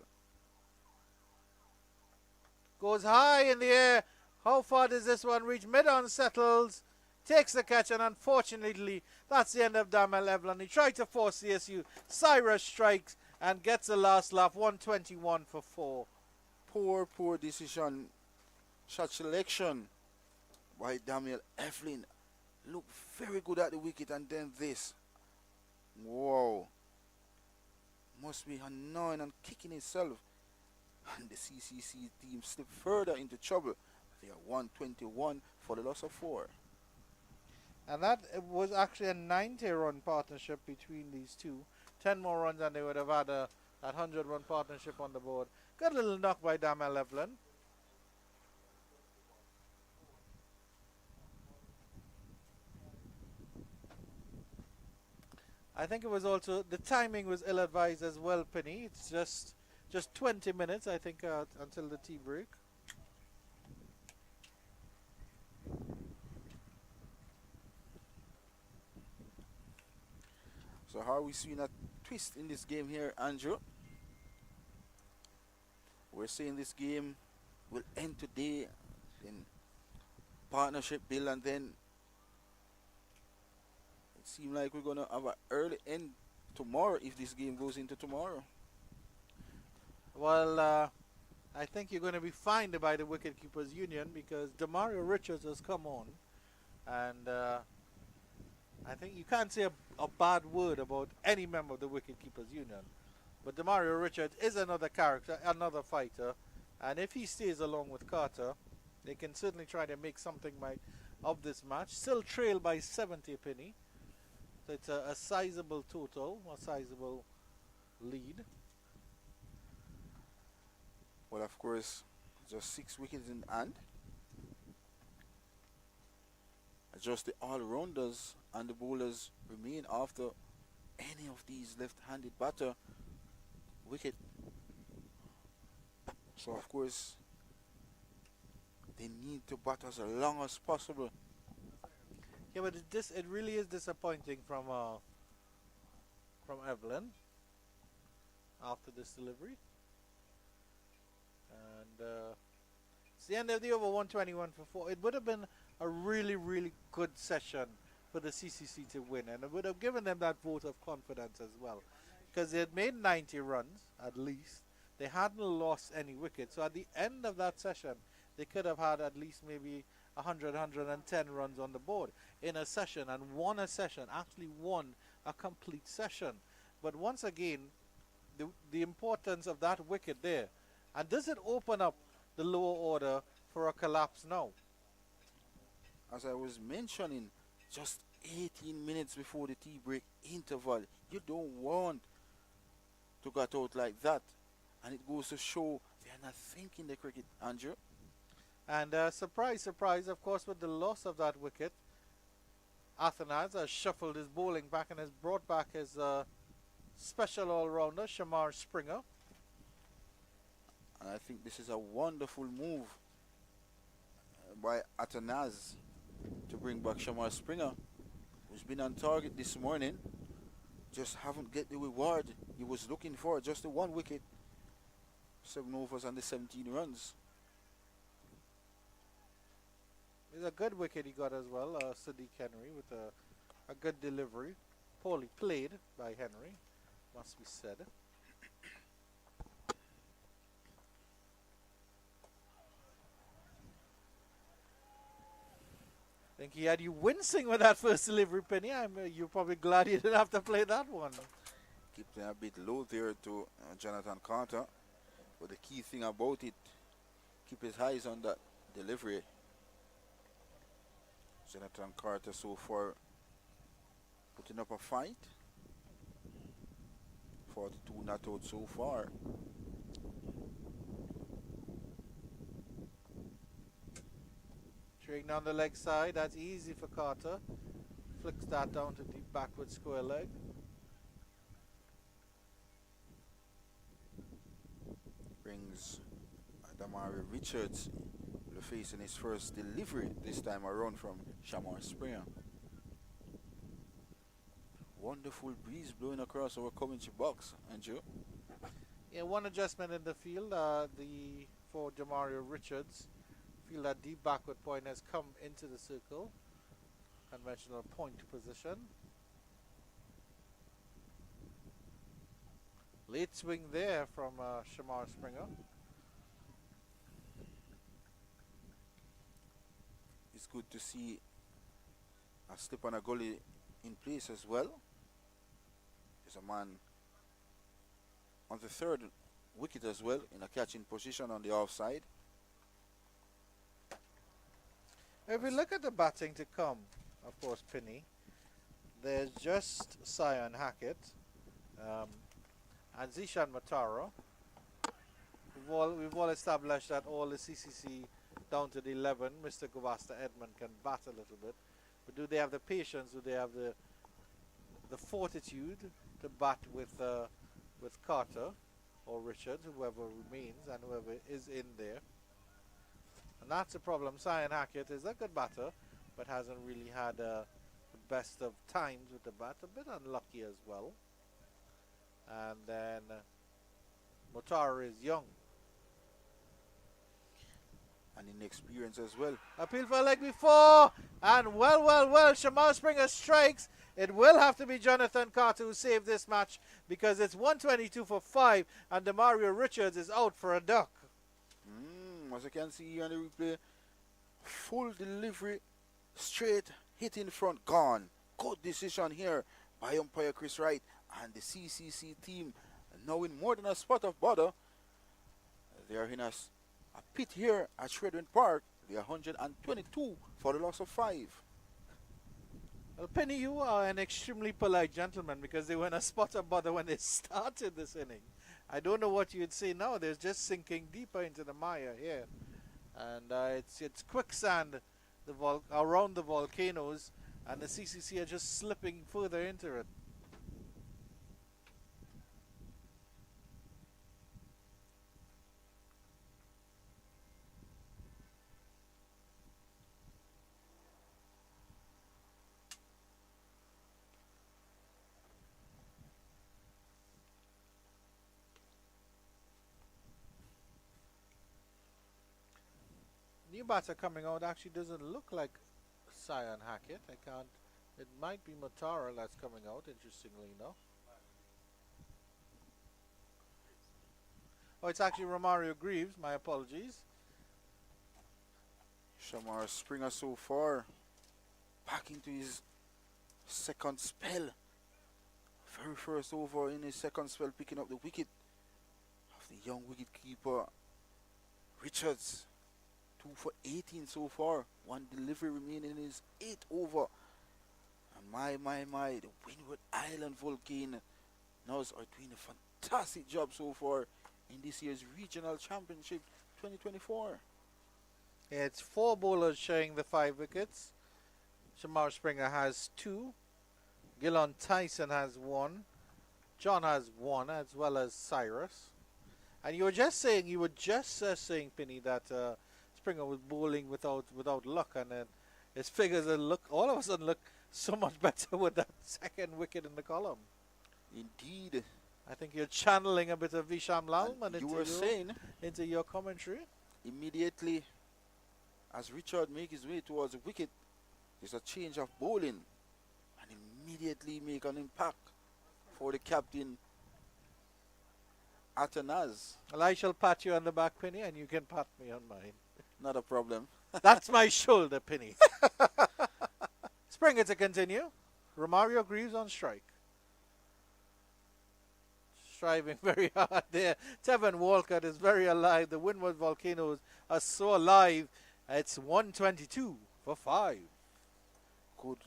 Goes high in the air. How far does this one reach? Mid-on settles. Takes the catch, and unfortunately, that's the end of Daniel Evelyn. He tried to force CSU. Cyrus strikes and gets the last laugh. 121 for 4.
Poor decision. Shot selection by Daniel Evelyn. Looked very good at the wicket, and then this. Whoa. Must be annoying and kicking itself. And the CCC team slipped further into trouble. They are 121 for the loss of 4.
And that was actually a 90-run partnership between these two. 10 more runs and they would have had that 100-run partnership on the board. Good little knock by Daniel Evelyn. I think it was also, the timing was ill-advised as well, Penny. It's just 20 minutes, I think, until the tea break.
So how are we seeing that twist in this game here, Andrew. We're saying this game will end today in partnership bill, and then it seems like we're gonna have an early end tomorrow if this game goes into tomorrow.
Well, I think you're going to be fined by the Wicketkeepers Union because Demario Richards has come on, and I think you can't say a bad word about any member of the Wicketkeepers Union. But Demario Richards is another character, another fighter, and if he stays along with Carter, they can certainly try to make something of this match. Still trail by 70 penny, so it's a sizable total, a sizable lead.
Well, of course, just 6 wickets in hand. Just the all-rounders and the bowlers remain after any of these left-handed batter wicket. So, of course, they need to bat as long as possible.
Yeah, but it really is disappointing from Evelyn after this delivery. And it's the end of the over, 121 for 4. It would have been a really, really good session for the CCC to win, and it would have given them that vote of confidence as well, because they had made 90 runs at least. They hadn't lost any wickets, so at the end of that session, they could have had at least maybe 100, 110 runs on the board in a session, and won a session, actually won a complete session. But once again, the importance of that wicket there. And does it open up the lower order for a collapse now?
As I was mentioning, just 18 minutes before the tea break interval, you don't want to get out like that. And it goes to show they're not thinking the cricket, Andrew.
And surprise, surprise, of course, with the loss of that wicket, Athanas has shuffled his bowling back and has brought back his special all-rounder, Shamar Springer.
And I think this is a wonderful move by Athanaz to bring back Shamar Springer, who's been on target this morning. Just haven't get the reward he was looking for. Just the 1 wicket, 7 overs and the 17 runs.
It's a good wicket he got as well, Sadiq Henry, with a good delivery. Poorly played by Henry, must be said. I think he had you wincing with that first delivery, Penny. You're probably glad you didn't have to play that one.
Keep them a bit low there to Jonathan Carter. But the key thing about it, keep his eyes on that delivery. Jonathan Carter so far putting up a fight. 42 not out so far.
Straight down the leg side, that's easy for Carter. Flicks that down to deep backward square leg.
Brings Damari Richards facing his first delivery this time around from Shamar Springer. Wonderful breeze blowing across our commentary box, Andrew.
Yeah, one adjustment in the field for Demario Richards. Feel that deep backward point has come into the circle. Conventional point position. Late swing there from Shamar Springer.
It's good to see a slip on a gully in place as well. There's a man on the 3rd wicket as well in a catching position on the offside.
If we look at the batting to come, of course, Penny, there's just Sion Hackett and Zishan Matara. We've all established that all the CCC down to the 11, Mr. Govasta Edmund can bat a little bit. But do they have the patience? Do they have the fortitude to bat with Carter or Richards, whoever remains and whoever is in there? And that's the problem. Sion Hackett is a good batter, but hasn't really had the best of times with the bat. A bit unlucky as well. and then Motara is young.
And inexperienced as well.
Appeal for a leg before, and well, Shamar Springer strikes. It will have to be Jonathan Carter who saved this match because it's 122 for 5, and Demario Richards is out for a duck.
As you can see here on the replay, full delivery, straight hit in front, gone. Good decision here by umpire Chris Wright and the CCC team. Now in more than a spot of bother, they are in a pit here at Shredwin Park. They are 122 for the loss of 5.
Well, Penny, you are an extremely polite gentleman because they were in a spot of bother when they started this inning. I don't know what you'd say now. They're just sinking deeper into the mire here. And it's quicksand around the volcanoes, and the CCC are just slipping further into it. New batter coming out actually doesn't look like Sion Hackett. I can't. It might be Motara that's coming out, interestingly enough. Oh, it's actually Romario Greaves. My apologies.
Shamar Springer so far back into his second spell. Very first over in his second spell, picking up the wicket of the young wicket keeper Richards. 2 for 18 so far. One delivery remaining in his 8th over. And my, the Windward Island Volcanoes are doing a fantastic job so far in this year's Regional Championship 2024.
Yeah, it's 4 bowlers sharing the 5 wickets. Shamar Springer has 2. Gillon Tyson has 1. John has 1, as well as Cyrus. And you were just saying, Penny, that Springer was bowling without luck, and then his figures all of a sudden look so much better with that second wicket in the column.
Indeed.
I think you're channeling a bit of Visham Lalman into your commentary.
Immediately, as Richard makes his way towards the wicket, there's a change of bowling, and immediately make an impact for the captain, Atanaz.
Well, I shall pat you on the back, Penny, and you can pat me on mine.
Not a problem.
That's my shoulder, Penny. Springer to continue. Romario Greaves on strike. Striving very hard there. Tevin Walcott is very alive. The Windward Volcanoes are so alive. It's 122 for 5.
Good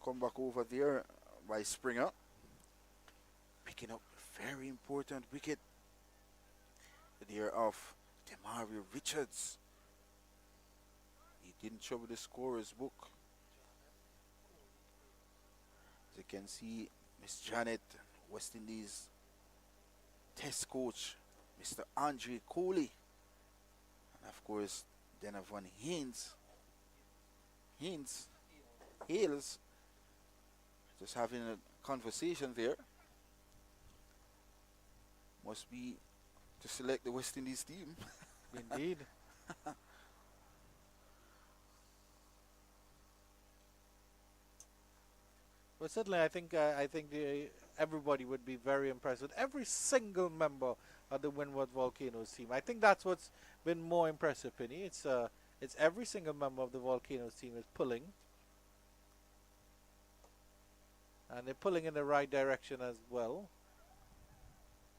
comeback over there by Springer. Picking up a very important wicket there of Demario Richards. He didn't trouble the scorer's book. As you can see, Miss Janet, West Indies test coach, Mr. Andre Coley, and of course, Denavon Hales, just having a conversation there. Must be to select the West Indies team.
Indeed. Well, certainly, I think everybody would be very impressed with every single member of the Windward Volcanoes team. I think that's what's been more impressive, Penny. It's every single member of the Volcanoes team is pulling, and they're pulling in the right direction as well.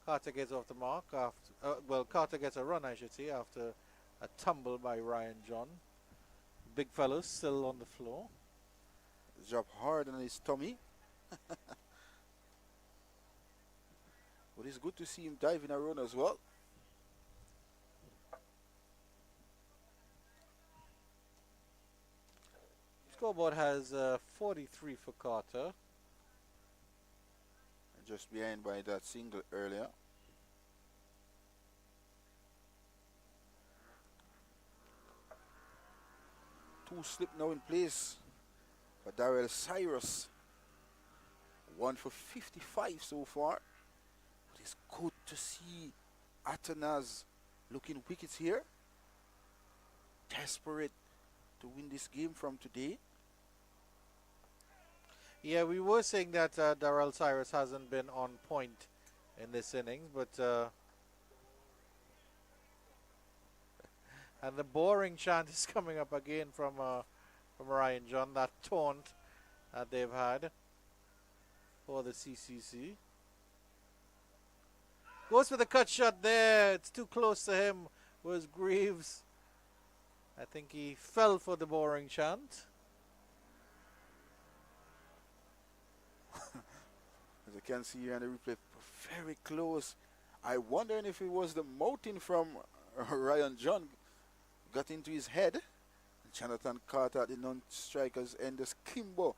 Carter gets off the mark after, Carter gets a run, I should say, after a tumble by Ryan John. Big fellow still on the floor.
Drop hard on his tummy. But it's good to see him diving around as well.
Scoreboard has 43 for Carter.
And just behind by that single earlier. Two slip now in place for Darrell Cyrus. 1 for 55 so far. It's good to see Atanas looking wicked here. Desperate to win this game from today.
Yeah, we were saying that Darrell Cyrus hasn't been on point in this innings, but and the boring chant is coming up again from Ryan John, that taunt that they've had for the CCC. Goes for the cut shot there. It's too close to him. Was Greaves. I think he fell for the boring chant.
As you can see here on the replay, very close. I wondering if it was the mountain from Ryan John got into his head. Jonathan Carter at the non-strikers end the Kimbo.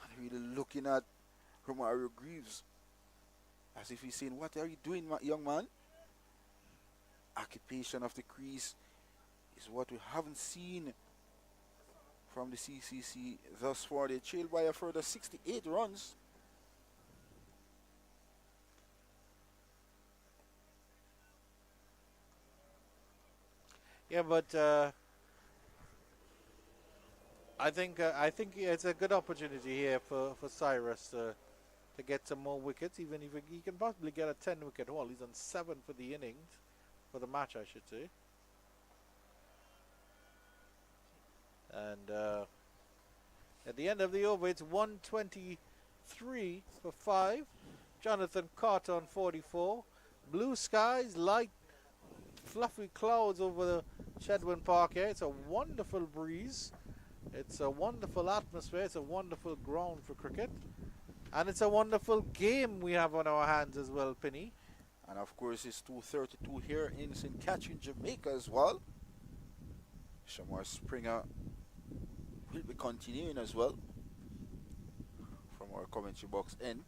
And really looking at Romario Greaves as if he's saying, what are you doing, young man? Occupation of the crease is what we haven't seen from the CCC thus far. They trailed by a further 68 runs.
Yeah, but I think it's a good opportunity here for Cyrus to get some more wickets. Even if he can possibly get a 10-wicket haul, he's on 7 for the innings, for the match, I should say. And at the end of the over, it's 123 for 5. Jonathan Carter on 44. Blue skies, light, fluffy clouds over the Chedwin Park here. It's a wonderful breeze. It's a wonderful atmosphere. It's a wonderful ground for cricket. And it's a wonderful game we have on our hands as well, Penny.
And of course, it's 2:32 here in St. Catherine, Jamaica as well. Shamar Springer will be continuing as well from our commentary box end.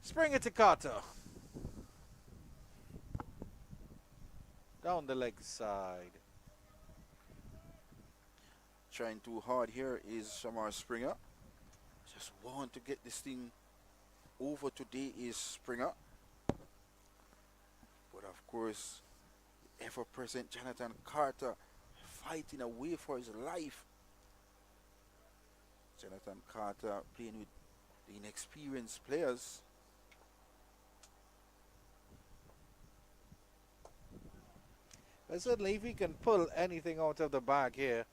Springer to Carter. Down the leg side.
Trying too hard here is Shamar Springer. Just want to get this thing over today is Springer. But of course, the ever-present Jonathan Carter fighting away for his life. Jonathan Carter playing with the inexperienced players.
But certainly, if he can pull anything out of the bag here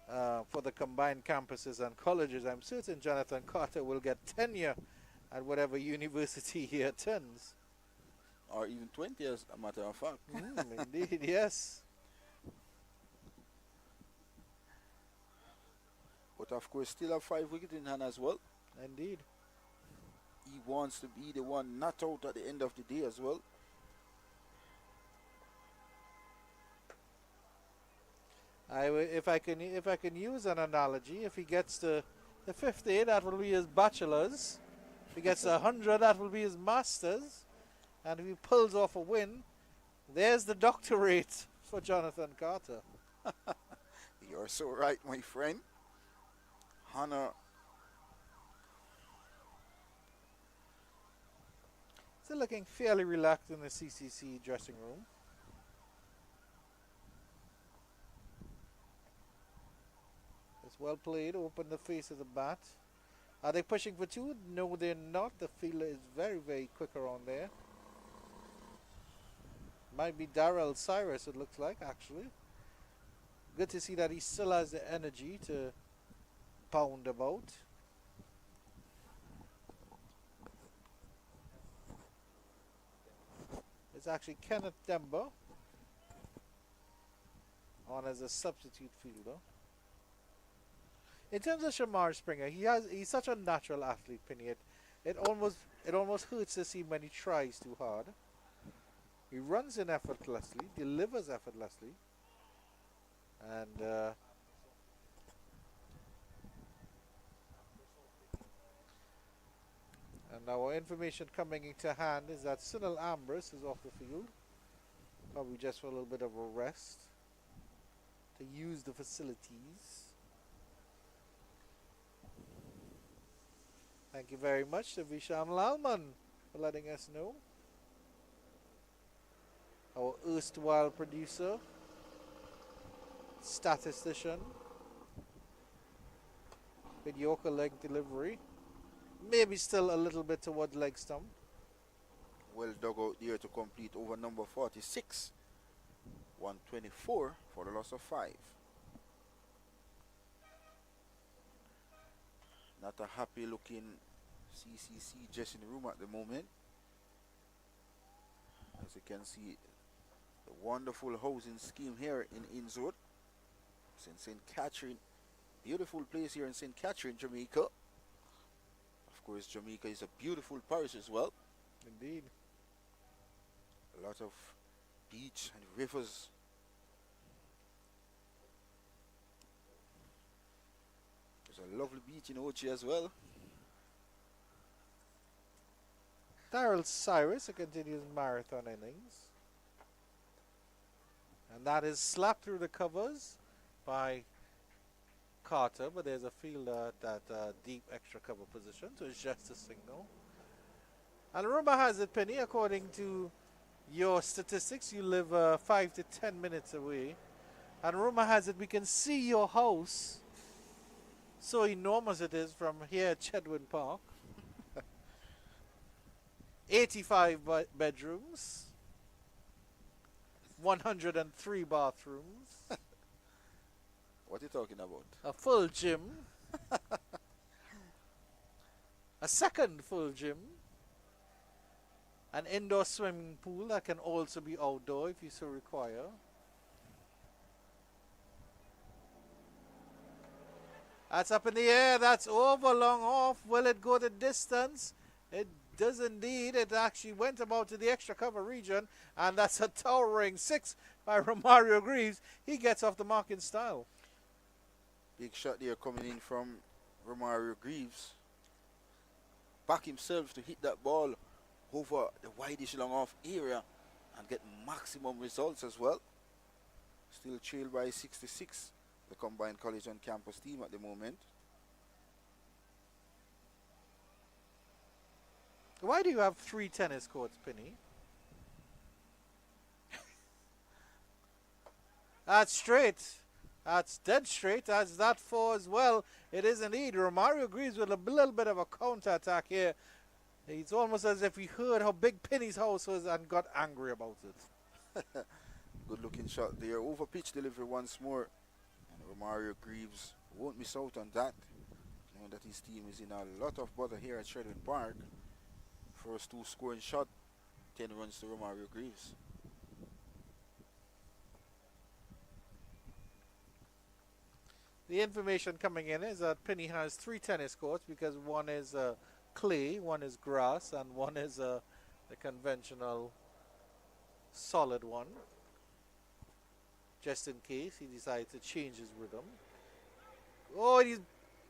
for the combined campuses and colleges, I'm certain Jonathan Carter will get tenure at whatever university he attends.
Or even 20, as a matter of fact.
Indeed, yes.
But of course, still have 5 wickets in hand as well.
Indeed.
He wants to be the one not out at the end of the day as well.
If I can use an analogy, if he gets the 50, that will be his bachelor's. If he gets 100, that will be his master's. And if he pulls off a win, there's the doctorate for Jonathan Carter.
You're so right, my friend. Hannah.
Still looking fairly relaxed in the CCC dressing room. It's well played, open the face of the bat. Are they pushing for 2? No, they're not. The fielder is very, very quick around there. Might be Darrell Cyrus, it looks like, actually. Good to see that he still has the energy to pound about. It's actually Kenneth Demba on as a substitute fielder. In terms of Shamar Springer, he's such a natural athlete, Penny. It almost hurts to see him when he tries too hard. He runs in effortlessly, delivers effortlessly, and our information coming into hand is that Sunil Ambrose is off the field, probably just for a little bit of a rest, to use the facilities. Thank you very much to Visham Lalman for letting us know. Our erstwhile producer, statistician, mediocre leg delivery. Maybe still a little bit towards leg stump.
Well dug out there to complete over number 46. 124 for the loss of 5. Not a happy looking CCC dressing room at the moment. As you can see, the wonderful housing scheme here in Windward. It's in St. Catherine. Beautiful place here in St. Catherine, Jamaica. Of course, Jamaica is a beautiful parish as well.
Indeed.
A lot of beach and rivers. There's a lovely beach in Ochi as well.
Daryl Cyrus continues marathon innings. And that is slapped through the covers by Carter, but there's a fielder at that deep extra cover position, so it's just a signal. And rumor has it, Penny, according to your statistics, you live 5 to 10 minutes away. And rumor has it we can see your house. So enormous it is from here at Chedwin Park. 85 bedrooms. 103 bathrooms.
What are you talking about?
A full gym. A second full gym. An indoor swimming pool that can also be outdoor if you so require. That's up in the air. That's over, long off. Will it go the distance? It does indeed. It actually went about to the extra cover region. And that's a towering 6 by Romario Greaves. He gets off the mark in style.
Big shot there coming in from Romario Greaves. Back himself to hit that ball over the wideish long off area and get maximum results as well. Still trailed by 66, the combined college and campus team at the moment.
Why do you have 3 tennis courts, Penny? That's straight. That's dead straight. That's that 4 as well. It is indeed. Romario Greaves with a little bit of a counter attack here. It's almost as if he heard how big Penny's house was and got angry about it.
Good looking shot there. Over pitch delivery once more. And Romario Greaves won't miss out on that. Knowing that his team is in a lot of bother here at Sheridan Park. First 2 scoring shot. 10 runs to Romario Greaves.
The information coming in is that Penny has 3 tennis courts because one is clay, one is grass, and one is the conventional solid one. Just in case he decides to change his rhythm. Oh, he's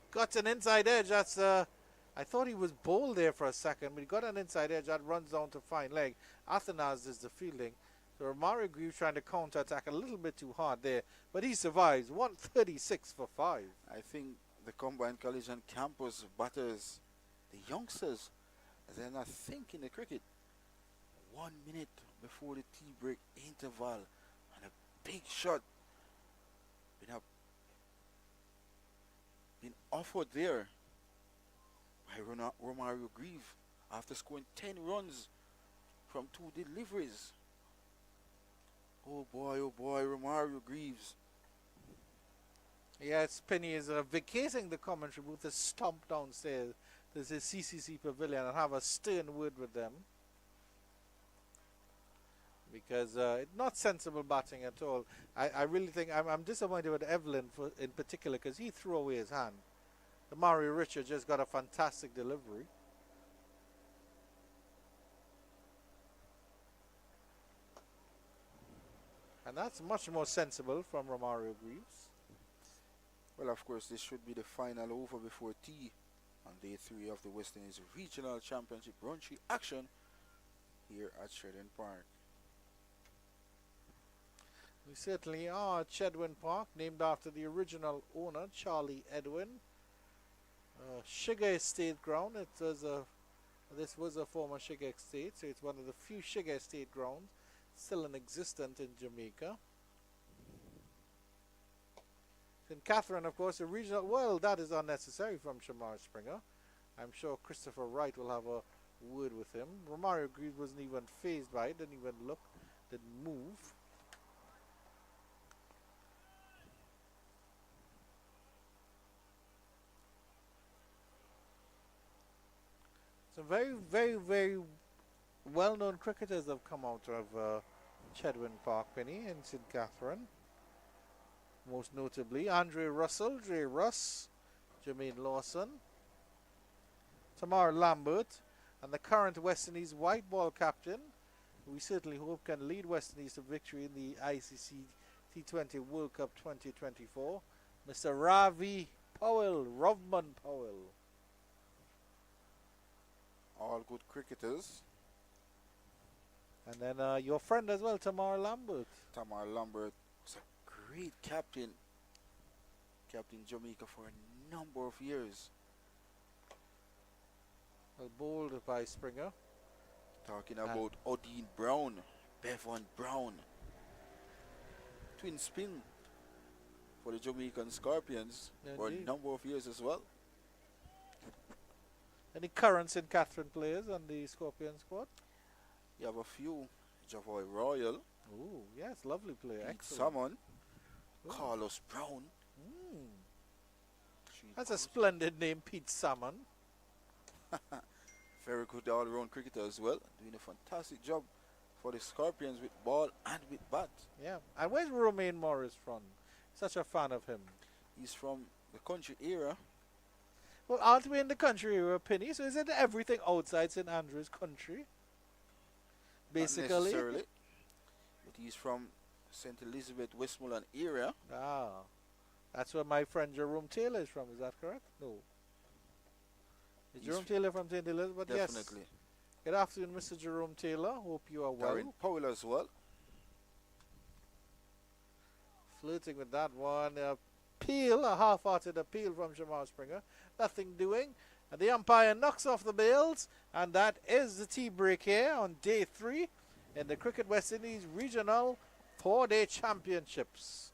got an inside edge. That's I thought he was bowled there for a second, but he got an inside edge that runs down to fine leg. Athanas is the fielding. So Romario Greaves trying to counter attack a little bit too hard there, but he survives. 136 for 5.
I think the combined college and campus batters, the youngsters, they're not thinking the cricket. 1 minute before the tea break interval, and a big shot been offered there by Romario Greaves after scoring 10 runs from 2 deliveries. Oh boy, Romario Greaves.
Yes, Penny is vacating the commentary booth to stomp downstairs. There's a CCC pavilion and have a stern word with them. Because it's not sensible batting at all. I really think I'm disappointed with Evelyn in particular because he threw away his hand. The Mario Richard just got a fantastic delivery. And that's much more sensible from Romario Greaves.
Well, of course, this should be the final over before tea on day 3 of the West Indies Regional Championship Run-Tree action here at Sheridan Park.
We certainly are at Chedwin Park, named after the original owner, Charlie Edwin. Sugar Estate ground. This was a former sugar estate, so it's one of the few sugar estate grounds still in existence in Jamaica. St. Catherine, of course, the regional. Well, that is unnecessary from Shamar Springer. I'm sure Christopher Wright will have a word with him. Romario Greaves wasn't even phased by it, didn't even look, didn't move. Some very well-known cricketers have come out of Chedwin Park, Penny, in St. Catherine. Most notably, Andre Russell, J. Russ, Jermaine Lawson, Tamara Lambert, and the current West Indies white ball captain, who we certainly hope can lead West Indies to victory in the ICC T20 World Cup 2024, Mr. Ravi Powell, Rovman Powell.
All good cricketers.
And then your friend as well, Tamara Lambert.
Tamar Lambert was a great captain. Captain Jamaica for a number of years.
Well, bowled by Springer.
Talking about Odine Brown, Bevan Brown. Twin spin for the Jamaican Scorpions for a number of years as well.
Any current St. Catherine players on the Scorpion squad?
You have a few. Javoy Royal.
Oh, yes, lovely player.
Pete
Excellent.
Salmon.
Ooh.
Carlos Brown.
That's a splendid name, Pete Salmon.
Very good all-round cricketer as well. Doing a fantastic job for the Scorpions with ball and with bat.
Yeah. And where's Romain Morris from? Such a fan of him.
He's from the country era.
Well, aren't we in the country area, Penny? So is it everything outside St. Andrew's country? Basically.
Not necessarily. But he's from St. Elizabeth, Westmoreland area.
Ah. That's where my friend Jerome Taylor is from. Is that correct? No. Is
He's
Jerome Taylor from St. Elizabeth?
Definitely.
Yes. Good afternoon, Mr. Jerome Taylor. Hope you are well.
Darren Powell as well.
Flirting with that one. Appeal, a half-hearted appeal from Shamar Springer. Nothing doing. And the umpire knocks off the bails. And that is the tea break here on day 3 in the Cricket West Indies Regional 4-Day Championships.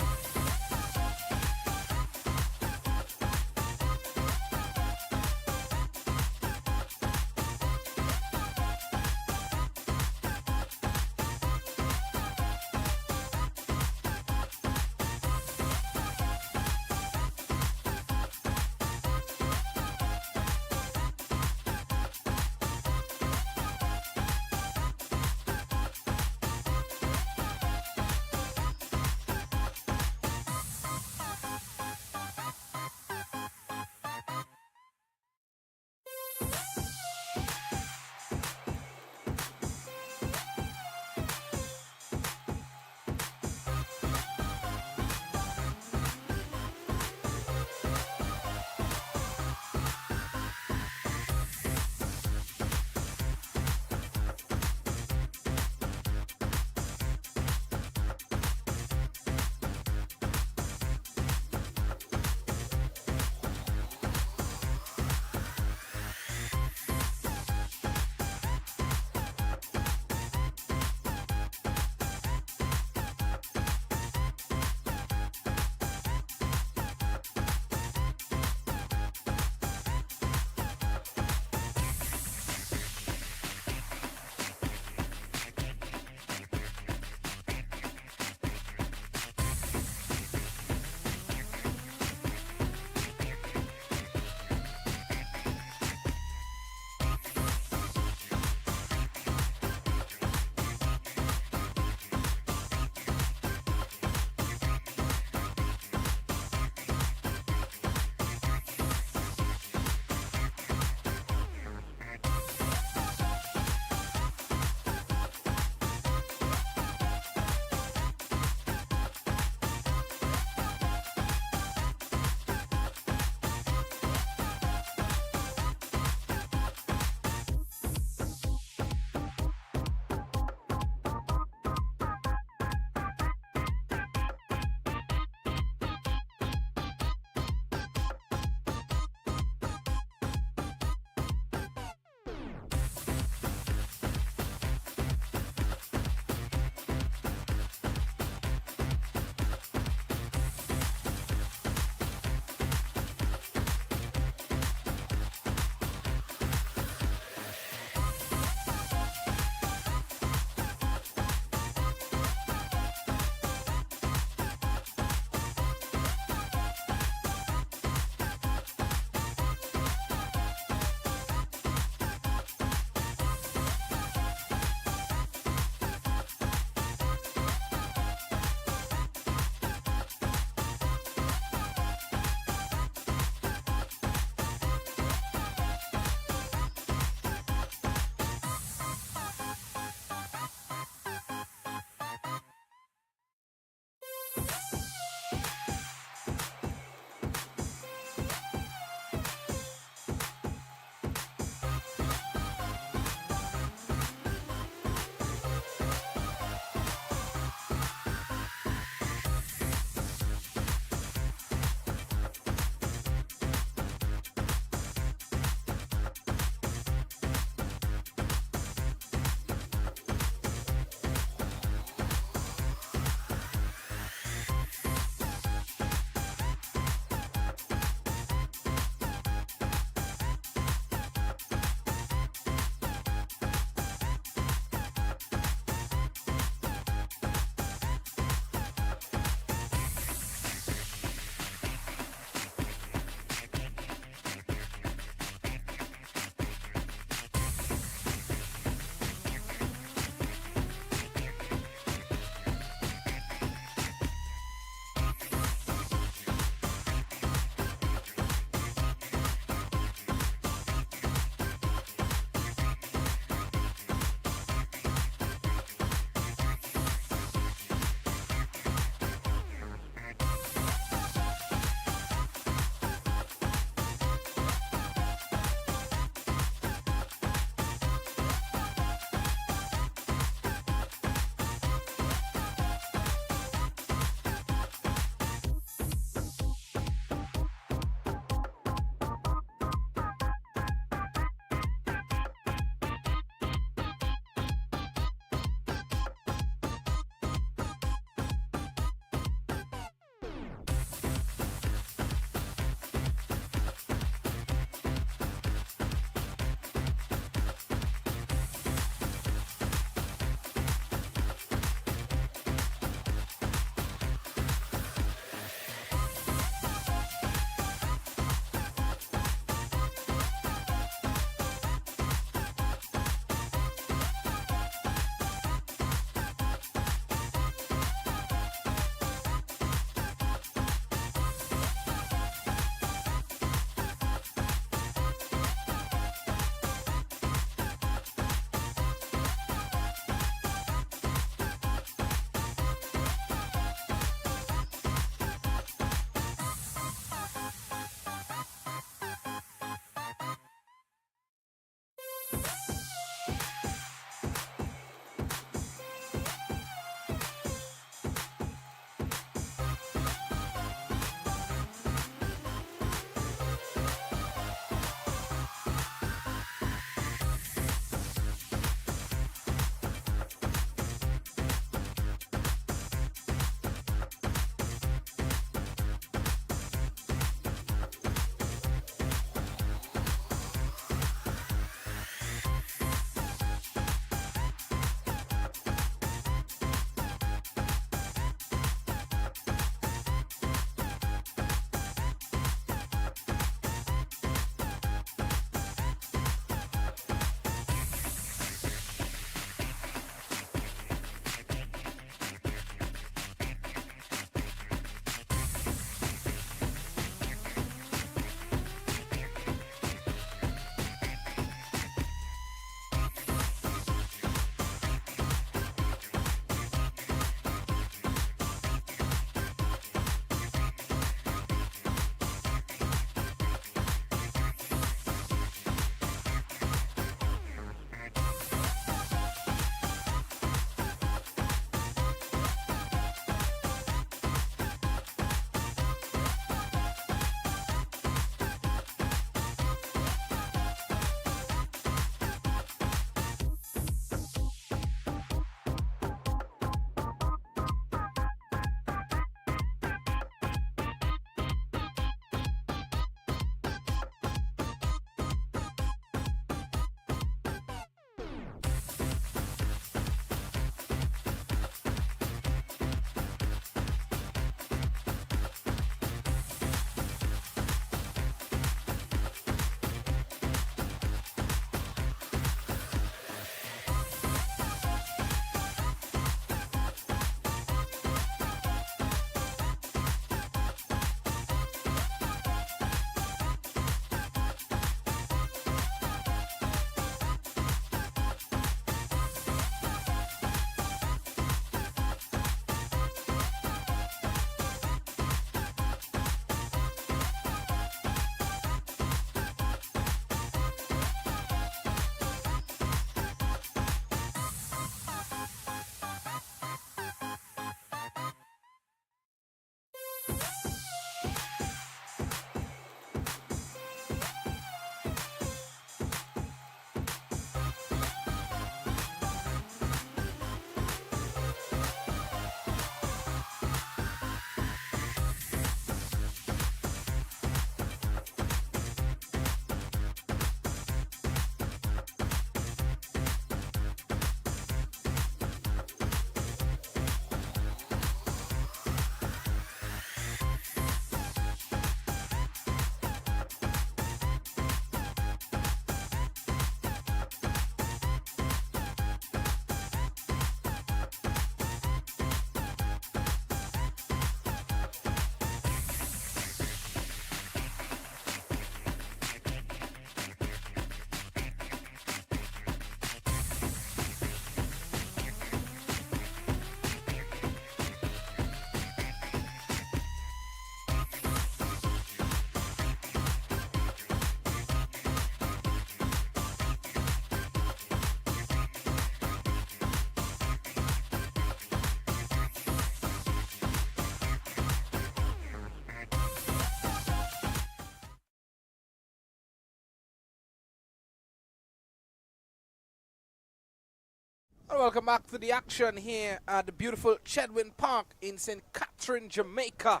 And welcome back to the action here at the beautiful Chedwin Park in St. Catherine, Jamaica.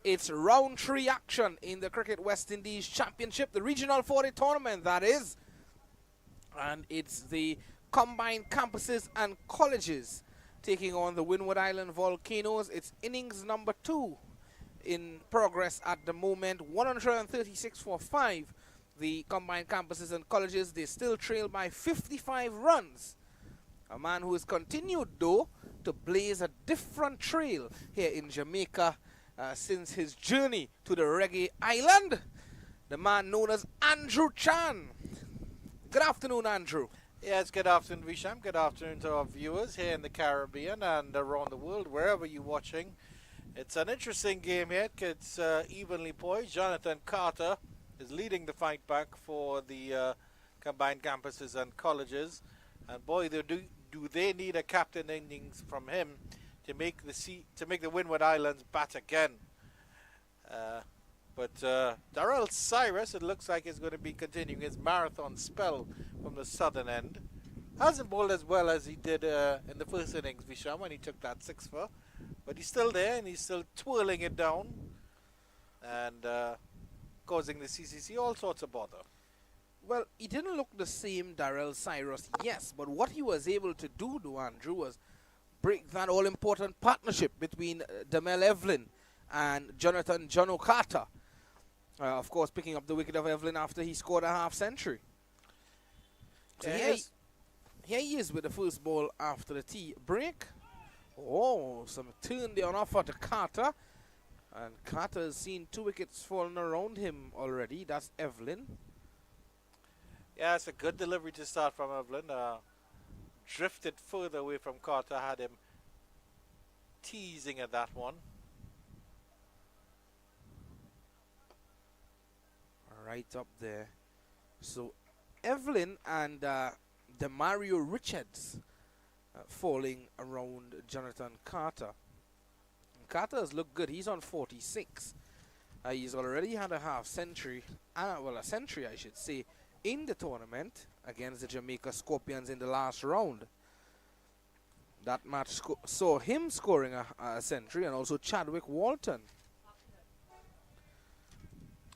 It's round 3 action in the Cricket West Indies Championship, the Regional 40 tournament, that is. And it's the combined campuses and colleges taking on the Windward Island Volcanoes. It's innings number 2 in progress at the moment, 136 for 5. The combined campuses and colleges, they still trail by 55 runs. A man who has continued, though, to blaze a different trail here in Jamaica since his journey to the reggae island. The man known as Andrew Chan. Good afternoon, Andrew.
Yes, good afternoon, Visham. Good afternoon to our viewers here in the Caribbean and around the world, wherever you're watching. It's an interesting game here. It's evenly poised. Jonathan Carter is leading the fight back for the combined campuses and colleges. And boy, do they need a captain innings from him to make the Windward Islands bat again. But Darrell Cyrus, it looks like he's going to be continuing his marathon spell from the southern end. Hasn't bowled as well as he did in the first innings, Visham, when he took that 6-for. But he's still there and he's still twirling it down and causing the CCC all sorts of bother.
Well, he didn't look the same Darrell Cyrus, yes, but what he was able to do, Andrew, was break that all-important partnership between Damel Evelyn and Jonathan Jono Carter. Of course, picking up the wicket of Evelyn after he scored a half-century. So here he is with the first ball after the tea break. Oh, some turn there on offer to Carter. And Carter has seen 2 wickets falling around him already. That's Evelyn.
Yeah, it's a good delivery to start from Evelyn. Drifted further away from Carter, had him teasing at that one.
Right up there. So Evelyn and Demario Richards falling around Jonathan Carter. And Carter has looked good. He's on 46. He's already had a half-century, well, a century, I should say, in the tournament against the Jamaica Scorpions in the last round. That match saw him scoring a century, and also Chadwick Walton.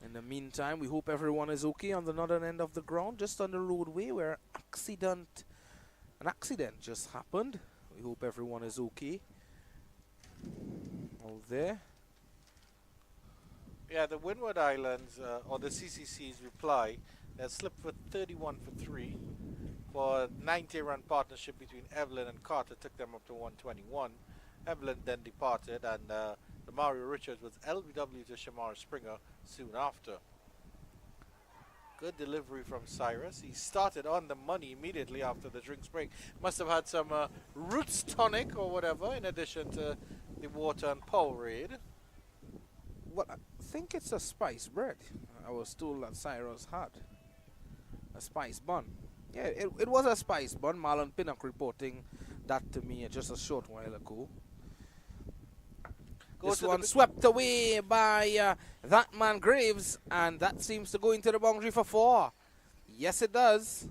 In the meantime, we hope everyone is okay on the northern end of the ground, just on the roadway where an accident just happened. We hope everyone is okay out there.
Yeah, the Windward Islands, or the CCC's reply, they slipped for 31 for 3 for a 90-run partnership between Evelyn and Carter, took them up to 121. Evelyn then departed, and Mario Richards was LBW to Shamar Springer soon after. Good delivery from Cyrus. He started on the money immediately after the drinks break. Must have had some Roots tonic or whatever in addition to the water and Powerade.
Well, I think it's a spice bread. I was told that Cyrus had a spice bun. Yeah, it was a spice bun. Marlon Pinnock reporting that to me just a short while ago. This one swept away by that man Graves, and that seems to go into the boundary for 4. Yes, it does.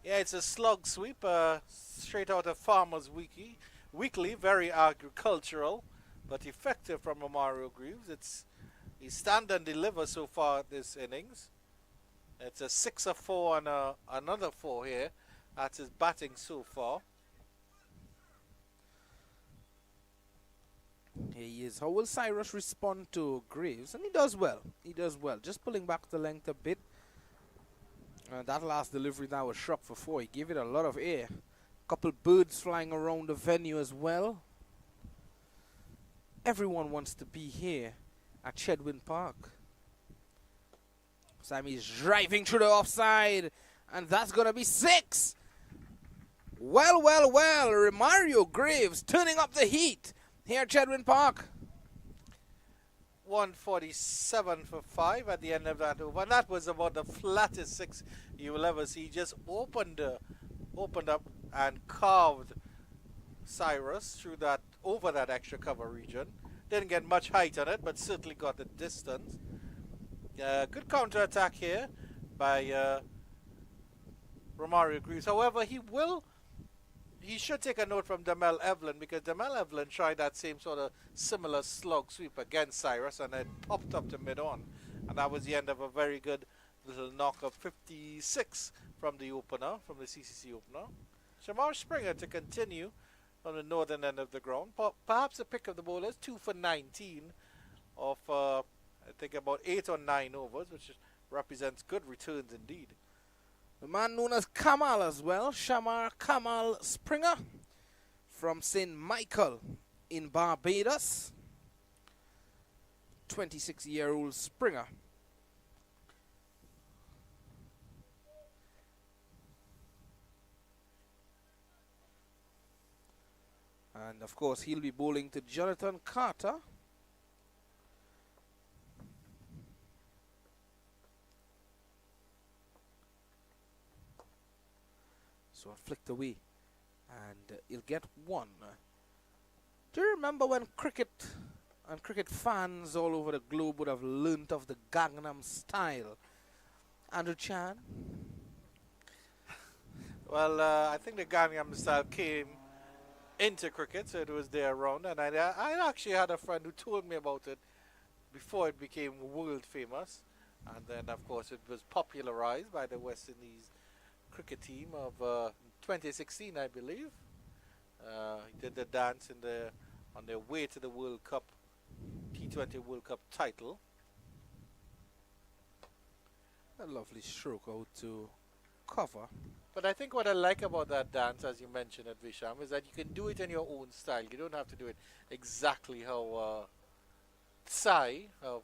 Yeah, it's a slug sweep, straight out of Farmers Weekly, very agricultural, but effective from Mario Graves. He's stand and deliver so far this innings. It's a 6 of 4 and another 4 here. That's his batting so far.
Here he is. How will Cyrus respond to Graves? And he does well. He does well. Just pulling back the length a bit. That last delivery now was struck for 4. He gave it a lot of air. Couple birds flying around the venue as well. Everyone wants to be here at Chedwin Park. Sammy's driving through the offside, and that's going to be 6. Well, well, well. Mario Graves turning up the heat here at Chedwin Park.
147 for 5 at the end of that over. And that was about the flattest 6 you will ever see. Just opened up and carved Cyrus through that, over that extra cover region. Didn't get much height on it, but certainly got the distance. Good counter-attack here by Romario Graves. However, he will he should take a note from Damel Evelyn, because Damel Evelyn tried that same sort of similar slug sweep against Cyrus and it popped up to mid-on. And that was the end of a very good little knock of 56 from the opener, from the CCC opener. Shamar Springer to continue on the northern end of the ground. Perhaps the pick of the bowlers, 2 for 19 of, I think, about 8 or 9 overs, which represents good returns indeed.
The man known as Kamal as well, Shamar Kamal Springer from St. Michael in Barbados. 26-year-old Springer. And of course he'll be bowling to Jonathan Carter. So it flicked away and he'll get 1. Do you remember when cricket and cricket fans all over the globe would have learnt of the Gangnam Style? Andrew Chan?
Well, I think the Gangnam Style came into cricket, so it was there around, and I actually had a friend who told me about it before it became world famous, and then of course it was popularized by the West Indies cricket team of 2016, I believe. He did the dance on their way to the World Cup, T20 World Cup title.
A lovely stroke out to cover.
But I think what I like about that dance, as you mentioned at Visham, is that you can do it in your own style. You don't have to do it exactly how Tsai of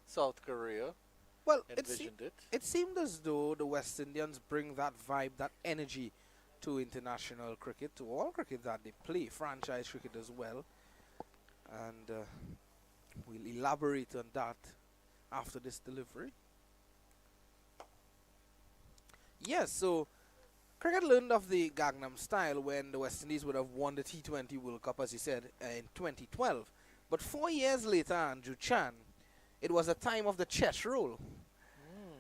South Korea
Well,
envisioned it.
it seemed as though the West Indians bring that vibe, that energy to international cricket, to all cricket that they play, franchise cricket as well. And we'll elaborate on that after this delivery. Yes, so cricket learned of the Gangnam Style when the West Indies would have won the T20 World Cup, as you said, in 2012. But 4 years later, Andrew Chan, it was a time of the chess roll.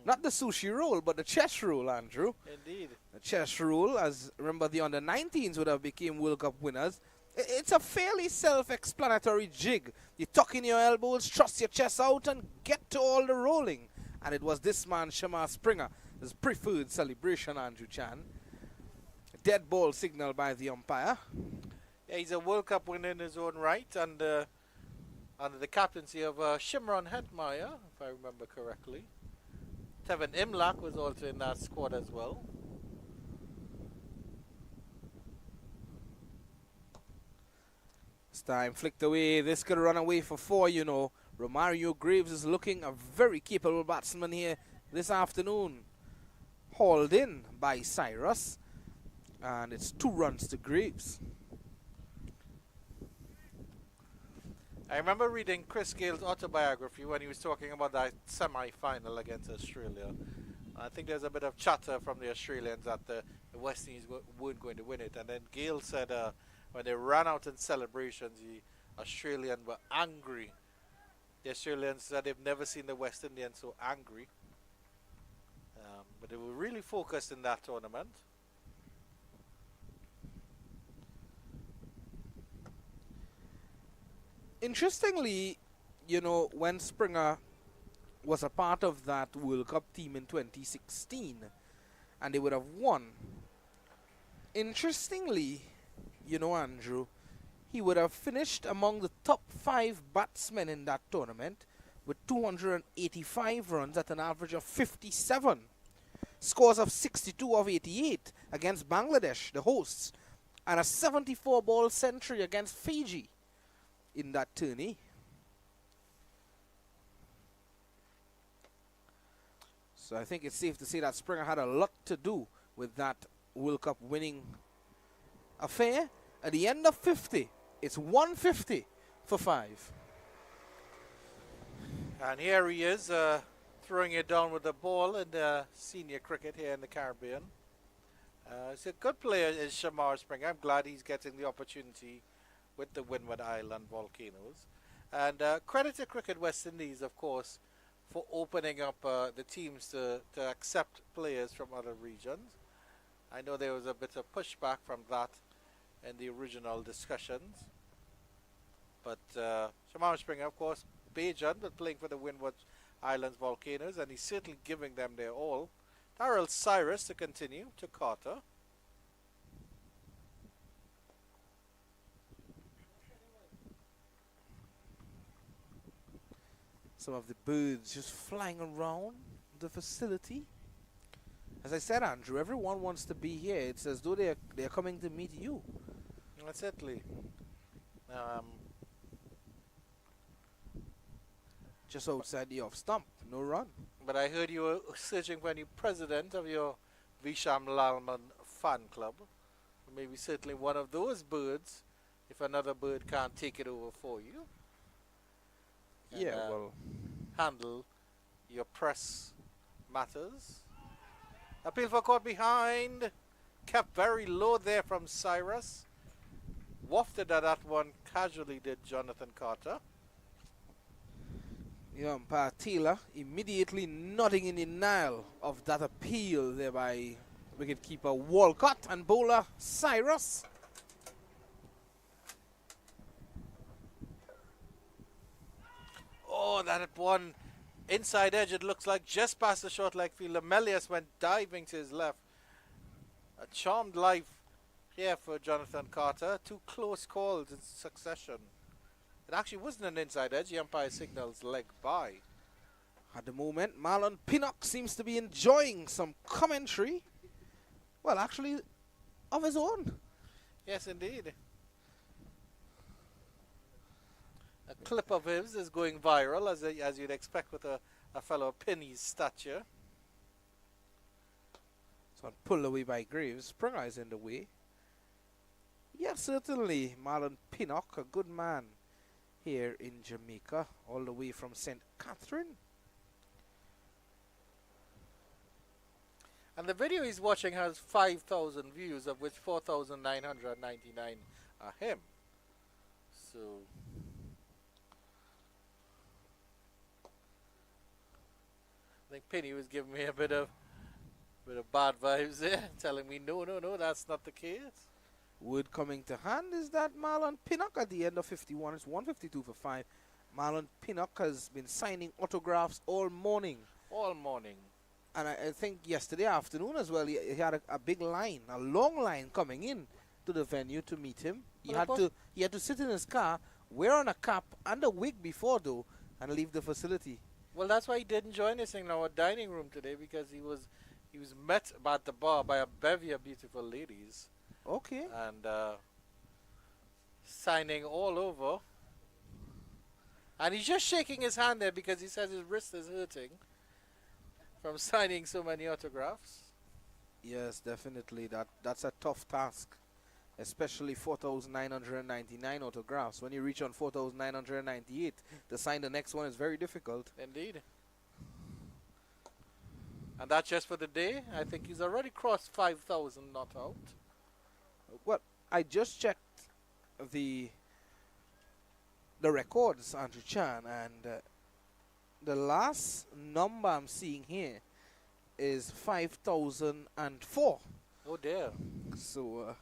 Not the sushi roll, but the chess roll, Andrew.
Indeed.
The chess roll, as remember the under-19s would have became World Cup winners. It's a fairly self-explanatory jig. You tuck in your elbows, thrust your chest out, and get to all the rolling. And it was this man, Shamar Springer, his preferred celebration, Andrew Chan. Dead ball signal by the umpire.
Yeah, he's a World Cup winner in his own right, and under the captaincy of Shimron Hetmeyer, if I remember correctly. Tevin Imlach was also in that squad as well.
This time flicked away. This could run away for 4, you know. Romario Graves is looking a very capable batsman here this afternoon. Hauled in by Cyrus. And it's 2 runs to Graves.
I remember reading Chris Gale's autobiography when he was talking about that semi-final against Australia. I think there's a bit of chatter from the Australians that the West Indies weren't going to win it. And then Gale said when they ran out in celebrations, the Australians were angry. The Australians said they've never seen the West Indians so angry. But they were really focused in that tournament.
Interestingly, you know, when Springer was a part of that World Cup team in 2016 and they would have won, interestingly, you know, Andrew, he would have finished among the top 5 batsmen in that tournament with 285 runs at an average of 57. Scores of 62 of 88 against Bangladesh, the hosts, and a 74-ball century against Fiji in that tourney. So I think it's safe to say that Springer had a lot to do with that World Cup winning affair. At the end of 50, it's 150 for 5.
And here he is, throwing it down with the ball in the senior cricket here in the Caribbean. He's a good player, is Shamar Springer. I'm glad he's getting the opportunity with the Windward Island Volcanoes. And credit to Cricket West Indies, of course, for opening up the teams to accept players from other regions. I know there was a bit of pushback from that in the original discussions. But Shimon Springer, of course, Bajan, but playing for the Windward Islands Volcanoes, and he's certainly giving them their all. Darrell Cyrus to continue to Carter.
Some of the birds just flying around the facility. As I said, Andrew, everyone wants to be here. It's as though they're coming to meet you.
That's it, Lee.
Just outside the off stump, no run.
But I heard you were searching for a new president of your Visham Lalman fan club. Maybe certainly one of those birds, if another bird can't take it over for you. And,
Yeah, well,
handle your press matters. Appeal for court behind. Kept very low there from Cyrus. Wafted at that one casually did Jonathan Carter.
the umpire Taylor immediately nodding in denial of that appeal there by wicketkeeper Walcott and bowler Cyrus.
Oh, that one inside edge, it looks like just past the short leg fielder. Melius went diving to his left. A charmed life here for Jonathan Carter. Two close calls in succession. It actually wasn't an inside edge. The umpire signals leg by.
At the moment, Marlon Pinnock seems to be enjoying some commentary. Well, actually, of his own.
Yes, indeed. A clip of his is going viral, as you'd expect with a fellow Penny's stature.
So pulled away by Graves. Springer is in the way. Yes, certainly, Marlon Pinnock, a good man here in Jamaica, all the way from St. Catherine.
And the video he's watching has 5,000 views, of which 4,999 are him. So I think Penny was giving me a bit of bad vibes there, telling me no, that's not the case.
Word coming to hand is that Marlon Pinnock at the end of 51 is 152 for 5. Marlon Pinnock has been signing autographs all morning.
All morning.
And I think yesterday afternoon as well, he had a big line, a long line coming in to the venue to meet him. He had to sit in his car, wear on a cap and a wig before though, and leave the facility.
Well, that's why he didn't join us in our dining room today, because he was met at the bar by a bevy of beautiful ladies.
Okay.
And signing all over. And he's just shaking his hand there because he says his wrist is hurting from signing so many autographs.
Yes, definitely. That's a tough task, especially 4,999 autographs. When you reach on 4,998, to sign the next one is very difficult.
Indeed. And that's just for the day. I think he's already crossed 5,000 not out.
Well, I just checked the records, Andrew Chan, and the last number I'm seeing here is 5,004.
Oh dear.
So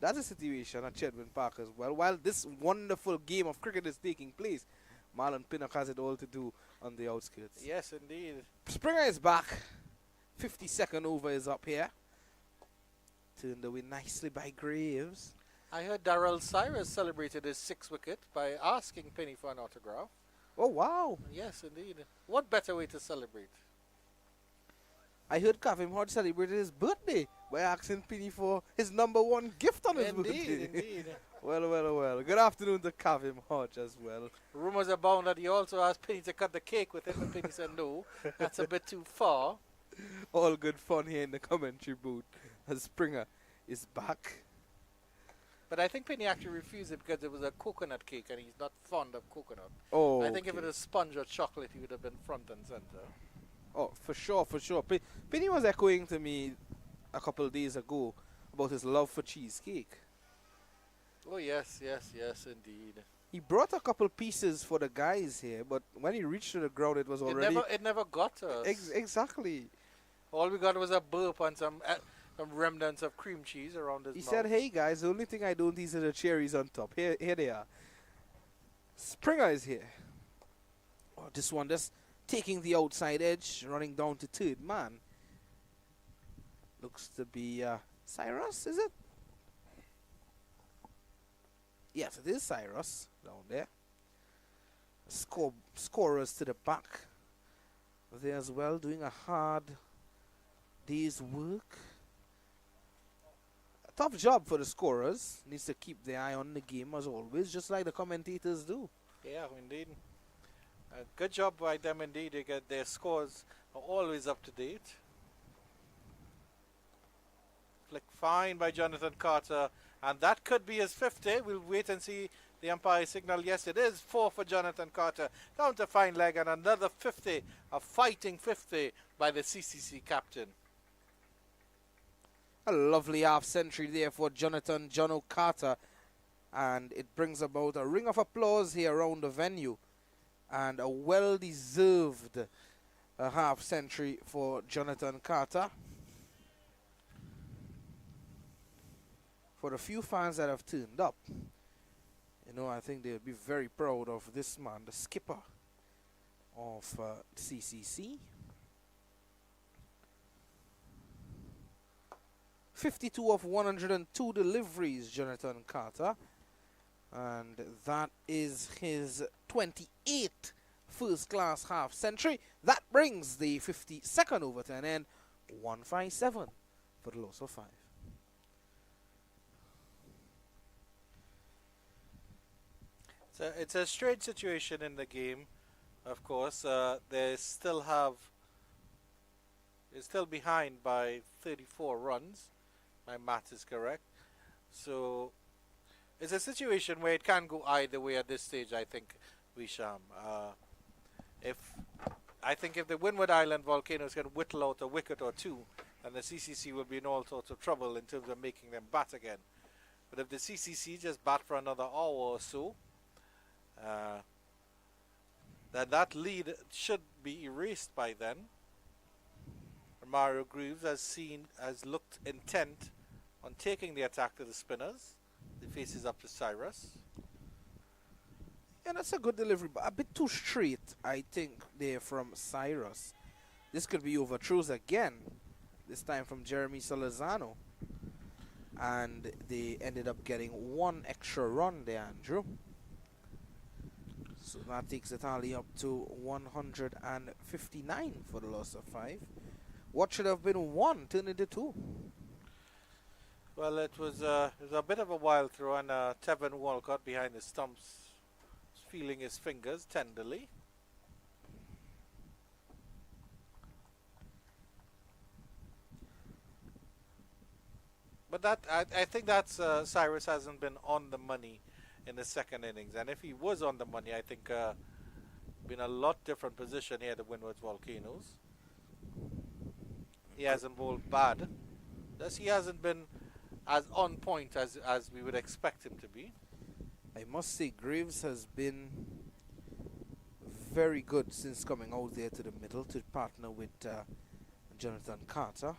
that's a situation at Chedwin Park as well. While this wonderful game of cricket is taking place, Marlon Pinnock has it all to do on the outskirts.
Yes, indeed.
Springer is back. 52nd over is up here. Turned away nicely by Graves.
I heard Darrell Cyrus celebrated his 6th wicket by asking Penny for an autograph.
Oh, wow.
Yes, indeed. What better way to celebrate?
I heard Kavim Hodge celebrated his birthday by asking Penny for his #1 gift on his birthday.
Indeed.
Well. Good afternoon to Kavim Hodge as well.
Rumors abound that he also asked Penny to cut the cake with him, and Penny said no, that's a bit too far.
All good fun here in the commentary booth as Springer is back.
But I think Penny actually refused it because it was a coconut cake and he's not fond of coconut.
Oh,
I think if
okay.
it was sponge or chocolate, he would have been front and center.
Oh, for sure. Penny was echoing to me a couple of days ago about his love for cheesecake.
Oh, yes, indeed.
He brought a couple pieces for the guys here, but when he reached to the ground, it was already...
It never got to us.
Exactly.
All we got was a burp and Some remnants of cream cheese around his
He
mouth.
said, "Hey guys, the only thing I don't eat are the cherries on top. Here they are." Springer is here. Oh, this one just taking the outside edge, running down to third man. Looks to be Cyrus, is it? Yes, it is Cyrus down there. Scorers to the back there as well, doing a hard day's work. A tough job for the scorers. Needs to keep their eye on the game as always, just like the commentators do.
Yeah, indeed. Good job by them indeed. They get their scores are always up to date. Flick fine by Jonathan Carter, and that could be his 50. We'll wait and see the umpire signal. Yes, it is 4 for Jonathan Carter. Down to fine leg, and another 50, a fighting 50 by the CCC captain.
A lovely half century there for Jonathan Jono Carter, and it brings about a ring of applause here around the venue, and a well-deserved half century for Jonathan Carter. For the few fans that have turned up, you know, I think they'll be very proud of this man, the skipper of CCC. 52 of 102 deliveries, Jonathan Carter. And that is his 28th first-class half-century. That brings the 52nd over to an end, 157 for the loss of 5.
So it's a strange situation in the game, of course. They're still behind by 34 runs. My math is correct. So it's a situation where it can go either way at this stage, I think, Wisham. I think if the Windward Island Volcanoes can whittle out a wicket or two, then the CCC will be in all sorts of trouble in terms of making them bat again. But if the CCC just bat for another hour or so, then that lead should be erased by then. Mario Greaves has looked intent on taking the attack to the spinners. The faces up to Cyrus.
Yeah, that's a good delivery, but a bit too straight, I think, there from Cyrus. This could be overthrows again, this time from Jeremy Solazano. And they ended up getting one extra run there, Andrew. So that takes the tally up to 159 for the loss of 5. What should have been 1 turned into 2.
Well, it was a bit of a wild throw, and Tevin Walcott behind the stumps, feeling his fingers tenderly. But that I think that's Cyrus hasn't been on the money in the second innings, and if he was on the money, I think been a lot different position here at the Windward Volcanoes. He hasn't bowled bad. Thus, he hasn't been as on point as we would expect him to be.
I must say, Graves has been very good since coming out there to the middle to partner with Jonathan Carter.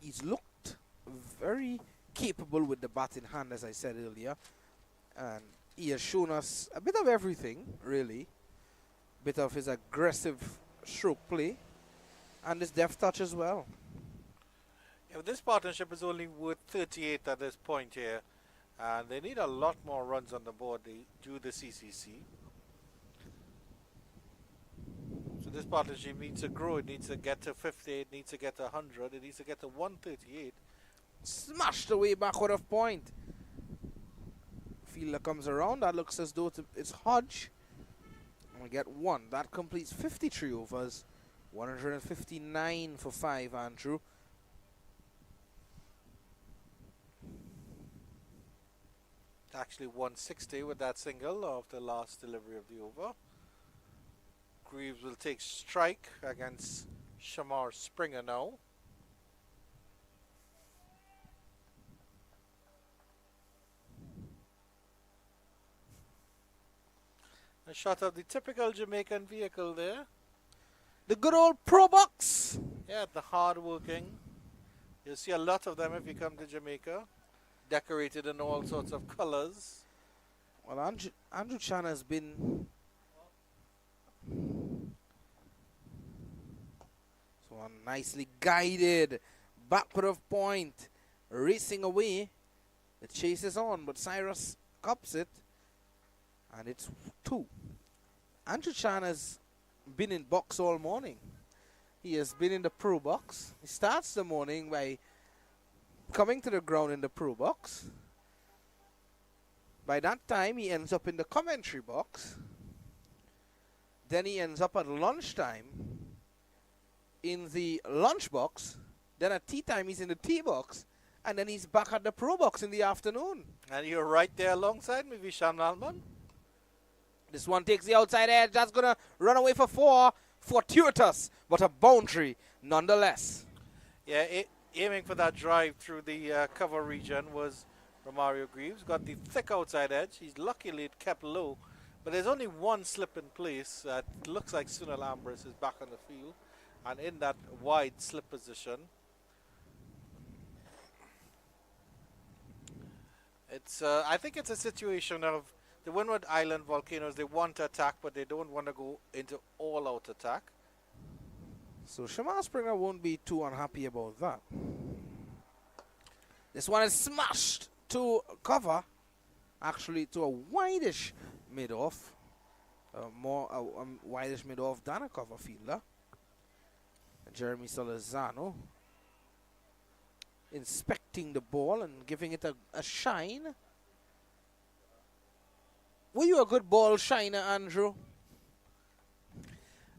He's looked very capable with the bat in hand, as I said earlier, and he has shown us a bit of everything, really. Bit of his aggressive stroke play and his deft touch as well.
Yeah, this partnership is only worth 38 at this point here, and they need a lot more runs on the board due the CCC. So this partnership needs to grow. It needs to get to 50. It needs to get to 100. It needs to get to 138.
Smashed away backward of point. Fielder comes around. That looks as though it's Hodge. And we get 1. That completes 53 overs. 159 for 5, Andrew.
Actually 160 with that single of the last delivery of the over. Greaves will take strike against Shamar Springer now. A shot of the typical Jamaican vehicle there.
The good old Pro Box.
Yeah, the hard working. You'll see a lot of them if you come to Jamaica. Decorated in all sorts of colors.
Well, Andrew Chan has been so nicely guided backward of point, racing away. The chase is on, but Cyrus cups it, and it's 2. Andrew Chan has been in box all morning. He has been in the Pro Box. He starts the morning by coming to the ground in the Pro Box. By that time, he ends up in the commentary box. Then he ends up at lunchtime in the lunch box. Then at tea time, he's in the tea box. And then he's back at the Pro Box in the afternoon.
And you're right there alongside me, Visham Alman.
This one takes the outside edge. That's going to run away for 4. Fortuitous, but a boundary nonetheless.
Yeah, aiming for that drive through the cover region was Romario Greaves. Got the thick outside edge. He's luckily it kept low. But there's only one slip in place. It looks like Sunil Ambrose is back on the field. And in that wide slip position. It's I think it's a situation of the Windward Island Volcanoes. They want to attack, but they don't want to go into all-out attack.
So Shamar Springer won't be too unhappy about that. This one is smashed to cover, actually to a wideish mid-off, more wideish mid-off than a cover fielder. Jeremy Solazano inspecting the ball and giving it a shine. Were you a good ball shiner, Andrew?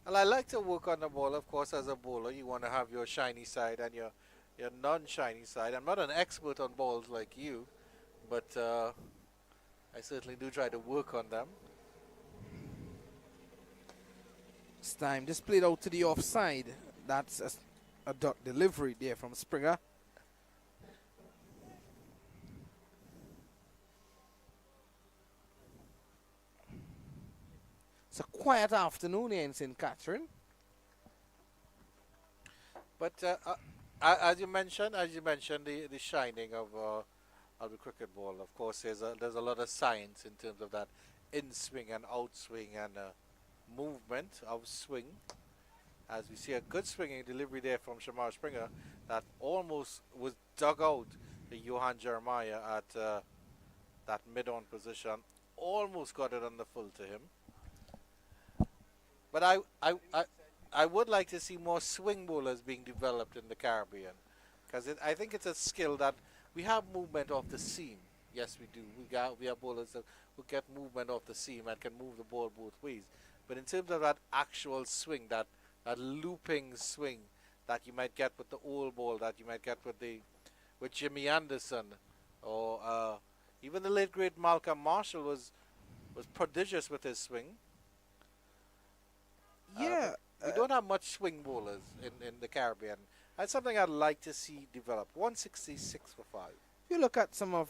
Well, I like to work on the ball, of course, as a bowler. You want to have your shiny side and your non-shiny side. I'm not an expert on balls like you, but I certainly do try to work on them.
This time, this played out to the offside. That's a dot delivery there from Springer. It's a quiet afternoon here in St. Catherine.
But as you mentioned, the shining of the cricket ball. Of course, there's a lot of science in terms of that in swing and out swing and movement of swing. As we see a good swinging delivery there from Shamar Springer that almost was dug out the Johan Jeremiah at that mid-on position. Almost got it on the full to him. But I would like to see more swing bowlers being developed in the Caribbean, because I think it's a skill that we have movement off the seam. Yes, we do. We have bowlers that who get movement off the seam and can move the ball both ways. But in terms of that actual swing, that looping swing that you might get with the old ball, that you might get with Jimmy Anderson, or even the late great Malcolm Marshall was prodigious with his swing.
Yeah.
We don't have much swing bowlers in the Caribbean. That's something I'd like to see develop. 166 for 5.
If you look at some of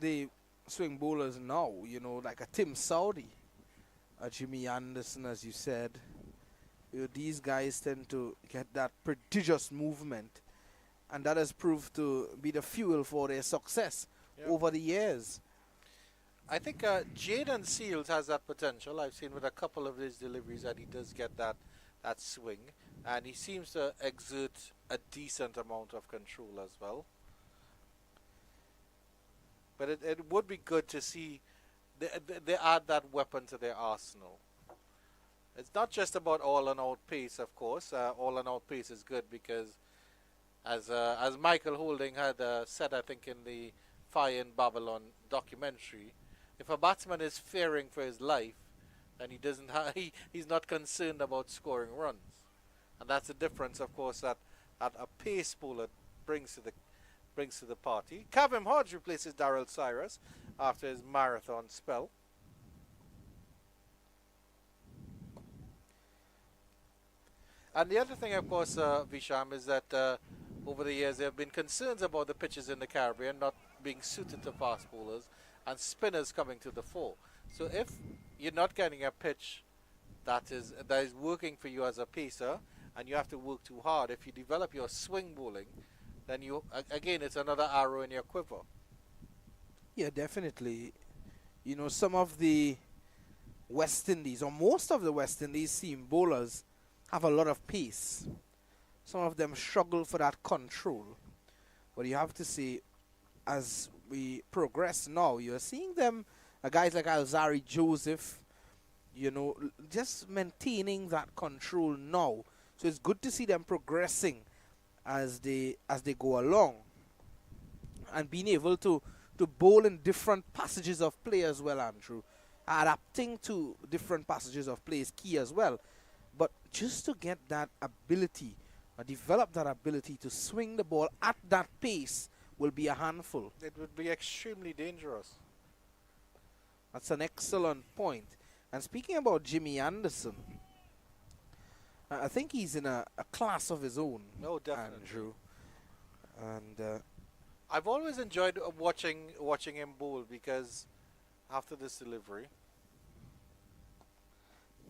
the swing bowlers now, you know, like a Tim Saudi, a Jimmy Anderson, as you said, you know, these guys tend to get that prodigious movement, and that has proved to be the fuel for their success over the years.
I think Jaden Seals has that potential. I've seen with a couple of his deliveries that he does get that swing, and he seems to exert a decent amount of control as well. But it would be good to see they add that weapon to their arsenal. It's not just about all and out pace, of course. All and out pace is good because, as Michael Holding had said, I think in the Fire in Babylon documentary, if a batsman is fearing for his life, then he's not concerned about scoring runs, and that's the difference, of course, that a pace bowler brings to the party. Kavim Hodge replaces Darrell Cyrus after his marathon spell. And the other thing, of course, Visham, is that over the years there have been concerns about the pitches in the Caribbean not being suited to fast bowlers and spinners coming to the fore. So if you're not getting a pitch that is working for you as a pacer, and you have to work too hard, if you develop your swing bowling, then again it's another arrow in your quiver.
Yeah, definitely. You know, some of the West Indies, or most of the West Indies seam bowlers, have a lot of pace. Some of them struggle for that control. But you have to see, as we progress now, you're seeing them, guys like Alzari Joseph, you know, just maintaining that control now. So it's good to see them progressing as they go along, and being able to bowl in different passages of play as well, Andrew. Adapting to different passages of play is key as well. But just to get that ability, or develop that ability to swing the ball at that pace, will be a handful.
It would be extremely dangerous.
That's an excellent point. And speaking about Jimmy Anderson, I think he's in a class of his own.
No, definitely.
Andrew. And
I've always enjoyed watching him bowl, because after this delivery,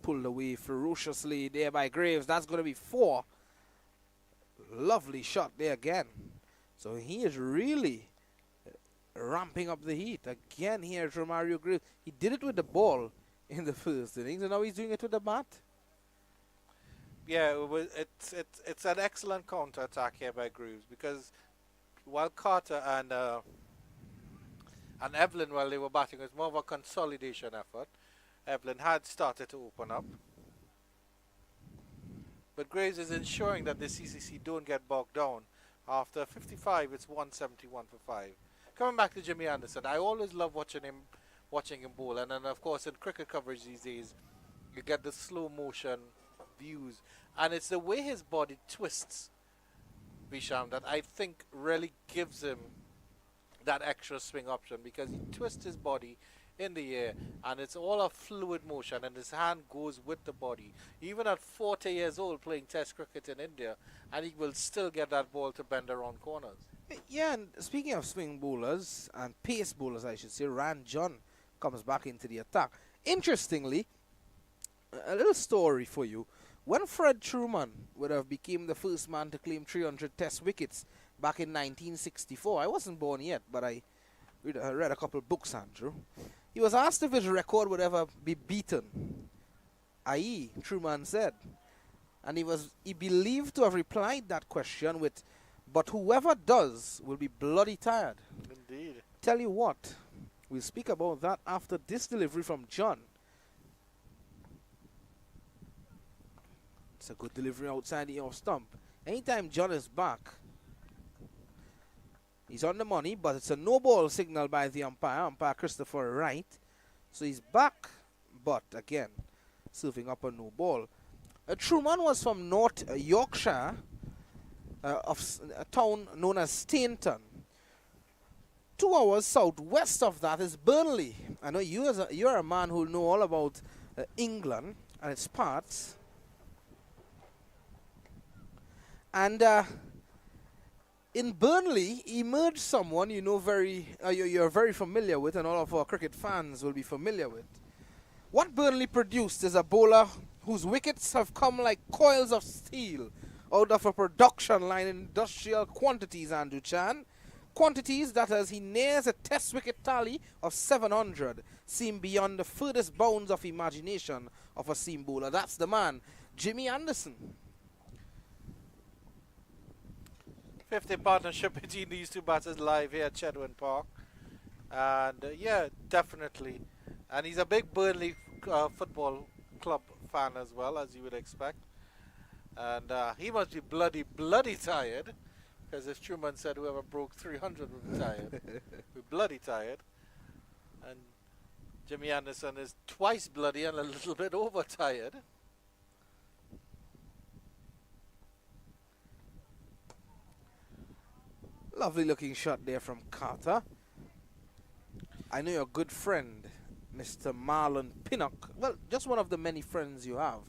pulled away ferociously there by Graves. That's going to be 4. Lovely shot there again. So he is really ramping up the heat. Again here from Mario Graves. He did it with the ball in the first innings, and now he's doing it with the bat.
yeah, it's an excellent counter attack here by Greaves, because while Carter and Evelyn, while they were batting, it was more of a consolidation effort. Evelyn had started to open up, but Graves is ensuring that the CCC don't get bogged down. After 55, it's 171 for 5. Coming back to Jimmy Anderson, I always love watching him bowl, and then of course in cricket coverage these days, you get the slow motion views, and it's the way his body twists, Bisham, that I think really gives him that extra swing option, because he twists his body in the air, and it's all a fluid motion, and his hand goes with the body. Even at 40 years old playing test cricket in India, and he will still get that ball to bend around corners.
Yeah, and speaking of swing bowlers, and pace bowlers I should say, Ran John comes back into the attack. Interestingly, a little story for you. When Fred Truman would have become the first man to claim 300 test wickets back in 1964, I wasn't born yet, but I read a couple books, Andrew. He was asked if his record would ever be beaten, i.e., Truman said. And he believed to have replied that question with, "But whoever does will be bloody tired."
Indeed.
Tell you what, we'll speak about that after this delivery from John. It's a good delivery outside the off stump. Anytime John is back, he's on the money, but it's a no ball signal by the umpire Christopher Wright. So he's back, but again, serving up a no ball. Truman was from North Yorkshire, of a town known as Stainton. 2 hours southwest of that is Burnley. I know you're a man who know all about England and its parts. And in Burnley emerged someone you know you're very familiar with, and all of our cricket fans will be familiar with. What Burnley produced is a bowler whose wickets have come like coils of steel out of a production line in industrial quantities, Andrew Chan. Quantities that, as he nears a test wicket tally of 700, seem beyond the furthest bounds of imagination of a seam bowler. That's the man, Jimmy Anderson.
50 partnership between these two batters live here at Chedwin Park. And yeah, definitely. And he's a big Burnley football club fan as well, as you would expect. And he must be bloody tired. Because if Truman said whoever broke 300 would be tired, we're bloody tired. And Jimmy Anderson is twice bloody and a little bit overtired.
Lovely looking shot there from Carter. I know your good friend, Mr. Marlon Pinnock. Well, just one of the many friends you have.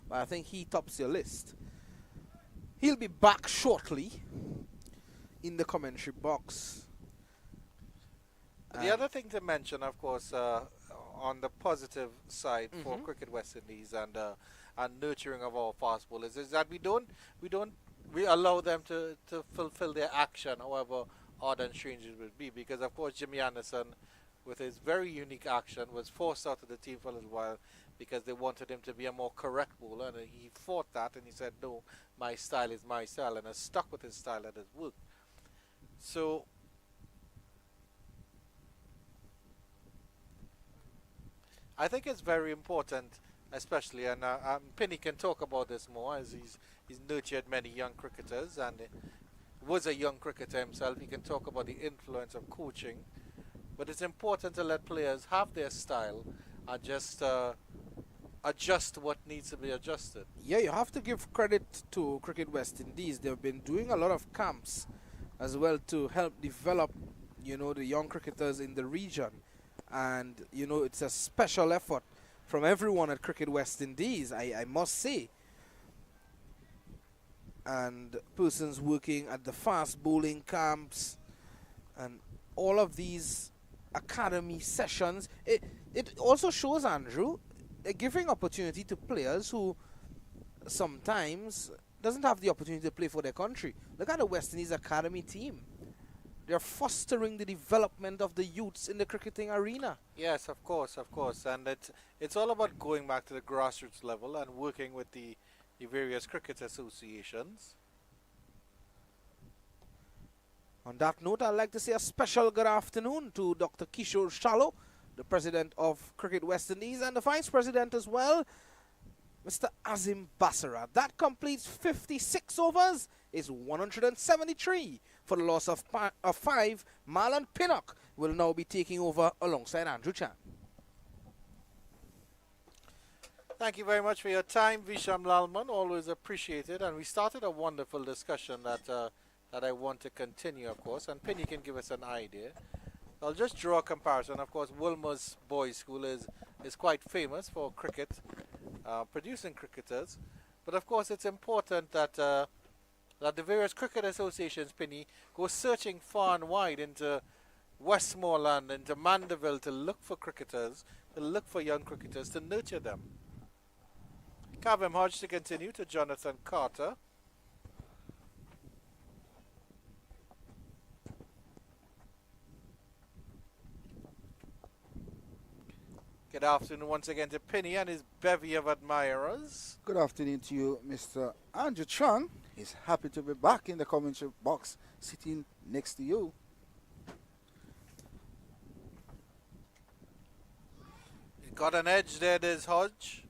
But I think he tops your list. He'll be back shortly in the commentary box.
The other thing to mention, of course, on the positive side for Cricket West Indies and nurturing of our fast bowlers is that we allow them to fulfill their action, however odd and strange it would be. Because of course Jimmy Anderson, with his very unique action, was forced out of the team for a little while because they wanted him to be a more correct bowler, and he fought that and he said, no, my style is my style, and has stuck with his style and has worked. So I think it's very important, especially, and Penny can talk about this more, as he's nurtured many young cricketers and was a young cricketer himself. He can talk about the influence of coaching, but it's important to let players have their style and just adjust what needs to be adjusted.
Yeah, you have to give credit to Cricket West Indies. They've been doing a lot of camps as well to help develop, the young cricketers in the region. And, it's a special effort from everyone at Cricket West Indies, I must say. And persons working at the fast bowling camps and all of these academy sessions. It also shows, Andrew, giving opportunity to players who sometimes doesn't have the opportunity to play for their country. Look at the West Indies academy team. They're fostering the development of the youths in the cricketing arena.
Yes, of course, and it's all about going back to the grassroots level and working with the various cricket associations.
On that note, I'd like to say a special good afternoon to Dr. Kishore Shallow, the president of Cricket West Indies, and the vice president as well, Mr. Azim Basara. That completes 56 overs, is 173 for the loss of 5. Marlon Pinnock will now be taking over alongside Andrew Chan.
Thank you very much for your time, Visham Lalman. Always appreciated. And we started a wonderful discussion that I want to continue, of course. And Penny can give us an idea. I'll just draw a comparison. Of course, Wilmer's Boys School is quite famous for cricket, producing cricketers. But of course, it's important that that the various cricket associations, Penny, go searching far and wide into Westmoreland, into Mandeville to look for cricketers, to look for young cricketers, to nurture them. Kavem Hodge to continue to Jonathan Carter. Good afternoon once again to Penny and his bevy of admirers.
Good afternoon to you, Mr. Andrew Chang. He's happy to be back in the commentary box, sitting next to you.
He got an edge there, there's Hodge.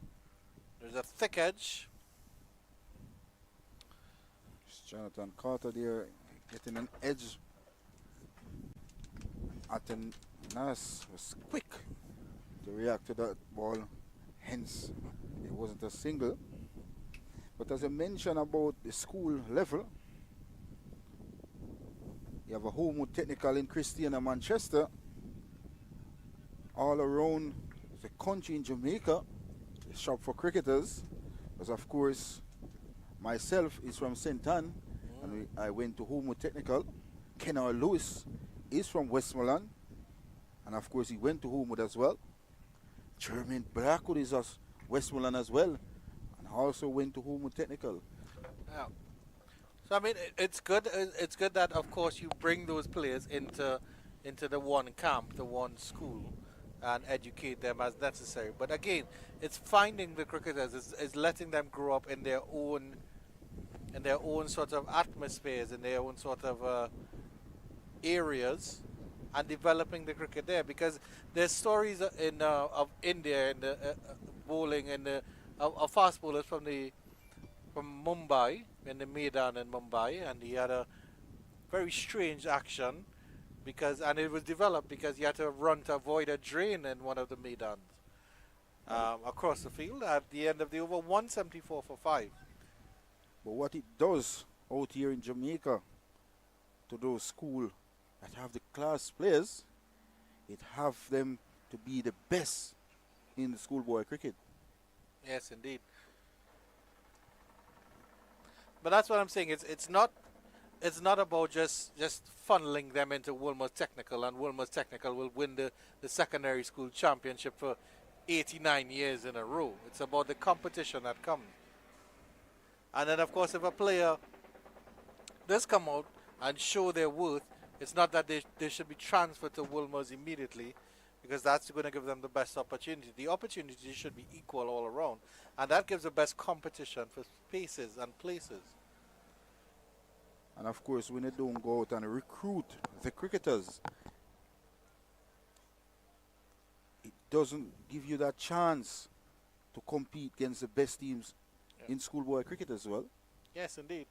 There's a thick edge.
It's Jonathan Carter there, getting an edge. Aten Nas was quick to react to that ball, hence it wasn't a single. But as I mentioned about the school level, you have a Homewood Technical in Christiana, Manchester. All around the country in Jamaica, a shop for cricketers. Because of course, myself is from St. Ann, and I went to Homewood Technical. Kenner Lewis is from Westmoreland, and of course he went to Homewood as well. Jermaine Blackwood is us Westmoreland as well, and also went to Homewood Technical.
Yeah. So I mean, it's good. It's good that of course you bring those players into the one camp, the one school, and educate them as necessary. But again, it's finding the cricketers, is letting them grow up in their own sort of atmospheres, in their own sort of areas, and developing the cricket there. Because there's stories in of India in the bowling and of fast bowlers from Mumbai, in the Maidan in Mumbai, and he had a very strange action and it was developed because he had to run to avoid a drain in one of the Maidans across the field at the end of the over, 174 for 5.
But what it does out here in Jamaica to those schools that have the class players, it have them to be the best in the schoolboy cricket.
Yes, indeed. But that's what I'm saying. It's not it's not about just funneling them into Wilmot Technical, and Wilmot Technical will win the secondary school championship for 89 years in a row. It's about the competition that comes. And then, of course, if a player does come out and show their worth, it's not that they should be transferred to Wilmers immediately, because that's going to give them the best opportunity. The opportunity should be equal all around, and that gives the best competition for spaces and places.
And of course, when they don't go out and recruit the cricketers, it doesn't give you that chance to compete against the best teams in schoolboy cricket as well.
Yes, indeed.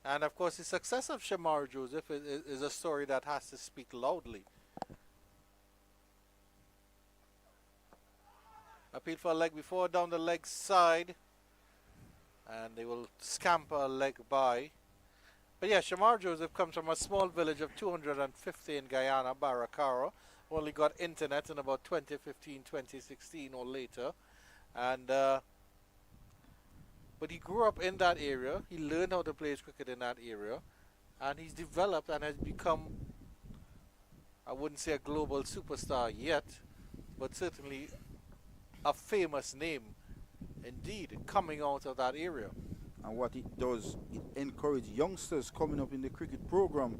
And of course, the success of Shamar Joseph is a story that has to speak loudly. Appeal for a leg before, down the leg side, and they will scamper a leg by. But yeah, Shamar Joseph comes from a small village of 250 in Guyana, Baracara. Only got internet in about 2015, 2016 or later. And but he grew up in that area. He learned how to play his cricket in that area. And he's developed and has become, I wouldn't say a global superstar yet, but certainly a famous name indeed coming out of that area.
And what it does, it encourages youngsters coming up in the cricket program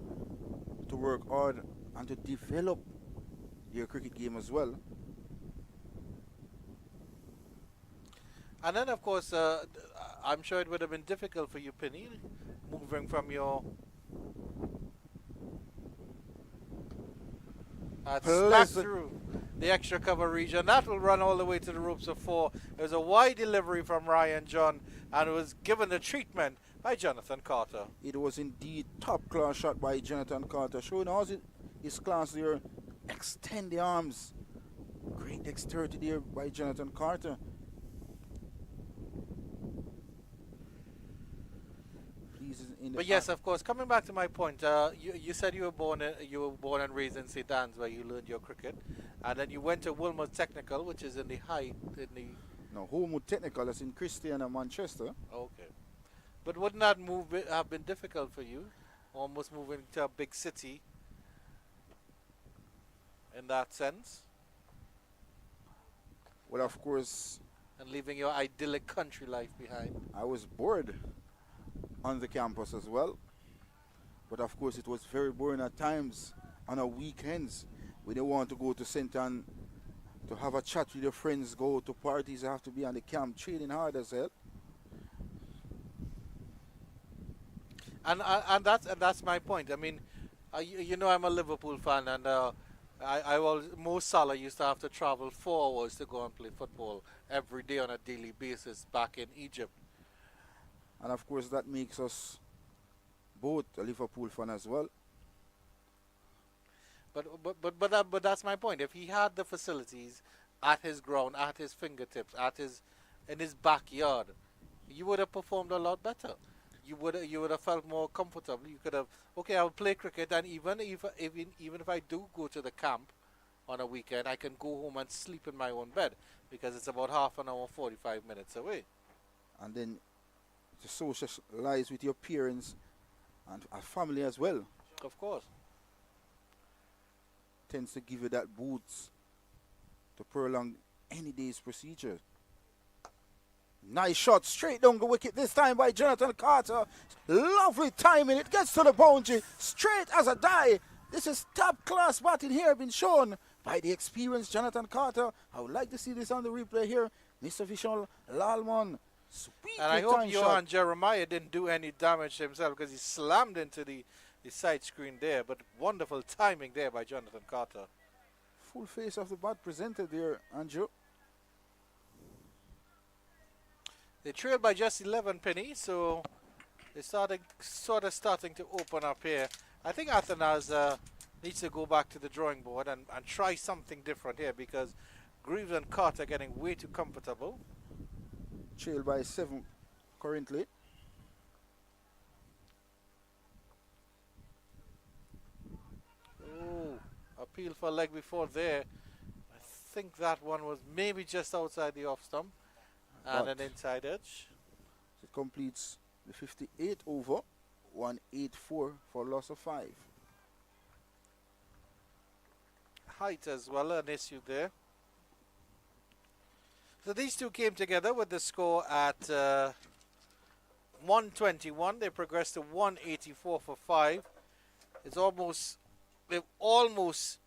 to work hard and to develop their cricket game as well.
And then, of course, I'm sure it would have been difficult for you, Penny, moving from your snap through the extra cover region. That will run all the way to the ropes of 4. There's a wide delivery from Ryan John, and it was given the treatment by Jonathan Carter.
It was indeed top class shot by Jonathan Carter, showing how his class there. Extend the arms. Great dexterity there by Jonathan Carter.
But yes, of course, coming back to my point, you said you were born and raised in St. Anne's, where you learned your cricket, and then you went to Wilmot Technical, which is in the
No, Homewood Technical, that's in Christiana, Manchester.
Okay, but wouldn't that move have been difficult for you, almost moving to a big city in that sense?
Well, of course,
and leaving your idyllic country life behind.
I was bored on the campus as well, but of course it was very boring at times on our weekends. We didn't want to go to St. Anne to have a chat with your friends, go to parties. You have to be on the camp training hard as hell.
And that's my point. I mean, you know, I'm a Liverpool fan, and Mo Salah used to have to travel 4 hours to go and play football every day on a daily basis back in Egypt.
And of course that makes us both a Liverpool fan as well.
But that's my point. If he had the facilities at his ground, at his fingertips, in his backyard, you would have performed a lot better. You would have felt more comfortable. You could have, okay, I'll play cricket, and even if I do go to the camp on a weekend, I can go home and sleep in my own bed, because it's about half an hour, 45 minutes away.
And then to socialize with your parents and a family as well.
Of course.
Tends to give you that boost to prolong any day's procedure. Nice shot straight down the wicket this time by Jonathan Carter. Lovely timing. It gets to the boundary straight as a die. This is top class batting here, been shown by the experienced Jonathan Carter. I would like to see this on the replay here. Mr. Vishal Lalman. Sweet,
and I hope Johan Jeremiah didn't do any damage to himself, because he slammed into the side screen there. But wonderful timing there by Jonathan Carter.
Full face of the bat presented there, Andrew.
They trailed by just 11, Penny, so they're sort of starting to open up here. I think Athanas needs to go back to the drawing board and try something different here, because Greaves and Carter are getting way too comfortable.
Trailed by 7 currently.
Oh, appeal for leg before there. I think that one was maybe just outside the off stump and an inside edge.
It completes the 58 over. 184 for loss of 5.
Height as well, an issue there. So these two came together with the score at 121. They progressed to 184 for 5. They've almost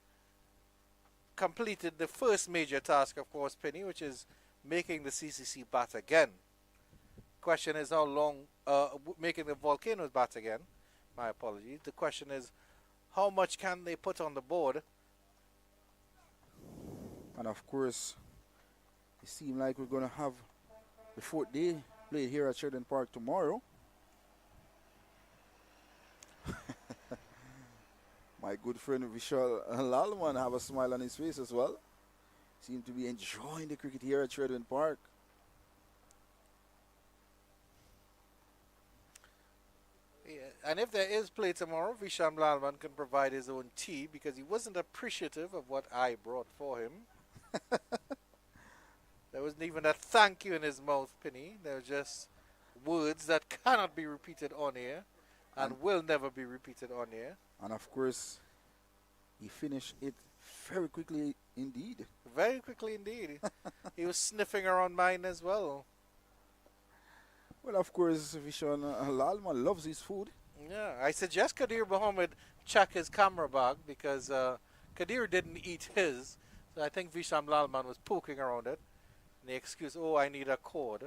completed the first major task, of course, Penny, which is making the CCC bat again. Question is how long, making the Volcanoes bat again. My apologies. The question is, how much can they put on the board?
And of course, it seems like we're going to have the 4th day played here at Sheridan Park tomorrow. My good friend Vishal Lalman have a smile on his face as well. Seems to be enjoying the cricket here at Sheridan Park.
Yeah, and if there is play tomorrow, Vishal Lalman can provide his own tea because he wasn't appreciative of what I brought for him. There wasn't even a thank you in his mouth, Penny. There were just words that cannot be repeated on air and will never be repeated on air.
And of course, he finished it very quickly indeed.
Very quickly indeed. He was sniffing around mine as well.
Well, of course, Vishal Lalman loves his food.
Yeah, I suggest Kadir Mohammed check his camera bag because Kadir didn't eat his. So I think Visham Lalman was poking around it. And the excuse, oh, I need a cord.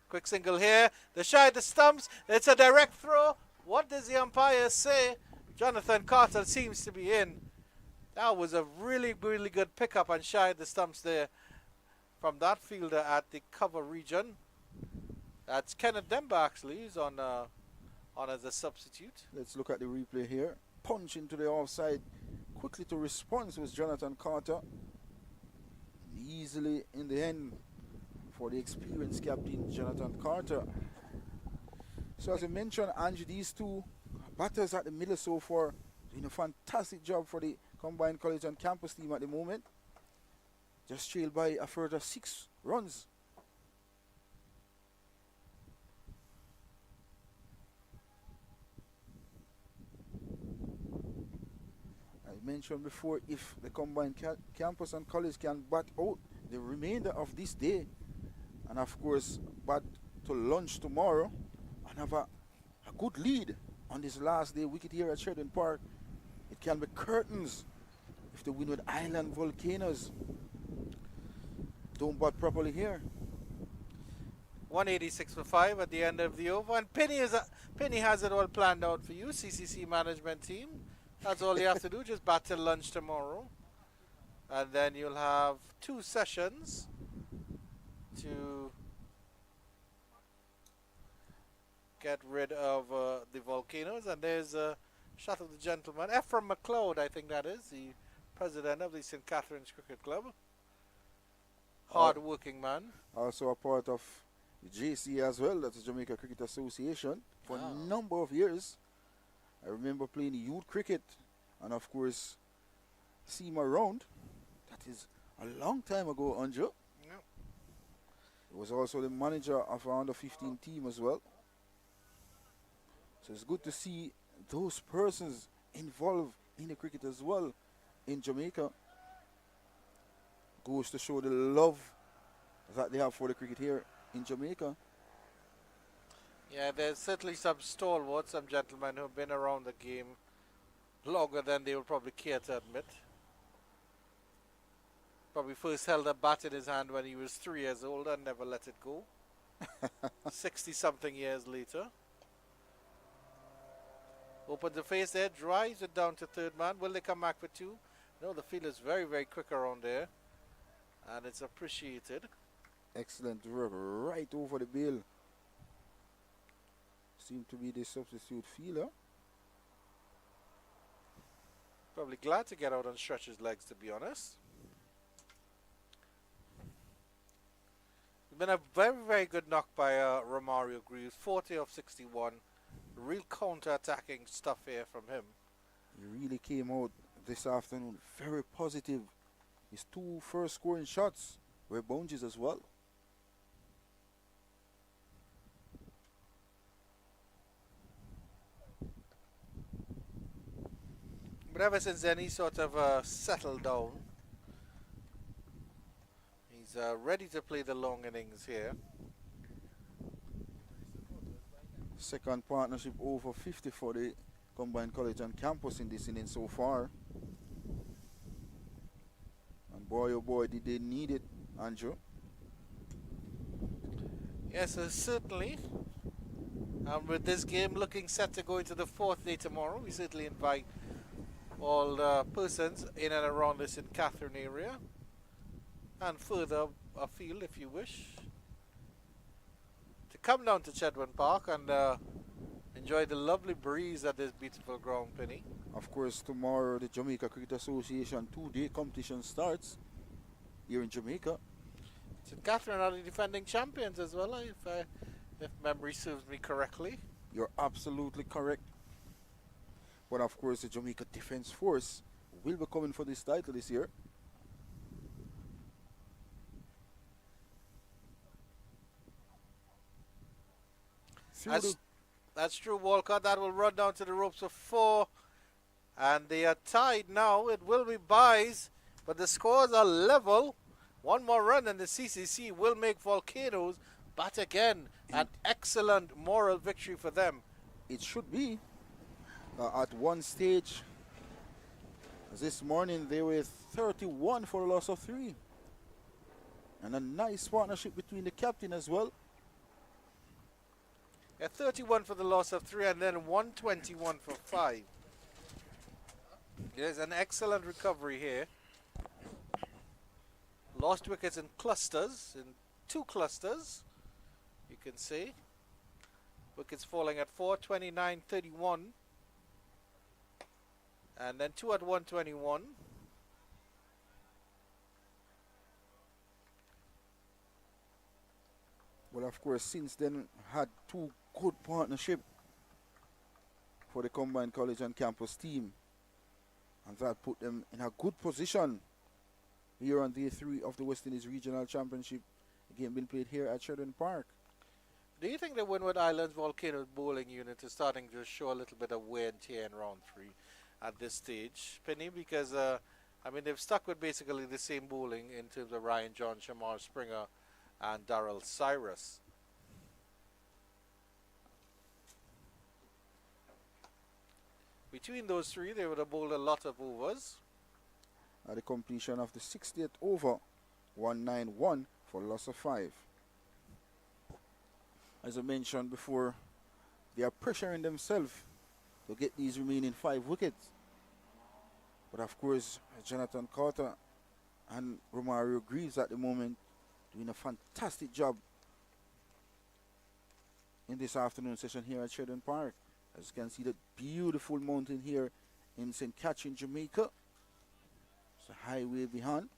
Quick single here. The shy the stumps. It's a direct throw. What does the umpire say? Jonathan Carter seems to be in. That was a really, really good pickup and shy the stumps there from that fielder at the cover region. That's Kenneth Demba actually. He's on as a substitute.
Let's look at the replay here. Punch into the offside. Quickly to response was Jonathan Carter. Easily in the end for the experienced captain Jonathan Carter. So as I mentioned, Angie, these two batters at the middle so far doing a fantastic job for the combined college and campus team at the moment. Just trailed by a further 6 runs. Mentioned before, if the combined campus and college can bat out the remainder of this day and of course bat to lunch tomorrow and have a good lead on this last day wicket here at Sheridan Park, it can be curtains if the Windward Island Volcanoes don't bat properly here.
186 for 5 at the end of the over, and Penny has it all planned out for you, CCC management team. That's all you have to do, just bat till lunch tomorrow. And then you'll have 2 sessions to get rid of the Volcanoes. And there's a shot of the gentleman, Ephraim McLeod, I think that is, the president of the St. Catherine's Cricket Club. Hard-working man.
Also a part of the JC as well, that's the Jamaica Cricket Association, for a number of years. I remember playing youth cricket and of course see him around. That is a long time ago, Anjo.
Yep.
He was also the manager of our under 15 team as well. So it's good to see those persons involved in the cricket as well in Jamaica. Goes to show the love that they have for the cricket here in Jamaica.
Yeah, there's certainly some stalwarts, some gentlemen who have been around the game longer than they will probably care to admit. Probably first held a bat in his hand when he was 3 years old and never let it go. 60-something years later. Opens the face there, drives it down to third man. Will they come back for 2? No, the field is very, very quick around there. And it's appreciated.
Excellent work right over the bill. Seemed to be the substitute fielder.
Probably glad to get out and stretch his legs, to be honest. It's been a very, very good knock by Romario Greaves. 40 of 61. Real counter-attacking stuff here from him.
He really came out this afternoon very positive. His 2 first scoring shots were bounces as well.
But ever since then, he's sort of settled down. He's ready to play the long innings here.
Second partnership over 50 for the combined college and campus in this inning so far. And boy, oh boy, did they need it, Andrew.
Yes, certainly. And with this game looking set to go into the fourth day tomorrow, we certainly invite all persons in and around the St. Catherine area and further afield if you wish to come down to Chedwin Park and enjoy the lovely breeze at this beautiful ground, Penny.
Of course, tomorrow the Jamaica Cricket Association two-day competition starts here in Jamaica.
St. Catherine are the defending champions as well, if memory serves me correctly.
You're absolutely correct. But of course, the Jamaica Defence Force will be coming for this title this year.
That's true, Walcott. That will run down to the ropes of 4. And they are tied now. It will be buys, but the scores are level. One more run and the CCC will make Volcanoes bat again. An excellent moral victory for them.
It should be. At one stage, this morning, they were 31 for a loss of 3. And a nice partnership between the captain as well.
Yeah, 31 for the loss of 3 and then 121 for 5. There's an excellent recovery here. Lost wickets in clusters, in 2 clusters, you can see. Wickets falling at 4, 29, 31. And then 2 at 121.
Well, of course, since then, had 2 good partnership for the combined college and campus team. And that put them in a good position here on day 3 of the West Indies Regional Championship. The game being played here at Sheridan Park.
Do you think the Windward Islands Volcanoes bowling unit is starting to show a little bit of wear and tear in round 3 at this stage, Penny? Because, I mean, they've stuck with basically the same bowling in terms of Ryan John, Shamar Springer, and Darrell Cyrus. Between those 3, they would have bowled a lot of overs.
At the completion of the 60th over, 191 for loss of 5. As I mentioned before, they are pressuring themselves to get these remaining 5 wickets. But of course, Jonathan Carter and Romario Greaves at the moment doing a fantastic job in this afternoon session here at Sheridan Park. As you can see, the beautiful mountain here in St. Catherine, Jamaica. It's a highway behind.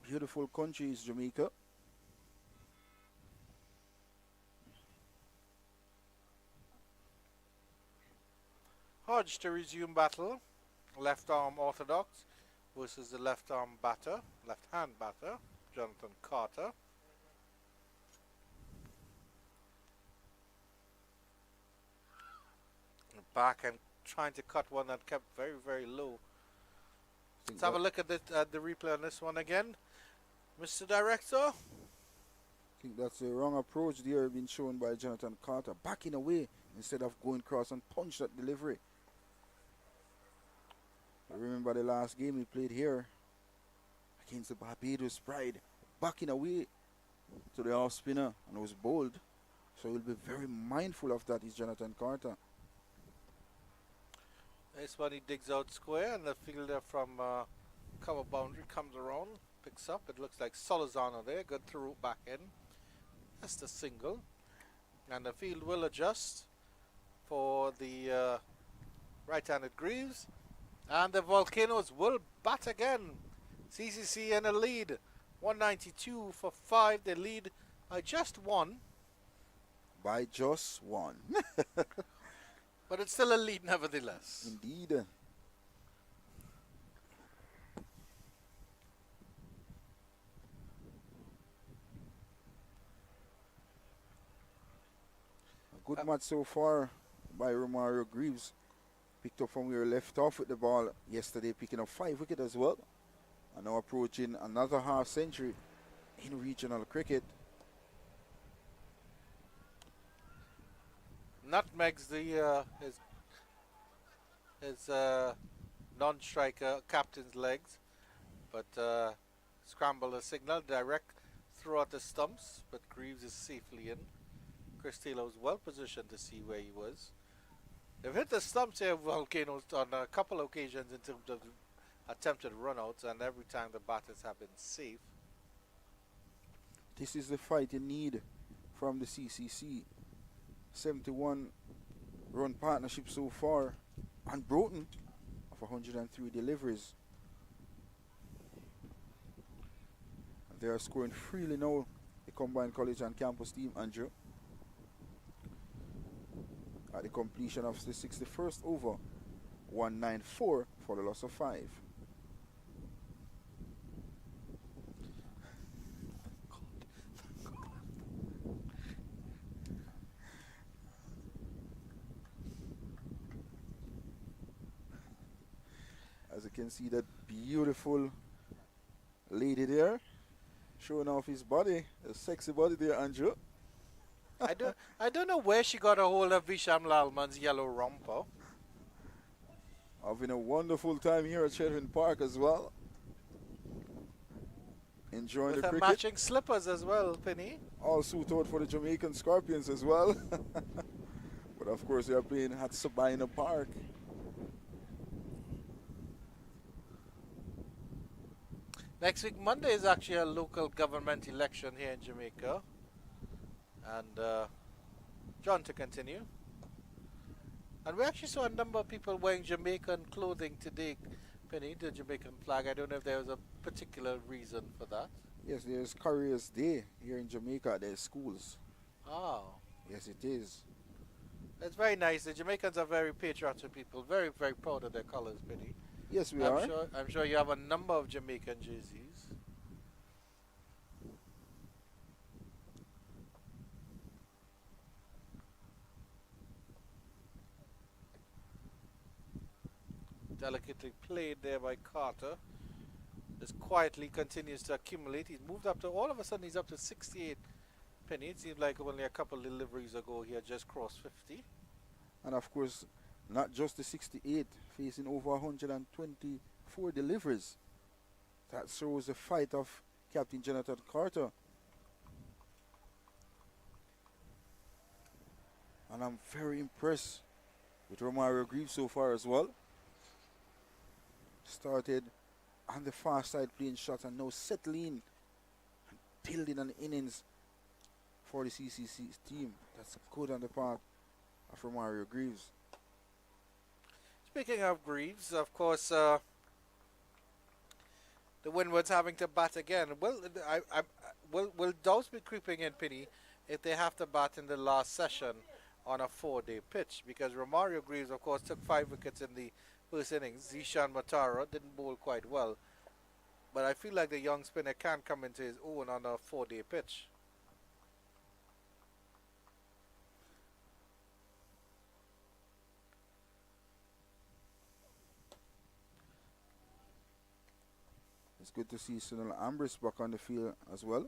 Beautiful country is Jamaica.
Hodge to resume battle. Left arm orthodox versus the left arm batter, left hand batter, Jonathan Carter. Back and trying to cut one that kept very, very low. Let's have a look at the replay on this one again. Mr. Director?
I think that's the wrong approach there being shown by Jonathan Carter. Backing away instead of going across and punch that delivery. I remember the last game he played here against the Barbados Pride. Backing away to the off spinner and was bold. So he'll be very mindful of that, is Jonathan Carter.
This one he digs out square and the fielder from cover boundary comes around, picks up. It looks like Solozano there, good through back in. That's the single. And the field will adjust for the right-handed Greaves. And the Volcanoes will bat again. CCC in a lead. 192 for 5. They lead by just 1.
By just 1.
But it's still a lead nevertheless.
Indeed. A good match so far by Romario Greaves. Picked up from where we left off with the ball yesterday, picking up 5 wickets as well. And now approaching another half century in regional cricket.
Nutmegs his non-striker captain's legs, but scrambled a signal direct throughout the stumps, but Greaves is safely in. Chris Taylor was well positioned to see where he was. They've hit the stumps here, Volcanoes, on a couple of occasions in terms of attempted runouts, and every time the batters have been safe.
This is the fight you need from the CCC. 71 run partnership so far, unbroken of 103 deliveries. And they are scoring freely now, the combined college and campus team, Andrew. At the completion of the 61st over, 194 for the loss of 5. As you can see, that beautiful lady there, showing off his body, a sexy body there, Andrew.
I don't know where she got a hold of Visham Lalman's yellow romper.
Having a wonderful time here at Chetwynd Park as well. Enjoying
With
the
her
cricket.
matching slippers as well, Penny.
All suit out for the Jamaican Scorpions as well. But of course, they are playing at Sabina Park.
Next week, Monday, is actually a local government election here in Jamaica. And John, to continue. And we actually saw a number of people wearing Jamaican clothing today, Penny, the Jamaican flag. I don't know if there was a particular reason for that.
Yes, there's Careers Day here in Jamaica at their schools.
Oh.
Yes, it is.
That's very nice. The Jamaicans are very patriotic people, very, very proud of their colors, Penny.
Yes, we are.
I'm sure you have a number of Jamaican jerseys. Delicately played there by Carter. Just quietly continues to accumulate. He's moved up to, all of a sudden he's up to 68, Penny. It seems like only a couple of deliveries ago he had just crossed 50.
And of course, not just the 68, facing over 124 deliveries. That shows the fight of Captain Jonathan Carter. And I'm very impressed with Romario Greaves so far as well. Started on the far side playing shots and now settling and building an innings for the CCC team. That's good on the part of Romario Greaves.
Speaking of Greaves, of course, the Windwards having to bat again. Well, will Dowse be creeping in, Penny, if they have to bat in the last session on a 4-day pitch? Because Romario Greaves, of course, took 5 wickets in the first innings. Zishan Matara didn't bowl quite well. But I feel like the young spinner can come into his own on a 4-day pitch.
It's good to see Sunil Ambrose back on the field as well.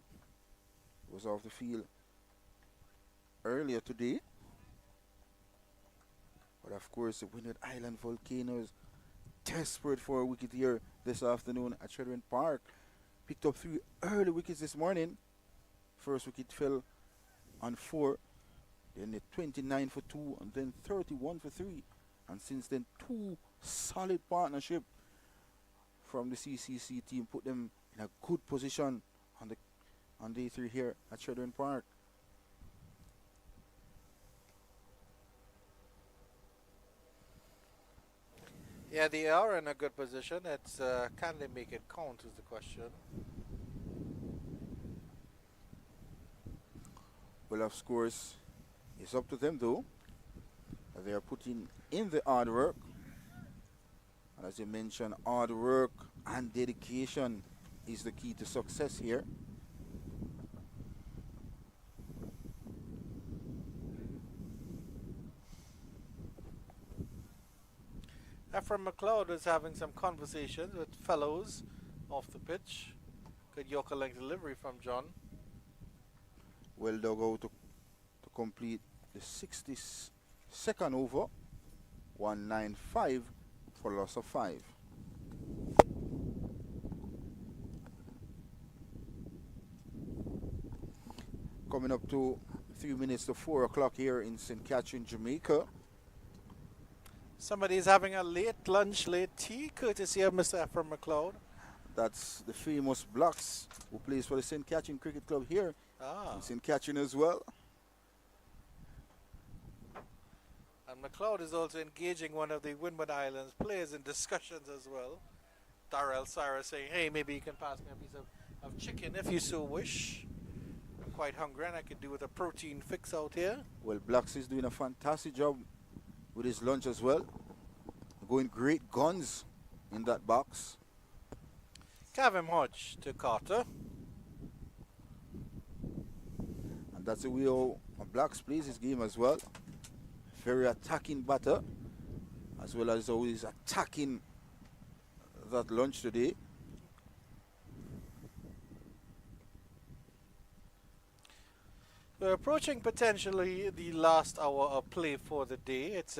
He was off the field earlier today. But of course, the Windward Island Volcanoes desperate for a wicket here this afternoon at Chetwynd Park. Picked up 3 early wickets this morning. First wicket fell on 4. Then the 29 for 2 and then 31 for 3. And since then, 2 solid partnership from the CCC team put them in a good position on day 3 here at Chetwynd Park.
Yeah, they are in a good position. It's can they make it count is the question.
Well, of course, it's up to them though. They are putting in the hard work. And as you mentioned, hard work and dedication is the key to success here.
Ephraim McLeod was having some conversations with fellows off the pitch. Good Yorker length delivery from John.
Well dug out to complete the 62nd over. 195 for loss of 5. Coming up to 3 minutes to 4 o'clock here in St. Catherine, Jamaica.
Somebody's having a late lunch, late tea, courtesy of Mr. Ephraim McLeod.
That's the famous Blocks, who plays for the St. Catherine Cricket Club here in St. Catherine as well.
And McLeod is also engaging one of the Windward Islands players in discussions as well. Darrell Cyrus saying, hey, maybe you can pass me a piece of chicken if you so wish. I'm quite hungry and I could do with a protein fix out here.
Well, Blocks is doing a fantastic job with his lunch as well. Going great guns in that box.
Kevin Hodge to Carter.
And that's the way how Blocks plays his game as well. Very attacking batter, as well as always attacking that lunch today.
We're approaching potentially the last hour of play for the day. It's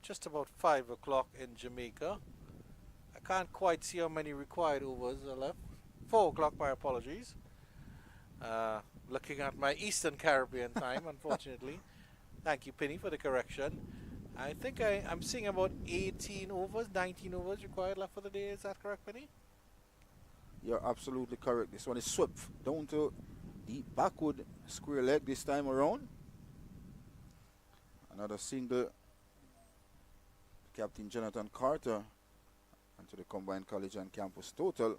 just about 5 o'clock in Jamaica. I can't quite see how many required overs are left. 4 o'clock, my apologies. Looking at my Eastern Caribbean time, unfortunately. Thank you, Penny, for the correction. I think I'm seeing about 18 overs, 19 overs required left for the day. Is that correct, Penny?
You're absolutely correct. This one is swept down to the backward square leg this time around. Another single. Captain Jonathan Carter and to the combined college and campus total.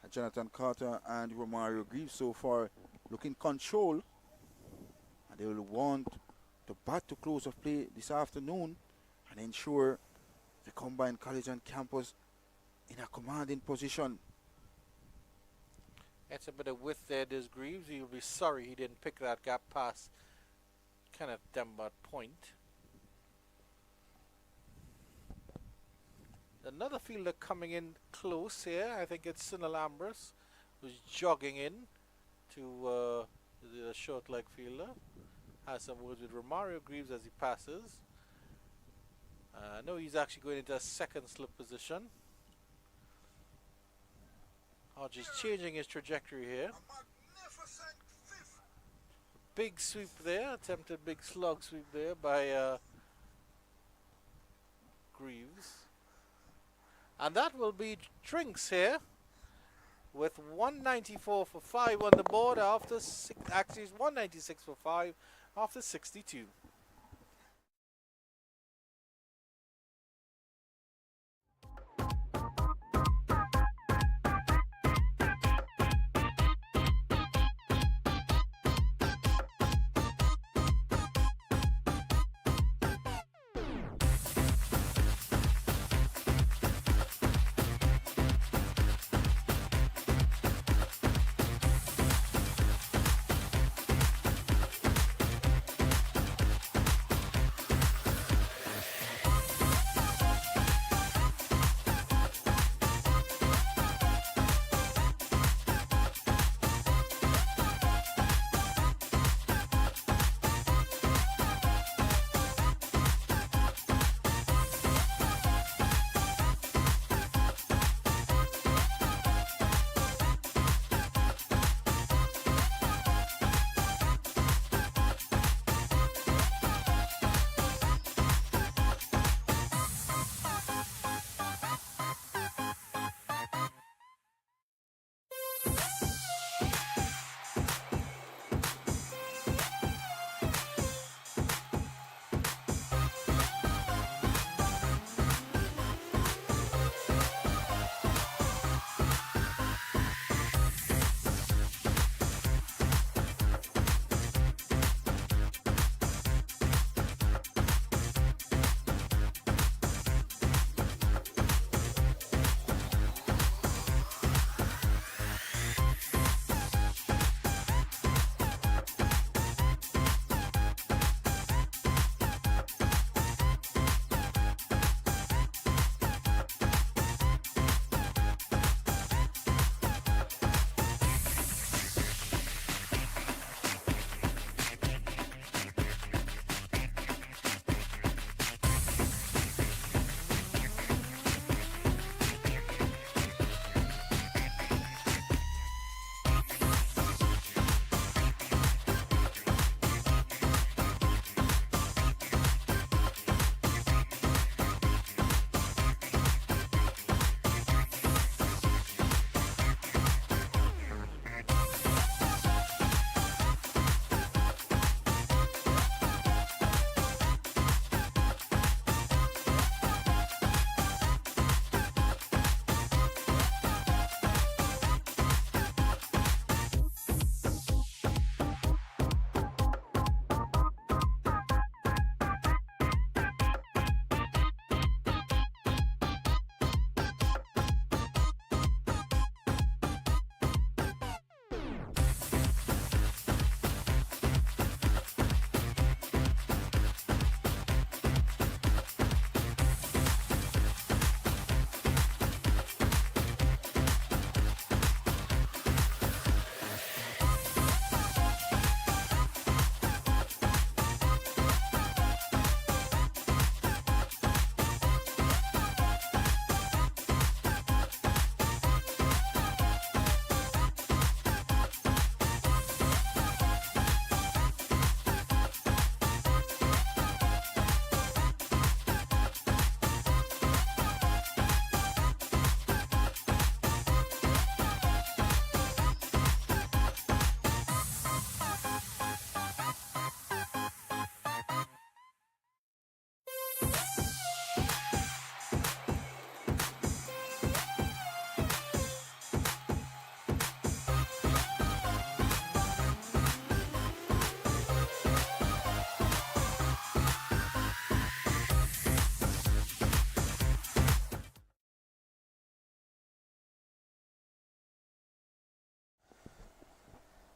Jonathan Carter and Romario Greaves so far looking control. And they will want to bat to close of play this afternoon and ensure the combined college and campus in a commanding position.
It's a bit of width there, there's Greaves. He'll be sorry he didn't pick that gap pass. Kind of Denver point. Another fielder coming in close here. I think it's Sunil Ambrose, who's jogging in to the short leg fielder. Has some words with Romario Greaves as he passes. No, he's actually going into a second slip position. Hodge is changing his trajectory here. Big sweep there, attempted big slog sweep there by Greaves. And that will be Drinks here with 194 for 5 on the board after actually it's 196 for 5 after 62.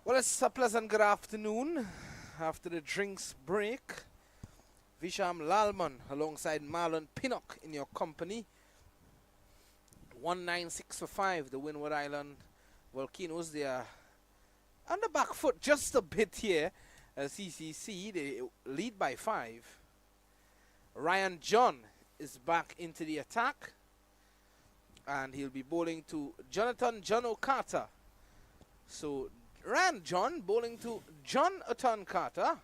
Well, it's a pleasant good afternoon after the drinks break. Visham Lalman alongside Marlon Pinnock in your company. 196 for 5, the Windward Island Volcanoes. They are on the back foot just a bit here. CCC, they lead by 5. Ryan John is back into the attack, and he'll be bowling to Jonathan John O'Carter. So Ryan John bowling to Jonathan Carter.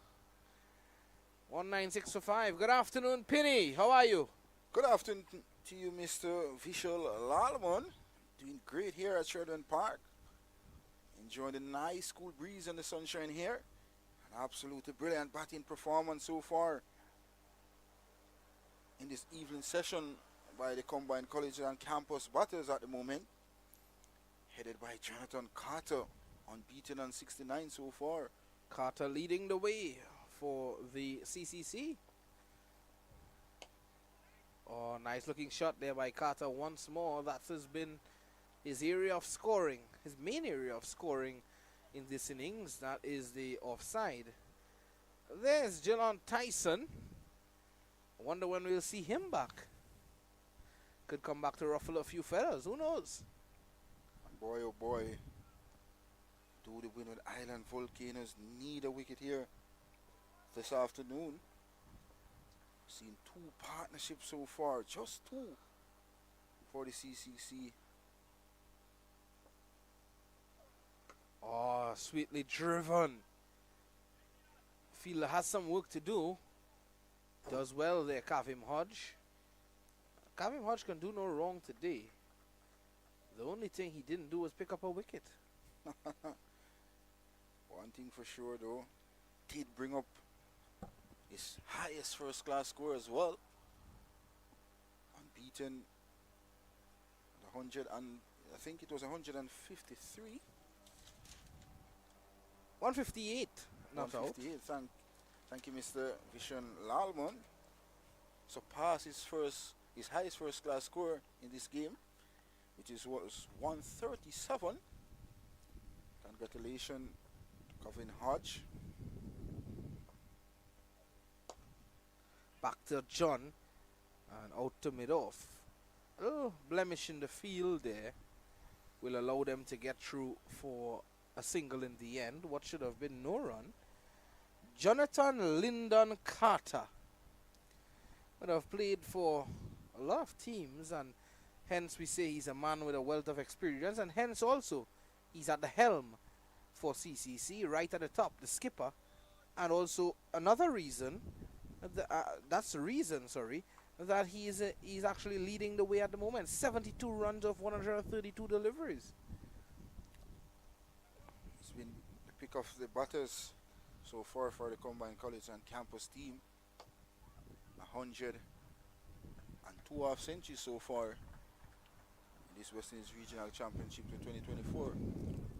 196 for 5. Good afternoon, Penny. How are you?
Good afternoon to you, Mr. Vishal Lalman. Doing great here at Sheridan Park. Enjoying the nice cool breeze and the sunshine here. An absolutely brilliant batting performance so far in this evening session by the combined college and campus batters at the moment. Headed by Jonathan Carter, unbeaten on 69 so far.
Carter leading the way for the CCC. Oh, nice looking shot there by Carter once more. That has been his area of scoring, his main area of scoring in this innings. That is the offside. There's Jelon Tyson. I wonder when we'll see him back. Could come back to ruffle a few feathers. Who knows?
And boy, oh boy, do the Windward Island Volcanoes need a wicket here this afternoon. Seen 2 partnerships so far, just 2 for the CCC.
Oh, sweetly driven. Fielder has some work to do. Does well there, Kavim Hodge. Kavim Hodge can do no wrong today. The only thing he didn't do was pick up a wicket.
One thing for sure though, did bring up his highest first class score as well. Unbeaten, 100 and I think it was 153.
158. Not out.
158. Thank you, Mr. Vishan Lalman. Surpassed his highest first class score in this game, which was 137. Congratulations to Kevin Hodge.
Back to John and out to mid-off. A little blemish in the field there will allow them to get through for a single in the end. What should have been no run. Jonathan Lyndon Carter would have played for a lot of teams, and hence we say he's a man with a wealth of experience, and hence also he's at the helm for CCC, right at the top, the skipper. And also another reason, that's the reason, sorry, that he's actually leading the way at the moment. 72 runs of 132 deliveries.
It's been the pick of the batters so far for the combined college and campus team. 102 half centuries so far in this West Indies Regional Championship in 2024.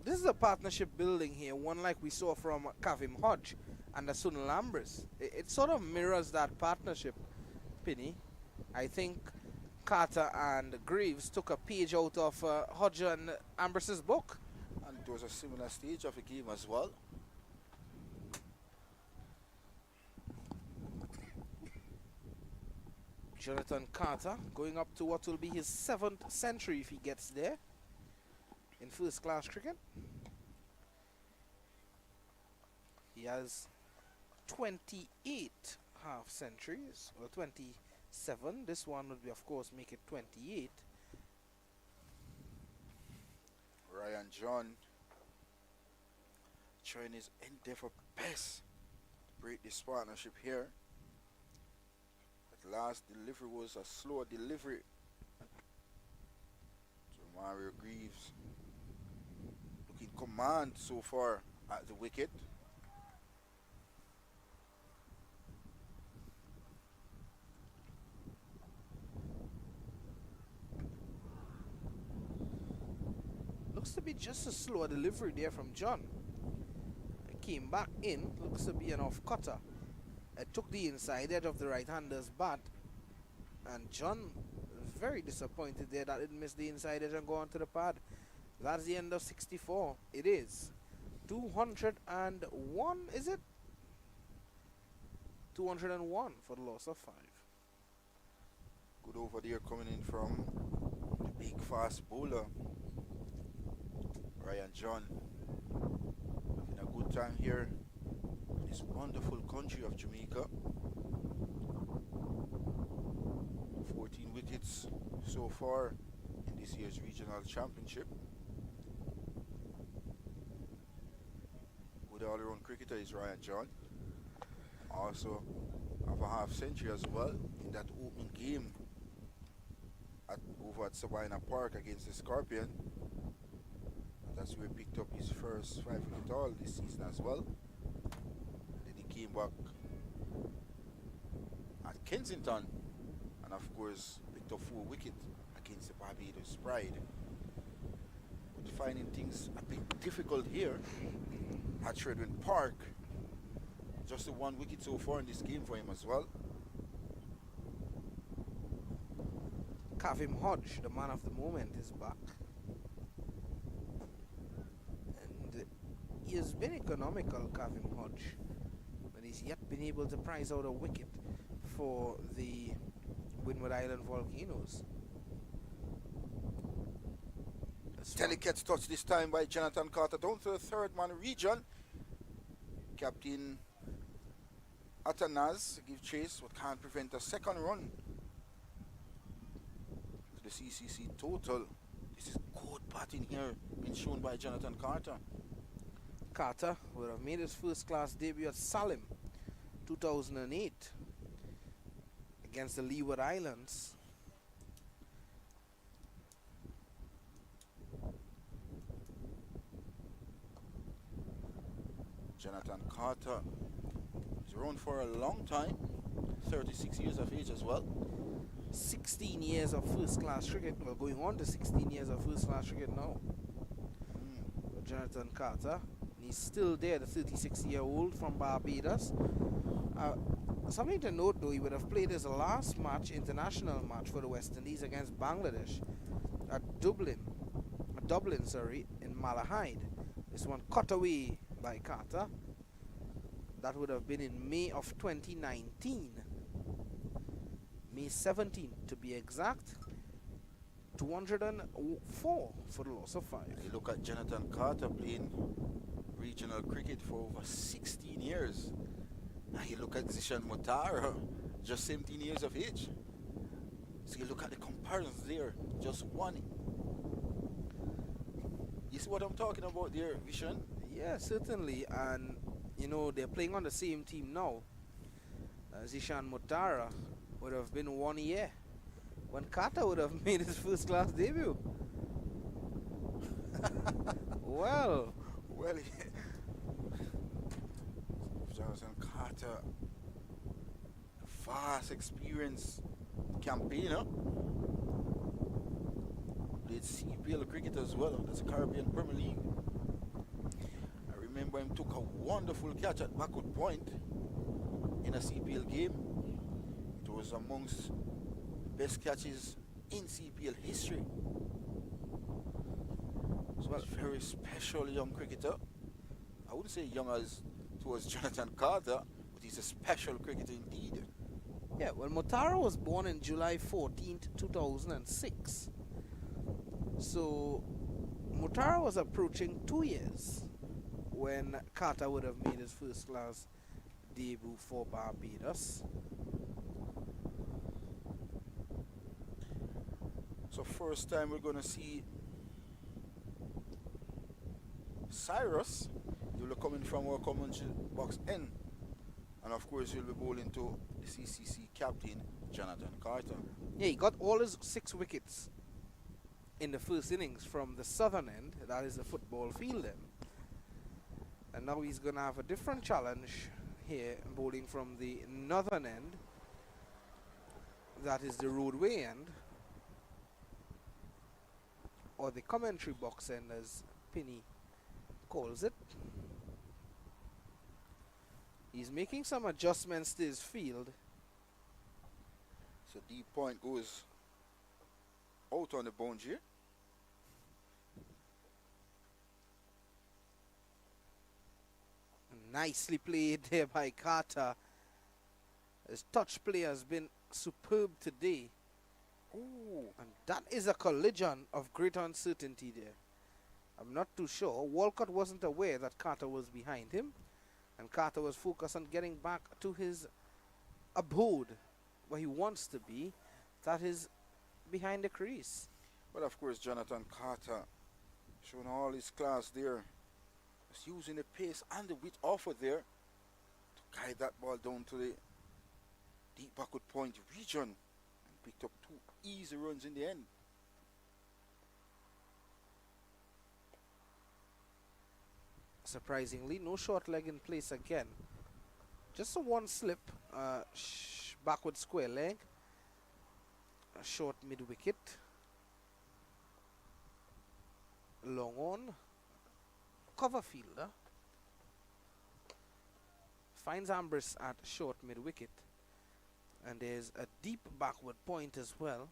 This is a partnership building here, one like we saw from Kavim Hodge and the Sunil Ambris. It sort of mirrors that partnership, Penny. I think Carter and Greaves took a page out of Hodge and Ambris's book.
And it was a similar stage of the game as well.
Jonathan Carter going up to what will be his 7th century if he gets there in first class cricket. He has 28 half centuries, or 27. This one would be, of course, make it 28.
Ryan John trying his endeavor best to break this partnership here. That last delivery was a slow delivery to Mario Greaves. Looking command so far at the wicket.
Looks to be just a slower delivery there from John. It came back in, looks to be an off-cutter. It took the inside edge of the right-hander's bat, and John very disappointed there that it missed the inside edge and go onto the pad. That's the end of 64. It is. 201, is it? 201 for the loss of 5.
Good over there coming in from the big fast bowler, Ryan John. Having a good time here in this wonderful country of Jamaica. 14 wickets so far in this year's regional championship. Good all-around cricketer is Ryan John. Also have a half century as well in that opening game over at Sabina Park against the Scorpion. That's where he picked up his first 5-wicket haul this season as well. Then he came back at Kensington and of course picked up 4 wickets against the Barbados Pride. But finding things a bit difficult here at Shredwin Park. Just the 1 wicket so far in this game for him as well.
Kavim Hodge, the man of the moment, is back. And he has been economical, Kavim Hodge, but he's yet been able to prize out a wicket for the Windward Island Volcanoes.
Delicate touch this time by Jonathan Carter down to the 3rd man region. Captain Atanaz give chase but can't prevent a 2nd run. The CCC total. This is good batting here being shown by Jonathan Carter.
Carter would have made his first class debut at Salim 2008 against the Leeward Islands.
Jonathan Carter is around for a long time, 36 years of age as well.
16 years of first class cricket, well, going on to 16 years of first class cricket now. Jonathan Carter, and he's still there, the 36-year-old from Barbados. Something to note though, he would have played his last match, international match for the West Indies against Bangladesh at Dublin, in Malahide. This one cut away by Carter. That would have been in May of 2019. May 17th to be exact. 204 for the loss of 5.
You look at Jonathan Carter playing regional cricket for over 16 years. Now you look at Zishan Mutara, just 17 years of age. So you look at the comparisons there, just one. You see what I'm talking about there, Vishan?
Yeah, certainly. And, you know, they're playing on the same team now. Zishan Mutara would have been 1 year when Carter would have made his first class debut. Well,
Jonathan Carter, vast experience campaigner. Played CPL cricket as well. That's the Caribbean Premier League. I remember him took a wonderful catch at backward point in a CPL game. It was amongst the best catches in CPL history. So a very special young cricketer. I wouldn't say young as towards Jonathan Carter, but he's a special cricketer indeed.
yeah, well, Mutara was born in July 14th, 2006. So, Mutara was approaching 2 years when Carter would have made his first class debut for Barbados.
So first time we're going to see Cyrus. He will coming from our commentary box N. And of course he'll be bowling to the CCC captain, Jonathan Carter.
Yeah, he got all his 6 wickets in the first innings from the southern end, that is the football field end. And now he's going to have a different challenge here, bowling from the northern end, that is the roadway end, or the commentary box end as Penny calls it. He's making some adjustments to his field.
So deep point goes out on the boundary.
Nicely played there by Carter. His touch play has been superb today.
Ooh.
And that is a collision of great uncertainty there. I'm not too sure. Walcott wasn't aware that Carter was behind him. And Carter was focused on getting back to his abode where he wants to be. That is behind the crease.
But of course, Jonathan Carter showing all his class there. Just using the pace and the width offered there to guide that ball down to the deep backward point region and picked up 2 easy runs in the end.
Surprisingly, no short leg in place again. Just a one slip, backward square leg, a short mid wicket, long on, cover fielder, finds Ambrose at short mid wicket, and there's a deep backward point as well,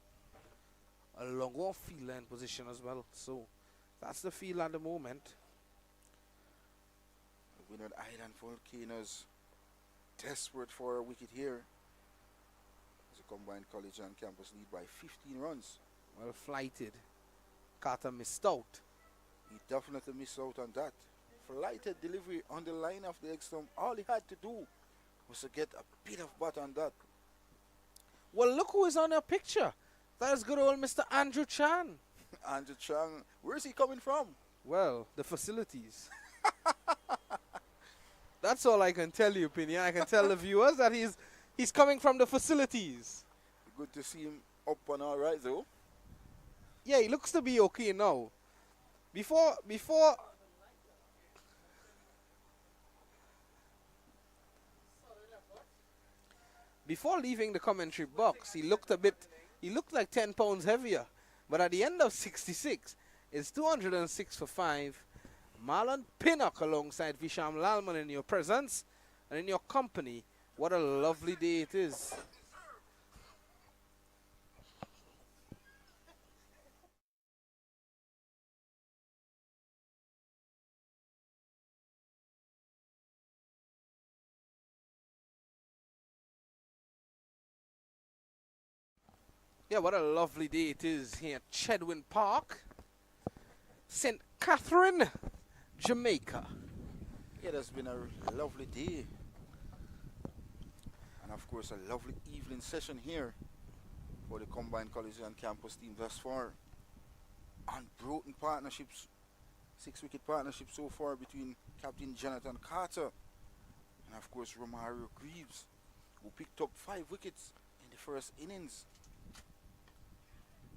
a long off fielder in position as well. So that's the field at the moment.
Windward Island Volcanoes desperate for a wicket here as a combined college and campus lead by 15 runs.
Well flighted. Carter missed out.
He definitely missed out on that. Flighted delivery on the line of the leg stump. All he had to do was to get a bit of bat on that.
Well, look who is on our picture. That is good old Mr. Andrew Chan.
Andrew Chang, where's he coming from?
Well, the facilities. That's all I can tell you, Pinny. I can tell the viewers that he's coming from the facilities.
Good to see him up and all right though.
Yeah, he looks to be okay now. Before leaving the commentary box, he looked like 10 pounds heavier. But at the end of 66, it's 206 for 5. Marlon Pinnock alongside Visham Lalman in your presence and in your company. What a lovely day it is. Yeah, what a lovely day it is here at Chedwin Park, St. Catherine, Jamaica.
It has been a lovely day. And of course a lovely evening session here for the combined college and campus team thus far. Unbroken partnerships, 6-wicket partnership so far between Captain Jonathan Carter and of course Romario Greaves, who picked up 5 wickets in the first innings.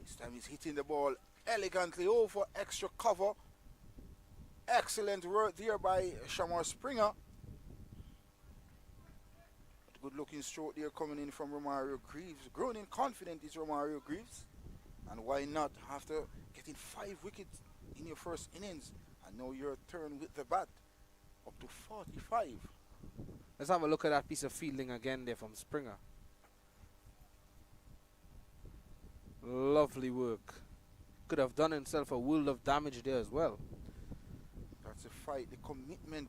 This time he's hitting the ball elegantly over extra cover. Excellent work there by Shamar Springer. Good looking stroke there coming in from Romario Greaves. Growing in confident is Romario Greaves. And why not, after getting 5 wickets in your first innings, and now your turn with the bat, up to 45.
Let's have a look at that piece of fielding again there from Springer. Lovely work. Could have done himself a world of damage there as well.
That's a fight, the commitment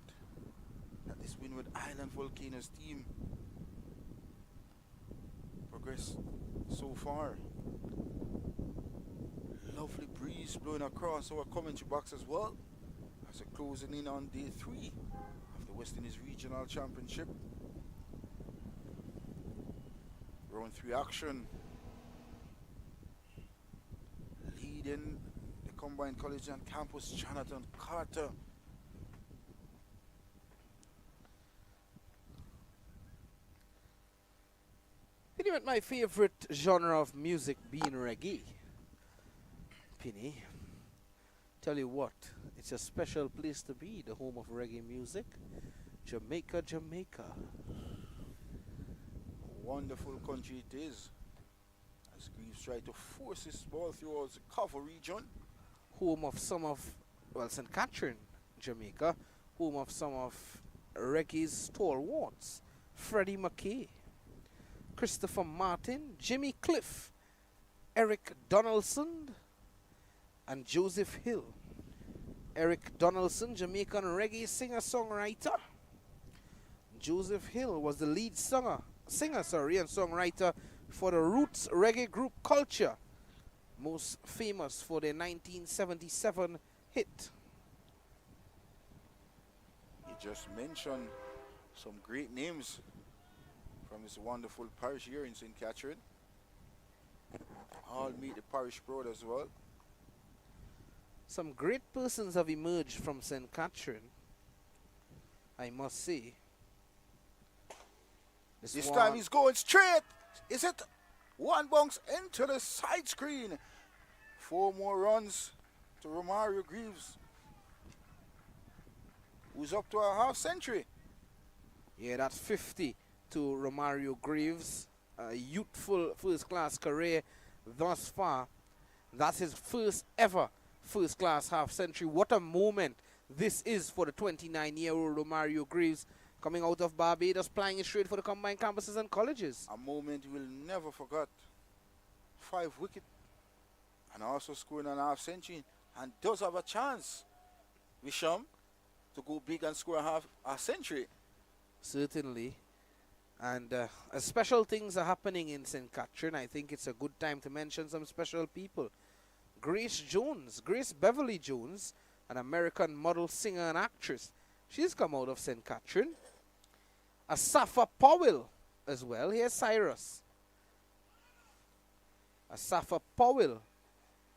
that this Windward Island Volcanoes team progressed so far. Lovely breeze blowing across our commentary box as well as we're closing in on day 3 of the West Indies Regional Championship. Round 3 action. Leading the combined college and campus, Jonathan Carter.
Pinny, with my favorite genre of music being reggae. Pinny, tell you what, it's a special place to be, the home of reggae music. Jamaica, Jamaica.
Wonderful country it is. As Greaves tried to force his ball towards the cover region.
Home of some of, well, St. Catherine, Jamaica. Home of some of reggae's stalwarts. Freddie McKay, Christopher Martin, Jimmy Cliff, Eric Donaldson, and Joseph Hill. Eric Donaldson, Jamaican reggae singer-songwriter. Joseph Hill was the lead singer, and songwriter for the roots reggae group Culture, most famous for their 1977 hit.
He just mentioned some great names from his wonderful parish here in St. Catherine. All meet the parish proud as well.
Some great persons have emerged from St. Catherine, I must say.
This time he's going straight. Is it? One bounce into the side screen. 4 more runs to Romario Greaves, who's up to a half century.
Yeah, that's 50 to Romario Greaves. A youthful first-class career thus far. That's his first ever first-class half-century. What a moment this is for the 29-year-old Romario Greaves, coming out of Barbados, playing it straight for the combined campuses and colleges.
A moment we'll never forget. 5 wickets and also scoring an half century, and does have a chance, Wisham, to go big and score a century.
Certainly. And as special things are happening in St. Catherine, I think it's a good time to mention some special people. Grace Beverly Jones, an American model, singer, and actress. She's come out of St. Catherine. Asafa Powell as well. Here's Cyrus. Asafa Powell,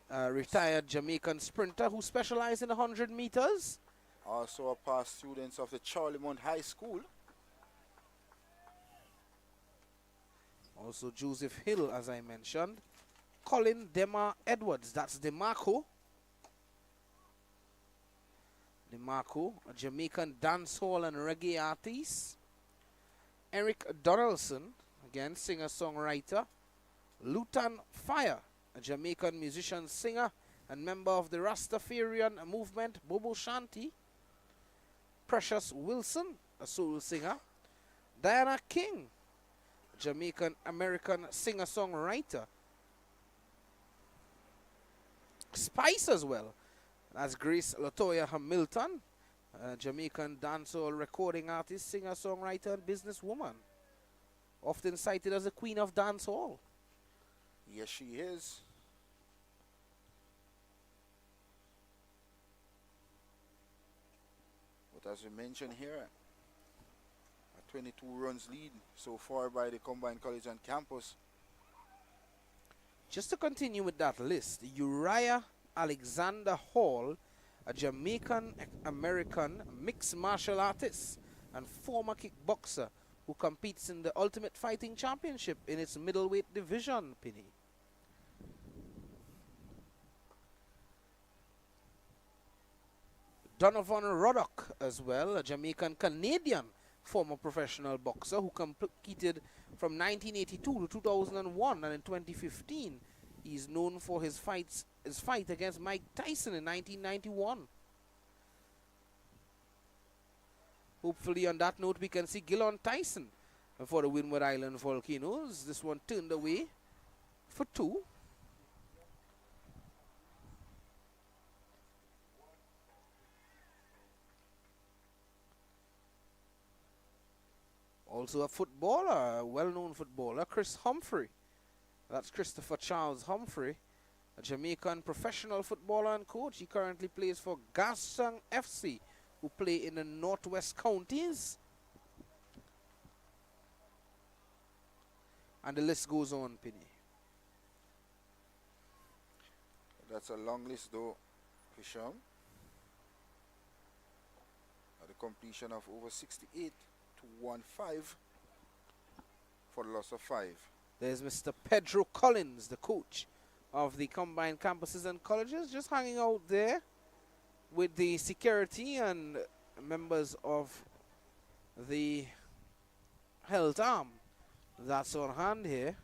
a retired Jamaican sprinter who specialized in 100 meters.
Also a past students of the Charlemont High School.
Also Joseph Hill, as I mentioned. Colin Demar Edwards, that's DeMarco. DeMarco, a Jamaican dancehall and reggae artist. Eric Donaldson, again singer-songwriter. Lutan Fire, a Jamaican musician, singer, and member of the Rastafarian movement, Bobo Shanti. Precious Wilson, a soul singer. Diana King, Jamaican-American singer-songwriter. Spice as well. That's Grace Latoya Hamilton, a Jamaican dancehall recording artist, singer-songwriter, and businesswoman. Often cited as the queen of dancehall.
Yes, she is. But as we mentioned here, a 22 runs lead so far by the combined college and campus.
Just to continue with that list, Uriah Alexander Hall, a Jamaican-American mixed martial artist and former kickboxer who competes in the Ultimate Fighting Championship in its middleweight division, Penny. Donovan Roddock as well, a Jamaican-Canadian former professional boxer who competed from 1982 to 2001, and in 2015 he's known for his fight against Mike Tyson in 1991. Hopefully on that note we can see Gillon Tyson for the Windward Island Volcanoes. This one turned away for 2. Also a footballer, a well-known footballer, Chris Humphrey. That's Christopher Charles Humphrey, a Jamaican professional footballer and coach. He currently plays for Gaston FC, who play in the Northwest Counties. And the list goes on, Penny.
That's a long list though, Hisham. At the completion of over 68 to 1-5 for the loss of 5.
There's Mr. Pedro Collins, the coach of the combined campuses and colleges, just hanging out there with the security and members of the health arm that's on hand here.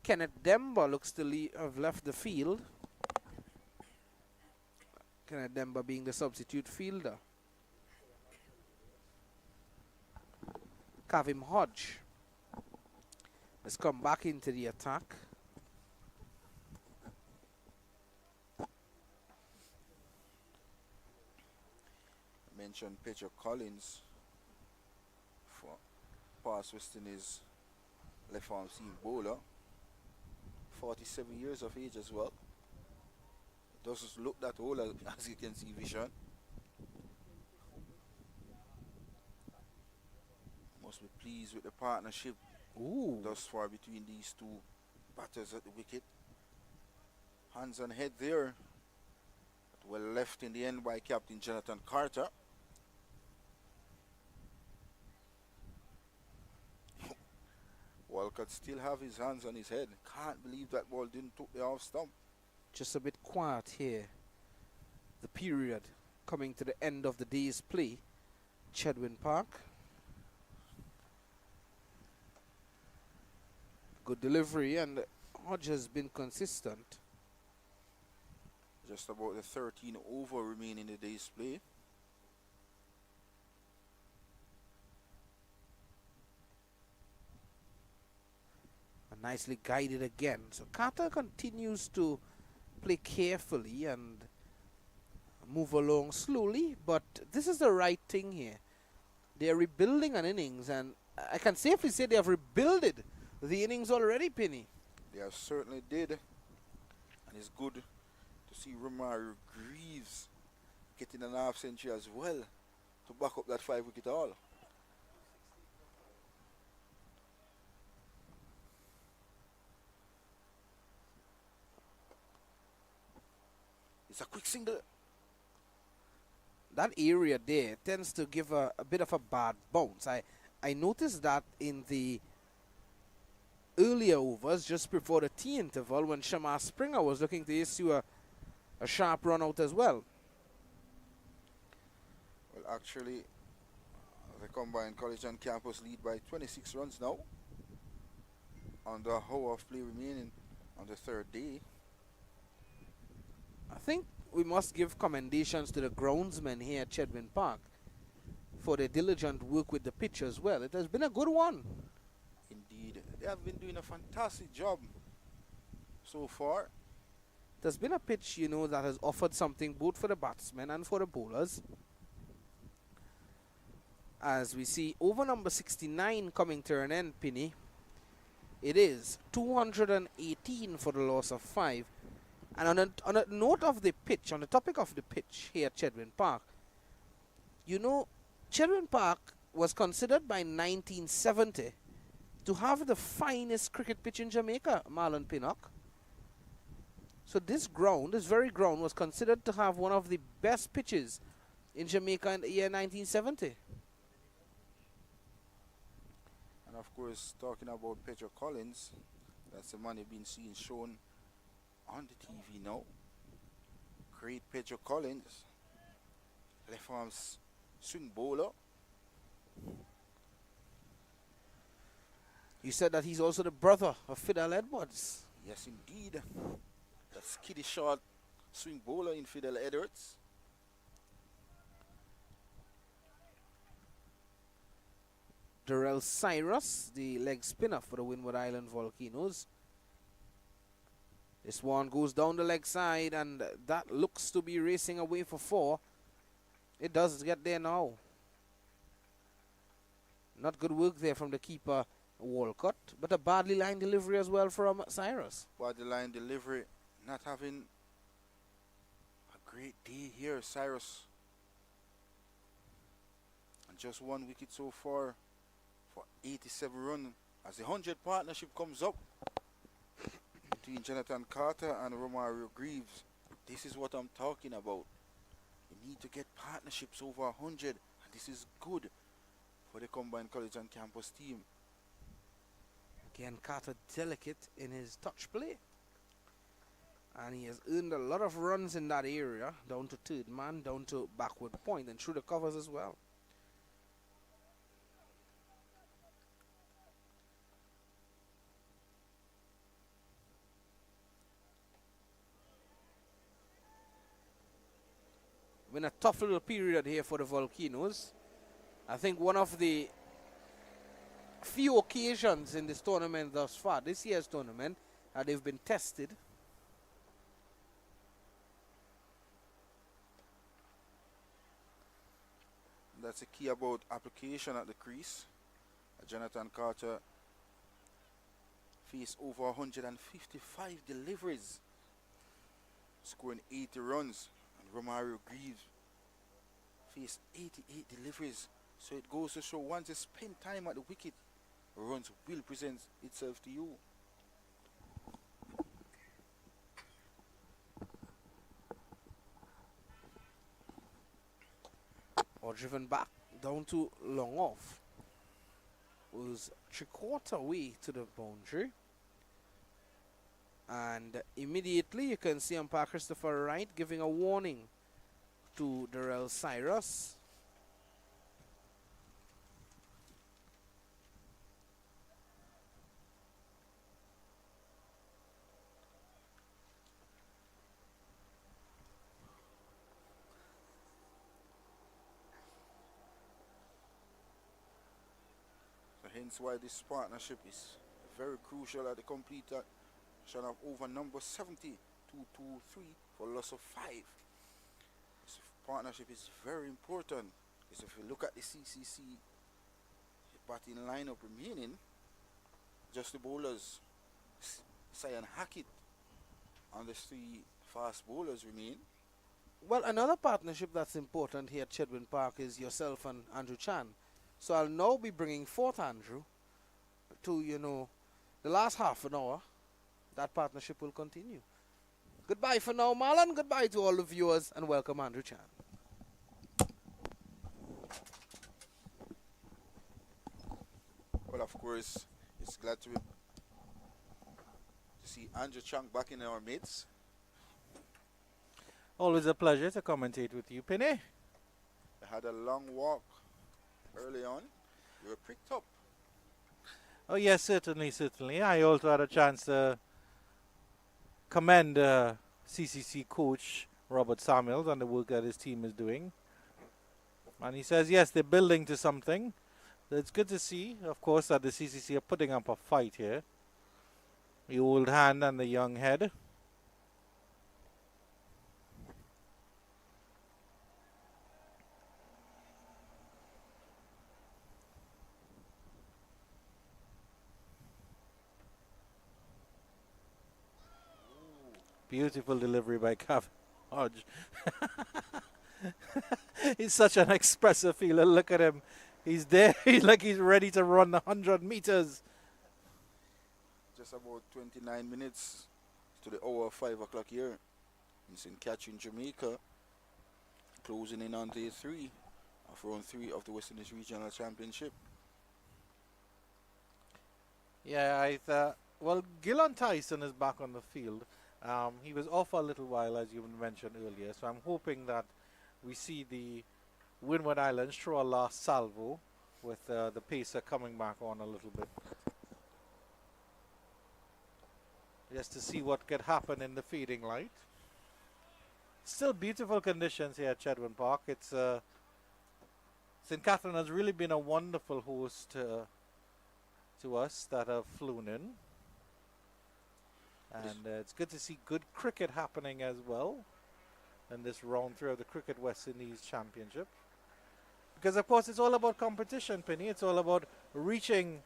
Kenneth Demba looks to have left the field. Kenneth Demba being the substitute fielder. Kavim Hodge has come back into the attack.
Mentioned Pedro Collins for past West Indies left arm seam bowler. 47 years of age as well. Doesn't look that old as you can see vision. Must be pleased with the partnership thus far between these two batters at the wicket. Hands on head there. Well left in the end by Captain Jonathan Carter. Walcott still have his hands on his head. Can't believe that ball didn't took the off stump.
Just a bit quiet here. The period coming to the end of the day's play. Chedwin Park. Good delivery, and Hodge has been consistent.
Just about the 13 over remaining in the day's play.
And nicely guided again. So Carter continues to play carefully and move along slowly, but this is the right thing here. They are rebuilding an innings, and I can safely say they have rebuilded the innings already, Penny.
They have certainly did, and it's good to see Romario Greaves getting an half century as well to back up that 5-wicket haul. It's a quick single.
That area there tends to give a bit of a bad bounce. I noticed that in the earlier overs, just before the tea interval, when Shamar Springer was looking to issue a sharp run out as well.
Well, actually, the combined college and campus lead by 26 runs now. On the hour of play remaining on the third day.
I think we must give commendations to the groundsmen here at Chedwin Park for their diligent work with the pitch as well. It has been a good one.
Indeed, they have been doing a fantastic job so far.
There's been a pitch, you know, that has offered something both for the batsmen and for the bowlers. As we see over number 69 coming to an end, Penny. It is 218 for the loss of 5. And on a note of the pitch, on the topic of the pitch here at Chedwin Park, you know, Chedwin Park was considered by 1970 to have the finest cricket pitch in Jamaica, Marlon Pinnock. So this ground, this very ground, was considered to have one of the best pitches in Jamaica in the year 1970.
And of course, talking about Pedro Collins, that's the man you've been seeing shown on the TV now. Great Pedro Collins, left arm swing bowler.
You said that he's also the brother of Fidel Edwards.
Yes, indeed. That skiddy short swing bowler in Fidel Edwards.
Darrell Cyrus, the leg spinner for the Windward Island Volcanoes. This one goes down the leg side, and that looks to be racing away for 4. It does get there now. Not good work there from the keeper, Walcott, but a badly lined delivery as well from Cyrus.
Badly lined delivery, not having a great day here, Cyrus. And just 1 wicket so far for 87 runs as the 100 partnership comes up between Jonathan Carter and Romario Greaves. This is what I'm talking about. You need to get partnerships over 100, and this is good for the combined college and campus team.
Again, Carter delicate in his touch play. And he has earned a lot of runs in that area, down to third man, down to backward point, and through the covers as well. Been a tough little period here for the Volcanoes. I think one of the few occasions in this tournament thus far, this year's tournament, they've been tested.
That's the key about application at the crease. Jonathan Carter faced over 155 deliveries, scoring 80 runs. And Romario Greaves faced 88 deliveries. So it goes to show once you spend time at the wicket, runs will present itself to you.
Or driven back down to long off. Was 3/4 way to the boundary. And immediately you can see umpire Christopher Wright giving a warning to Darrell Cyrus.
Hence why this partnership is very crucial at the completion of over number 70, 223 for loss of 5. This partnership is very important because if you look at the CCC batting lineup remaining, just the bowlers, Cyan Hackett and the 3 fast bowlers remain.
Well, another partnership that's important here at Chedwin Park is yourself and Andrew Chan. So I'll now be bringing forth Andrew to, the last half an hour. That partnership will continue. Goodbye for now, Marlon. Goodbye to all the viewers, and welcome Andrew Chan.
Well, of course, it's glad to see Andrew Chang back in our midst.
Always a pleasure to commentate with you, Penny.
They had a long walk early on. You were pricked up.
Oh yes, certainly. I also had a chance to commend CCC coach Robert Samuels on the work that his team is doing. And he says, yes, they're building to something. It's good to see, of course, that the CCC are putting up a fight here. The old hand and the young head. Beautiful delivery by Cav Hodge. He's such an expressive fielder. Look at him. He's there. He's like he's ready to run 100 meters.
Just about 29 minutes to the hour of 5 o'clock here in St. Catherine, Jamaica. Closing in on day 3 of round 3 of the West Indies Regional Championship.
Yeah, I thought. Well, Gillon Tyson is back on the field. He was off a little while, as you mentioned earlier, so I'm hoping that we see the Windward Islands throw a last salvo with the pacer coming back on a little bit. Just to see what could happen in the feeding light. Still beautiful conditions here at Chedwin Park. It's St. Catherine has really been a wonderful host to us that have flown in. And it's good to see good cricket happening as well in this round 3 of the Cricket West Indies Championship. Because, of course, it's all about competition, Penny. It's all about reaching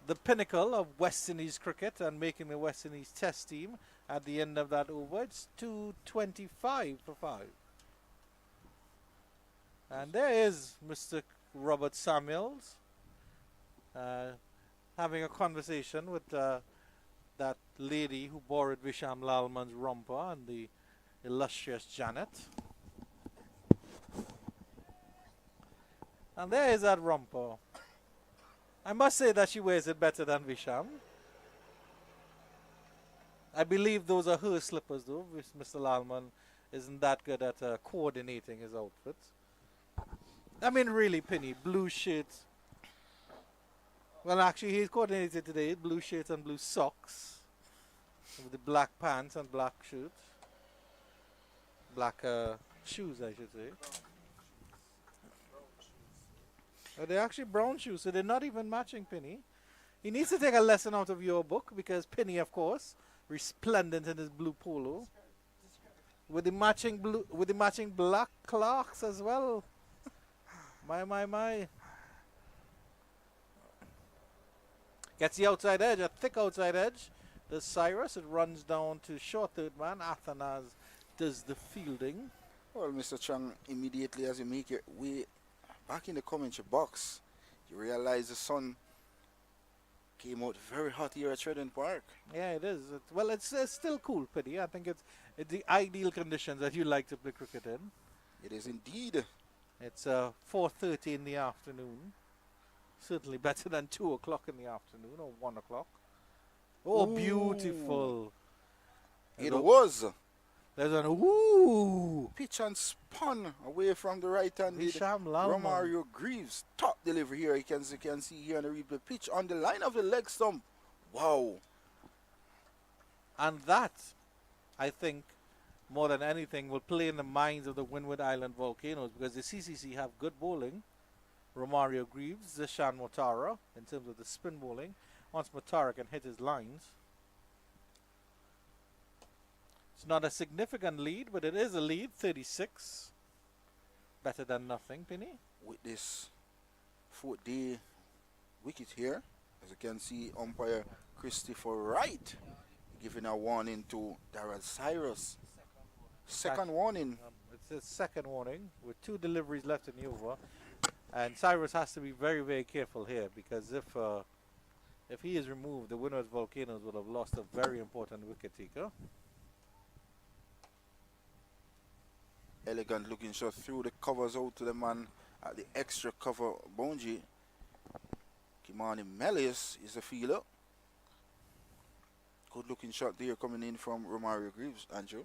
the pinnacle of West Indies cricket and making the West Indies test team at the end of that over. It's 225 for 5. And there is Mr. Robert Samuels having a conversation with that lady who borrowed Visham Lalman's romper and the illustrious Janet. And there is that romper. I must say that she wears it better than Visham. I believe those are her slippers though. Mr. Lalman isn't that good at coordinating his outfits. I mean really, Penny, blue shirt. Well, actually, he's coordinated today. Blue shirts and blue socks. With the black pants and black shirt. Black shoes, I should say. Oh, they're actually brown shoes, so they're not even matching Penny. He needs to take a lesson out of your book, because Penny, of course, resplendent in his blue polo. With the matching black Clarks as well. My. Gets the outside edge, a thick outside edge. Does Cyrus. It runs down to short third man. Athanas does the fielding.
Well, Mr. Chang, immediately as you make your way back in the commentary box, you realize the sun came out very hot here at Sheridan Park.
Yeah, it is. Well, it's still cool, Pity. I think it's the ideal conditions that you like to play cricket in.
It is indeed.
It's 4:30 in the afternoon. Certainly better than 2 o'clock in the afternoon or 1 o'clock. Oh,
Ooh.
beautiful.
It was.
There's an ooh.
Pitch and spun away from the right-handed
Hisham Lalman.
Romario Greaves. Top delivery here. You can see here on the replay. Pitch on the line of the leg stump. Wow.
And that, I think, more than anything, will play in the minds of the Windward Island Volcanoes because the CCC have good bowling. Romario Greaves, Zishan Motara, in terms of the spin bowling. Once Motara can hit his lines. It's not a significant lead, but it is a lead, 36. Better than nothing, Penny.
With this fourth day wicket here, as you can see, umpire Christopher Wright giving a warning to Darrell Cyrus. Second warning.
It's a second warning with 2 deliveries left in the over. And Cyrus has to be very, very careful here because if he is removed, the Windward Volcanoes would have lost a very important wicket taker.
Elegant looking shot through the covers out to the man at the extra cover boundary. Kimani Melius is the fielder. Good looking shot there coming in from Romario Greaves, Andrew.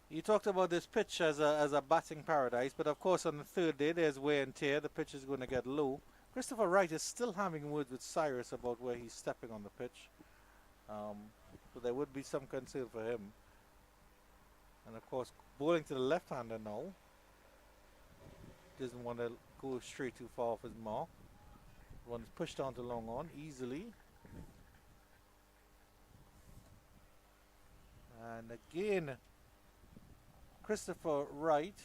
You talked about this pitch as a batting paradise, but of course on the third day there's wear and tear. The pitch is going to get low. Christopher Wright is still having words with Cyrus about where he's stepping on the pitch. So there would be some concern for him. And of course, bowling to the left-hander now. Doesn't want to go straight too far off his mark. One is pushed onto long on easily. And again, Christopher Wright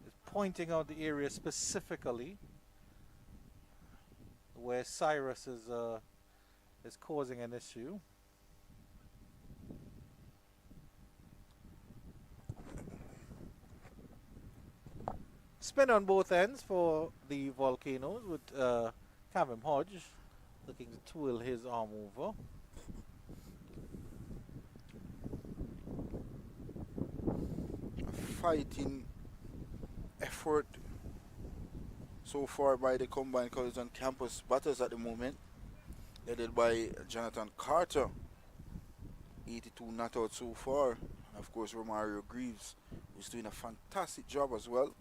is pointing out the area specifically where Cyrus is causing an issue. Spin on both ends for the Volcanoes with Kevin Hodge looking to twirl his arm over.
A fighting effort so far by the combined college and campus batters at the moment, led by Jonathan Carter. 82 not out so far. And of course, Romario Greaves, who's doing a fantastic job as well.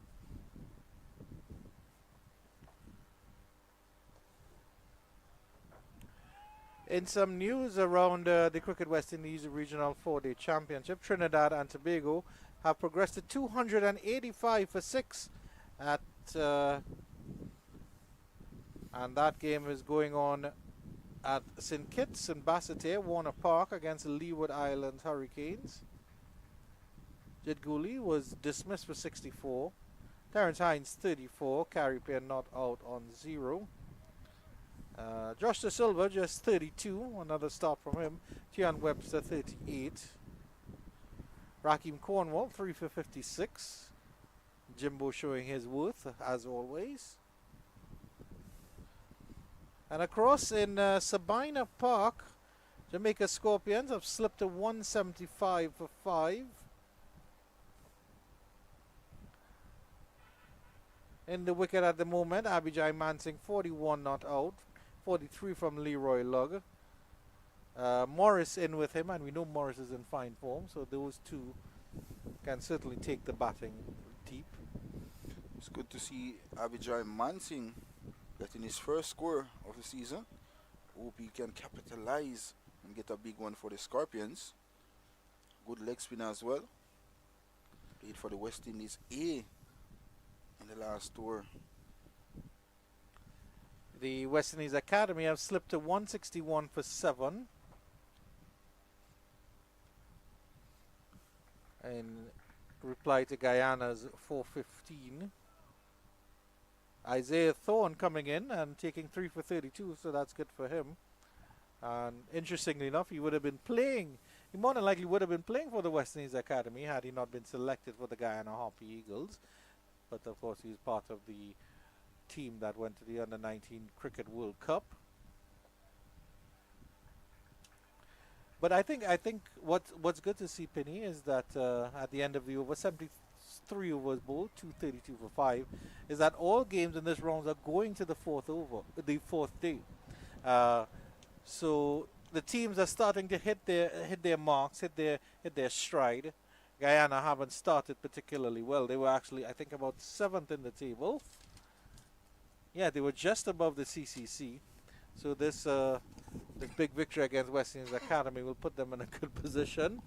In some news around the Cricket West Indies Regional 4-Day Championship, Trinidad and Tobago have progressed to 285 for 6 at and that game is going on at St. Kitts in Basseterre, Warner Park against the Leeward Islands Hurricanes. Jed Gooley was dismissed for 64. Terrence Hines 34. Carrie Pear not out on 0. Josh De Silva just 32. Another start from him. Tian Webster 38. Raheem Cornwall 3 for 56. Jimbo showing his worth as always. And across in Sabina Park, Jamaica Scorpions have slipped to 175 for 5. In the wicket at the moment, Abijay Mansing 41 not out, 43 from Leroy Lugg. Morris in with him, and we know Morris is in fine form, so those two can certainly take the batting deep.
It's good to see Abijay Mansing getting his first score of the season. Hope he can capitalize and get a big one for the Scorpions. Good leg spinner as well. Played for the West Indies A in the last tour.
The West Indies Academy have slipped to 161 for 7. In reply to Guyana's 415. Isaiah Thorne coming in and taking 3 for 32, so that's good for him. And interestingly enough, he would have been playing. He more than likely would have been playing for the West Indies Academy had he not been selected for the Guyana Harpy Eagles. But of course, he's part of the team that went to the Under-19 Cricket World Cup. But I think what's good to see, Penny, is that at the end of the over, 73 overs bowled, 232 for 5, is that all games in this round are going to the fourth day. So the teams are starting to hit their marks, hit their stride. Guyana haven't started particularly well. They were actually, I think, about 7th in the table. Yeah, they were just above the CCC. So this big victory against West Indies Academy will put them in a good position.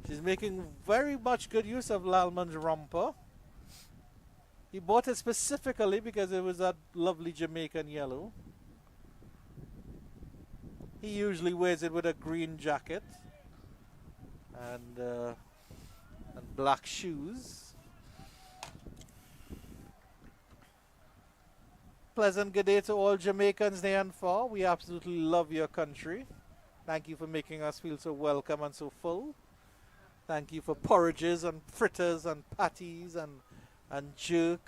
She's making very much good use of Lalman's romper. He bought it specifically because it was that lovely Jamaican yellow. He usually wears it with a green jacket and black shoes. Pleasant good day to all Jamaicans near and far. We absolutely love your country. Thank you for making us feel so welcome and so full. Thank you for porridges and fritters and patties and jerk.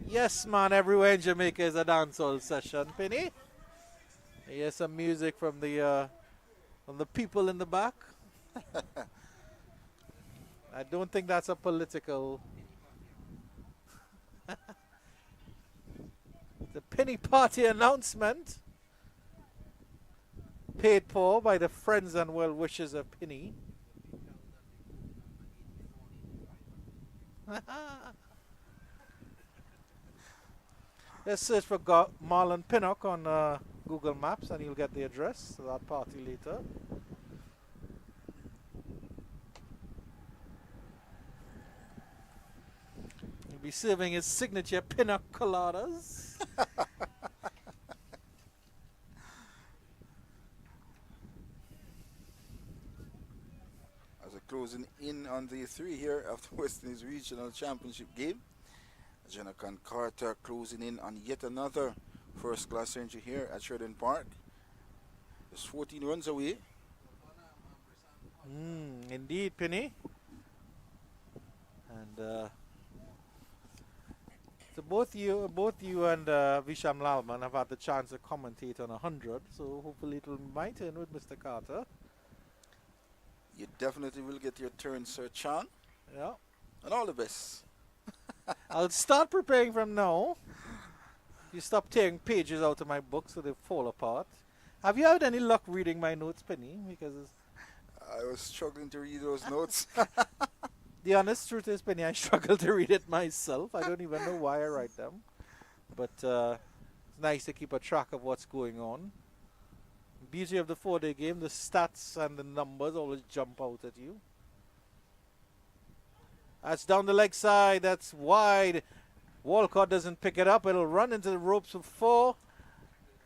Yes, man, everywhere in Jamaica is a dancehall session, Penny. Here's some music from the people in the back. I don't think that's a political. The Penny Party announcement, paid for by the friends and well wishers of Penny. Let's search for Marlon Pinnock on Google Maps and you'll get the address to that party later. He'll be serving his signature Pinnock coladas.
As a closing in on the 3 here of the West Indies Regional Championship game. Jonathan Carter closing in on yet another first-class century here at Sheridan Park. Just 14 runs away.
Indeed, Penny. And so both you and Visham Lalman have had the chance to commentate on 100. So hopefully it will be my turn with Mr. Carter.
You definitely will get your turn, Sir Chan.
Yeah.
And all the best.
I'll start preparing from now. You stop tearing pages out of my book so they fall apart. Have you had any luck reading my notes, Penny? Because
I was struggling to read those notes.
the honest truth is, Penny, I struggle to read it myself. I don't even know why I write them. But it's nice to keep a track of what's going on. Beauty of the 4-day game, the stats and the numbers always jump out at you. That's down the leg side. That's wide. Walcott doesn't pick it up. It'll run into the ropes for 4.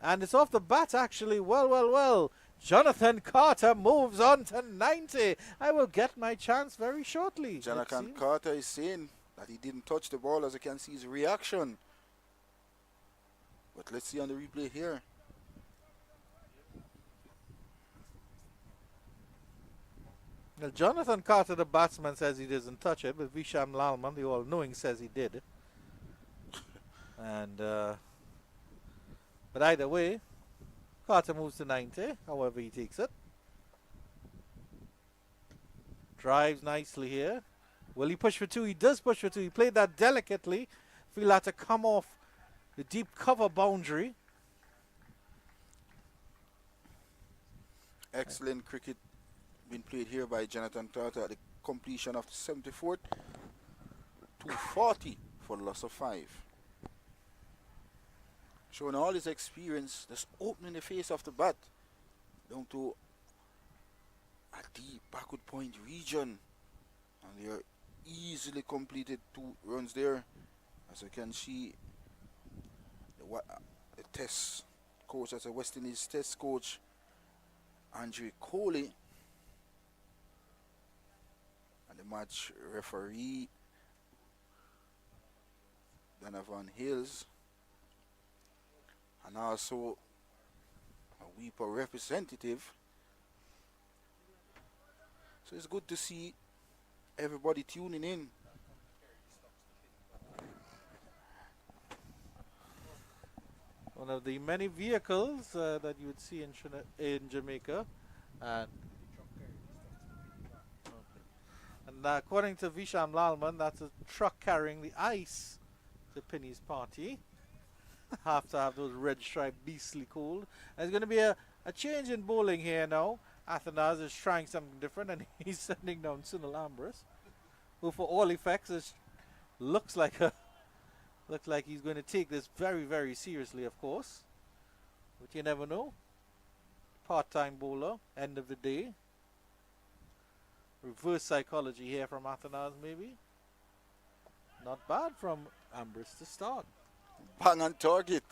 And it's off the bat, actually. Well. Jonathan Carter moves on to 90. I will get my chance very shortly.
Jonathan Carter is saying that he didn't touch the ball, as I can see his reaction. But let's see on the replay here.
Well, Jonathan Carter, the batsman, says he doesn't touch it, but Visham Lalman, the all-knowing, says he did. And but either way, Carter moves to 90, however he takes it. Drives nicely here. Will he push for 2? He does push for 2. He played that delicately. Feel had to come off the deep cover boundary.
Excellent cricket been played here by Jonathan Carter at the completion of the 74th. 240 for loss of 5. Showing all his experience, just opening the face of the bat down to a deep backward point region, and they are easily completed 2 runs there. As you can see, the test coach, as a West Indies test coach, Andre Coley. And the match referee, Donovan Hills. And also a Weeper representative. So it's good to see everybody tuning in.
One of the many vehicles that you would see in Jamaica. And, according to Visham Lalman, that's a truck carrying the ice to Penny's party. Have to have those red striped beastly cold. There's going to be a change in bowling here now. Athanas is trying something different, and he's sending down Sunil Ambrose, who for all effects looks like he's going to take this very, very seriously, of course. But you never know. Part-time bowler, end of the day. Reverse psychology here from Athanas, maybe. Not bad from Ambrose to start.
Bang on target.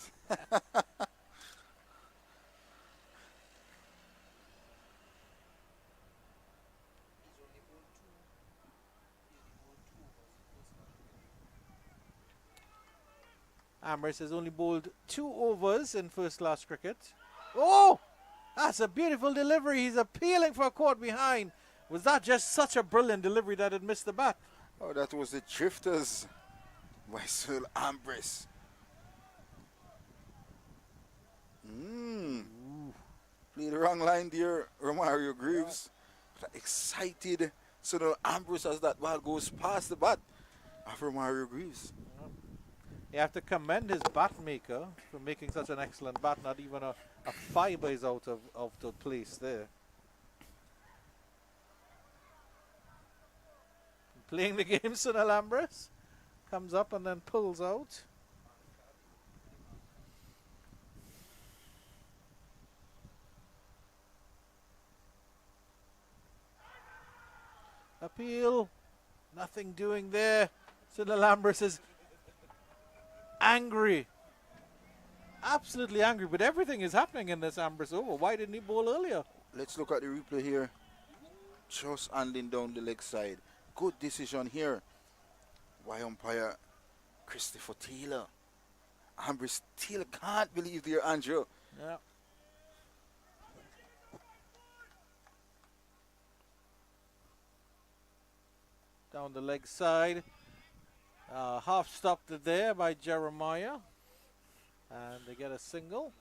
Ambrose has only bowled 2 overs in first-class cricket. Oh! That's a beautiful delivery. He's appealing for a caught behind. Was that just such a brilliant delivery that it missed the bat?
Oh, that was the drifters by Sir Ambrose. Played the wrong line there, Romario Greaves. Excited Sir Ambrose as that ball goes past the bat of Romario Greaves.
You have to commend his bat maker for making such an excellent bat. Not even a fiber is out of the place there. Playing the game, Sunil Ambrose comes up and then pulls out. Appeal, nothing doing there. Sunil Ambrose is angry, absolutely angry, but everything is happening in this Ambrose over. Why didn't he bowl earlier?
Let's look at the replay here. Just handing down the leg side. Good decision here by umpire Christopher Taylor. Ambrose still can't believe there, Andrew.
Yeah. Down the leg side. Half stopped there by Jeremiah. And they get a single.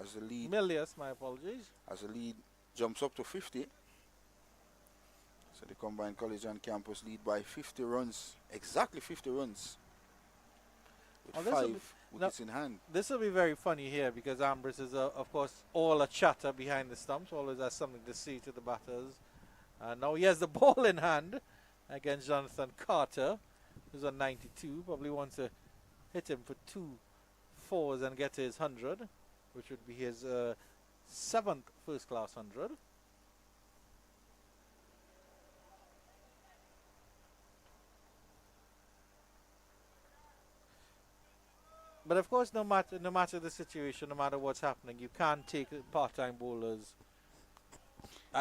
As the lead,
Milius, my apologies.
as the lead jumps up to 50. So the combined college and campus lead by 50 runs. Exactly 50 runs. With
Oh,
5 wickets in hand.
This will be very funny here because Ambrose is, of course, all a chatter behind the stumps. Always has something to say to the batters. Now he has the ball in hand against Jonathan Carter, who's on 92. Probably wants to hit him for 2 4s and get to his 100, which would be his 7th first-class 100. But of course, no matter the situation, no matter what's happening, you can't take part-time bowlers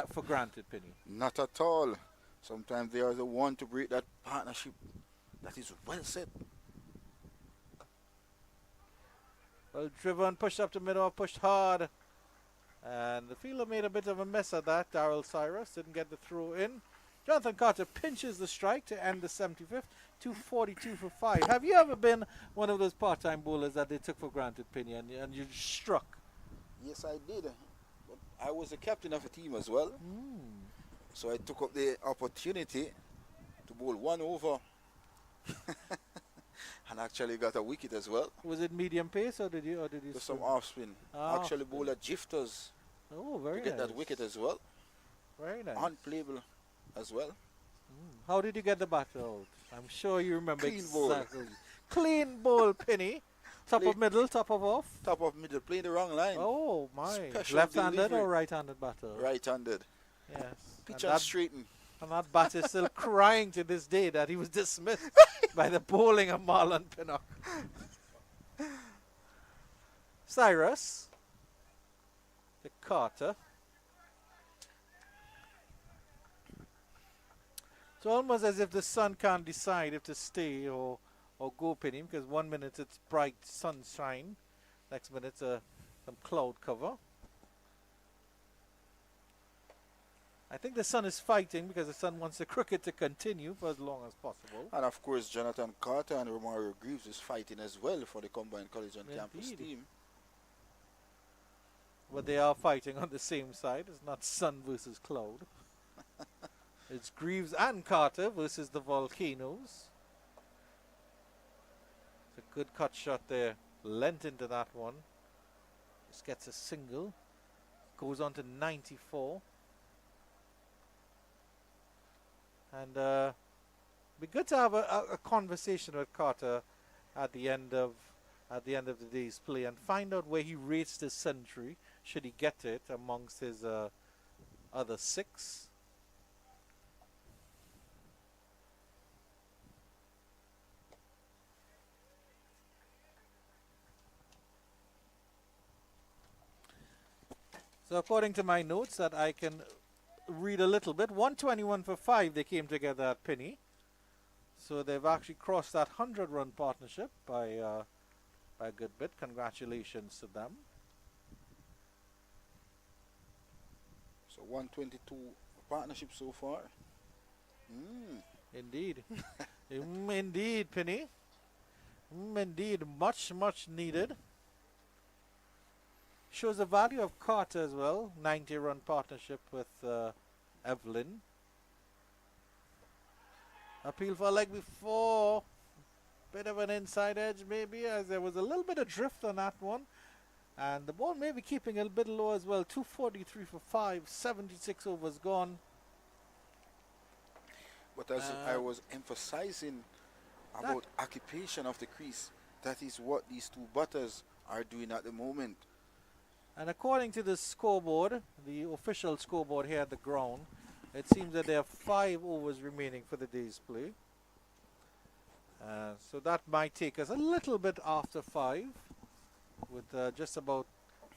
for granted, Penny.
Not at all. Sometimes they are the one to break that partnership that is well set.
Well driven, pushed up to middle, pushed hard. And the fielder made a bit of a mess of that. Darryl Cyrus didn't get the throw in. Jonathan Carter pinches the strike to end the 75th. 242 for 5. Have you ever been one of those part-time bowlers that they took for granted, Penny, and you struck?
Yes, I did. But I was the captain of a team as well. So I took up the opportunity to bowl 1 over. And actually got a wicket as well.
Was it medium pace or did you
Just some off spin. Actually bowled at jifters
Oh, very
to get
nice.
that wicket as well.
Very nice.
Unplayable as well.
How did you get the bat out? I'm sure you remember
Clean bowl.
exactly. Clean bowl, Penny. Top of middle, top of off.
Top of middle, playing the wrong line.
Oh my!
Special
Left-handed
delivery.
or right-handed batter?
Right-handed.
Yes.
Pitch
And
and
that,
straighten.
and that bat is still crying to this day that he was dismissed by the bowling of Marlon Pinnock. Cyrus. The Carter. It's almost as if the sun can't decide if to stay or go Penny, because 1 minute it's bright sunshine, next minute some cloud cover. I think the sun is fighting because the sun wants the cricket to continue for as long as possible.
And of course, Jonathan Carter and Romario Greaves is fighting as well for the combined college and campus
Indeed.
team.
But they are fighting on the same side. It's not sun versus cloud. It's Greaves and Carter versus the Volcanoes. It's a good cut shot there. Lent into that one. Just gets a single. Goes on to 94. And be good to have a conversation with Carter at the end of the day's play and find out where he rates this century, should he get it amongst his other 6. So according to my notes that I can read a little bit, 121 for 5 they came together at Penny. So they've actually crossed that 100-run partnership by a good bit. Congratulations to them.
So 122 partnership so far.
Indeed. Indeed, Penny. Indeed, much needed. Shows the value of Carter as well. 90-run partnership with Evelyn. Appeal for leg before. Bit of an inside edge maybe, as there was a little bit of drift on that one. And the ball maybe keeping a bit low as well. 243 for 5. 76 overs gone.
But as I was emphasizing about occupation of the crease, that is what these two batters are doing at the moment.
And according to the scoreboard, the official scoreboard here at the ground, it seems that there are 5 overs remaining for the day's play. So that might take us a little bit after 5, with just about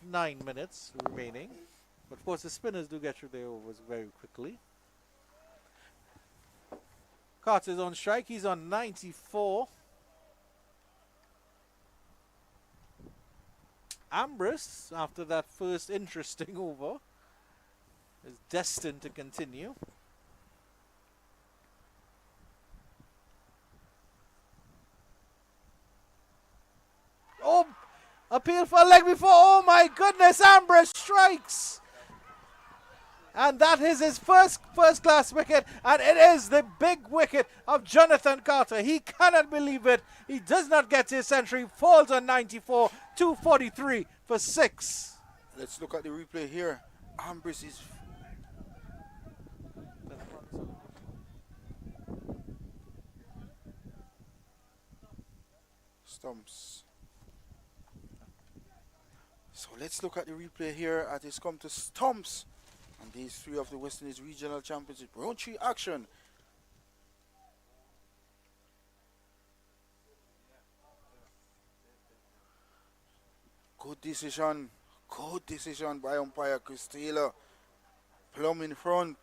9 minutes remaining. But of course the spinners do get through their overs very quickly. Carter's on strike, he's on 94. Ambrose, after that first interesting over, is destined to continue. Oh, appeal for a leg before. Oh my goodness, Ambrose strikes. And that is his first class wicket, and it is the big wicket of Jonathan Carter. He cannot believe it. He does not get his century, falls on 94, 243 for 6.
Let's look at the replay here. Ambrose is stumps. So let's look at the replay here as it's come to stumps. And these 3 of the West Indies Regional Championship round 3 action. Good decision by umpire Chris Taylor. Plum in front.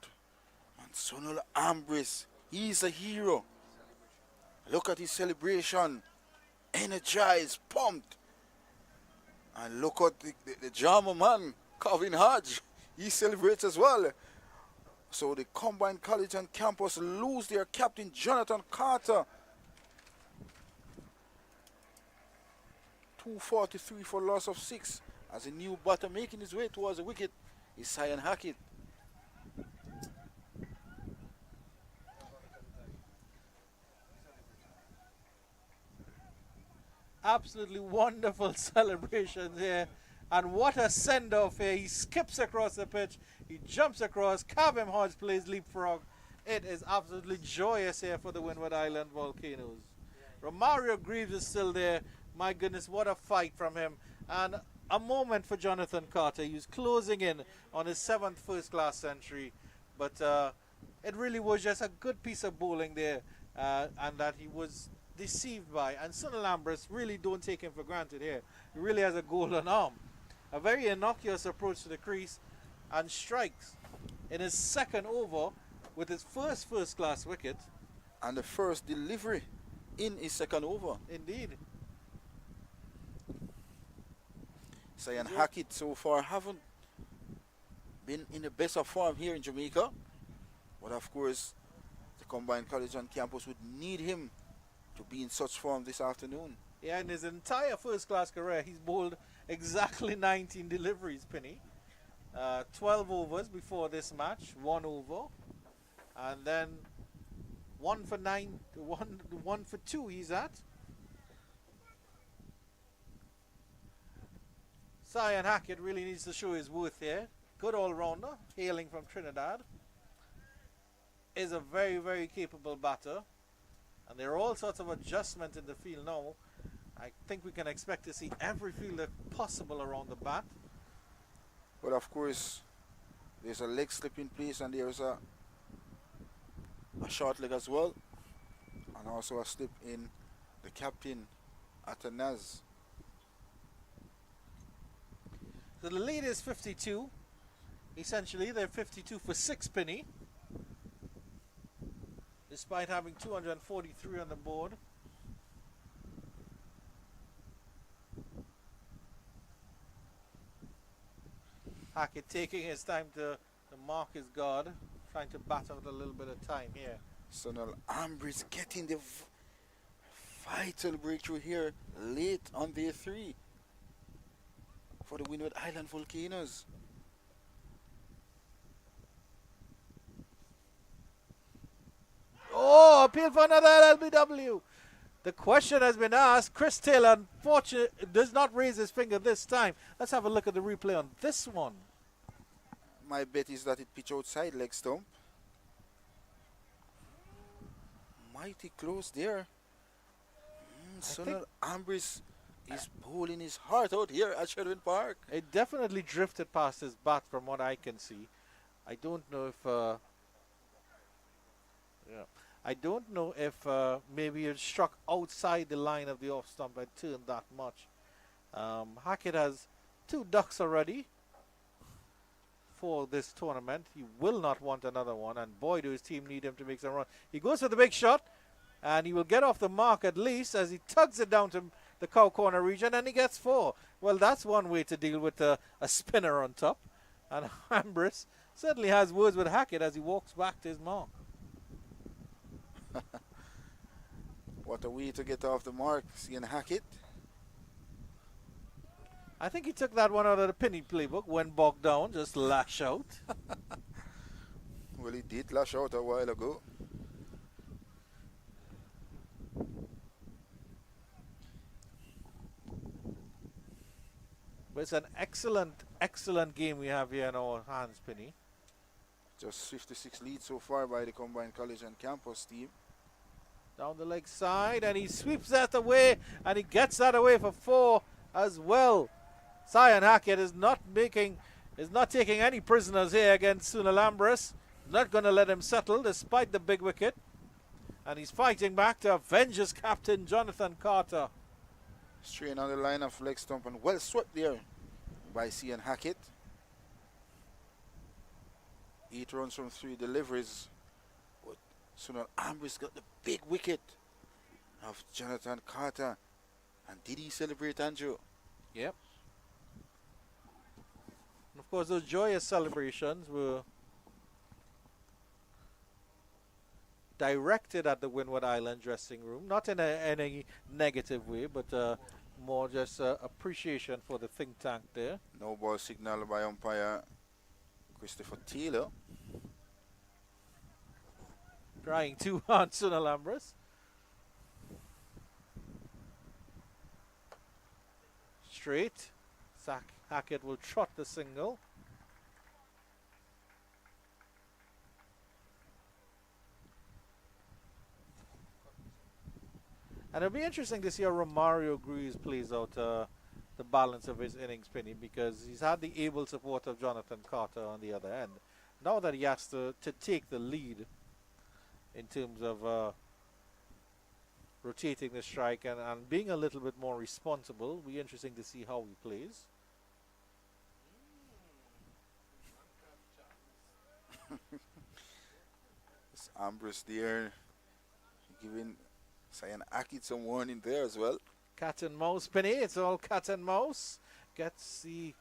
And Sunil Ambrose, he's a hero. Look at his celebration. Energized, pumped. And look at the drama man, Calvin Hodge. He celebrates as well. So the combined college and campus lose their captain Jonathan Carter. 243 for loss of 6 as a new batter making his way towards the wicket is Cyan Hackett.
Absolutely wonderful celebrations here. And what a send-off here. He skips across the pitch. He jumps across. Calvin Hodge plays leapfrog. It is absolutely joyous here for the Windward Island Volcanoes. Romario Greaves is still there. My goodness, what a fight from him. And a moment for Jonathan Carter. He was closing in on his 7th first-class century. But it really was just a good piece of bowling there. And that he was deceived by. And Sunil Ambrose, really don't take him for granted here. He really has a golden arm. A very innocuous approach to the crease and strikes. In his 2nd over, with his first class wicket.
And the first delivery in his second over.
Indeed.
Cyan Hackett so far haven't been in the best of form here in Jamaica. But of course, the Combined College on campus would need him to be in such form this afternoon.
Yeah, in his entire first class career, he's bowled exactly 19 deliveries, Penny. 12 overs before this match, 1 over. And then 1 for 9, 1 for 2 he's at. Cyan Hackett really needs to show his worth here. Good all-rounder, hailing from Trinidad. Is a very, very capable batter. And there are all sorts of adjustments in the field now. I think we can expect to see every fielder possible around the bat.
But of course, there's a leg slip in place and there's a short leg as well. And also a slip in the captain, Atanaz.
So the lead is 52. Essentially, they're 52 for 6, Penny. Despite having 243 on the board. Hackett taking his time to mark his guard. Trying to bat out a little bit of time here.
Sunil Ambriz getting the vital breakthrough here late on day 3 for the Windward Island Volcanoes.
Oh, appeal for another LBW. The question has been asked. Chris Taylor, unfortunately, does not raise his finger this time. Let's have a look at the replay on this one.
My bet is that it pitch outside leg stump. Mighty close there. Sunil Ambriz is bowling his heart out here at Sherwin Park.
It definitely drifted past his bat from what I can see. I don't know if... I don't know if maybe it struck outside the line of the off stump and turned that much. Hackett has 2 ducks already for this tournament. He will not want another one, and boy, do his team need him to make some run. He goes for the big shot, and he will get off the mark at least as he tugs it down to the cow corner region, and he gets 4. Well, that's one way to deal with a spinner on top. And Ambriz certainly has words with Hackett as he walks back to his mark.
What a way to get off the mark, seeing Hackett.
I think he took that one out of the Penny playbook, went bogged down, just lash out.
Well, he did lash out a while ago.
But it's an excellent game we have here in our hands, Penny.
Just 56 lead so far by the Combined College and Campus team.
Down the leg side, and he sweeps that away, and he gets that away for 4 as well. Cyan Hackett is not taking any prisoners here against Sunil Ambriz. Not going to let him settle despite the big wicket. And he's fighting back to avenge his captain, Jonathan Carter.
Straight on the line of leg stump and well swept there by Cyan Hackett. 8 runs from 3 deliveries. But Sunil Ambriz got the big wicket of Jonathan Carter. And did he celebrate, Andrew?
Yep. And of course, those joyous celebrations were directed at the Windward Island dressing room. Not in any negative way, but more just appreciation for the think tank there.
No ball signal by umpire Christopher Taylor.
Trying too hard, Sunil Ambriz. Straight. Hackett will trot the single. And it'll be interesting to see how Romario Greaves plays out the balance of his innings, Penny, because he's had the able support of Jonathan Carter on the other end. Now that he has to take the lead in terms of rotating the strike and being a little bit more responsible, it'll be interesting to see how he plays.
Ambrose there giving Cyan Akit some warning there as well.
Cat and mouse, Penny. It's all cat and mouse. Gets the...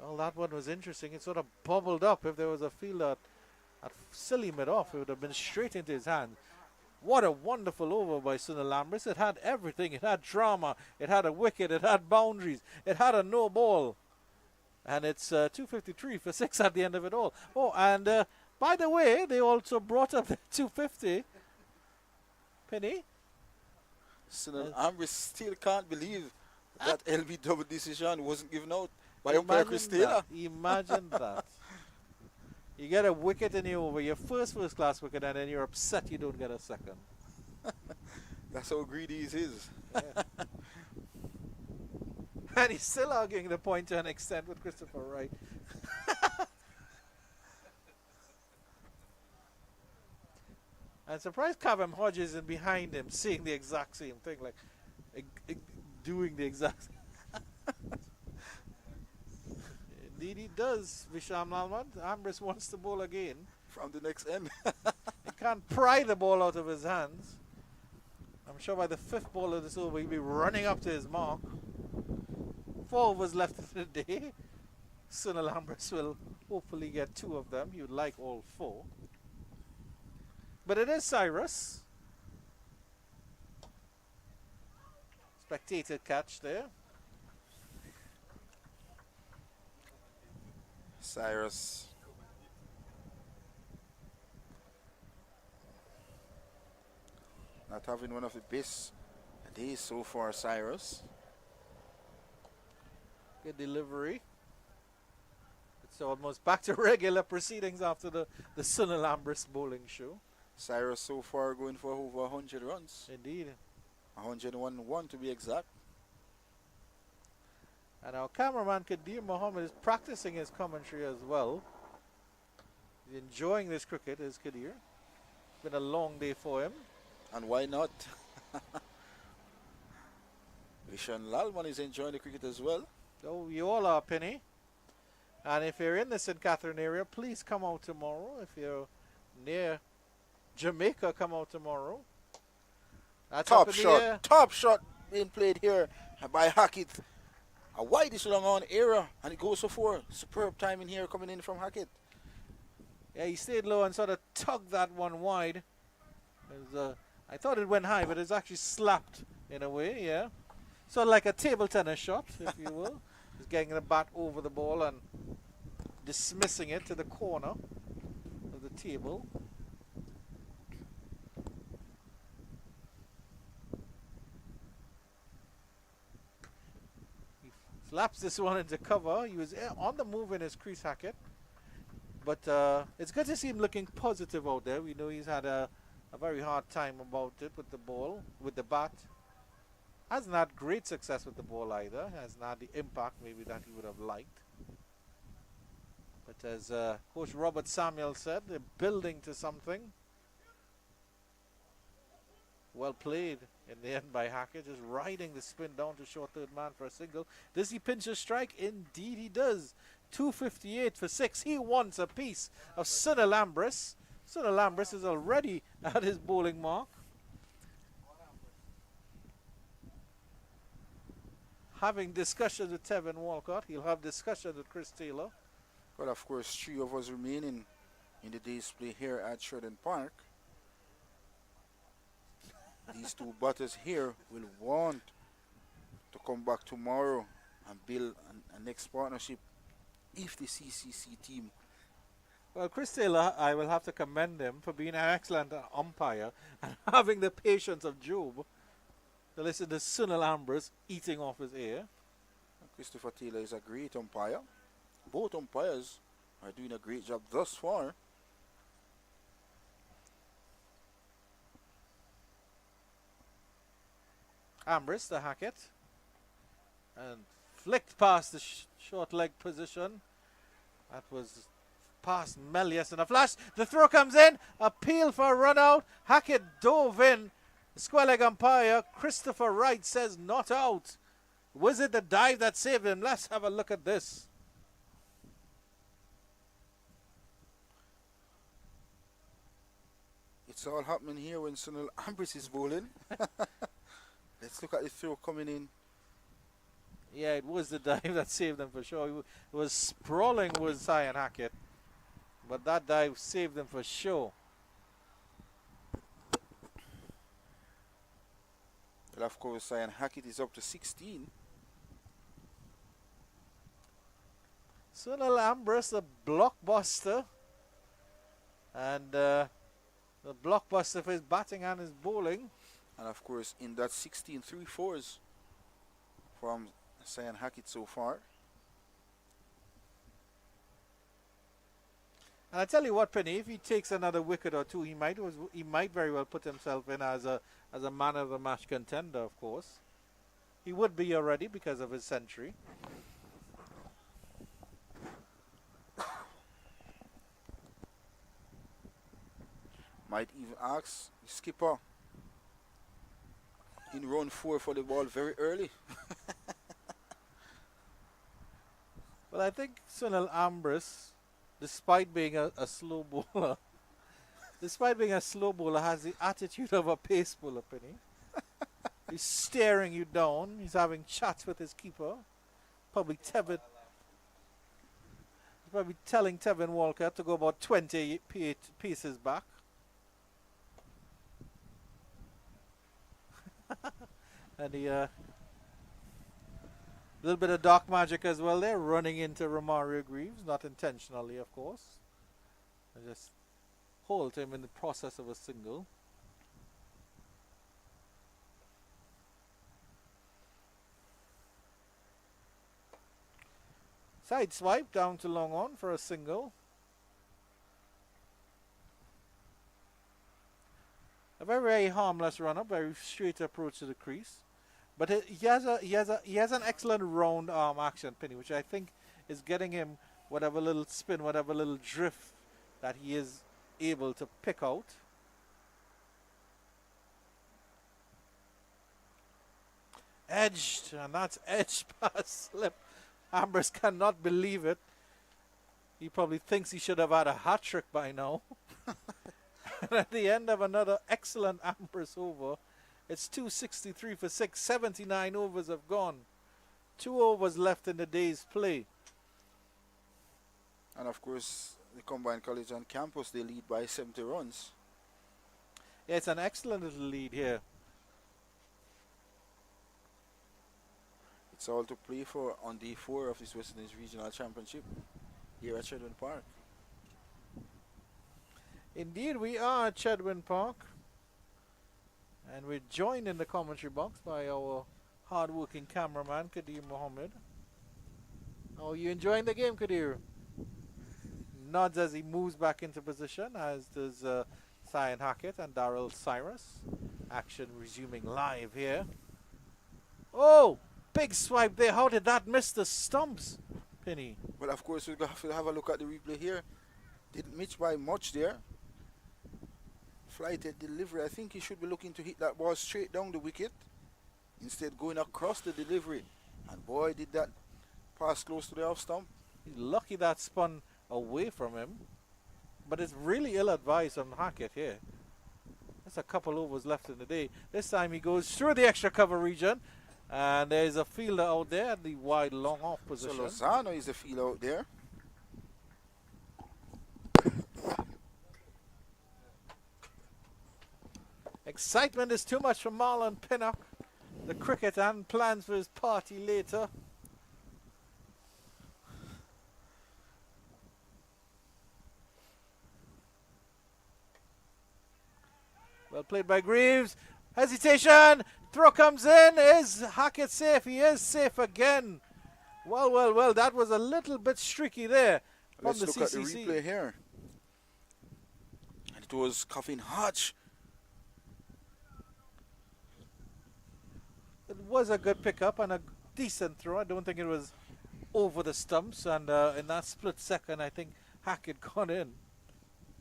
Well, that one was interesting. It sort of bubbled up. If there was a fielder at silly mid-off, it would have been straight into his hand. What a wonderful over by Sunil Lambris. It had everything. It had drama. It had a wicket. It had boundaries. It had a no ball. And it's 253 for 6 at the end of it all. Oh, and by the way, they also brought up the 250. Penny?
Sunil Ambrose still can't believe that LBW decision wasn't given out by umpire Chris Taylor.
Imagine that. You get a wicket in the over, your first class wicket, and then you're upset you don't get a second.
That's how greedy he is.
Yeah. And he's still arguing the point to an extent with Christopher Wright. I'm surprised Cavum Hodges isn't behind him, seeing the exact same thing, like doing the exact same. Indeed he does, Visham Lalman. Ambrose wants the ball again.
From the next end.
He can't pry the ball out of his hands. I'm sure by the 5th ball of this over he'll be running up to his mark. 4 overs left of the day. Sunil Ambrose will hopefully get 2 of them. He would like all 4. But it is Cyrus. Spectator catch there.
Cyrus. Not having one of the best days so far, Cyrus.
Good delivery. It's almost back to regular proceedings after the Sunil Ambrose bowling show.
Cyrus so far going for over 100 runs.
Indeed.
101 to be exact.
And our cameraman Kadir Mohammed is practicing his commentary as well. He's enjoying this cricket, is Kadir. It's been a long day for him.
And why not? Vishan Lalman is enjoying the cricket as well.
Oh, you all are, Penny. And if you're in the St. Catherine area, please come out tomorrow. If you're near Jamaica, come out tomorrow. That's
Top shot being played here by Hackett. A wideish long on error, and it goes for 4. Superb timing here coming in from Hackett.
Yeah, he stayed low and sort of tugged that one wide. I thought it went high, but it's actually slapped in a way, yeah. Sort of like a table tennis shot, if you will. Just getting the bat over the ball and dismissing it to the corner of the table. He slaps this one into cover. He was on the move in his crease, Hackett. But it's good to see him looking positive out there. We know he's had a very hard time about it with the ball, with the bat. Hasn't had great success with the ball either. Hasn't had the impact maybe that he would have liked. But as Coach Robert Samuel said, they're building to something. Well played in the end by Hackett, just riding the spin down to short third man for a single. Does he pinch a strike? Indeed he does. 258 for 6. He wants a piece of Sunil Ambrose. Sunil Ambrose is already at his bowling mark. Having discussions with Tevin Walcott, he'll have discussions with Chris Taylor.
But of course, 3 of us remaining in the day's play here at Sheridan Park. These 2 batters here will want to come back tomorrow and build a next partnership if the CCC team.
Well, Chris Taylor, I will have to commend him for being an excellent umpire and having the patience of Job to listen to Sunil Ambrose eating off his ear.
Christopher Taylor is a great umpire. Both umpires are doing a great job thus far.
Ambrose, the Hackett, and flicked past the short leg position. That was past Melius in a flash. The throw comes in. Appeal for a run out. Hackett dove in. The square leg umpire, Christopher Wright, says not out. Was it the dive that saved him? Let's have a look at this.
It's all happening here when Sunil Ambrose is bowling. Let's look at the throw coming in.
Yeah, it was the dive that saved them for sure. It was sprawling with Cyan Hackett, but that dive saved them for sure.
Well, of course, Cyan Hackett is up to 16.
Sunil Ambrose, a blockbuster, and the blockbuster for his batting and his bowling.
And of course, in that 16 3-4s from Cyan Hackett so far.
And I tell you what, Penny, if he takes another wicket or two, he might very well put himself in as a man of the match contender. Of course, he would be already because of his century.
Might even ask the skipper in round 4 for the ball very early.
Well, I think Sunil Ambrose, despite being a slow bowler, has the attitude of a pace bowler, Penny. He's staring you down. He's having chats with his keeper. Probably telling Tevin Walker to go about 20 paces back. And the little bit of dark magic as well there, running into Romario Greaves, not intentionally, of course. I just hold him in the process of a single. Side swipe down to long on for a single. A very, very harmless run up, very straight approach to the crease. But he has an excellent round arm action, Penny, which I think is getting him whatever little spin, whatever little drift that he is able to pick out. Edged, and that's edged past slip. Ambrose cannot believe it. He probably thinks he should have had a hat trick by now. And at the end of another excellent Ambrose over, it's 263 for 6. 79 overs have gone. 2 overs left in the day's play.
And of course, the Combined College and Campus, they lead by 70 runs.
Yeah, it's an excellent little lead here.
It's all to play for on day 4 of this West Indies Regional Championship here at Chedwin Park.
Indeed, we are at Chedwin Park. And we're joined in the commentary box by our hard-working cameraman, Kadir Mohammed. Oh, you enjoying the game, Kadir? Nods as he moves back into position, as does Cyan Hackett and Darrell Cyrus. Action resuming live here. Oh, big swipe there. How did that miss the stumps, Penny?
Well, of course, we're going to have to have a look at the replay here. Didn't miss by much there. Flighted delivery. I think he should be looking to hit that ball straight down the wicket, instead going across the delivery. And boy, did that pass close to the off stump.
He's lucky that spun away from him. But it's really ill-advised on Hackett here. There's a couple overs left in the day. This time he goes through the extra cover region. And there's a fielder out there at the wide long off position.
So Lozano is the fielder out there.
Excitement is too much for Marlon Pinnock, the cricket, and plans for his party later. Well played by Greaves. Hesitation. Throw comes in. Is Hackett safe? He is safe again. Well, well, well. That was a little bit streaky there from
Let's
the
look
CCC.
at the replay here. And it was Coffin Hodge.
It was a good pickup and a decent throw. I don't think it was over the stumps. And in that split second, I think Hackett got in.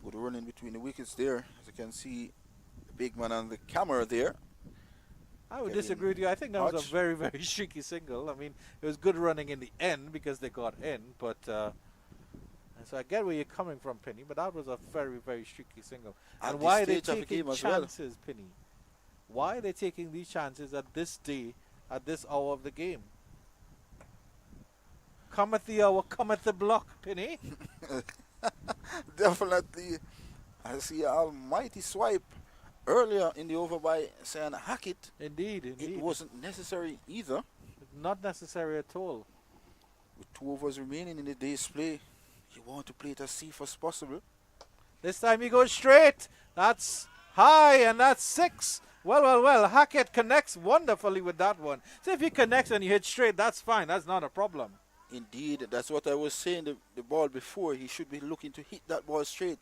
Good run in between the wickets there. As you can see, the big man on the camera there.
I would disagree with you. I think that was a very, very streaky single. I mean, it was good running in the end because they got in. But So I get where you're coming from, Penny, but that was a very, very streaky single.
At
And
this
why are they
stage of the
taking
game as well.
chances, Penny? Why are they taking these chances at this day, at this hour of the game? Cometh the hour, cometh the block, Penny.
Definitely, I see an almighty swipe earlier in the over by Cyan Hackett.
Indeed,
It
indeed.
wasn't necessary either.
Not necessary at all.
With 2 overs remaining in the day's play, you want to play it as safe as possible.
This time he goes straight. That's high, and that's 6. Well, well, well. Hackett connects wonderfully with that one. So if he connects and you hit straight, that's fine. That's not a problem.
Indeed, that's what I was saying, the ball before. He should be looking to hit that ball straight.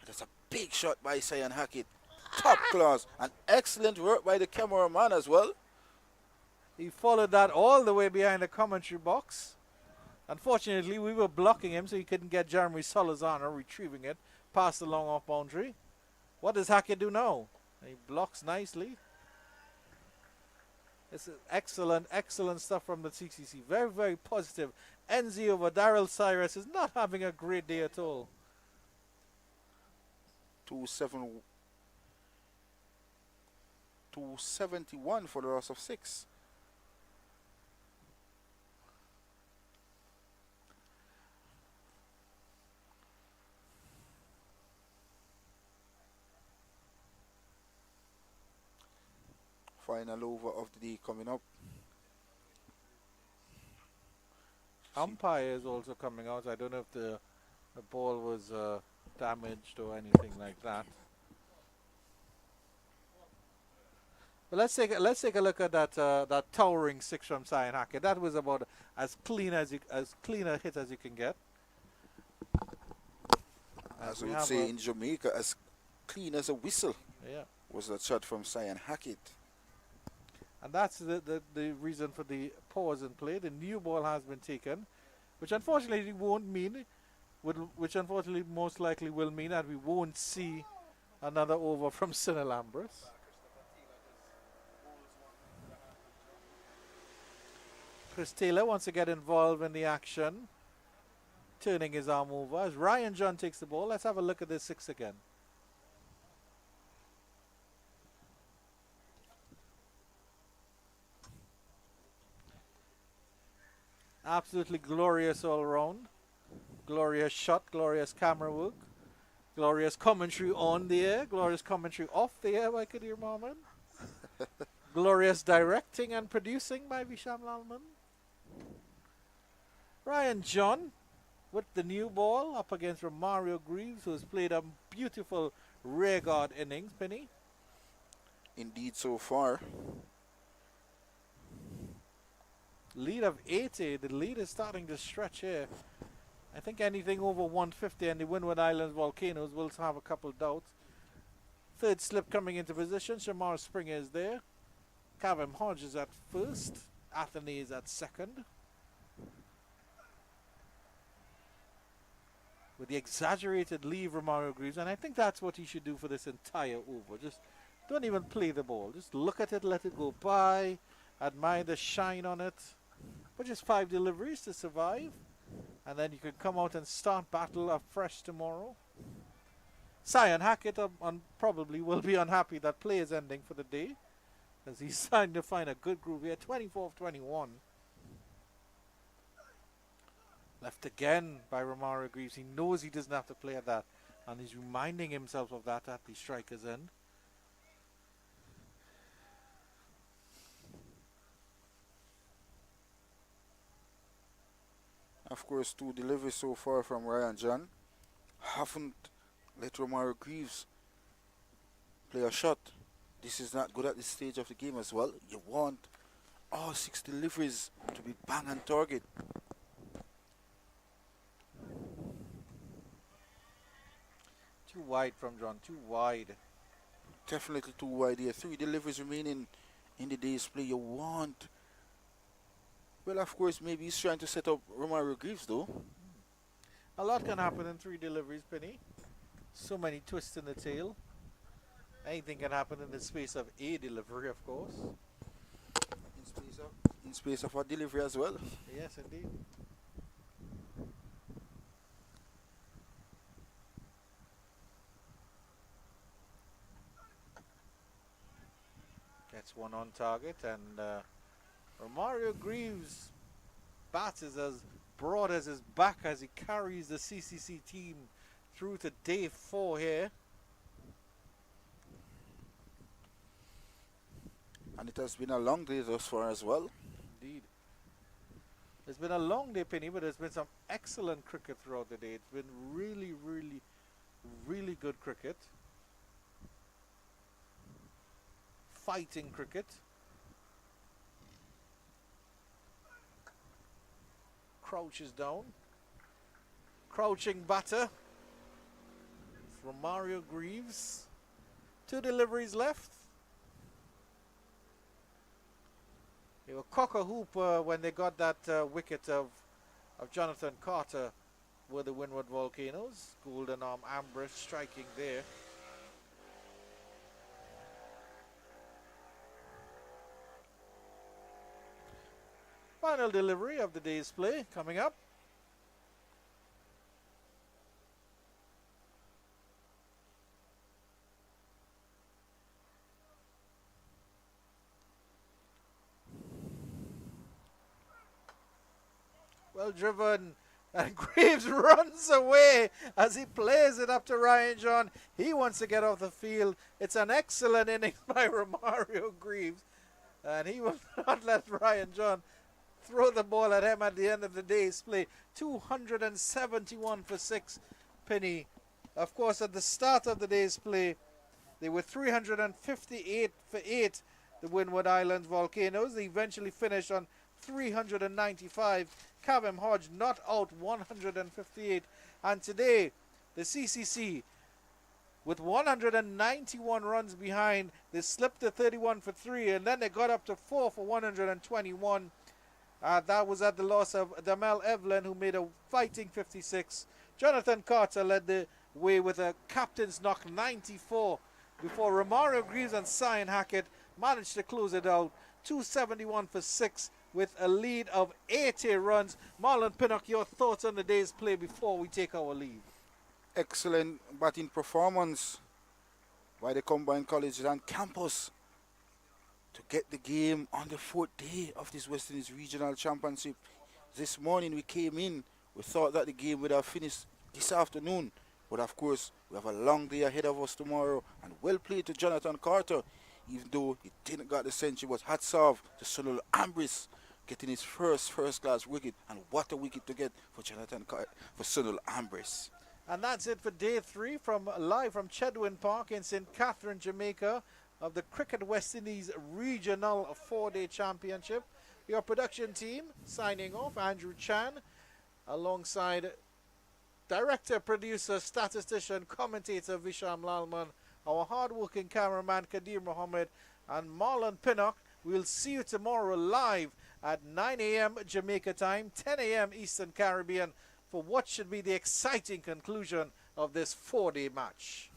That's a big shot by Cyan Hackett. Top class. And excellent work by the cameraman as well.
He followed that all the way behind the commentary box. Unfortunately, we were blocking him, so he couldn't get Jeremy Solazano retrieving it past the long off boundary. What does Hackett do now? He blocks nicely. It's excellent, excellent stuff from the CCC. Very, very positive. NZ over Daryl Cyrus is not having a great day at all.
271 for the loss of 6. Final over of the day coming up.
Umpire is also coming out. I don't know if the ball was damaged or anything like that. But let's take a look at that towering 6 from Cyan Hackett. That was about as clean a hit as you can get.
As we would say in Jamaica, as clean as a whistle.
Yeah.
Was that shot from Cyan Hackett.
And that's the reason for the pause in play. The new ball has been taken, which unfortunately most likely will mean that we won't see another over from Sinalambras. Chris Taylor wants to get involved in the action, turning his arm over as Ryan John takes the ball. Let's have a look at this 6 again. Absolutely glorious all round. Glorious shot, glorious camera work, glorious commentary on the air, glorious commentary off the air by Kadir Mohammed. Glorious directing and producing by Visham Lalman. Ryan John with the new ball up against Romario Greaves, who has played a beautiful rear guard innings, Penny.
Indeed, so far.
Lead of 80. The lead is starting to stretch here. I think anything over 150 and the Windward Islands Volcanoes will have a couple doubts. Third slip coming into position. Shamar Springer is there. Kavem Hodge is at first. Athene is at second. With the exaggerated leave Romario Greaves, and I think that's what he should do for this entire over. Just don't even play the ball. Just look at it, let it go by, admire the shine on it. But just 5 deliveries to survive, and then you can come out and start battle afresh tomorrow. Cyan Hackett probably will be unhappy that play is ending for the day, as he's starting to find a good groove here. 24 of 21. Left again by Romario Greaves. He knows he doesn't have to play at that, and he's reminding himself of that at the striker's end.
Of course, 2 deliveries so far from Ryan John. Haven't let Romario Greaves play a shot. This is not good at this stage of the game as well. You want all 6 deliveries to be bang on target.
Too wide from John, too wide.
Definitely too wide here. 3 deliveries remaining in the day's play. You want... Well, of course, maybe he's trying to set up Romario Greaves, though.
A lot can happen in 3 deliveries, Penny. So many twists in the tail. Anything can happen in the space of a delivery, of course.
In space of a delivery as well.
Yes, indeed. Gets one on target, and Romario Greaves' bat is as broad as his back as he carries the CCC team through to day 4 here.
And it has been a long day thus far as well.
Indeed. It's been a long day, Penny, but there's been some excellent cricket throughout the day. It's been really, really, really good cricket. Fighting cricket. Crouches down. Crouching batter. From Mario Greaves. 2 deliveries left. They were cock-a-hoop when they got that wicket of Jonathan Carter with the Windward Volcanoes. Golden arm Ambrose striking there. Final delivery of the day's play coming up. Well driven, and Greaves runs away as he plays it up to Ryan John. He wants to get off the field. It's an excellent innings by Romario Greaves, and he will not let Ryan John throw the ball at him at the end of the day's play. 271 for 6, Penny. Of course, at the start of the day's play, they were 358 for 8, the Windward Islands Volcanoes. They eventually finished on 395. Cavem Hodge not out 158. And today, the CCC, with 191 runs behind, they slipped to 31 for 3, and then they got up to 4 for 121. That was at the loss of Damel Evelyn, who made a fighting 56. Jonathan Carter led the way with a captain's knock 94 before Romario Greaves and Cyan Hackett managed to close it out 271 for 6 with a lead of 80 runs. Marlon Pinnock, your thoughts on the day's play before we take our leave?
Excellent batting performance by the combined colleges and campus to get the game on the 4th day of this West Indies Regional Championship. This morning we came in, we thought that the game would have finished this afternoon, but of course we have a long day ahead of us tomorrow, and well played to Jonathan Carter, even though he didn't got the century. But hats off to Sunil Ambris getting his first class wicket, and what a wicket to get for Sunil Ambris.
And that's it for day 3 live from Chedwin Park in St. Catherine, Jamaica, of the Cricket West Indies Regional 4-Day Championship. Your production team signing off, Andrew Chan, alongside director, producer, statistician, commentator Visham Lalman, our hard-working cameraman Kadir Mohammed, and Marlon Pinnock. We'll see you tomorrow live at 9 a.m. Jamaica time, 10 a.m. Eastern Caribbean, for what should be the exciting conclusion of this 4-day match.